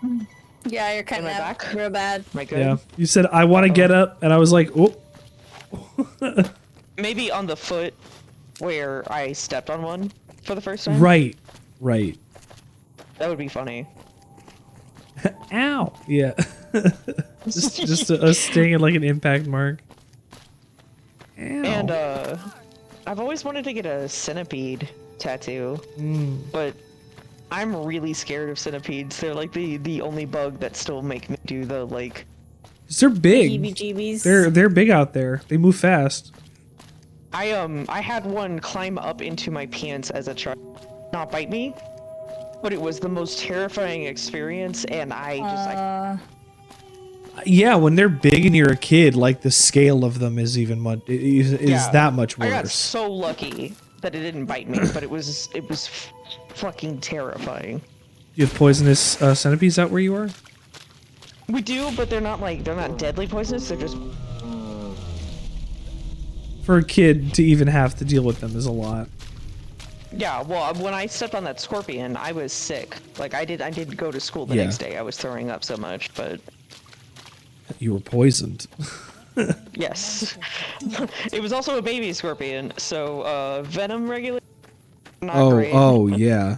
Yeah, you're cutting out back? real bad. Am I good? Yeah, you said I want to get up, and I was like, oh. Maybe on the foot where I stepped on one for the first time. Right. That would be funny. Ow. Yeah. just a sting and like an impact mark. Ow. And I've always wanted to get a centipede tattoo, but I'm really scared of centipedes. They're like the only bug that still make me do the like. 'Cause they're big. Heebie-jeebies. They're big out there. They move fast. I had one climb up into my pants as a child, not bite me, but it was the most terrifying experience, and I just Yeah, when they're big and you're a kid, like the scale of them is even much is that much worse. I got so lucky that it didn't bite me, but it was fucking terrifying. You have poisonous centipedes out where you are? We do, but they're not deadly poisonous. They're just. For a kid to even have to deal with them is a lot. Yeah, well, when I stepped on that scorpion, I was sick. Like I did go to school the next day. I was throwing up so much, but. You were poisoned. Yes. It was also a baby scorpion, so venom regulation. Oh yeah.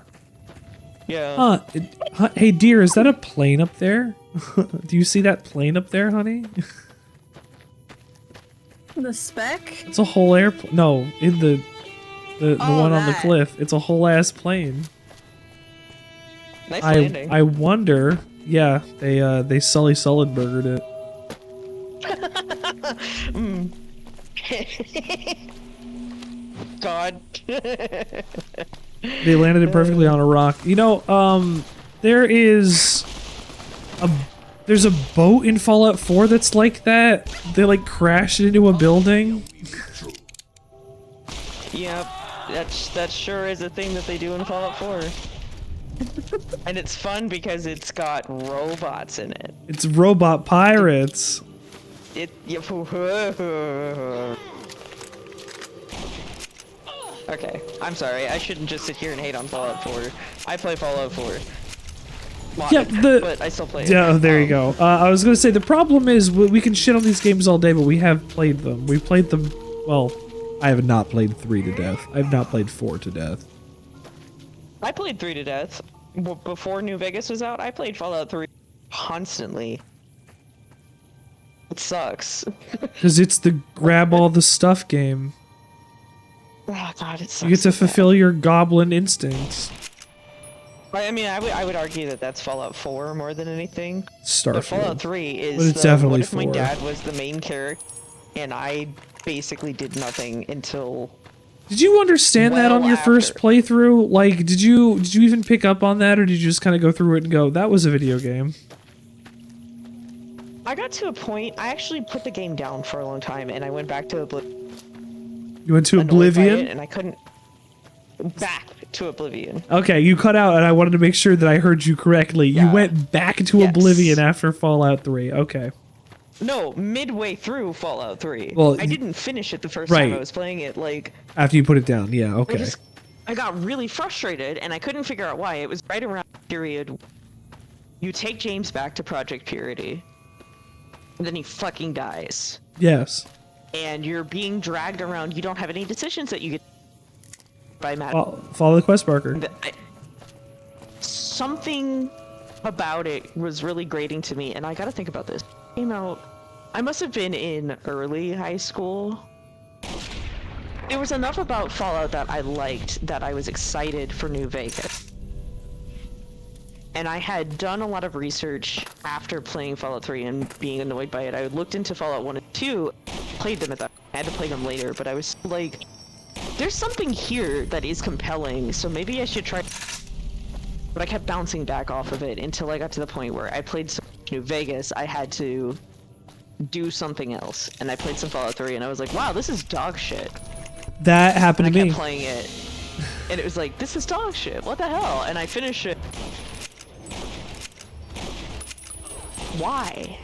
Yeah. Hey dear, is that a plane up there? Do you see that plane up there, honey? The speck? It's a whole airplane. No, in the one on the cliff. It's a whole ass plane. Nice landing. I wonder. Yeah, they Sully Sullenbergered it. God. They landed it perfectly on a rock. You know, there's a boat in Fallout 4 that's like that. They like crashed into a building. Yep, that sure is a thing that they do in Fallout 4. And it's fun because it's got robots in it. It's robot pirates. Okay, I'm sorry. I shouldn't just sit here and hate on Fallout 4. I play Fallout 4. Modded, but I still play it. Yeah, there you go. I was gonna say the problem is we can shit on these games all day, but we have played them. We played them. Well, I have not played 3 to death. I have not played 4 to death. I played 3 to death. Before New Vegas was out, I played Fallout 3 constantly. It sucks. Because it's the grab all the stuff game. Oh god, it sucks. You get to fulfill your goblin instincts. I mean, I would argue that that's Fallout 4 more than anything. Starfield. But Fallout 3 is But it's definitely what if my 4. dad was the main character and I basically did nothing until. Did you understand that on your first playthrough? Like, did you even pick up on that, or did you just kind of go through it and go, "That was a video game"? I got to a point. I actually put the game down for a long time, and I went back to You went to Oblivion? and I couldn't. Back to Oblivion. Okay, you cut out, and I wanted to make sure that I heard you correctly. You went back to Oblivion after Fallout 3. Okay. No, midway through Fallout 3. Well, I didn't finish it the first time I was playing it. Like, After you put it down, yeah, okay. I got really frustrated, and I couldn't figure out why. It was right around the period you take James back to Project Purity, and then he fucking dies. Yes. And you're being dragged around. You don't have any decisions that you get by Matt. Follow the quest marker. Something about it was really grating to me, and I gotta think about this. Came out. I must have been in early high school, There was enough about Fallout that I liked that I was excited for New Vegas. And I had done a lot of research after playing Fallout 3 and being annoyed by it. I looked into Fallout 1 and 2, played them at that. I had to play them later, but I was like, there's something here that is compelling, so maybe I should try. But I kept bouncing back off of it until I got to the point where I played some New Vegas. I had to do something else, and I played some Fallout 3, and I was like, wow, this is dog shit. That happened to me. I kept playing it, and it was like, this is dog shit. What the hell? And I finished it. Why?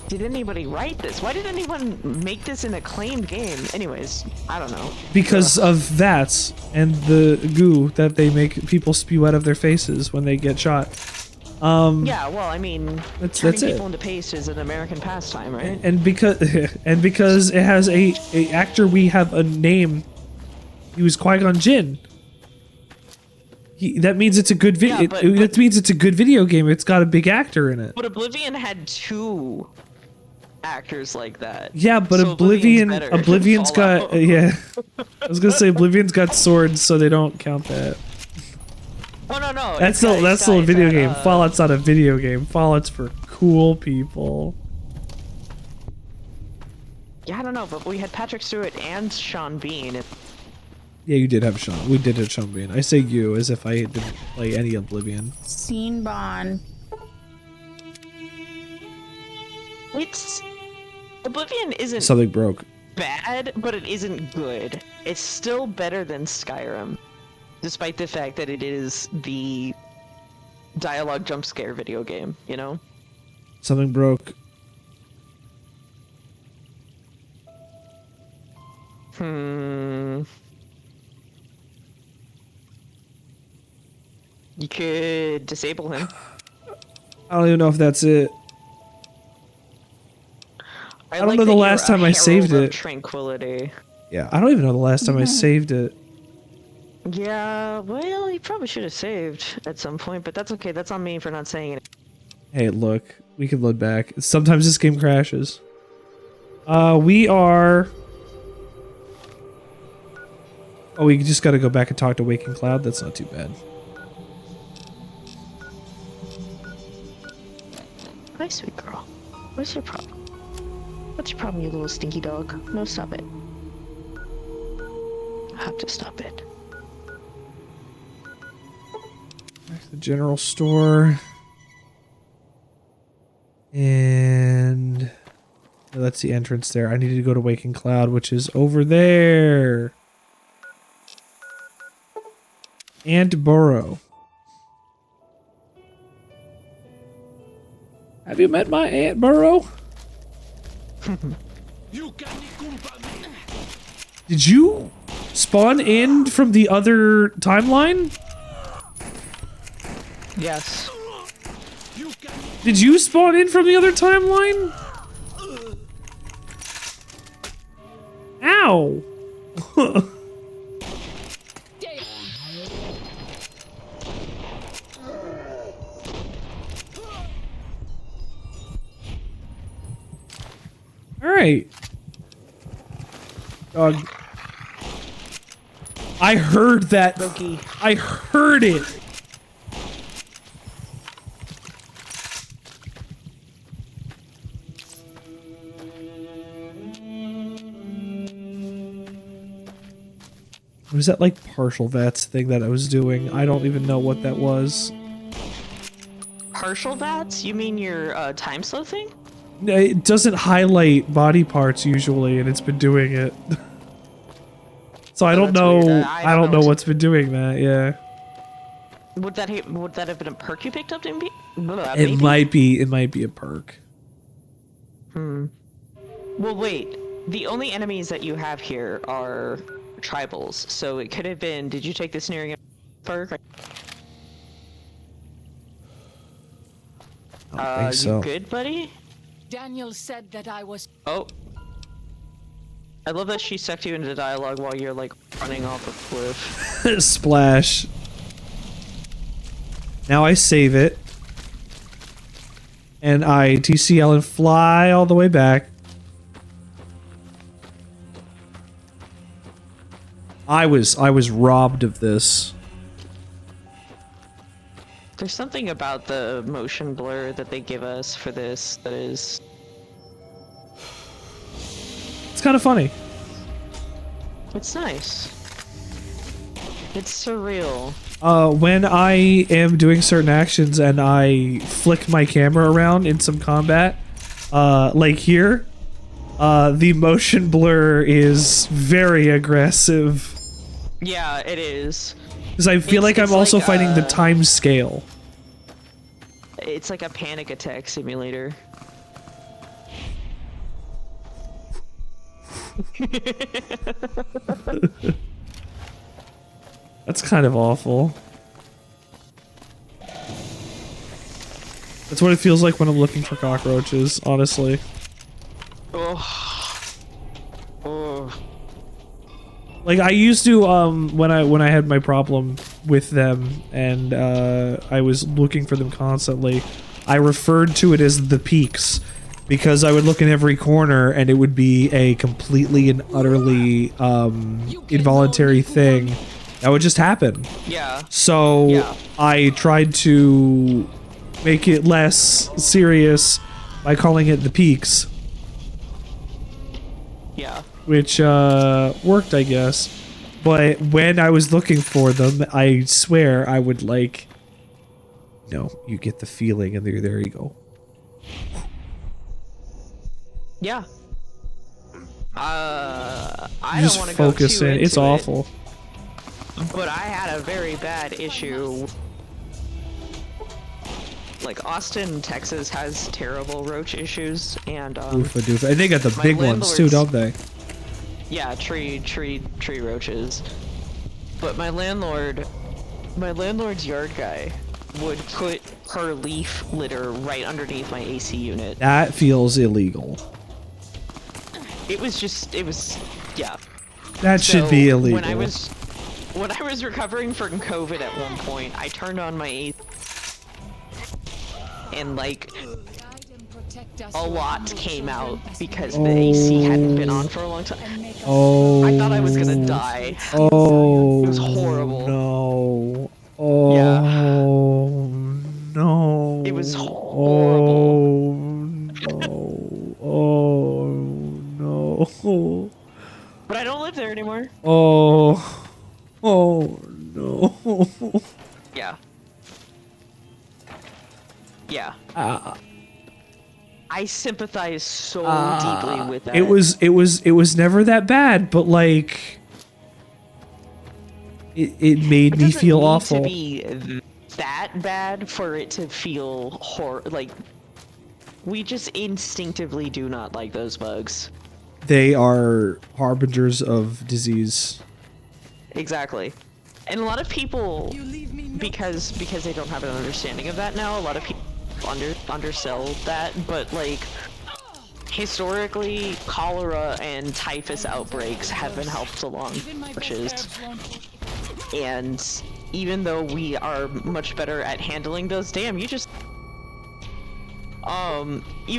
Did anybody write this? Why did anyone make this an acclaimed game? Anyways, I don't know. Because of VATS and the goo that they make people spew out of their faces when they get shot. Yeah, well, I mean, that's turning it. people into paste is an American pastime, right? And because it has a actor, we have a name. He was Qui-Gon Jinn. That means it's a good video. Yeah, that means it's a good video game. It's got a big actor in it. But Oblivion had 2 actors like that. Yeah, but so Oblivion's got yeah. I was gonna say Oblivion's got swords, so they don't count that. Oh no. That's still a video game. Fallout's not a video game. Fallout's for cool people. Yeah, I don't know, but we had Patrick Stewart and Sean Bean. Yeah, you did have Sean. We did have Sean Bean. I say you as if I didn't play any Oblivion. Scene Bond. It's Oblivion isn't Something broke. bad, but it isn't good. It's still better than Skyrim, despite the fact that it is the dialogue jump scare video game, you know? Something broke. You could disable him. I don't even know if that's it. I don't like know the that last you're time a I saved herald of it. Tranquility. Yeah, I don't even know the last time I saved it. Yeah, well, you probably should have saved at some point, but that's okay. That's on me for not saying it. Hey, look, we can load back. Sometimes this game crashes. We are... Oh, we just gotta go back and talk to Waking Cloud. That's not too bad. Hi, sweet girl. What's your problem? What's your problem, you little stinky dog? No, stop it. I have to stop it. Back to the general store. And... oh, that's the entrance there. I need to go to Waking Cloud, which is over there. And Burrow. Have you met my Aunt Burrow? Did you spawn in from the other timeline? Yes. Did you spawn in from the other timeline? Ow! Alright. Dog. I heard that. I heard it. Was that like partial VATS thing that I was doing? I don't even know what that was. Partial VATS? You mean your time slow thing? It doesn't highlight body parts usually, and it's been doing it. So I don't know. weird. I don't know what's been doing that. Yeah. Would that have been a perk you picked up? Maybe? It might be. It might be a perk. Well, wait. The only enemies that you have here are tribals, so it could have been. Did you take the sneering perk? I don't think so. You good, buddy? Daniel said that I was. Oh. I love that she sucked you into dialogue while you're like running off a cliff. Splash. Now I save it. And I TCL and fly all the way back. I was robbed of this. There's something about the motion blur that they give us for this that is... It's kind of funny. It's nice. It's surreal. When I am doing certain actions and I flick my camera around in some combat, like here, the motion blur is very aggressive. Yeah, it is. Because I feel like I'm also fighting the time scale. It's like a panic attack simulator. That's kind of awful. That's what it feels like when I'm looking for cockroaches, honestly. Oh. Oh. Like I used to when I had my problem with them and I was looking for them constantly, I referred to it as the peaks because I would look in every corner and it would be a completely and utterly involuntary thing that would just happen. Yeah. So Yeah. I tried to make it less serious by calling it the peaks. Yeah. Which worked, I guess. But when I was looking for them, I swear I would like... No, you get the feeling and there you go. Yeah. I You just don't want to go focus too in. It's into it, awful. but I had a very bad issue. Like Austin, Texas has terrible roach issues, and Oofa doofa. And they got the my big ones too, don't they? Yeah, tree roaches. But my landlord's yard guy would put her leaf litter right underneath my AC unit. That feels illegal. It was, yeah. That should be illegal. When I was recovering from COVID at one point, I turned on my AC, and like a lot came out because the AC hadn't been on for a long time. Oh. I thought I was gonna die. Oh. It was horrible. No. Oh. Yeah. No. It was horrible. Oh no. But I don't live there anymore. Oh. Oh no. Yeah. Yeah. I sympathize so deeply with that. It was never that bad, but like it made me feel awful. It doesn't need to be that bad for it to feel like we just instinctively do not like those bugs. They are harbingers of disease. Exactly. And a lot of people, because they don't have an understanding of that now, a lot of people undersell that, but like historically cholera and typhus outbreaks have been helped along roaches, and even though we are much better at handling those, even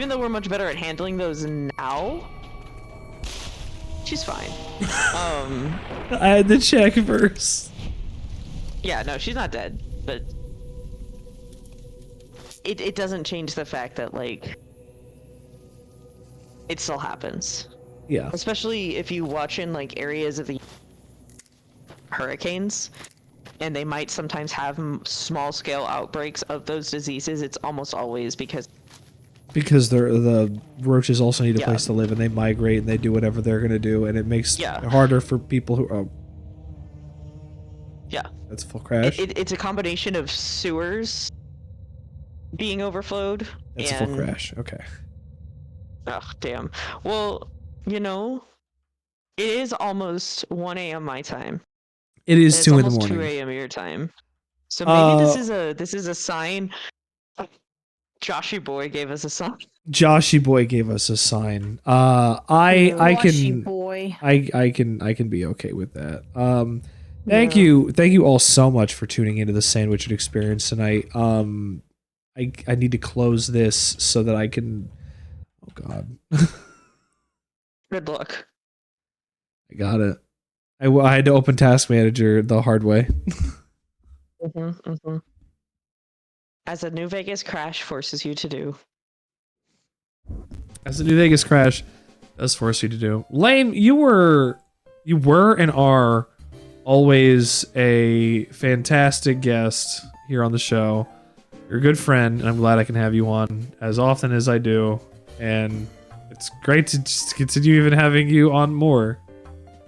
though we're much better at handling those now, she's fine. I had to check first. Yeah, no, she's not dead, but it doesn't change the fact that, like, it still happens. Yeah. Especially if you watch in, like, areas of the hurricanes, and they might sometimes have small-scale outbreaks of those diseases. It's almost always because the roaches also need a Yeah. place to live, and they migrate, and they do whatever they're gonna do, and it makes it harder for people who... Oh, yeah, that's full crash. It's a combination of sewers being overflowed. That's and... a full crash. Okay. Oh, damn. Well, you know, it is almost 1 a.m. my time. It is and 2 in the it's morning. almost 2 a.m. your time. So maybe this is a sign. Joshy boy gave us a sign. Joshy boy gave us a sign. I Joshy can boy. I can be okay with that. Thank you all so much for tuning into the Sandwichard experience tonight. I need to close this so that I can... Oh God. Good luck. I got it. I had to open Task Manager the hard way. As a New Vegas crash forces you to do. As the New Vegas crash does force you to do. Lame, you were and are always a fantastic guest here on the show. You're a good friend, and I'm glad I can have you on as often as I do. And it's great to just continue even having you on more.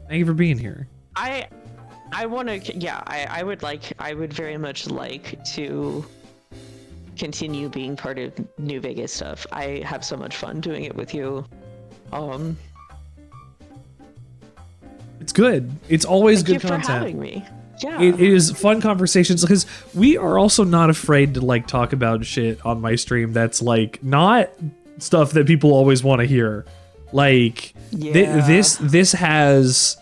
Thank you for being here. I want to, yeah, I would very much like to continue being part of New Vegas stuff. I have so much fun doing it with you. It's good. It's always good content. content. Thank you for having me. Yeah. It is fun conversations because we are also not afraid to like talk about shit on my stream that's like not stuff that people always want to hear. Like this has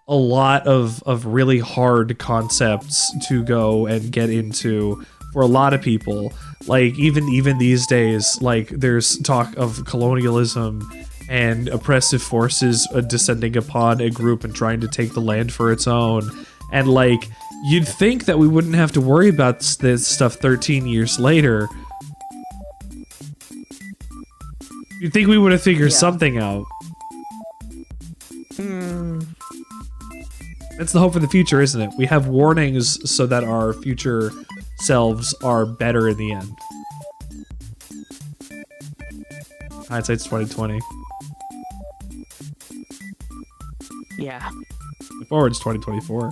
a lot of really hard concepts to go and get into for a lot of people. Like even these days, like there's talk of colonialism and oppressive forces descending upon a group and trying to take the land for its own. And like you'd think that we wouldn't have to worry about this stuff 13 years later. You'd think we would have figured something out. That's the hope for the future, isn't it? We have warnings so that our future selves are better in the end. Hindsight's 2020. Yeah. Forward's 2024.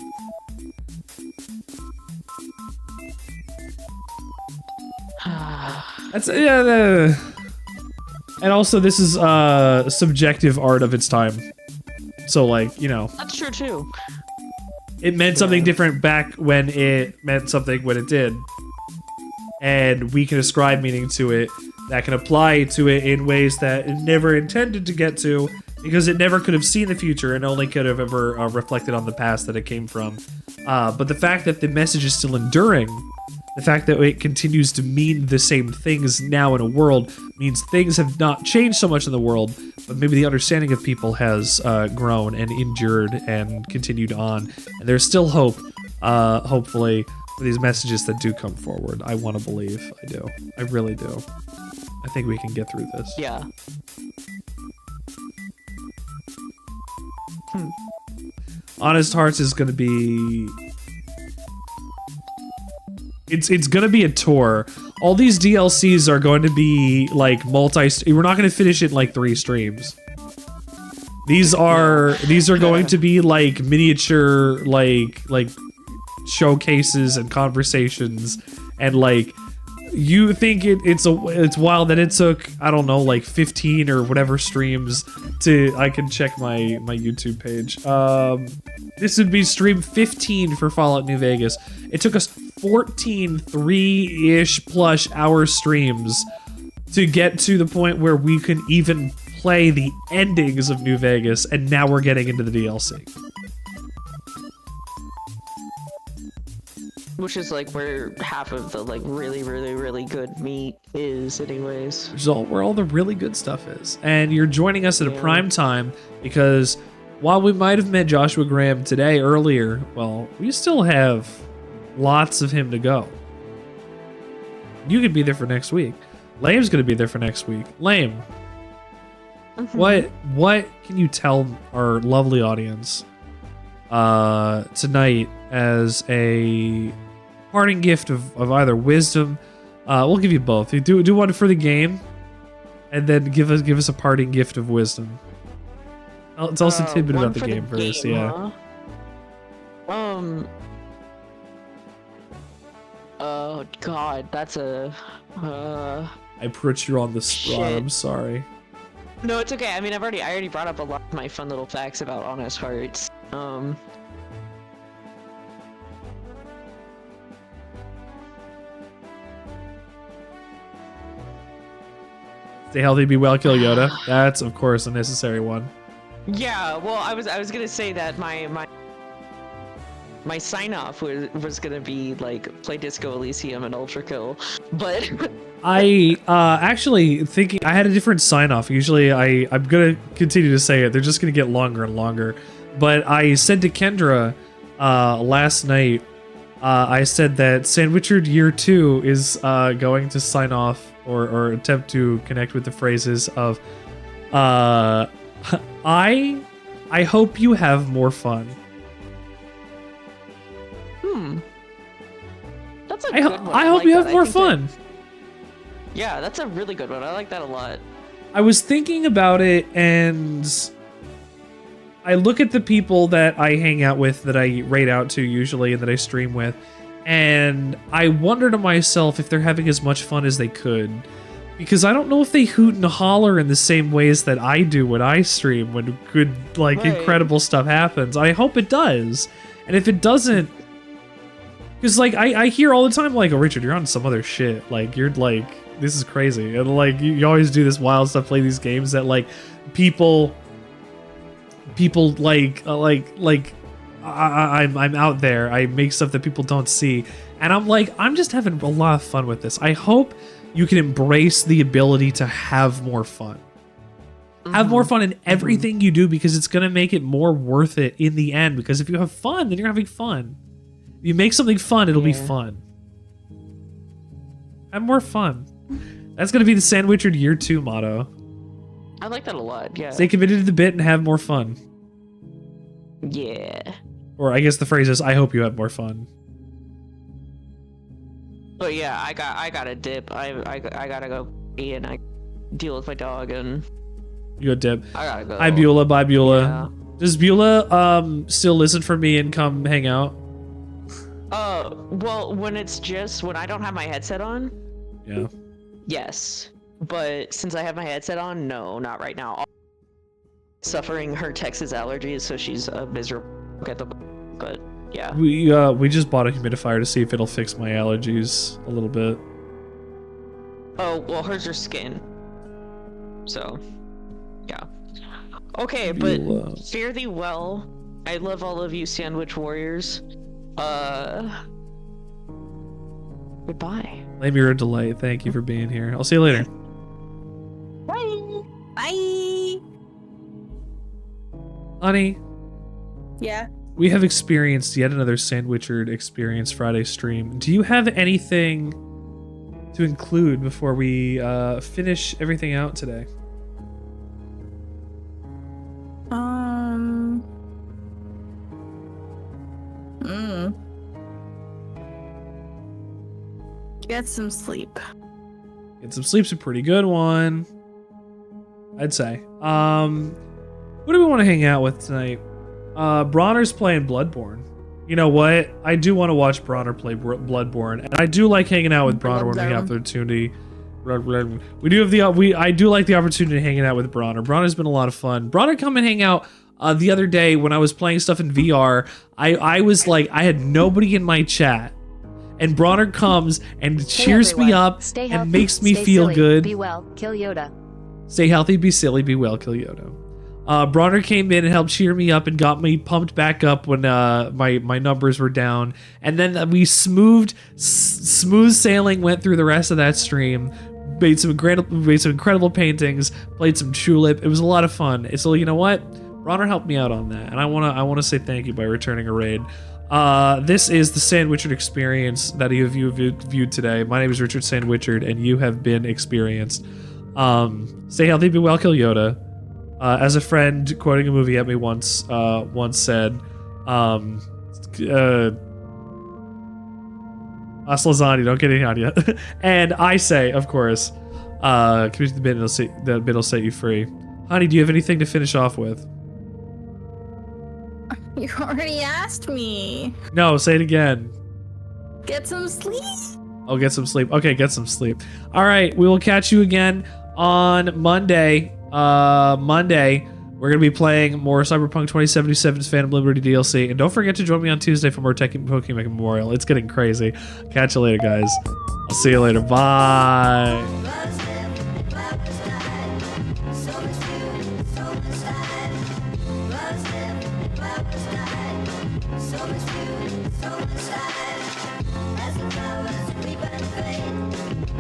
That's and also this is subjective art of its time. So like, you know. That's true too. It meant something different back when it meant something when it did. And we can ascribe meaning to it that can apply to it in ways that it never intended to get to because it never could have seen the future and only could have ever reflected on the past that it came from. But the fact that the message is still enduring, the fact that it continues to mean the same things now in a world means things have not changed so much in the world, but maybe the understanding of people has grown and endured and continued on. And there's still hope, hopefully, for these messages that do come forward. I want to believe. I do. I really do. I think we can get through this. Yeah. Honest Hearts is going to be... It's going to be a tour. All these DLCs are going to be like we're not going to finish it in like 3 streams. These are going to be like miniature like showcases and conversations, and like you think it's wild that it took, I don't know, like 15 or whatever streams to, I can check my YouTube page. This would be stream 15 for Fallout New Vegas. It took us 14 3-ish plus hour streams to get to the point where we can even play the endings of New Vegas, and now we're getting into the DLC. Which is like where half of the like really, really, really good meat is anyways. Which is where all the really good stuff is. And you're joining us at a prime time because while we might have met Joshua Graham today earlier, well, we still have lots of him to go. You could be there for next week. Lame's gonna be there for next week. Lame. What can you tell our lovely audience tonight as a parting gift of either wisdom? We'll give you both. You do one for the game, and then give us a parting gift of wisdom. Tell us a tidbit about the game first. Yeah. Huh? Oh God, that's a. I put you on the spot. I'm sorry. No, it's okay. I mean, I already brought up a lot of my fun little facts about Honest Hearts. Stay healthy, be well, kill Yoda. That's of course a necessary one. Yeah, well, I was gonna say that my sign off was gonna be like play Disco Elysium and Ultra Kill, but I actually thinking I had a different sign off. Usually I'm gonna continue to say it. They're just gonna get longer and longer. But I said to Kendra last night, I said that Sandwichard Year 2 is going to sign off or attempt to connect with the phrases of I hope you have more fun. That's a good one. I hope like you have that. more I think fun. Yeah, that's a really good one. I like that a lot. I was thinking about it, and I look at the people that I hang out with, that I raid out to usually, and that I stream with, and I wonder to myself if they're having as much fun as they could. Because I don't know if they hoot and holler in the same ways that I do when I stream, when good, like, incredible stuff happens. I hope it does. And if it doesn't, because, like, I hear all the time, like, oh, Richard, you're on some other shit. Like, you're, like, this is crazy. And, like, you always do this wild stuff, play these games that, like, people, like, I'm out there. I make stuff that people don't see. And I'm like, I'm just having a lot of fun with this. I hope you can embrace the ability to have more fun. Have more fun in everything you do, because it's going to make it more worth it in the end. Because if you have fun, then you're having fun. If you make something fun, it'll be fun. Have more fun. That's going to be the Sandwichard Year 2 motto. I like that a lot, yeah. Stay committed to the bit and have more fun. Yeah. Or I guess the phrase is, I hope you have more fun. But yeah, I got a dip. I gotta go eat and I deal with my dog and... You go dip. I gotta go. Hi Beulah, bye Beulah. Yeah. Does Beulah still listen for me and come hang out? Well, when I don't have my headset on. Yeah. Yes, but since I have my headset on, no, not right now. Suffering her Texas allergies, so she's miserable at the. But yeah. We just bought a humidifier to see if it'll fix my allergies a little bit. Oh well, hers are skin. So, yeah. Okay, but fare thee well. I love all of you, Sandwich Warriors. Goodbye. Lame, you're a delight. Thank you for being here. I'll see you later. Bye. Bye. Honey. Yeah. We have experienced yet another Sandwichard Experience Friday stream. Do you have anything to include before we finish everything out today? Get some sleep. Get some sleep's a pretty good one, I'd say. Who do we want to hang out with tonight? Bronner's playing Bloodborne. You know what? I do want to watch Bronner play Bloodborne, and I do like hanging out with Bronner when we have the opportunity. I do like the opportunity of hanging out with Bronner. Bronner's been a lot of fun. Bronner come and hang out the other day when I was playing stuff in VR. I was like, I had nobody in my chat. And Bronner comes and cheers me up and makes me feel good. Be well, kill Yoda. Stay healthy, be silly, be well, kill Yoda. Bronner came in and helped cheer me up and got me pumped back up when my numbers were down. And then we smooth sailing went through the rest of that stream. Made some incredible paintings. Played some Tulip. It was a lot of fun. So you know what? Bronner helped me out on that, and I wanna say thank you by returning a raid. This is the Sandwichard Experience that you viewed today. My name is Richard Sandwichard, and you have been experienced. Stay healthy, be well, kill Yoda. As a friend quoting a movie at me once said, Lasagna, don't get any on you. And I say, of course, come to the bit, the bit will set you free. Honey, do you have anything to finish off with? You already asked me. No, say it again. Get some sleep. Oh, get some sleep. Okay, get some sleep. All right, we will catch you again on Monday. We're going to be playing more Cyberpunk 2077's Phantom Liberty DLC. And don't forget to join me on Tuesday for more Pokemon Memorial. It's getting crazy. Catch you later, guys. I'll see you later. Bye.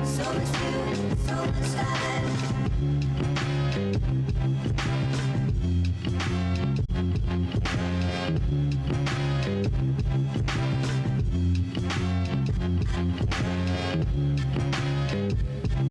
So much food, so much fun.